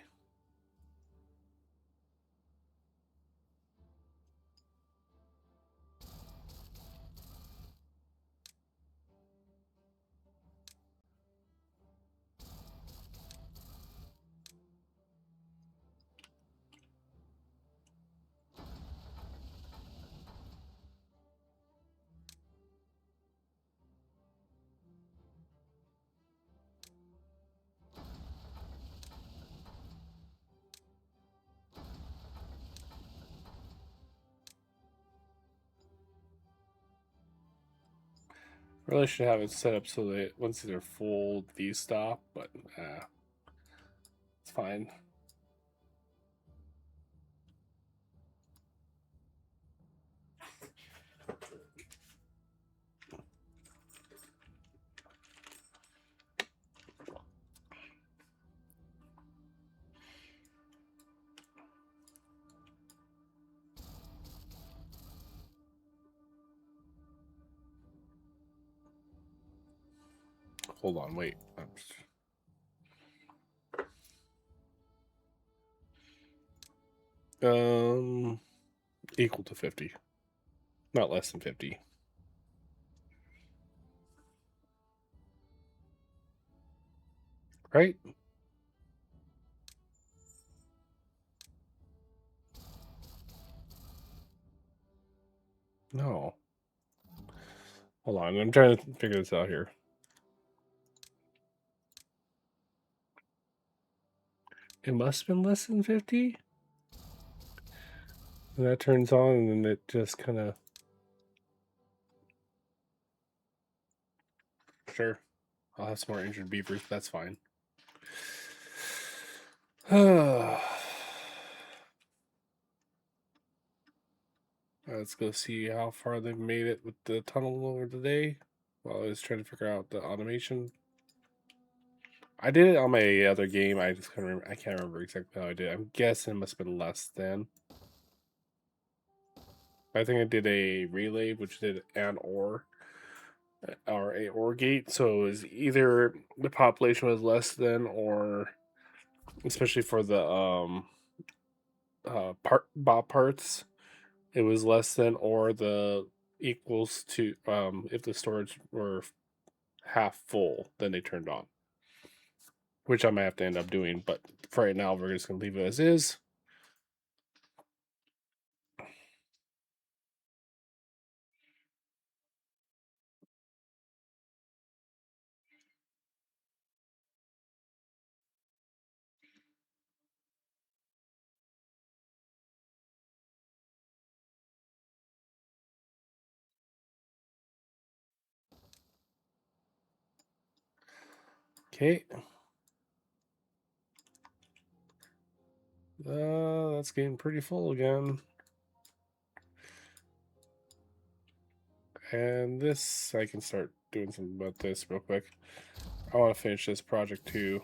Really should have it set up so that once they're full, these stop, but it's fine. Hold on, wait. Equal to 50. Not less than 50. Right? No. Hold on, I'm trying to figure this out here. It must have been less than 50? And that turns on, and then it just kind of... Sure. I'll have some more injured beavers, but that's fine. Let's go see how far they've made it with the tunnel over the day while I was trying to figure out the automation. I did it on my other game. I just can't remember. I can't remember exactly how I did. I'm guessing it must have been less than. I think I did a relay, which did an or a or gate. So it was either the population was less than, or especially for the bot parts, it was less than or the equals to if the storage were half full, then they turned on. Which I might have to end up doing, but for right now, we're just gonna leave it as is. Okay. That's getting pretty full again. And this, I can start doing something about this real quick. I want to finish this project too.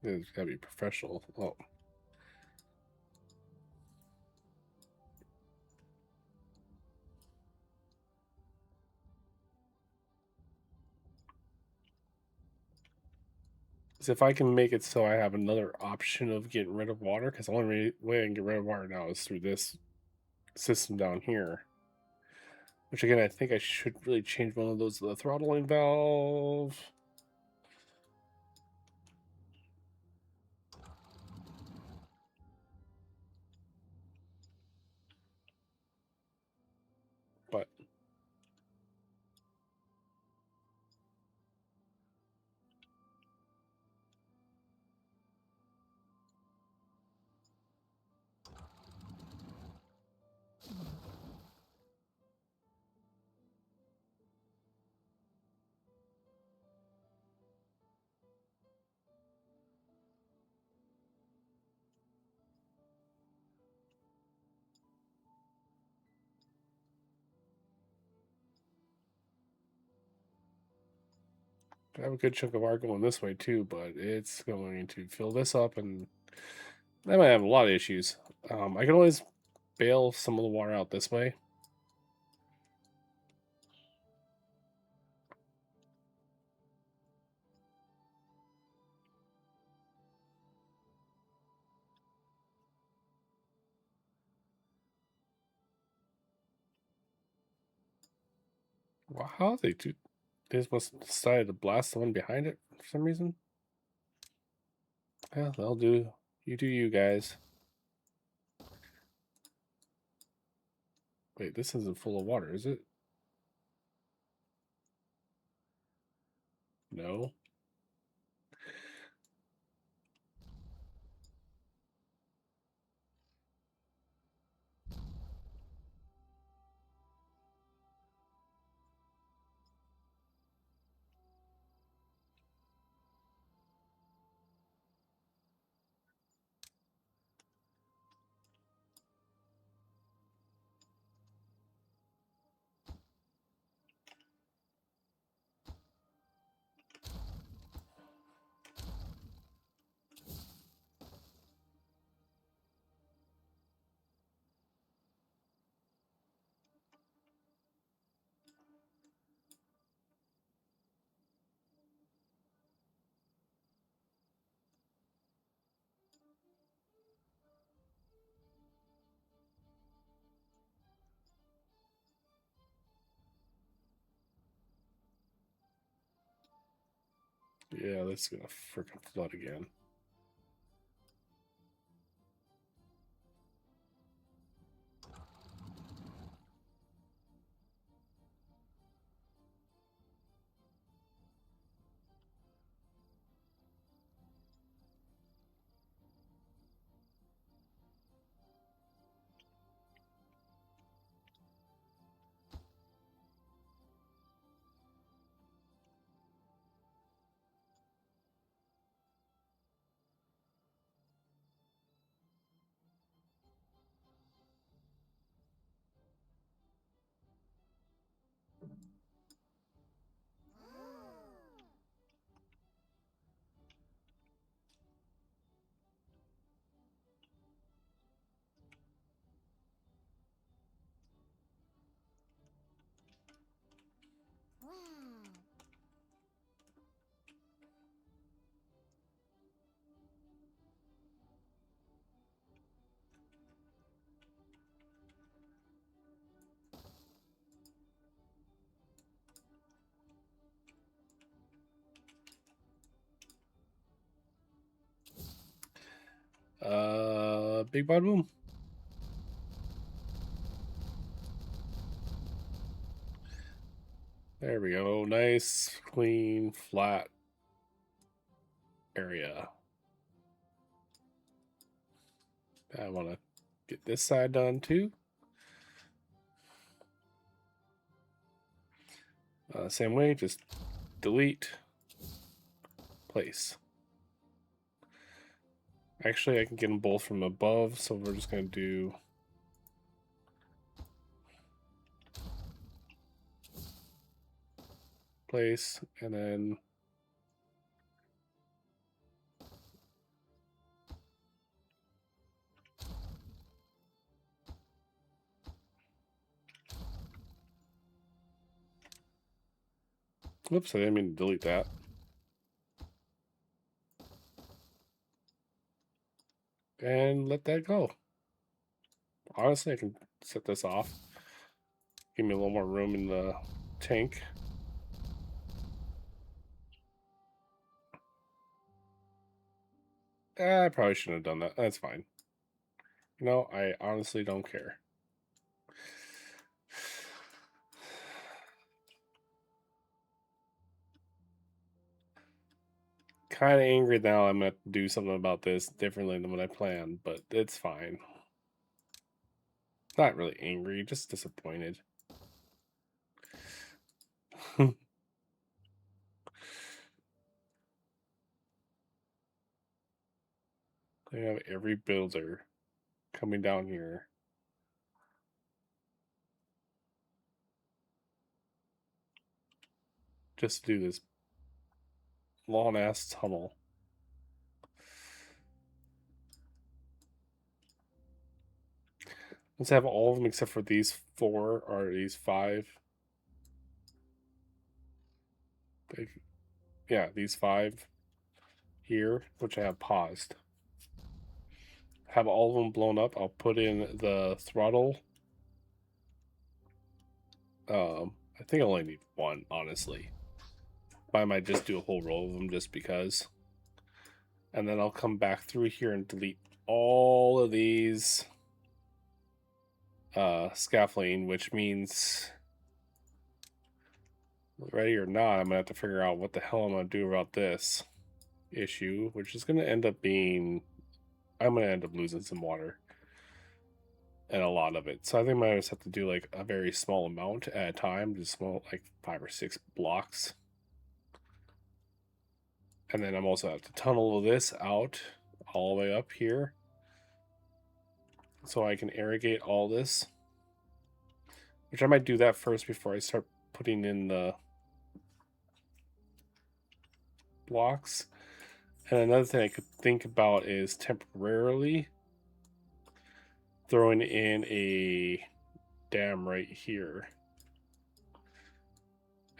It's gotta be professional. Oh. So if I can make it so I have another option of getting rid of water, because the only way I can get rid of water now is through this system down here. Which again, I think I should really change one of those to the throttling valve. But I have a good chunk of water going this way too, but it's going to fill this up, and I might have a lot of issues. I can always bail some of the water out this way. Wow, how they do? They just must have decided to blast the one behind it for some reason. Yeah, they'll do. You do you guys. Wait, this isn't full of water, is it? No. Yeah, this is gonna freaking flood again. Big bad boom. There we go. Nice, clean, flat area. I want to get this side done too. Same way, just delete, place. Actually, I can get them both from above, so we're just going to do place, and then whoops, I didn't mean to delete that. And let that go. Honestly, I can set this off. Give me a little more room in the tank. I probably shouldn't have done that. That's fine. No, I honestly don't care. Kind of angry now. I'm going to do something about this differently than what I planned, but it's fine. Not really angry, just disappointed. They have every builder coming down here just to do this long ass tunnel. Let's have all of them except for these 4 or these 5. Yeah, these 5 here, which I have paused. Have all of them blown up. I'll put in the throttle. I think I only need 1, honestly. But I might just do a whole row of them just because. And then I'll come back through here and delete all of these scaffolding, which means, ready or not, I'm gonna have to figure out what the hell I'm gonna do about this issue, which is gonna end up being, I'm gonna end up losing some water and a lot of it. So I think I might just have to do like a very small amount at a time, just small, like 5 or 6 blocks. And then I'm also have to tunnel this out all the way up here so I can irrigate all this, which I might do that first before I start putting in the blocks. And another thing I could think about is temporarily throwing in a dam right here.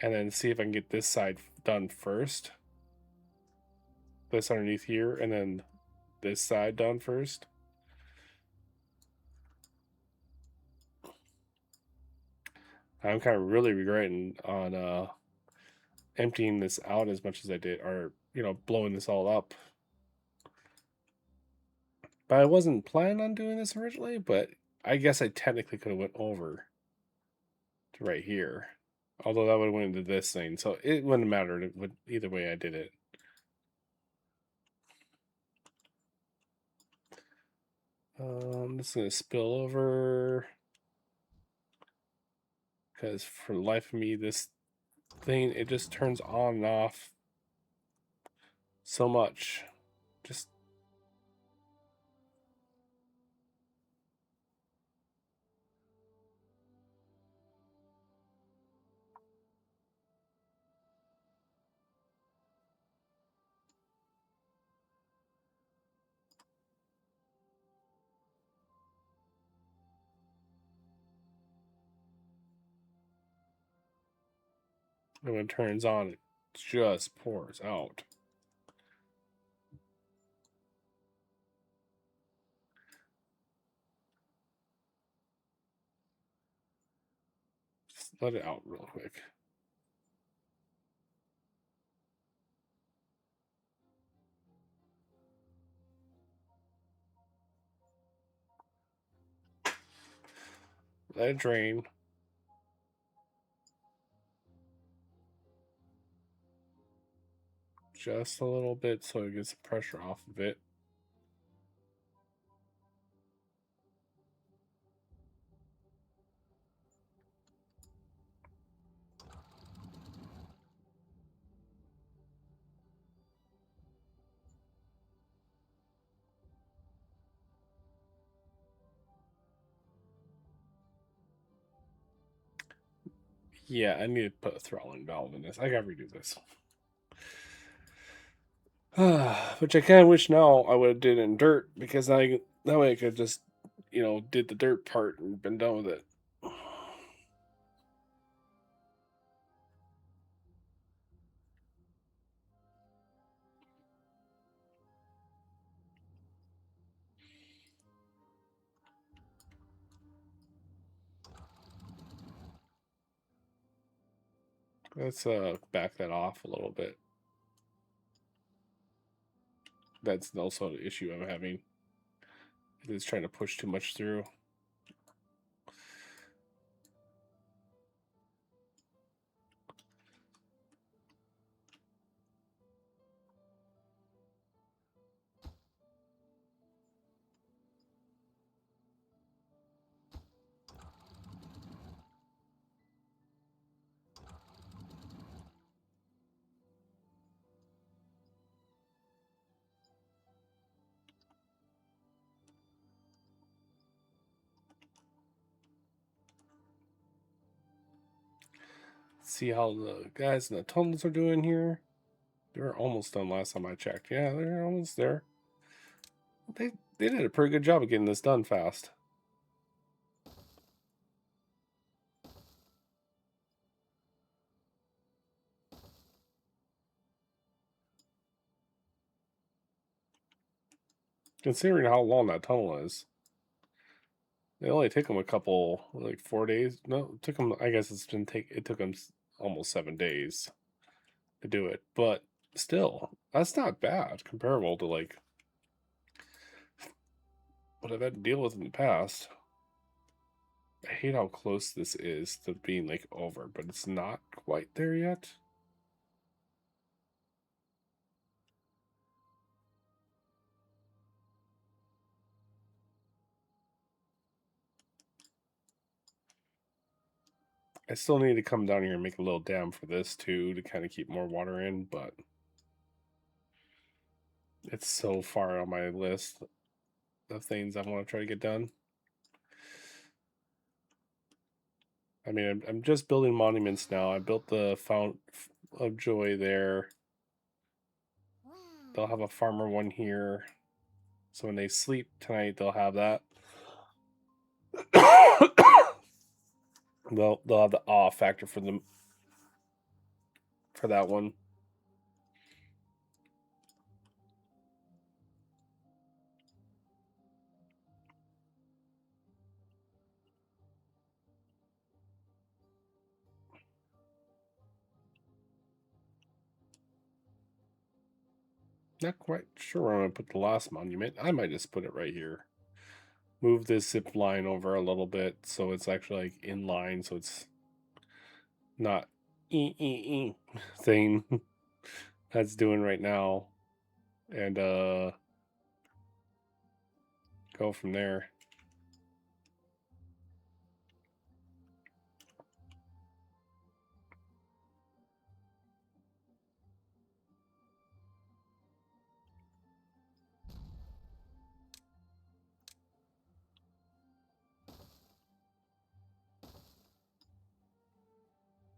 And then see if I can get this side done first. This underneath here, and then this side done first. I'm kind of really regretting on emptying this out as much as I did, or, you know, blowing this all up. But I wasn't planning on doing this originally, but I guess I technically could have went over to right here. Although that would have went into this thing, so it wouldn't have mattered either way I did it. This is gonna spill over because for the life of me, this thing, it just turns on and off so much. Just when it turns on, it just pours out. Just let it out real quick. Let it drain. Just a little bit so it gets the pressure off of it. Yeah, I need to put a throttling valve in this. I gotta redo this. Which I kind of wish now I would have did in dirt, because that way I could just, you know, did the dirt part and been done with it. Let's back that off a little bit. That's also the issue I'm having. It's trying to push too much through. See how the guys in the tunnels are doing here. They were almost done last time I checked. Yeah, they're almost there. They did a pretty good job of getting this done fast. Considering how long that tunnel is. It only took them a couple, like 4 days. No, it took them. I guess it took them almost 7 days to do it. But still, that's not bad comparable to like what I've had to deal with in the past. I hate how close this is to being like over, but it's not quite there yet. I still need to come down here and make a little dam for this too to kind of keep more water in, but it's so far on my list of things I want to try to get done. I mean, I'm just building monuments now. I built the Fount of Joy there. They'll have a farmer one here. So when they sleep tonight, they'll have that. they'll have the awe factor for them for that one. Not quite sure where I'm gonna put the last monument. I might just put it right here. Move this zip line over a little bit so it's actually like in line, so it's not thing that's doing right now, and go from there.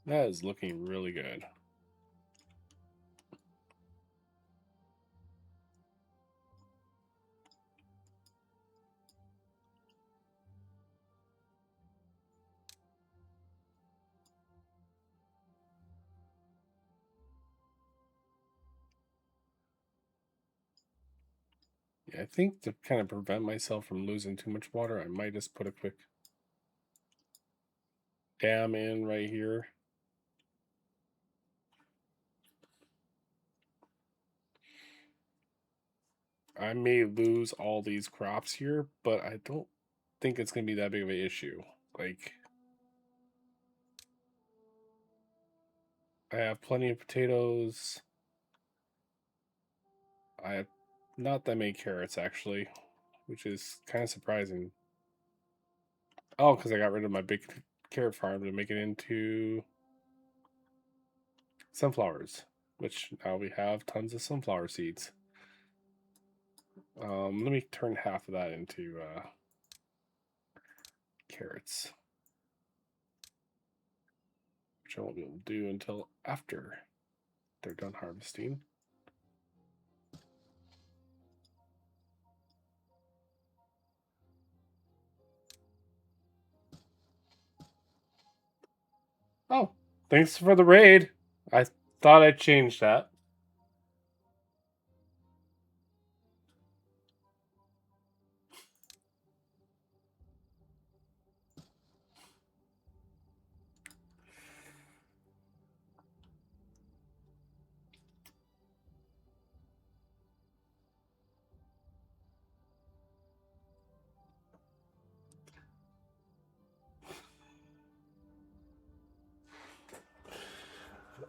That is looking really good. Yeah, I think to kind of prevent myself from losing too much water, I might just put a quick dam in right here. I may lose all these crops here, but I don't think it's going to be that big of an issue. Like, I have plenty of potatoes. I have not that many carrots, actually, which is kind of surprising. Oh, because I got rid of my big carrot farm to make it into sunflowers, which now we have tons of sunflower seeds. Let me turn half of that into carrots, which I won't be able to do until after they're done harvesting. Oh, thanks for the raid. I thought I changed that.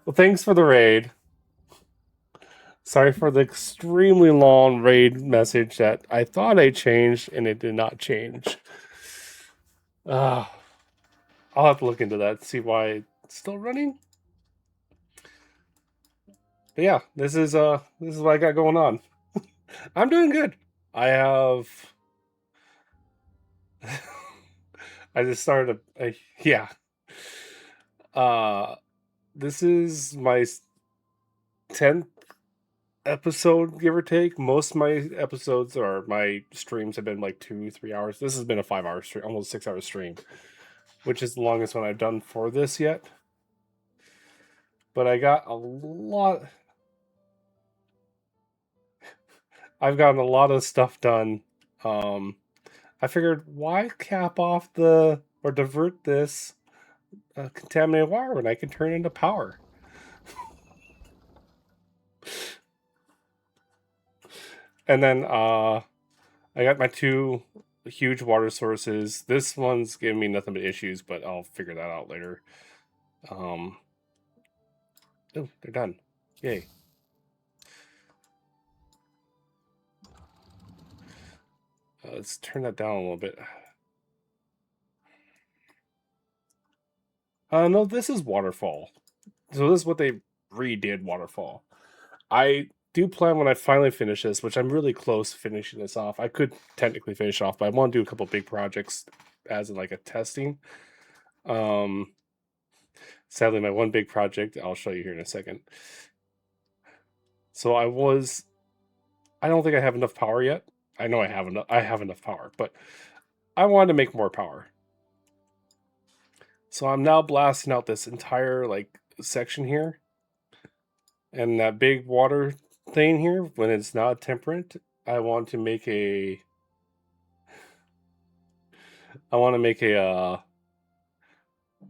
Well, thanks for the raid. Sorry for the extremely long raid message that I thought I changed and it did not change. I'll have to look into that, see why it's still running. But yeah, this is what I got going on. I'm doing good. I have I just started yeah. Uh this is my 10th episode, give or take. Most of my episodes or my streams have been like 2, 3 hours. This has been a 5 hour stream, almost 6 hour stream, which is the longest one I've done for this yet. But I got a lot. I've gotten a lot of stuff done. I figured, why cap off the or divert this contaminated water when I can turn it into power? And then I got my two huge water sources. This one's giving me nothing but issues, but I'll figure that out later. Oh, they're done. Yay. Let's turn that down a little bit. No, this is Waterfall. So this is what they redid Waterfall. I do plan when I finally finish this, which I'm really close to finishing this off. I could technically finish off, but I want to do a couple big projects as in like a testing. Um, Sadly, my one big project, I'll show you here in a second. So I don't think I have enough power yet. I know I have enough power, but I wanted to make more power. So I'm now blasting out this entire like section here. And that big water thing here, when it's not temperate, I want to make a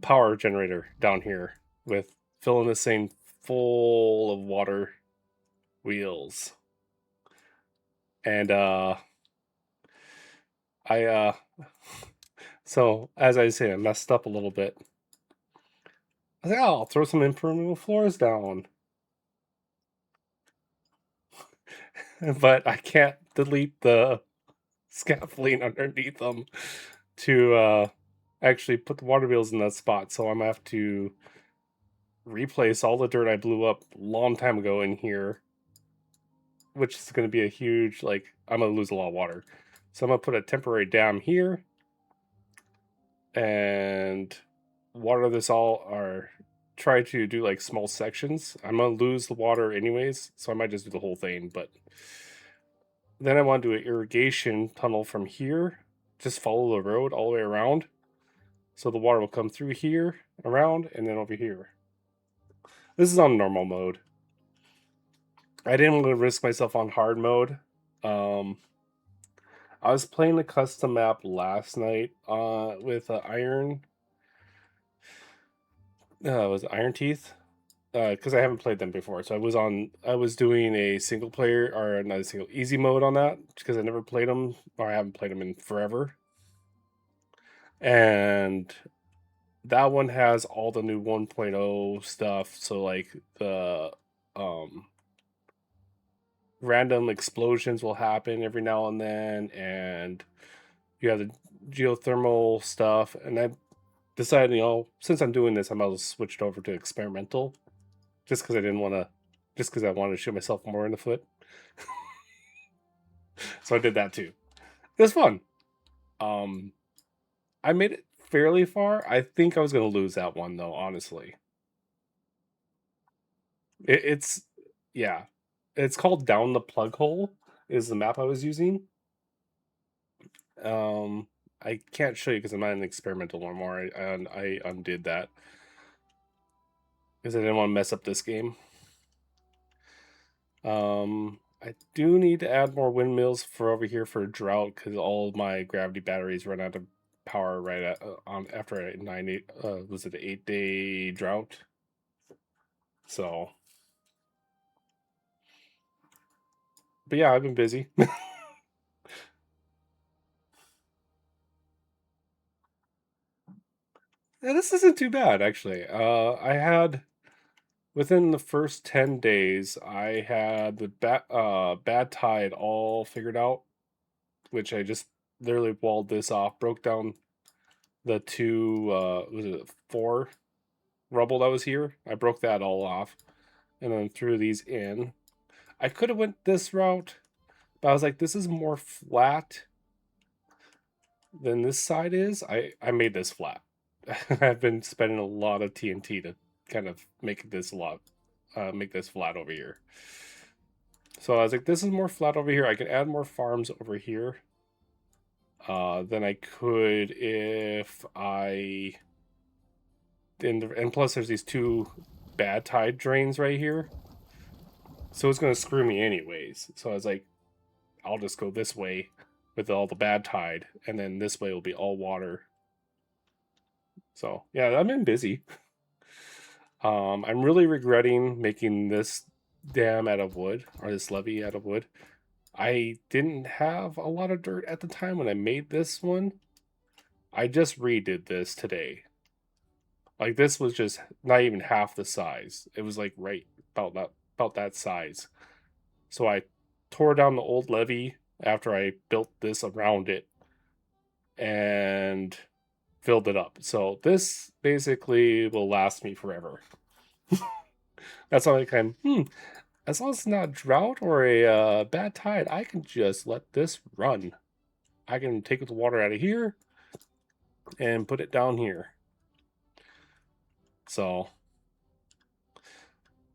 power generator down here with filling this thing full of water wheels. And I so as I say, I messed up a little bit. I was like, oh, I'll throw some impermeable floors down. But I can't delete the scaffolding underneath them to actually put the water wheels in that spot. So I'm gonna have to replace all the dirt I blew up a long time ago in here, which is going to be a huge, like, I'm going to lose a lot of water. So I'm going to put a temporary dam here and water this all, or try to do like small sections. I'm going to lose the water anyways, so I might just do the whole thing. But then I want to do an irrigation tunnel from here, just follow the road all the way around. So the water will come through here, around, and then over here. This is on normal mode. I didn't want to risk myself on hard mode. I was playing the custom map last night with Iron. Was it Iron Teeth? Because I haven't played them before, so I was doing a single player or not a single easy mode on that because I never played them or I haven't played them in forever. And that one has all the new 1.0 stuff. So like the random explosions will happen every now and then, and you have the geothermal stuff. And I decided, since I'm doing this, I might as well switch it over to experimental, just because I wanted to shoot myself more in the foot. So I did that too. It was fun. I made it fairly far. I think I was gonna lose that one though, honestly. It's yeah, it's called Down the Plug Hole is the map I was using. I can't show you because I'm not in experimental no more. I undid that because I didn't want to mess up this game. I do need to add more windmills for over here for a drought because all of my gravity batteries run out of power right at, on after a 9-8 was it an 8-day drought? So, but yeah, I've been busy. Yeah, this isn't too bad actually. I had within the first 10 days, I had the bad tide all figured out, which I just literally walled this off, broke down the two was it 4 rubble that was here. I broke that all off and then threw these in. I could have went this route, but I was like, this is more flat than this side is. I made this flat. I've been spending a lot of TNT to kind of make this flat over here. So I was like, this is more flat over here. I can add more farms over here than I could if I... And plus there's these two bad tide drains right here. So it's going to screw me anyways. So I was like, I'll just go this way with all the bad tide, and then this way will be all water. So yeah, I've been busy. I'm really regretting making this dam out of wood, or this levee out of wood. I didn't have a lot of dirt at the time when I made this one. I just redid this today. Like this was just not even half the size. It was like right about that size. So I tore down the old levee after I built this around it and filled it up. So this basically will last me forever. That's all I can. As long as it's not drought or a bad tide, I can just let this run. I can take the water out of here and put it down here. So,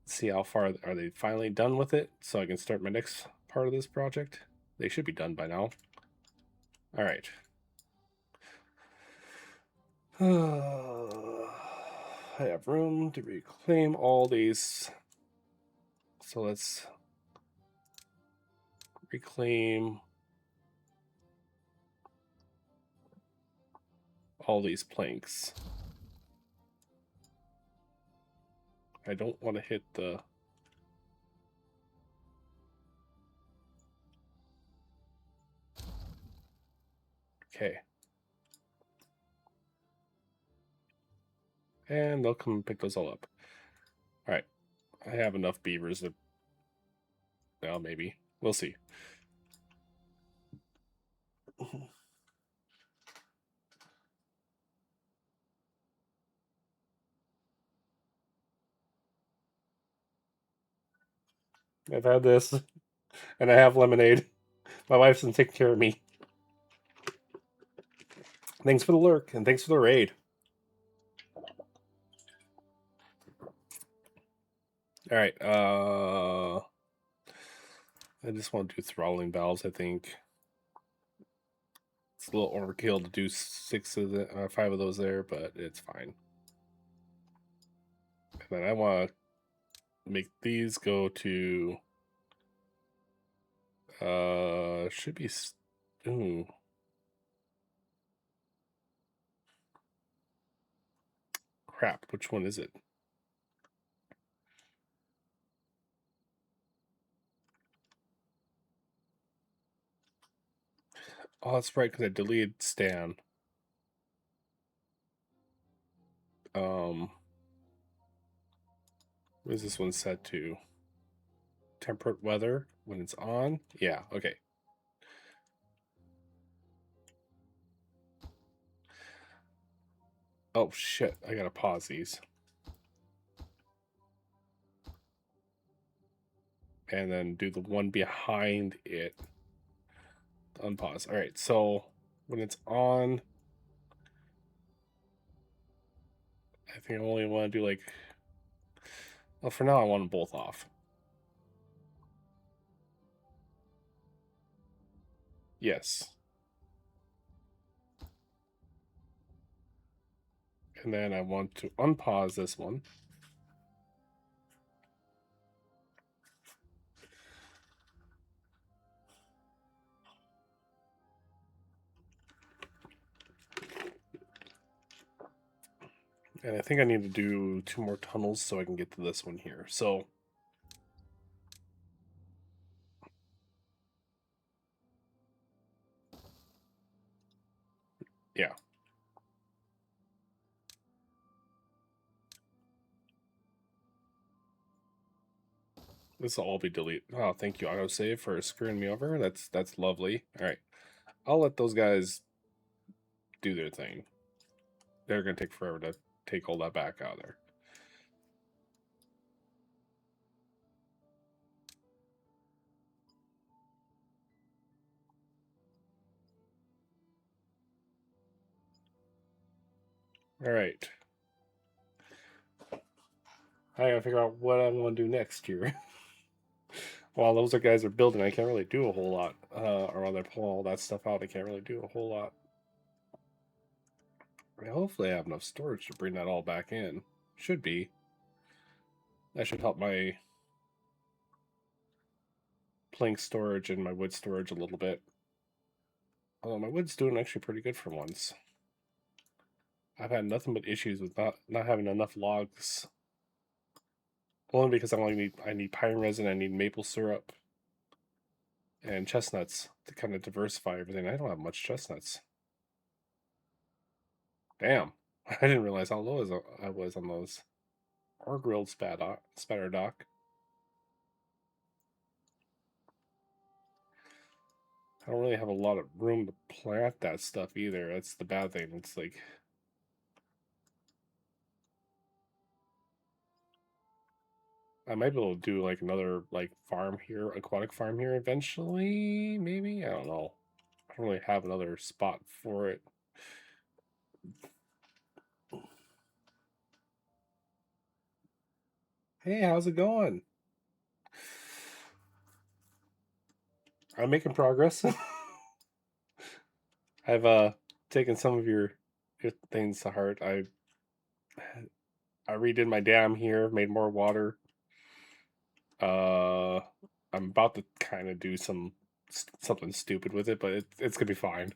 see how far are they finally done with it, so I can start my next part of this project. They should be done by now. All right. I have room to reclaim all these. So let's reclaim all these planks. I don't want to hit the... Okay. And they'll come and pick those all up. All right. I have enough beavers to... Well, maybe. We'll see. I've had this, and I have lemonade. My wife's been taking care of me. Thanks for the lurk, and thanks for the raid. All right. I just want to do throttling valves, I think. It's a little overkill to do 5 of those there, but it's fine. And then I want to make these go to... should be... Ooh. Crap, which one is it? Oh, that's right, because I deleted Stan. What is this one set to? Temperate weather when it's on? Yeah, okay. Oh shit, I gotta pause these. And then do the one behind it. Unpause. Alright, so when it's on, I think I only want to do like... Well, for now I want them both off. Yes. And then I want to unpause this one. And I think I need to do 2 more tunnels so I can get to this one here. So... yeah. This will all be deleted. Oh, thank you, autosave, for screwing me over. That's lovely. Alright. I'll let those guys do their thing. They're going to take forever to take all that back out of there. Alright. I gotta figure out what I'm going to do next here. while those are guys are building, I can't really do a whole lot. Or while they're pulling all that stuff out, I can't really do a whole lot. Hopefully I have enough storage to bring that all back in. Should be. That should help my plank storage and my wood storage a little bit. Although my wood's doing actually pretty good for once. I've had nothing but issues with not having enough logs. Only because I need pine resin, I need maple syrup, and chestnuts to kind of diversify everything. I don't have much chestnuts. Damn, I didn't realize how low I was on those. Or grilled spatter dock. I don't really have a lot of room to plant that stuff either. That's the bad thing. It's like I might be able to do like another like farm here, aquatic farm here eventually, maybe? I don't know. I don't really have another spot for it. Hey, how's it going? I'm making progress. I've taken some of your things to heart. I redid my dam here, made more water. Uh, I'm about to kind of do something stupid with it, but it's gonna be fine.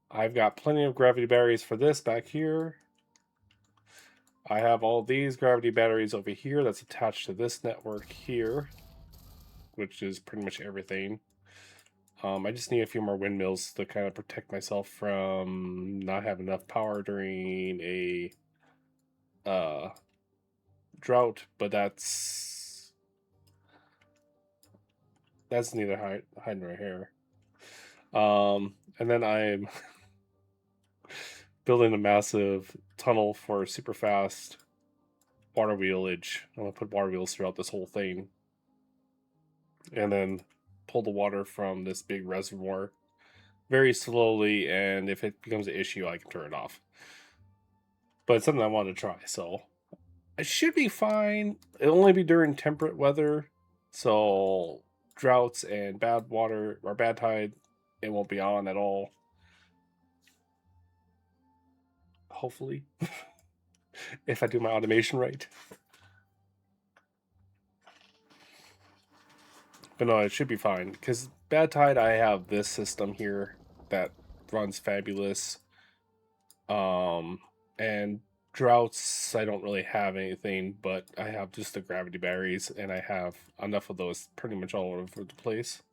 I've got plenty of gravity batteries for this back here. I have all these gravity batteries over here that's attached to this network here, which is pretty much everything. I just need a few more windmills to kind of protect myself from not having enough power during a uh, drought, but that's neither hide nor hair. And then I'm building a massive tunnel for super fast water wheelage. I'm gonna put water wheels throughout this whole thing, and then pull the water from this big reservoir very slowly. And if it becomes an issue, I can turn it off. But it's something I want to try, so it should be fine. It'll only be during temperate weather, so droughts and bad water or bad tide, it won't be on at all. Hopefully, if I do my automation right. But no, it should be fine because bad tide. I have this system here that runs fabulous. And droughts, I don't really have anything, but I have just the gravity batteries, and I have enough of those pretty much all over the place.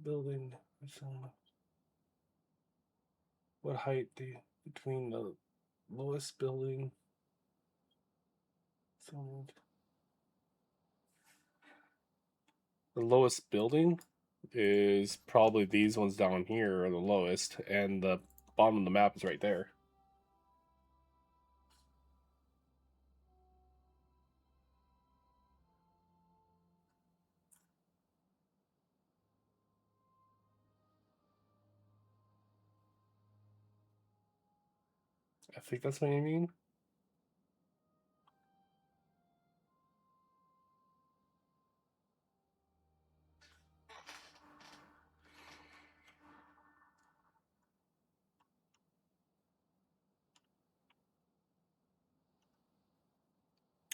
Building. What height do you, between the lowest building? The lowest building is probably these ones down here are the lowest, and the bottom of the map is right there. I think that's what you mean.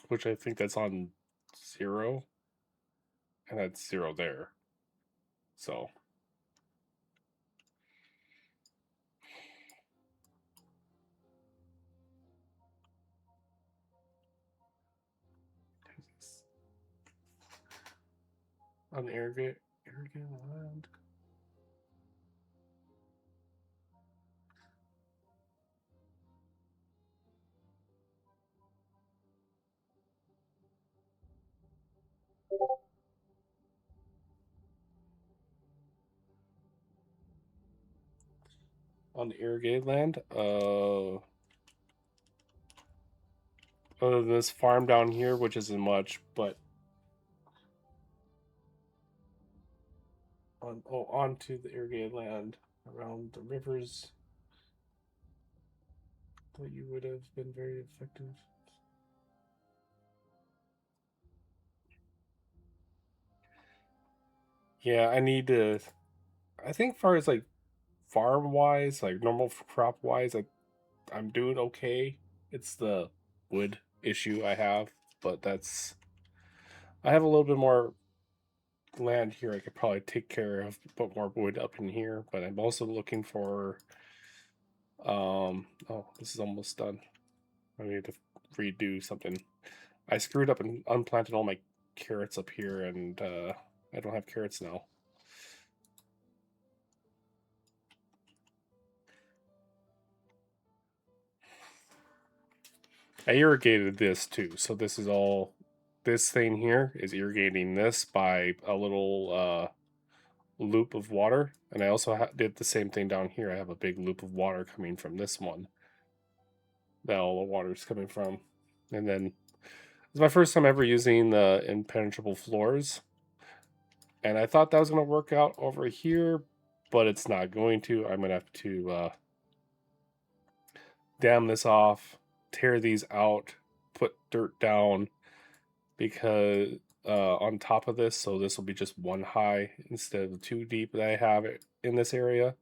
Which I think that's on 0, and that's 0 there. So on irrigate land. On the irrigated land, other than this farm down here, which isn't much, but onto the irrigated land around the rivers that you would have been very effective. Yeah, I need to. I think, far as like farm wise, like normal crop wise, I'm doing okay. It's the wood issue I have, but that's I have a little bit more land here. I could probably take care of, put more wood up in here, but I'm also looking for. Oh, this is almost done. I need to redo something. I screwed up and unplanted all my carrots up here, and I don't have carrots now. I irrigated this too, so this is all. This thing here is irrigating this by a little loop of water, and I also did the same thing down here. I have a big loop of water coming from this one that all the water is coming from, and then it's my first time ever using the impenetrable floors, and I thought that was going to work out over here, but it's not going to. I'm going to have to dam this off, tear these out, put dirt down because on top of this, so this will be just one high instead of the two deep that I have it in this area,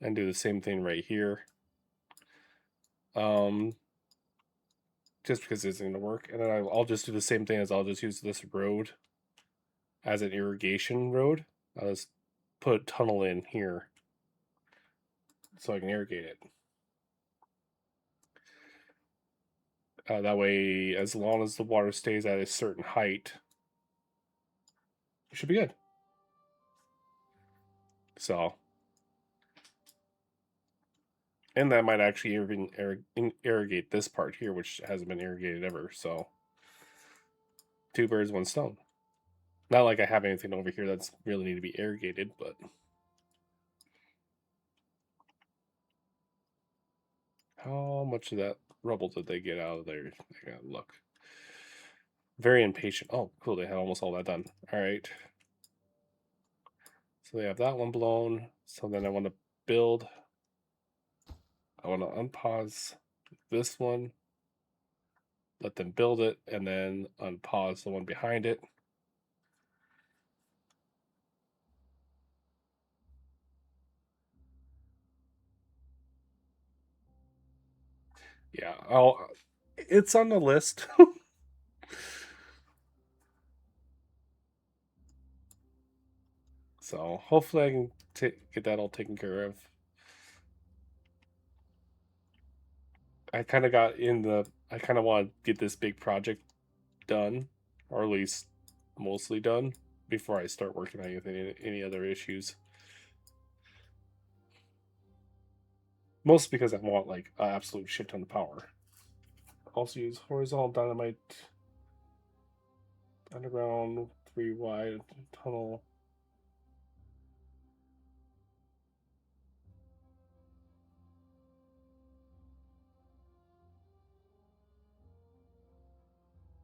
and do the same thing right here. Um, just because it isn't going to work, and then I'll just do the same thing as I'll just use this road as an irrigation road. I'll just put a tunnel in here so I can irrigate it. That way, as long as the water stays at a certain height, it should be good. So, and that might actually even irrigate this part here, which hasn't been irrigated ever. So, two birds, one stone. Not like I have anything over here that's really need to be irrigated, but how much of that rubble did they get out of there? I gotta look. Very impatient. Oh, cool. They had almost all that done. All right. So they have that one blown. So then I want to build. I want to unpause this one, let them build it, and then unpause the one behind it. Yeah, it's on the list. So hopefully I can get that all taken care of. I kind of got in the. I kind of want to get this big project done, or at least mostly done, before I start working on any other issues. Mostly because I want like an absolute shit ton of power. Also use horizontal dynamite, underground, 3 wide tunnel.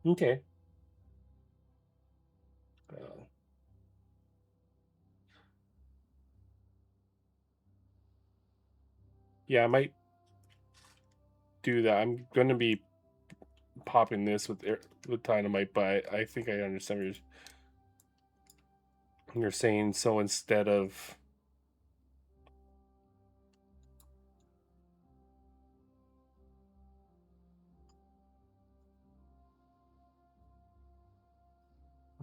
Okay. Uh, yeah, I might do that. I'm going to be popping this with dynamite, but I think I understand what you're saying. So instead of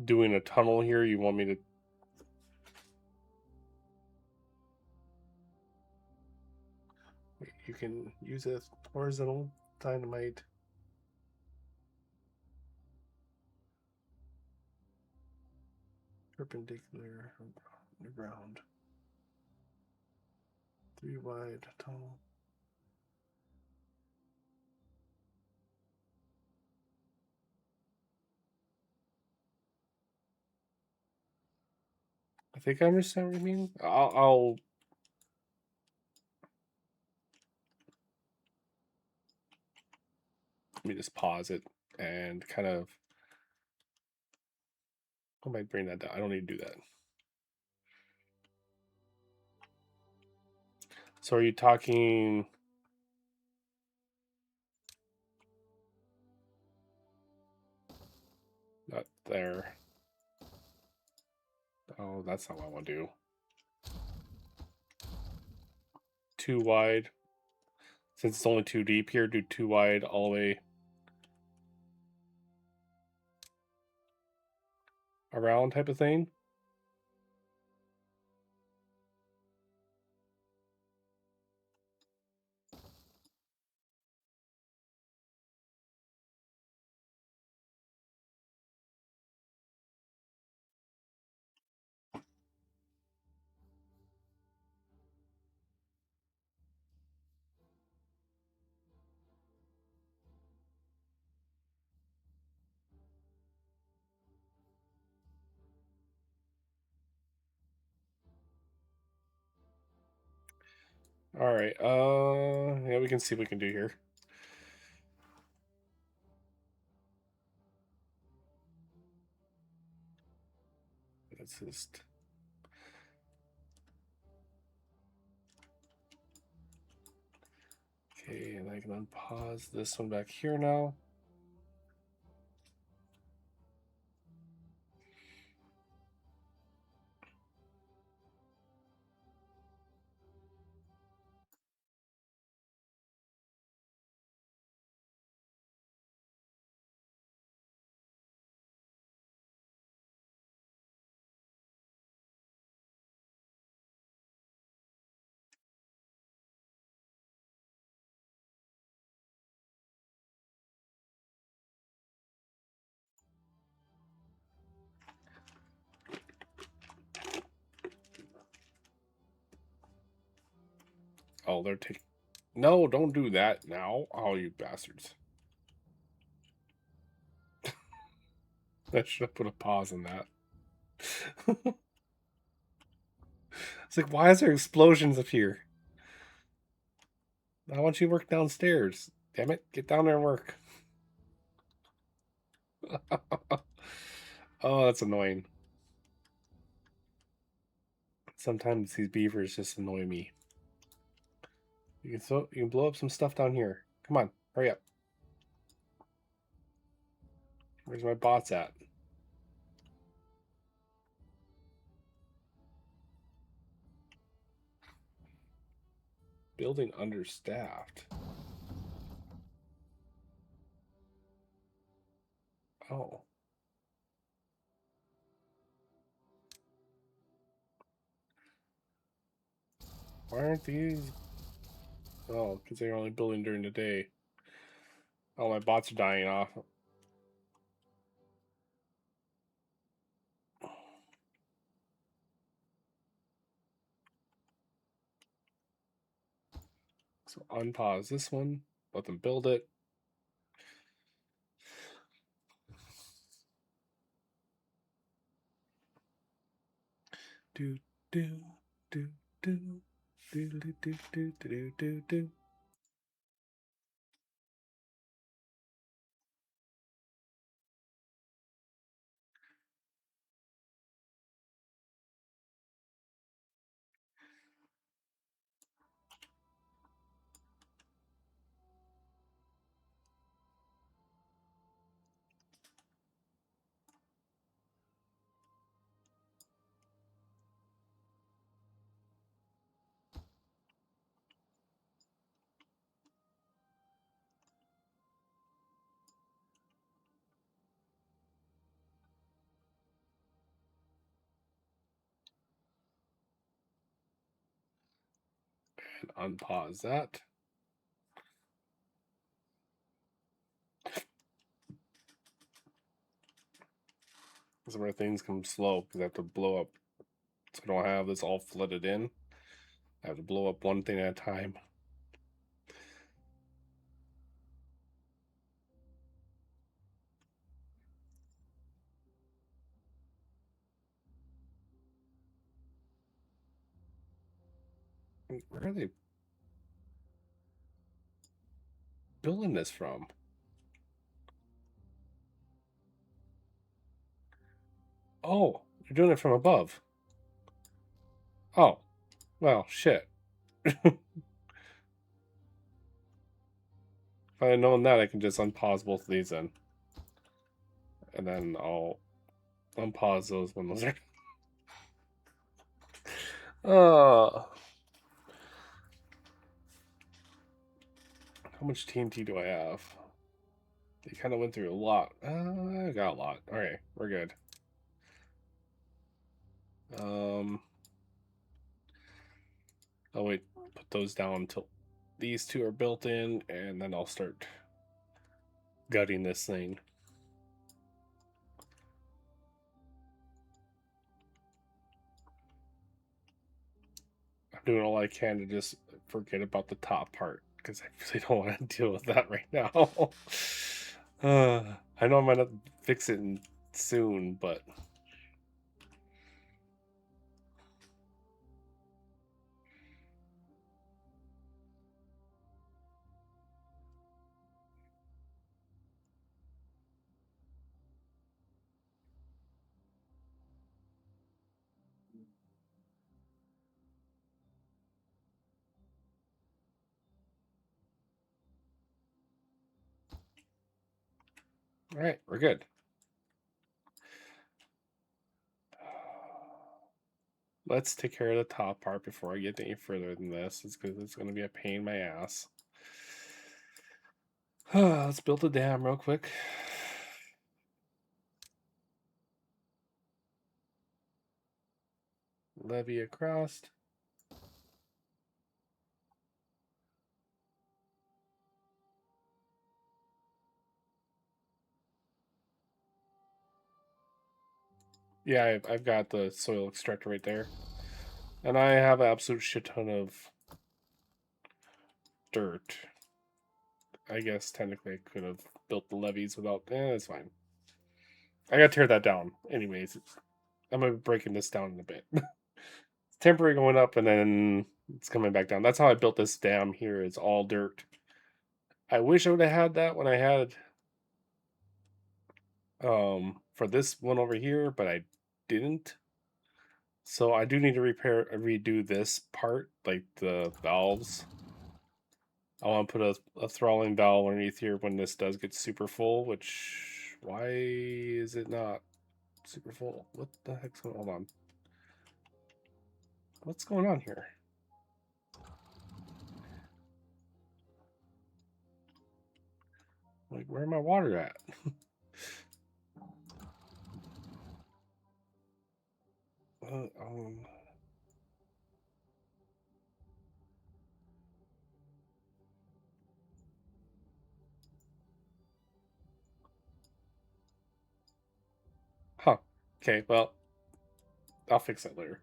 doing a tunnel here, you want me to. You can use a horizontal dynamite. Perpendicular underground. 3 wide tunnel. I think I understand what you mean. I'll let me just pause it and kind of. I might bring that down. I don't need to do that. So are you talking? Not there. Oh, that's not what I want to do. Too wide. Since it's only too deep here, do too wide all the way around type of thing. All right. Yeah, we can see what we can do here. Let's just. Okay, and I can unpause this one back here now. Oh, they're taking. No, don't do that now. Oh, you bastards. I should have put a pause on that. It's like, why is there explosions up here? I want you to work downstairs. Damn it, get down there and work. Oh, that's annoying. Sometimes these beavers just annoy me. You can blow up some stuff down here. Come on, hurry up. Where's my bots at? Building understaffed. Oh. Why aren't these? Oh, because they're only building during the day. Oh, my bots are dying off. So unpause this one. Let them build it. Do do do do do do do do do do do. And unpause that. This is where things come slow because I have to blow up. So I don't have this all flooded in. I have to blow up one thing at a time. Where are they building this from? Oh, they're doing it from above. Oh, well, shit. If I had known that, I can just unpause both of these then. And then I'll unpause those when those are. How much TNT do I have? They kind of went through a lot. I got a lot. Okay, we're good. I'll wait, put those down until these two are built in, and then I'll start gutting this thing. I'm doing all I can to just forget about the top part because I really don't want to deal with that right now. I know I'm gonna fix it soon, but all right, we're good. Let's take care of the top part before I get any further than this. It's because it's going to be a pain in my ass. Let's build a dam real quick. Levee across. Yeah, I've got the soil extractor right there. And I have an absolute shit ton of dirt. I guess technically I could have built the levees without. It's fine. I gotta tear that down. Anyways, I'm gonna be breaking this down in a bit. It's temporary going up and then it's coming back down. That's how I built this dam here. It's all dirt. I wish I would have had that when I had for this one over here, but I didn't. So I do need to redo this part, like the valves. I want to put a throttling valve underneath here when this does get super full, which, why is it not super full? What the heck's going on? Hold on. What's going on here? Like, where my water at? uh, um, huh. Okay, well, I'll fix it later.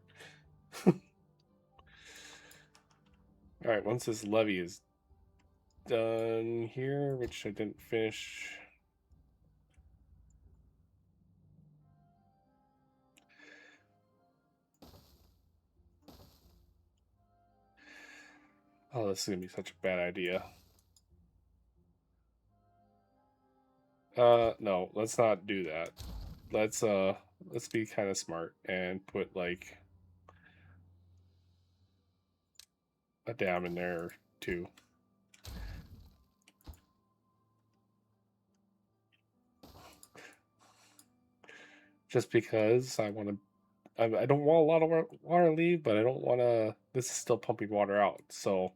Alright, once this levee is done here, which I didn't finish. Oh, this is gonna be such a bad idea. No, let's not do that. Let's be kind of smart and put like a dam in there too. Just because I want to, I don't want a lot of water leave, but I don't want to. This is still pumping water out, so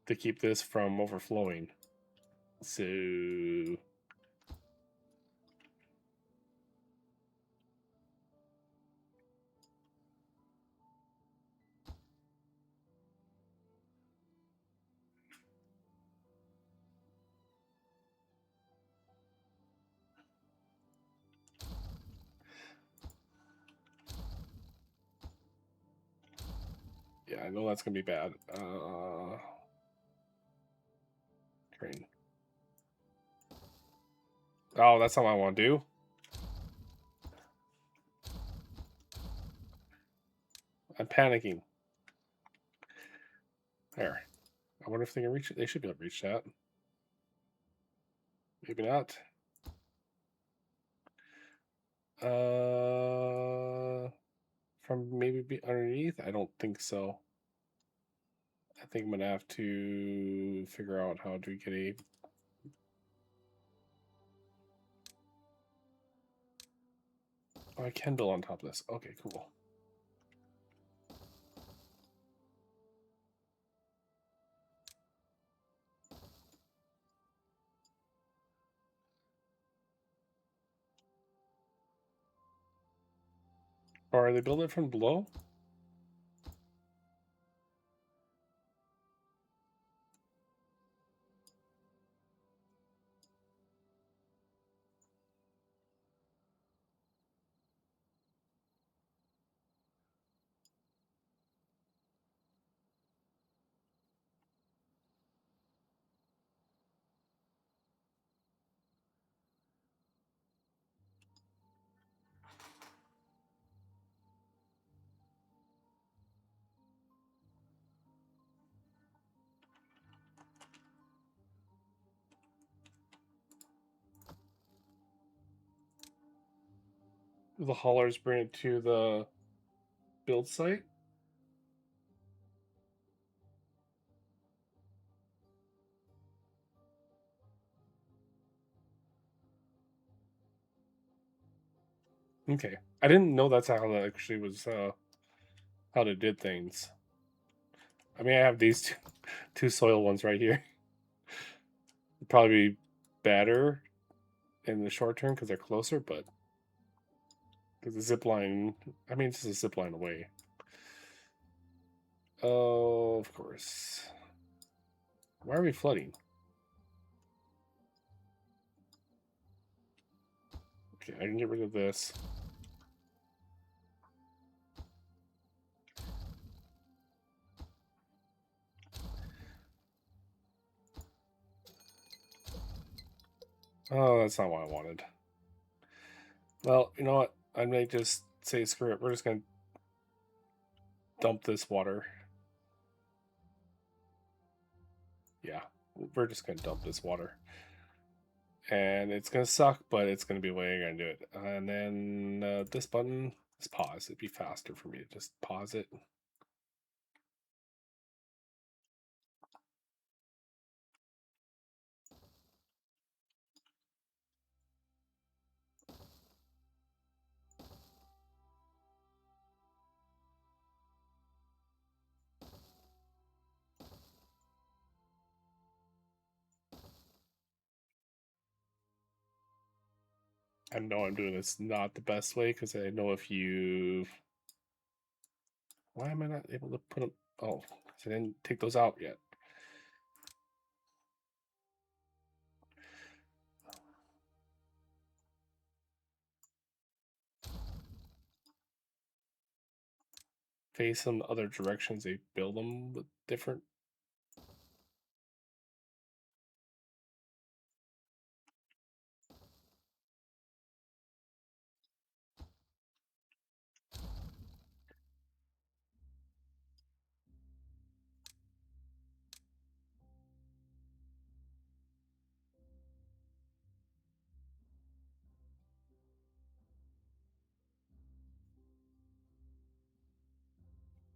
to keep this from overflowing. So yeah, I know that's gonna be bad. Train. Oh, that's not what I want to do. I'm panicking. There. I wonder if they can reach it. They should be able to reach that. Maybe not. From maybe be underneath? I don't think so. I think I'm gonna have to figure out how to get a Kindle on top of this. Okay, cool. Or are they building it from below? The haulers bring it to the build site? Okay. I didn't know that's how that actually was how they did things. I mean, I have these two soil ones right here. It'd probably be better in the short term because they're closer, but because the zip line, I mean, it's just a zip line away. Oh, of course. Why are we flooding? Okay, I can get rid of this. Oh, that's not what I wanted. Well, you know what? I may just say screw it. We're just gonna dump this water. Yeah, we're just gonna dump this water. And it's gonna suck, but it's gonna be the way I'm gonna do it. And then this button is pause. It'd be faster for me to just pause it. I know I'm doing this not the best way because I know if you. Why am I not able to put them? Oh, I didn't take those out yet. Face them other directions. They build them with different.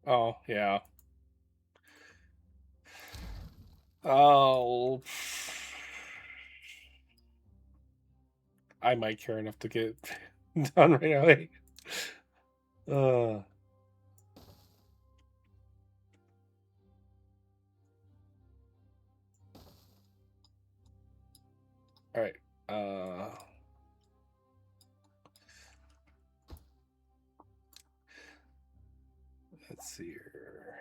Oh yeah. Oh. I might care enough to get done right away. Uh, all right. Let's see here.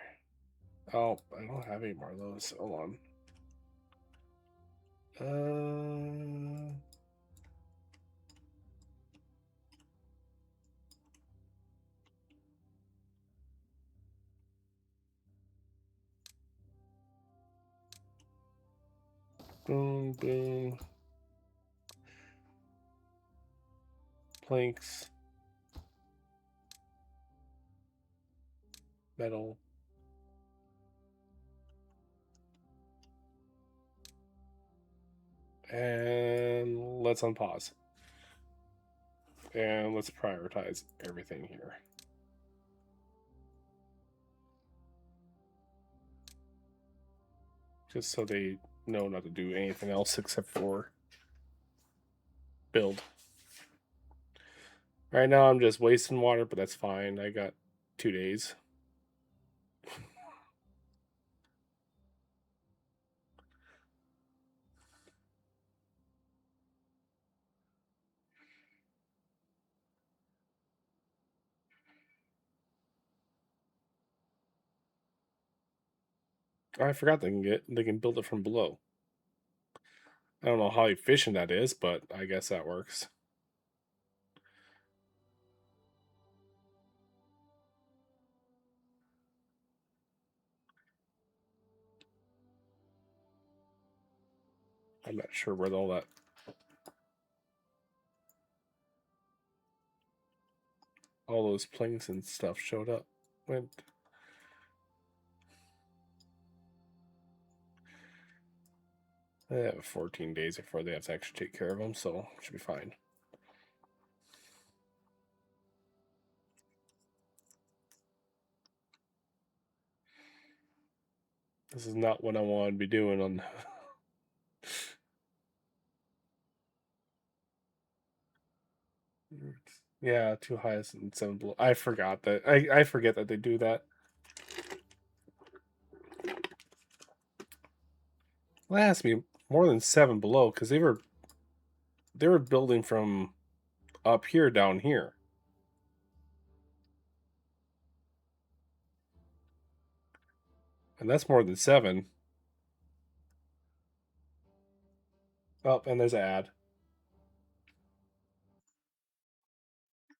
Oh, I don't have any more of those. Hold on. Uh, boom, boom. Planks. Metal. And let's unpause. And let's prioritize everything here. Just so they know not to do anything else except for build. Right now I'm just wasting water, but that's fine. I got 2 days. I forgot they can build it from below. I don't know how efficient that is, but I guess that works. I'm not sure where all those planes and stuff showed up. Went. They have 14 days before they have to actually take care of them, so it should be fine. This is not what I want to be doing on. Yeah, 2 highest and 7 below. I forgot that. I forget that they do that. Well, it has to be more than 7 below because they were building from up here down here, and that's more than 7. Oh, and there's an ad.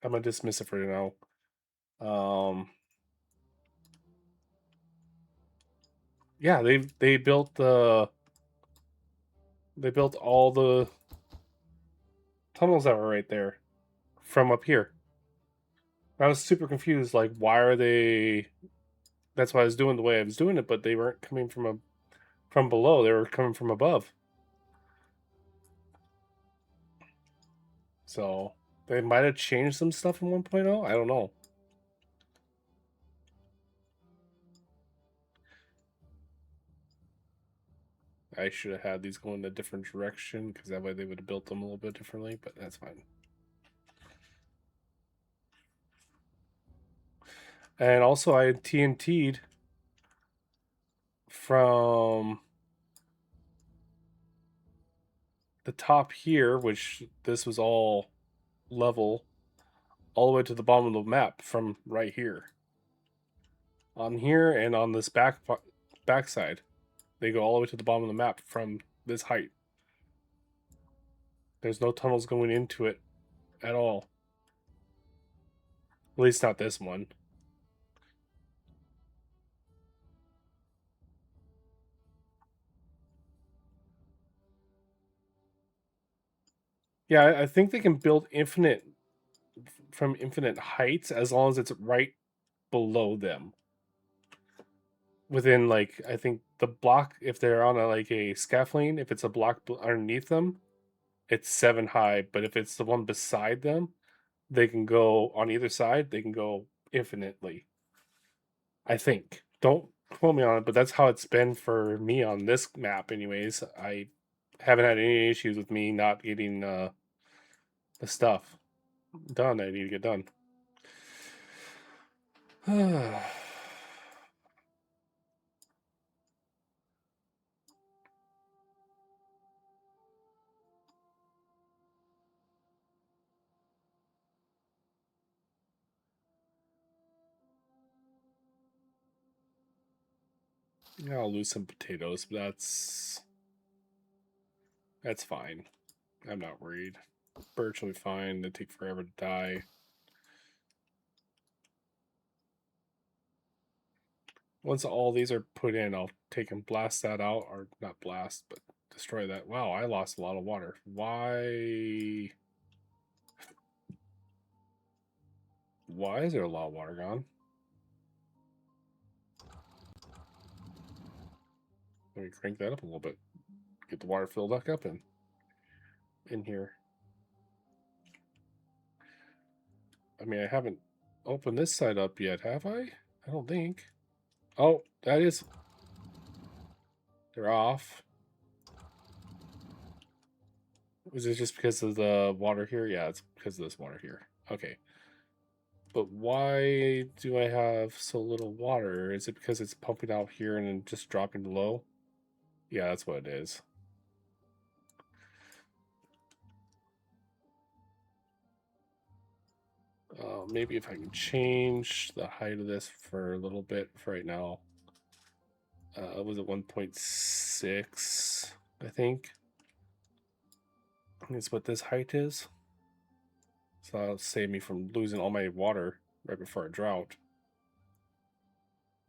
I'm gonna dismiss it for now. Yeah, they built all the tunnels that were right there from up here. I was super confused. Like, why are they? That's why I was doing the way I was doing it, but they weren't coming from below. They were coming from above. So they might have changed some stuff in 1.0. I don't know. I should have had these going in a different direction because that way they would have built them a little bit differently, but that's fine. And also, I had TNT'd from the top here, which this was all level, all the way to the bottom of the map from right here. On here and on this backside, they go all the way to the bottom of the map from this height. There's no tunnels going into it at all. At least not this one. Yeah, I think they can build infinite from infinite heights as long as it's right below them. Within like I think the block, if they're on a scaffolding, if it's a block underneath them, it's 7 high. But if it's the one beside them, they can go on either side. They can go infinitely. I think. Don't quote me on it, but that's how it's been for me on this map. Anyways, I haven't had any issues with me not getting the stuff done. I need to get done. Yeah, I'll lose some potatoes, but that's fine. I'm not worried. Birch will be fine. They take forever to die. Once all these are put in, I'll take and blast that out, or not blast, but destroy that. Wow, I lost a lot of water. Why? Why is there a lot of water gone? Let me crank that up a little bit. Get the water filled back up in here. I mean, I haven't opened this side up yet, have I? I don't think. Oh, that is. They're off. Was it just because of the water here? Yeah, it's because of this water here. Okay. But why do I have so little water? Is it because it's pumping out here and then just dropping below? Yeah, that's what it is. Maybe if I can change the height of this for a little bit for right now. Was it 1.6? I think is what this height is. So that'll save me from losing all my water right before a drought.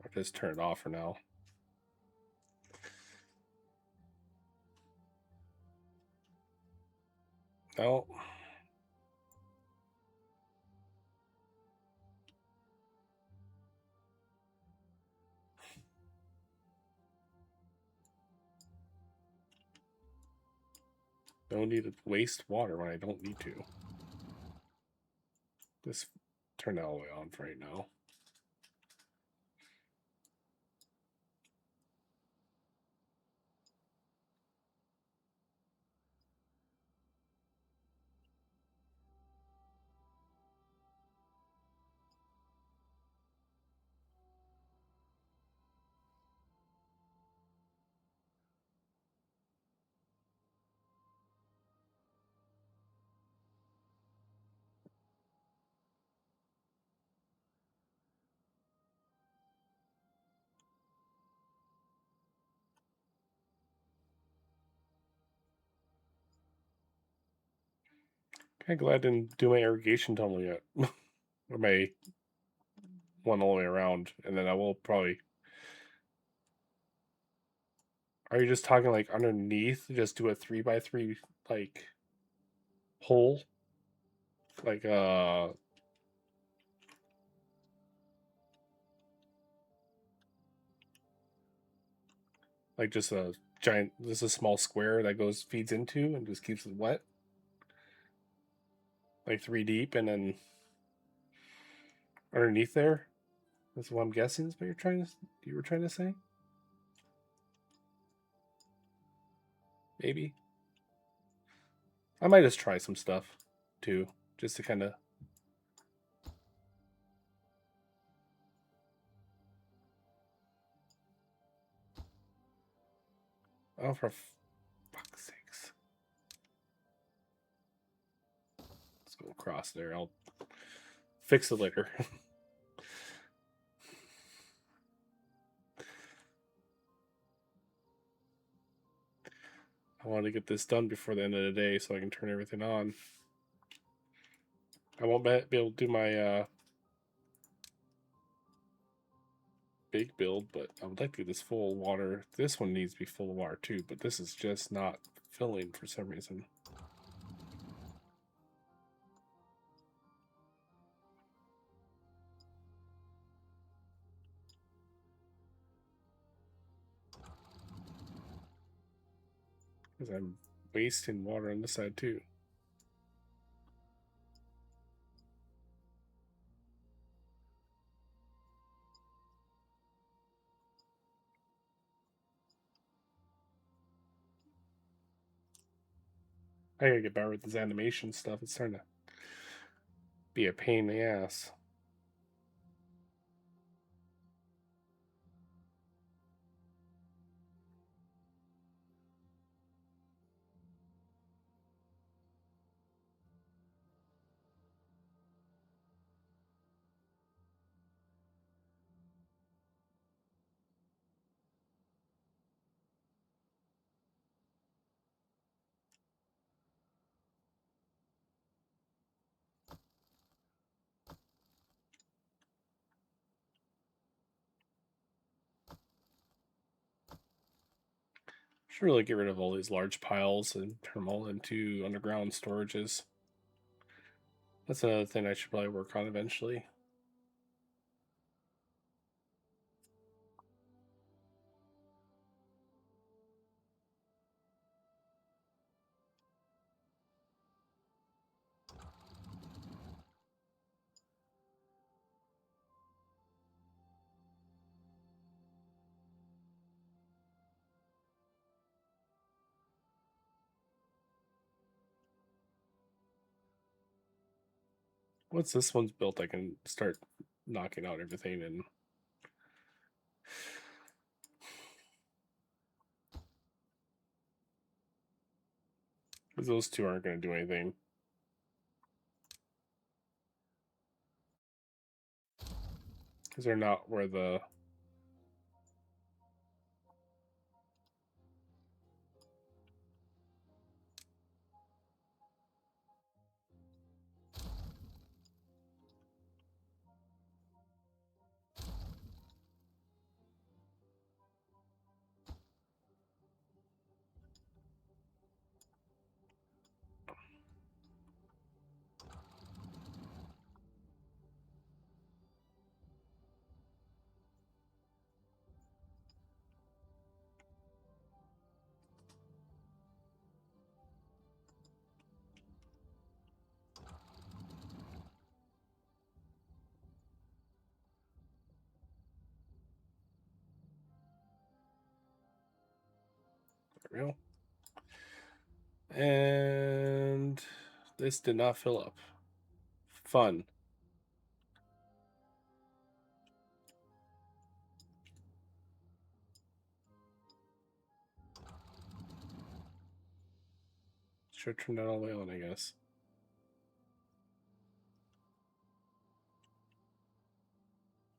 I'll just turn it off for now. No. Don't need to waste water when I don't need to. Just turn that all the way on for right now. Okay, glad I didn't do my irrigation tunnel yet. Or my one all the way around. And then I will probably. Are you just talking like underneath? Just do a 3x3 like hole? Like just a giant, just a small square that goes feeds into and just keeps it wet, like 3 deep, and then underneath there. That's what I'm guessing is what you were trying to say. Maybe I might just try some stuff too, just to kind of. Oh, for fuck's sakes! Let's go across there. I'll fix it later. I want to get this done before the end of the day so I can turn everything on. I won't be able to do my big build, but I would like to get this full of water. This one needs to be full of water too, but this is just not filling for some reason. Because I'm wasting water on this side too. I gotta get better with this animation stuff. It's starting to be a pain in the ass. Should really get rid of all these large piles and turn them all into underground storages. That's another thing I should probably work on eventually. Once this one's built, I can start knocking out everything, and because those two aren't going to do anything. Because they're not where the we go. And this did not fill up. Fun. Should turn that all the way on, I guess.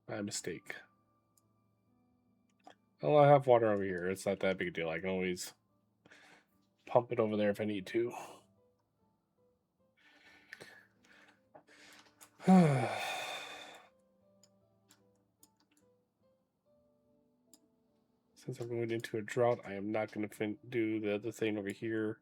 My mistake. Well, I have water over here. It's not that big a deal. I can always pump it over there if I need to. Since I'm going into a drought, I am not going to do the other thing over here.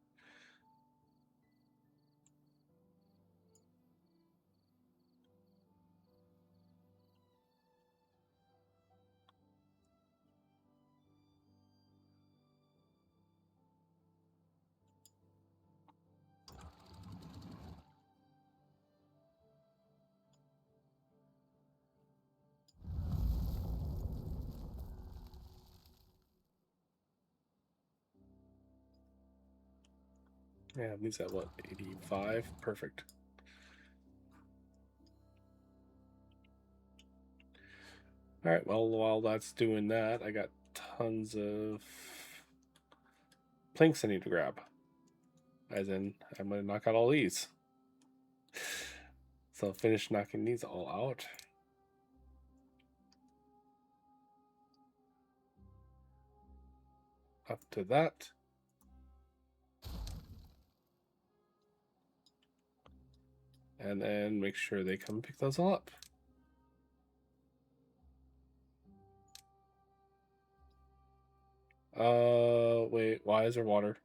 Yeah, these at what, 85? Perfect. Alright, well, while that's doing that, I got tons of planks I need to grab. As in, I'm going to knock out all these. So I'll finish knocking these all out. Up to that. And then make sure they come pick those all up. Wait, why is there water?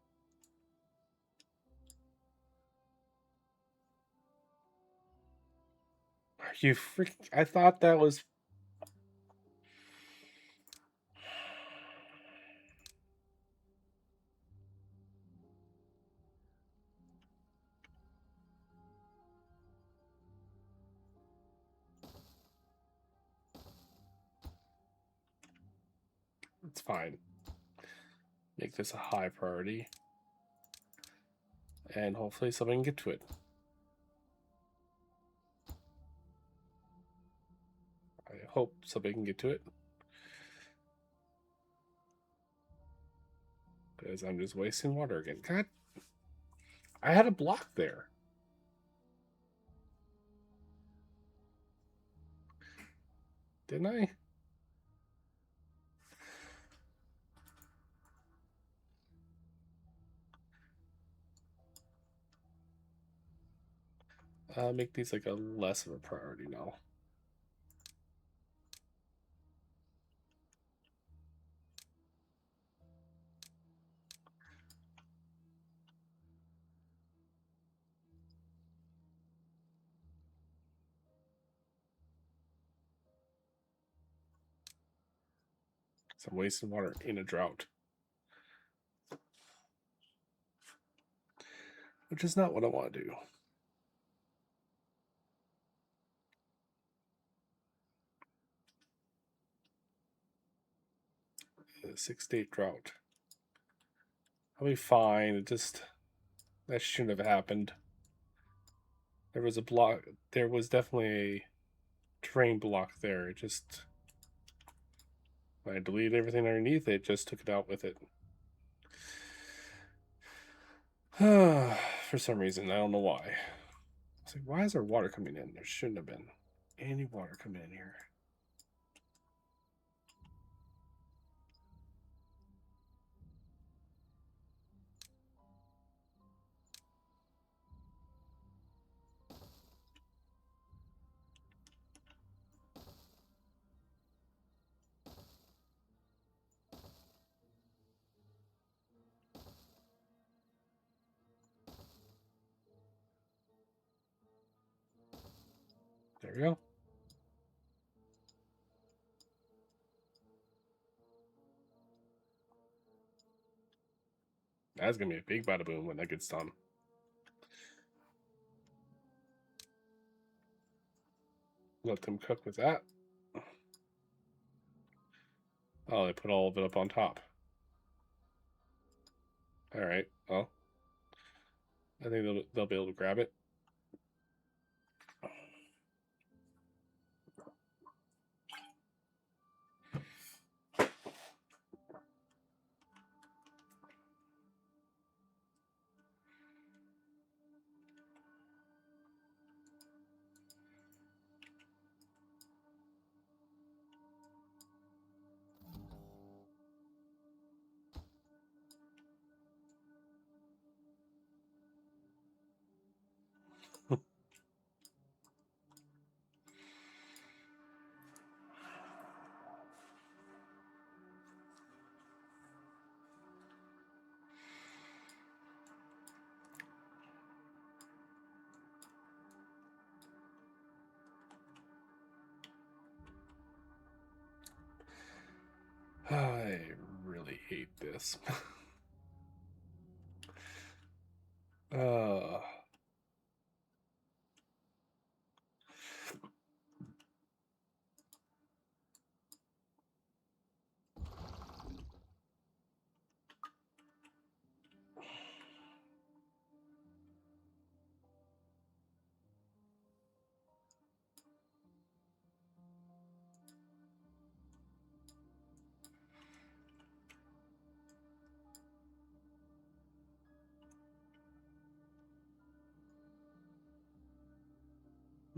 Are you freaking? I thought that was. It's fine. Make this a high priority. And hopefully somebody can get to it. I hope somebody can get to it. Because I'm just wasting water again. God, I had a block there. Didn't I? I'll make these like a less of a priority now. So I'm wasting water in a drought. Which is not what I want to do. 6-day drought. I'll be fine. It just that shouldn't have happened. There was a block. There was definitely a terrain block there. It just when I deleted everything underneath, it just took it out with it. For some reason, I don't know why. It's like, why is there water coming in? There shouldn't have been any water coming in here. There we go. That's gonna be a big bada boom when that gets done. Let them cook with that. Oh, they put all of it up on top. All right. Well, I think they'll be able to grab it. I really hate this. uh,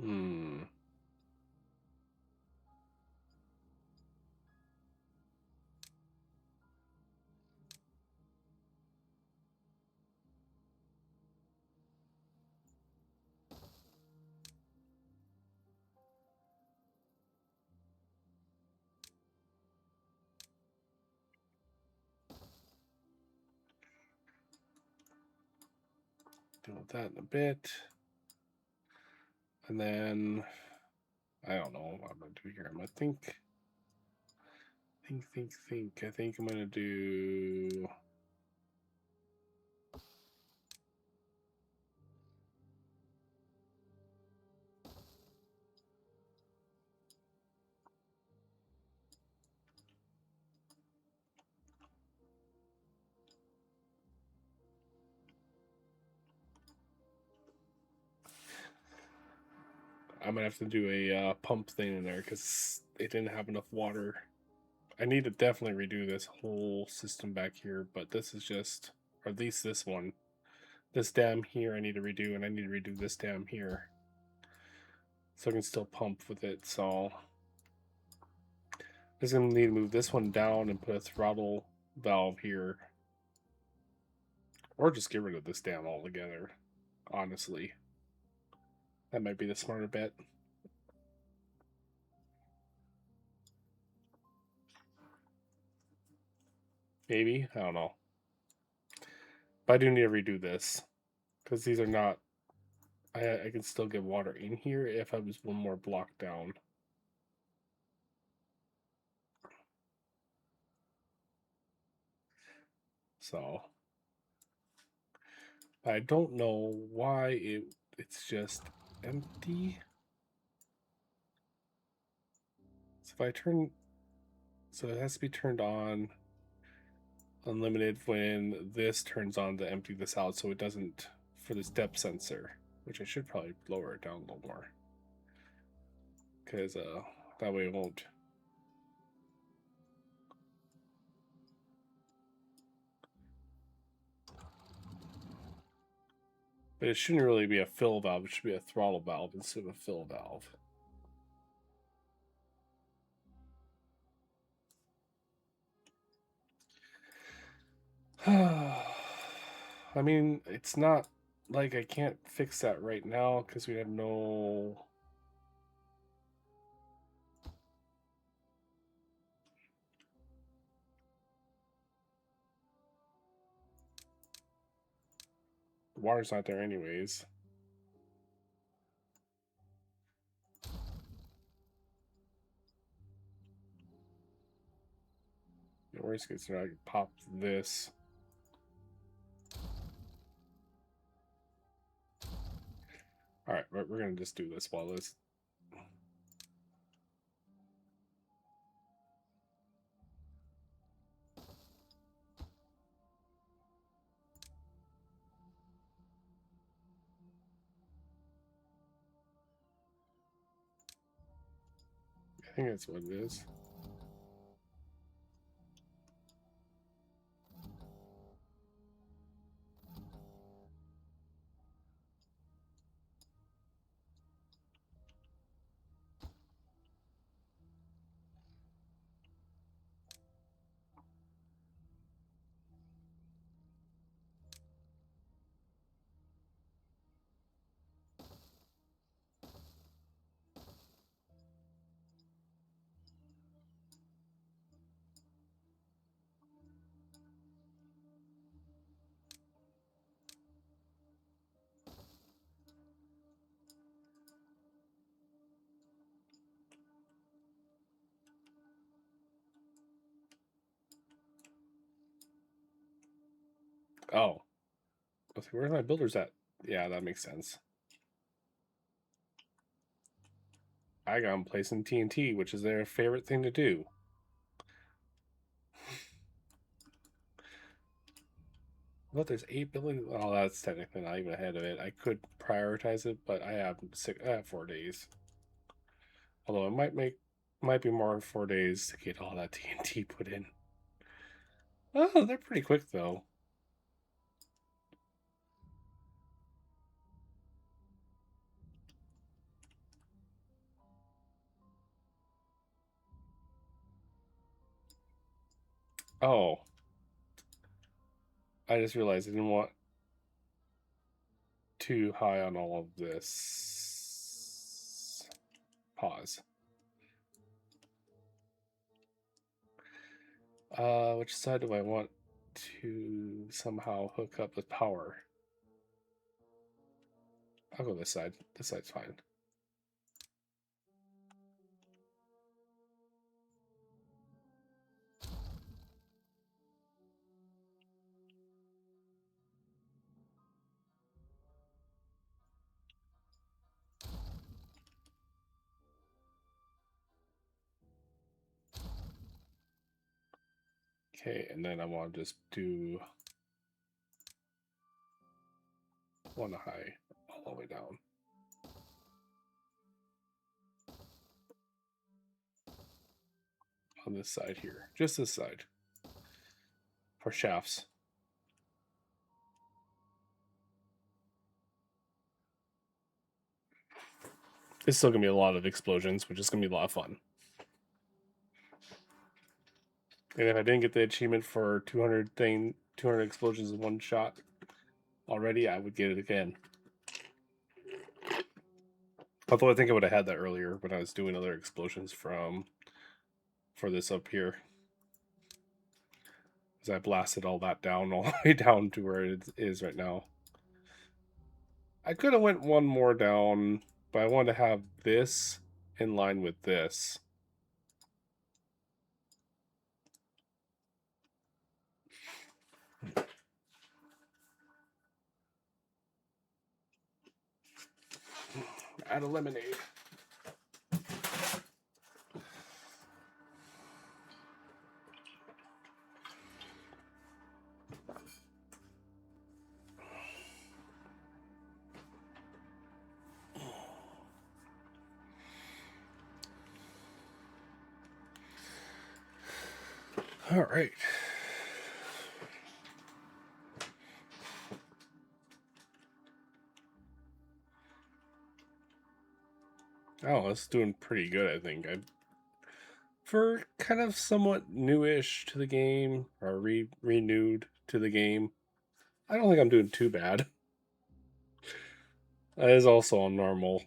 hmm. Deal with that in a bit. And then I don't know what I'm gonna do here. I'm gonna think. I think I'm gonna do. I'm gonna have to do a pump thing in there because it didn't have enough water. I need to definitely redo this whole system back here, but this is just, or at least this one. This dam here I need to redo, and I need to redo this dam here. So I can still pump with it, so... I'm just gonna need to move this one down and put a throttle valve here. Or just get rid of this dam altogether, honestly. That might be the smarter bet. Maybe, I don't know. But I do need to redo this, because these are not... I can still get water in here if I was one more block down. So I don't know why it's just empty. So if I turn, so it has to be turned on unlimited when this turns on to empty this out, so it doesn't for this depth sensor, which I should probably lower it down a little more, because that way it won't. But it shouldn't really be a fill valve, it should be a throttle valve instead of a fill valve. I mean, it's not like I can't fix that right now because we have no... The water's not there anyways. The worst case scenario, I can pop this. Alright, we're gonna just do this while this... I think that's what it is. Oh. I was like, where's my builders at? Yeah, that makes sense. I got them placing TNT, which is their favorite thing to do. But there's 8 buildings. Oh, that's technically not even ahead of it. I could prioritize it, but I have 4 days. Although it might be more than 4 days to get all that TNT put in. Oh, they're pretty quick though. Oh, I just realized I didn't want too high on all of this. Pause. Which side do I want to somehow hook up with power? I'll go this side. This side's fine. Okay, and then I want to just do one high all the way down. On this side here. Just this side. For shafts. It's still going to be a lot of explosions, which is going to be a lot of fun. And if I didn't get the achievement for 200 explosions in one shot already, I would get it again. Although I think I would have had that earlier when I was doing other explosions for this up here. Because I blasted all that down all the way down to where it is right now. I could have went one more down, but I wanted to have this in line with this. Add a lemonade. All right. Oh, it's doing pretty good, I think. For kind of somewhat newish to the game, or renewed to the game, I don't think I'm doing too bad. It is also on normal.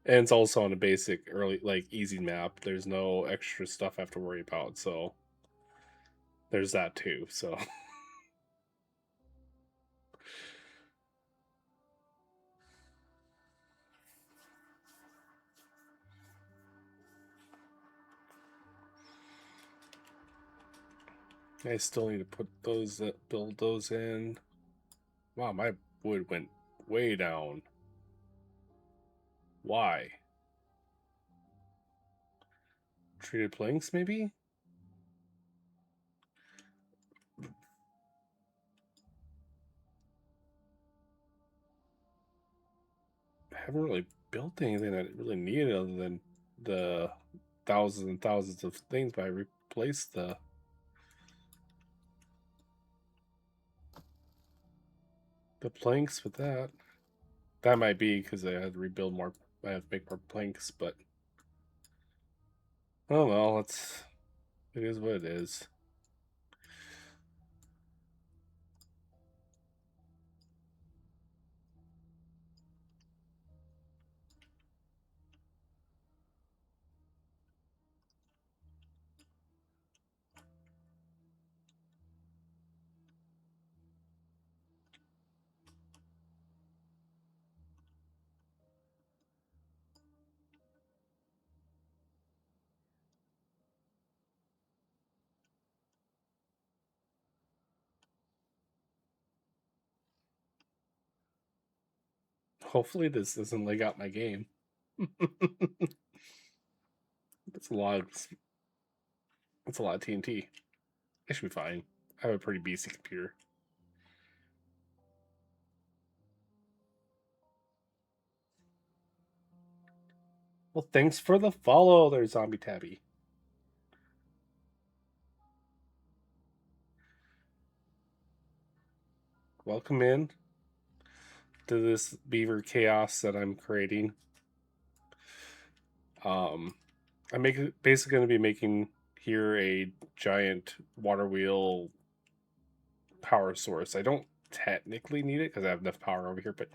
And it's also on a basic, early, like, easy map. There's no extra stuff I have to worry about, so there's that too, so. I still need to put those, build those in. Wow, my wood went way down. Why? Treated planks, maybe? I haven't really built anything that really needed other than the thousands and thousands of things, but I replaced the planks with that. That might be because I had to rebuild more. I have to make more planks, but oh well, it is what it is. Hopefully, this doesn't leg out my game. That's a lot. That's a lot of TNT. It should be fine. I have a pretty beastly computer. Well, thanks for the follow there, Zombie Tabby. Welcome in to this beaver chaos that I'm creating. I'm basically going to be making here a giant water wheel power source. I don't technically need it because I have enough power over here, but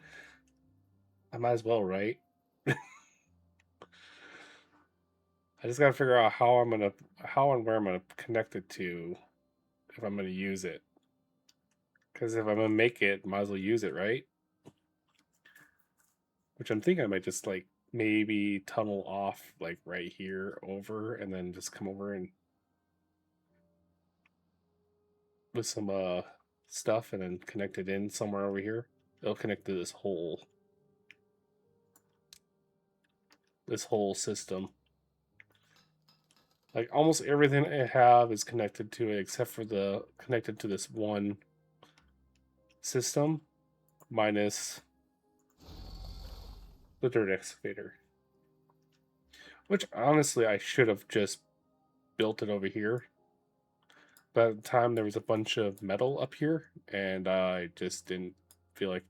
I might as well, right? I just gotta figure out how and where I'm gonna connect it to if I'm gonna use it. Because if I'm gonna make it, might as well use it, right? Which I'm thinking I might just like maybe tunnel off like right here over and then just come over and with some stuff and then connect it in somewhere over here. It'll connect to this whole system. Like almost everything I have is connected to it except for the connected to this one system minus the dirt excavator. Which honestly I should have just built it over here. But at the time there was a bunch of metal up here and I just didn't feel like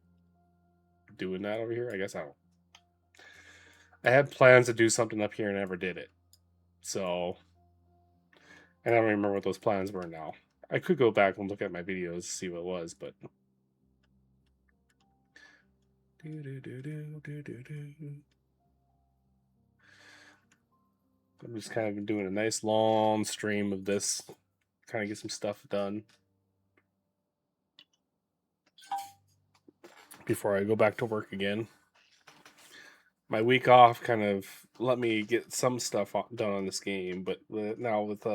doing that over here. I guess I had plans to do something up here and never did it. So I don't remember what those plans were now. I could go back and look at my videos to see what it was, but I'm just kind of doing a nice long stream of this, kind of get some stuff done before I go back to work again. My week off kind of let me get some stuff done on this game, but now with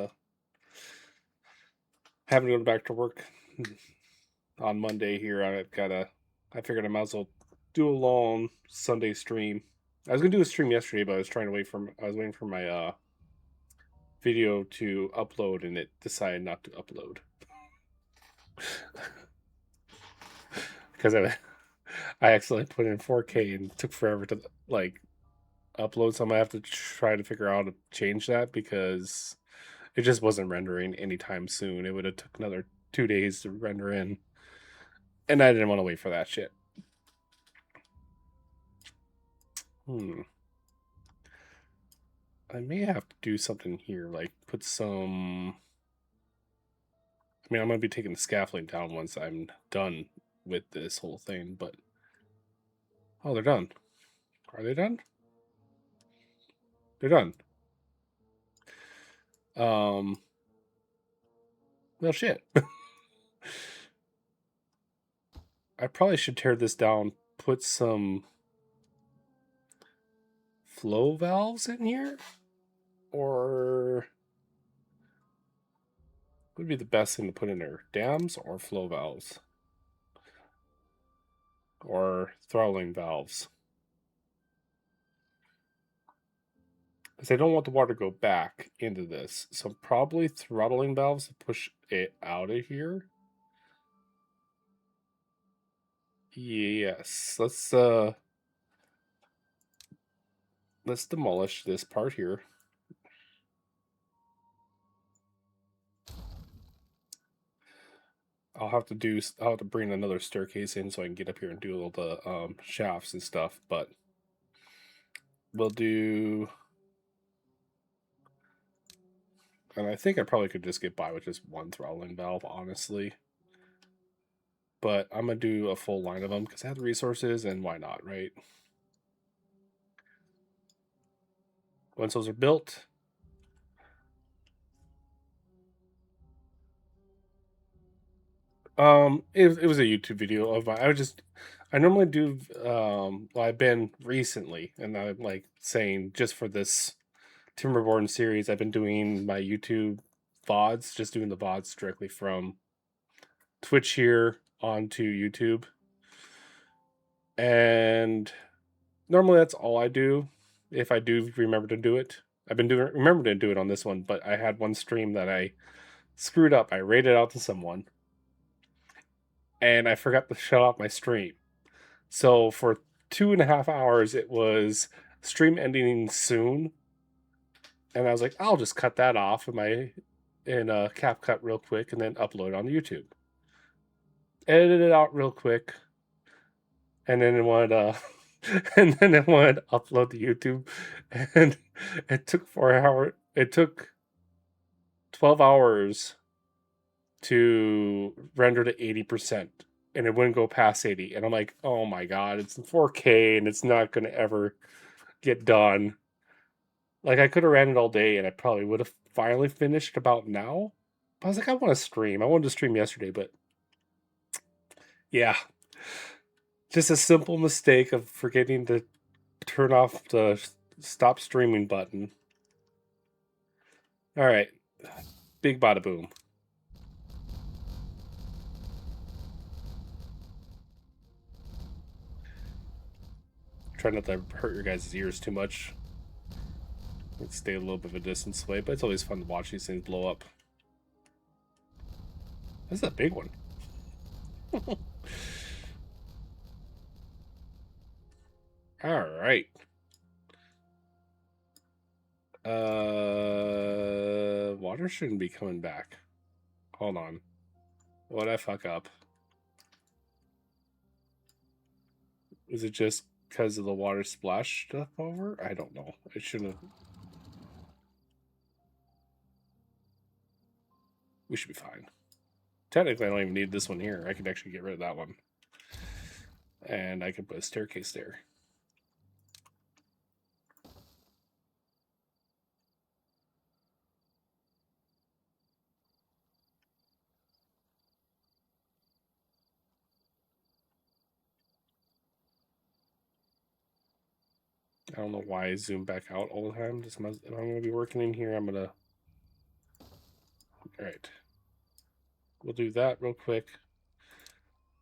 having to go back to work on Monday here, I figured I might as well do a long Sunday stream. I was gonna do a stream yesterday, but I was waiting for my video to upload, and it decided not to upload because I accidentally put in 4K and it took forever to like upload. So I'm gonna have to try to figure out how to change that because it just wasn't rendering anytime soon. It would have took another 2 days to render in, and I didn't want to wait for that shit. I may have to do something here, like put some. I mean, I'm gonna be taking the scaffolding down once I'm done with this whole thing, but oh, they're done. Are they done? They're done. Well, shit. I probably should tear this down, put some flow valves in here, or what would be the best thing to put in there? Dams or flow valves? Or throttling valves? Because I don't want the water to go back into this. So probably throttling valves to push it out of here. Yes. Let's demolish this part here. I'll have to bring another staircase in so I can get up here and do all the shafts and stuff. But we'll do, and I think I probably could just get by with just one throttling valve, honestly. But I'm gonna do a full line of them because I have the resources, and why not, right? Once those are built, it was a YouTube video of my. I normally do well, I've been recently, and I'm like saying just for this Timberborn series, I've been doing my YouTube VODs, just doing the VODs directly from Twitch here onto YouTube. And normally that's all I do if I do remember to do it. I've been doing remember to do it on this one, but I had one stream that I screwed up. I raided out to someone and I forgot to shut off my stream. So for 2.5 hours it was stream ending soon. And I was like, I'll just cut that off in a CapCut real quick and then upload it on YouTube. Edited it out real quick, and then it wanted and then it wanted to upload to YouTube, and it took 4 hours. It took 12 hours to render to 80%, and it wouldn't go past 80. And I'm like, oh my god, it's in 4K, and it's not gonna ever get done. Like I could have ran it all day, and I probably would have finally finished about now. But I was like, I want to stream. I wanted to stream yesterday, but yeah, just a simple mistake of forgetting to turn off the stop streaming button. All right, big bada boom. Try not to hurt your guys' ears too much. Let's stay a little bit of a distance away, but it's always fun to watch these things blow up. This is a big one. All right. Water shouldn't be coming back. Hold on. What'd I fuck up? Is it just because of the water splash stuff over? I don't know. It shouldn't have. We should be fine. Technically, I don't even need this one here. I could actually get rid of that one. And I can put a staircase there. I don't know why I zoom back out all the time. If I'm going to be working in here, I'm going to... Alright. We'll do that real quick.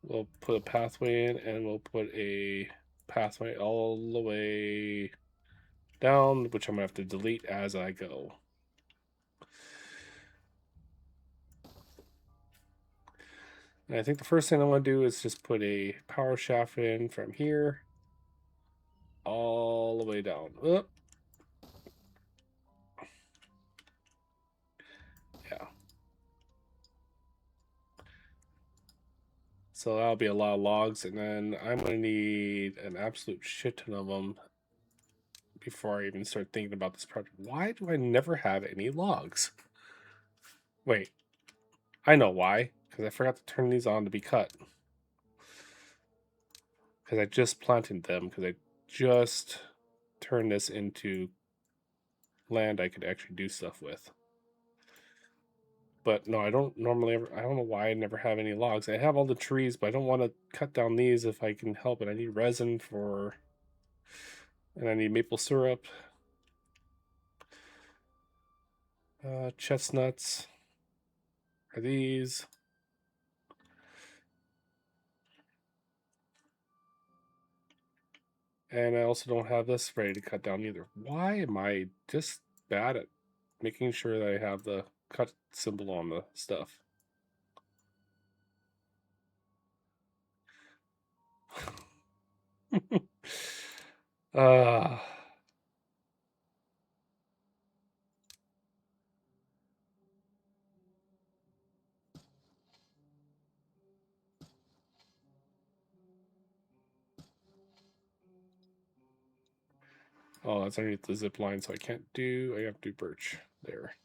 We'll put a pathway in, and we'll put a pathway all the way down, which I'm going to have to delete as I go. And I think the first thing I want to do is just put a power shaft in from here all the way down. Oh. Yeah. So that'll be a lot of logs, and then I'm going to need an absolute shit ton of them before I even start thinking about this project. Why do I never have any logs? Wait, I know why. Because I forgot to turn these on to be cut. Because I just planted them, because I just turned this into land I could actually do stuff with. But no, I don't normally ever, I don't know why I never have any logs. I have all the trees, but I don't want to cut down these if I can help it. I need resin for, and I need maple syrup. Chestnuts are these. And I also don't have this ready to cut down either. Why am I just bad at making sure that I have the cut symbol on the stuff? uh, Oh, that's underneath the zip line, so I can't do. I have to do birch there.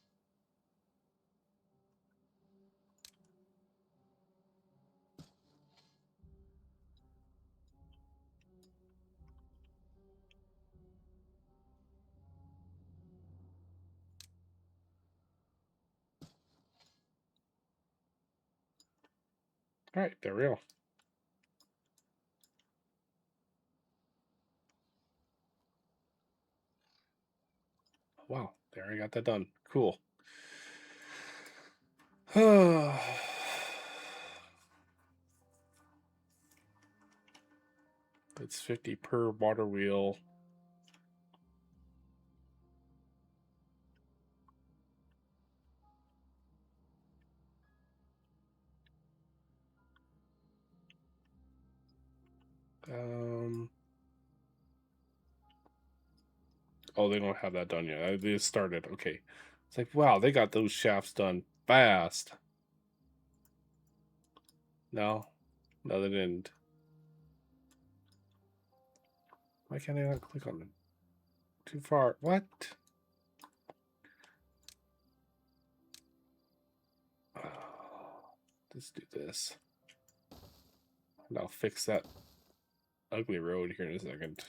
All right, there we go. Wow, there I got that done. Cool. It's 50 per water wheel. Oh, they don't have that done yet. They just started. Okay. It's like, wow, they got those shafts done fast. No, no, they didn't. Why can't I not click on them? Too far. What? Let's do this. And I'll fix that ugly road here in a second.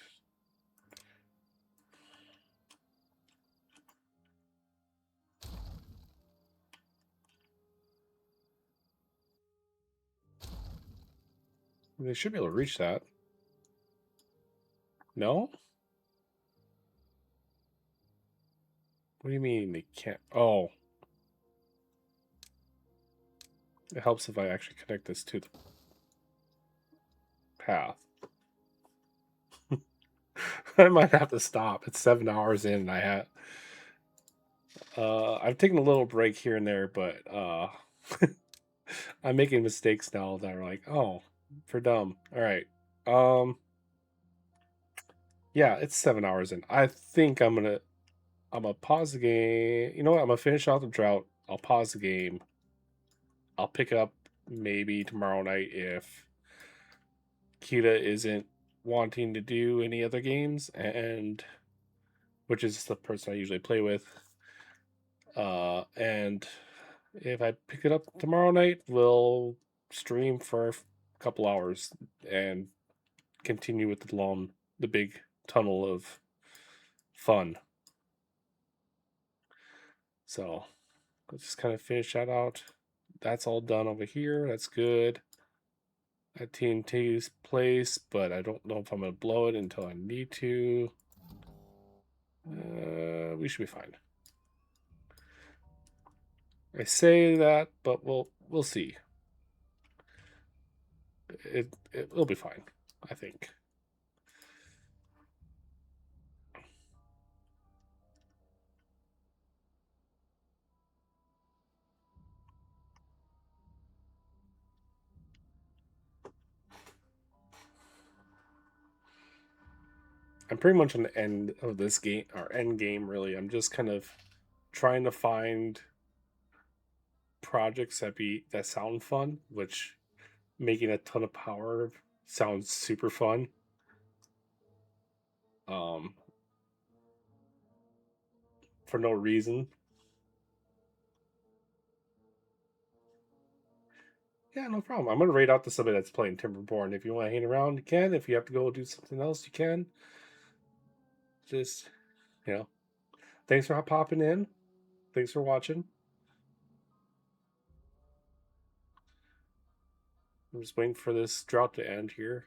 They should be able to reach that. No? What do you mean they can't? Oh. It helps if I actually connect this to the path. I might have to stop. It's 7 hours in and I have I've taken a little break here and there, but I'm making mistakes now that are like, oh, for dumb. All right. Yeah, it's 7 hours in. I think I'm gonna pause the game. You know what? I'm gonna finish out the drought. I'll pause the game. I'll pick up maybe tomorrow night if Kita isn't wanting to do any other games, and which is the person I usually play with. And if I pick it up tomorrow night, we'll stream for a couple hours and continue with the big tunnel of fun. So let's just kind of finish that out. That's all done over here. That's good. At TNT's place, but I don't know if I'm gonna blow it until I need to. We should be fine. I say that, but we'll see. It will be fine, I think. I'm pretty much on the end of this game, or end game, really. I'm just kind of trying to find projects that sound fun, which making a ton of power sounds super fun. Um, for no reason. Yeah, no problem. I'm gonna raid out to somebody that's playing Timberborn. If you want to hang around, you can. If you have to go do something else, you can. Just, you know, thanks for popping in. Thanks for watching. I'm just waiting for this drought to end here.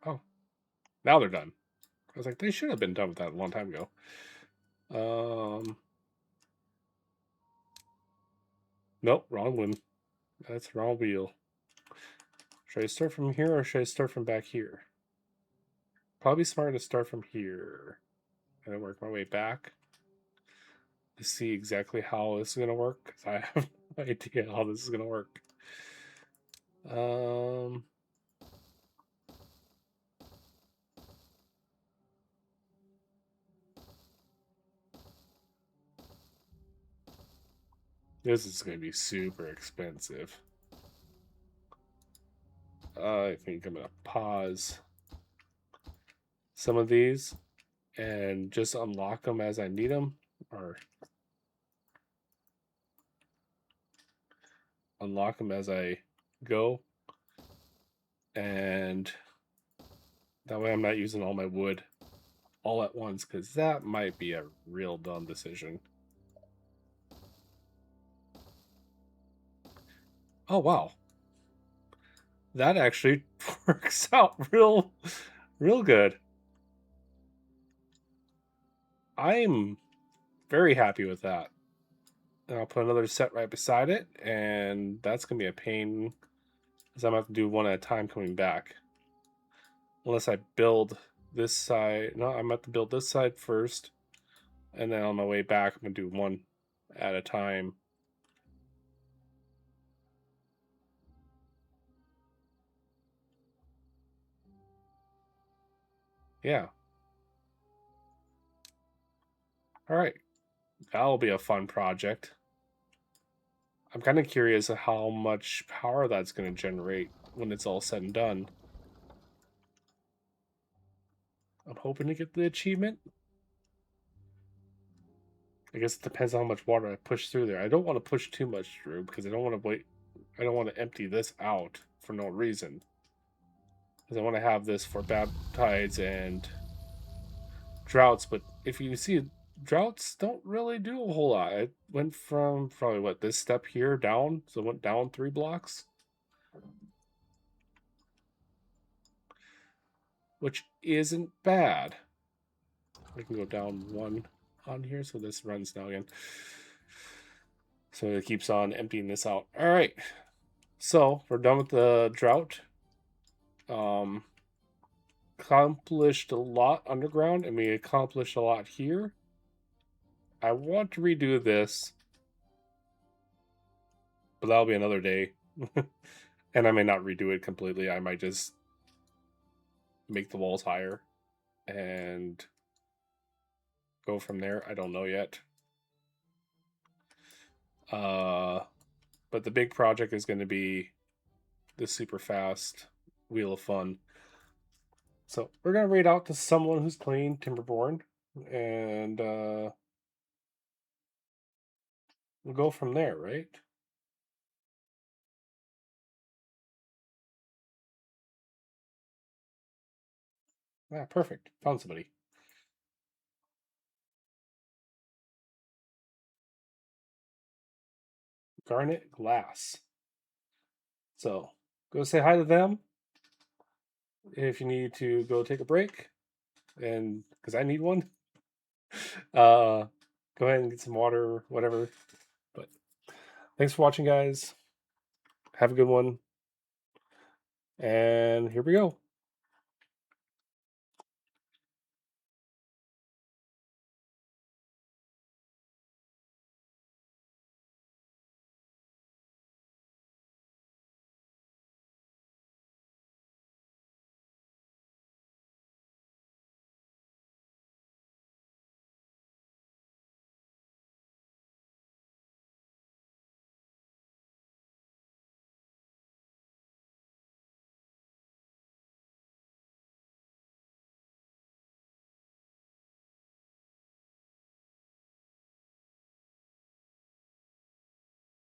Oh, now they're done. I was like, they should have been done with that a long time ago. Nope, wrong one. That's the wrong wheel. Should I start from here or should I start from back here? Probably smart to start from here and then work my way back to see exactly how this is going to work, because I have no idea how this is going to work. Um, This is going to be super expensive. I think I'm going to pause some of these and just unlock them as I need them, or unlock them as I go, and that way I'm not using all my wood all at once, because that might be a real dumb decision. Oh wow, that actually works out real good. I'm very happy with that. And I'll put another set right beside it, and that's gonna be a pain because I'm gonna have to do one at a time coming back. Unless I build this side. No, I'm gonna have to build this side first, and then on my way back, I'm gonna do one at a time. Yeah. All right. That'll be a fun project. I'm kind of curious of how much power that's going to generate when it's all said and done. I'm hoping to get the achievement. I guess it depends on how much water I push through there. I don't want to push too much through because I don't want to wait. I don't want to empty this out for no reason. Because I want to have this for bad tides and droughts. But if you see, droughts don't really do a whole lot. It went from probably what, this step here down, so it went down 3 blocks, which isn't bad. I can go down 1 on here, so this runs now again. So it keeps on emptying this out. All right, so we're done with the drought. Um, accomplished a lot underground, and we accomplished a lot here. I want to redo this, but that'll be another day. And I may not redo it completely. I might just make the walls higher and go from there. I don't know yet. But the big project is going to be the super fast Wheel of Fun. So we're going to raid out to someone who's playing Timberborn, and we'll go from there, right? Ah, perfect. Found somebody. Garnet Glass. So go say hi to them. If you need to go take a break, and because I need one, go ahead and get some water, whatever. But thanks for watching, guys. Have a good one. And here we go.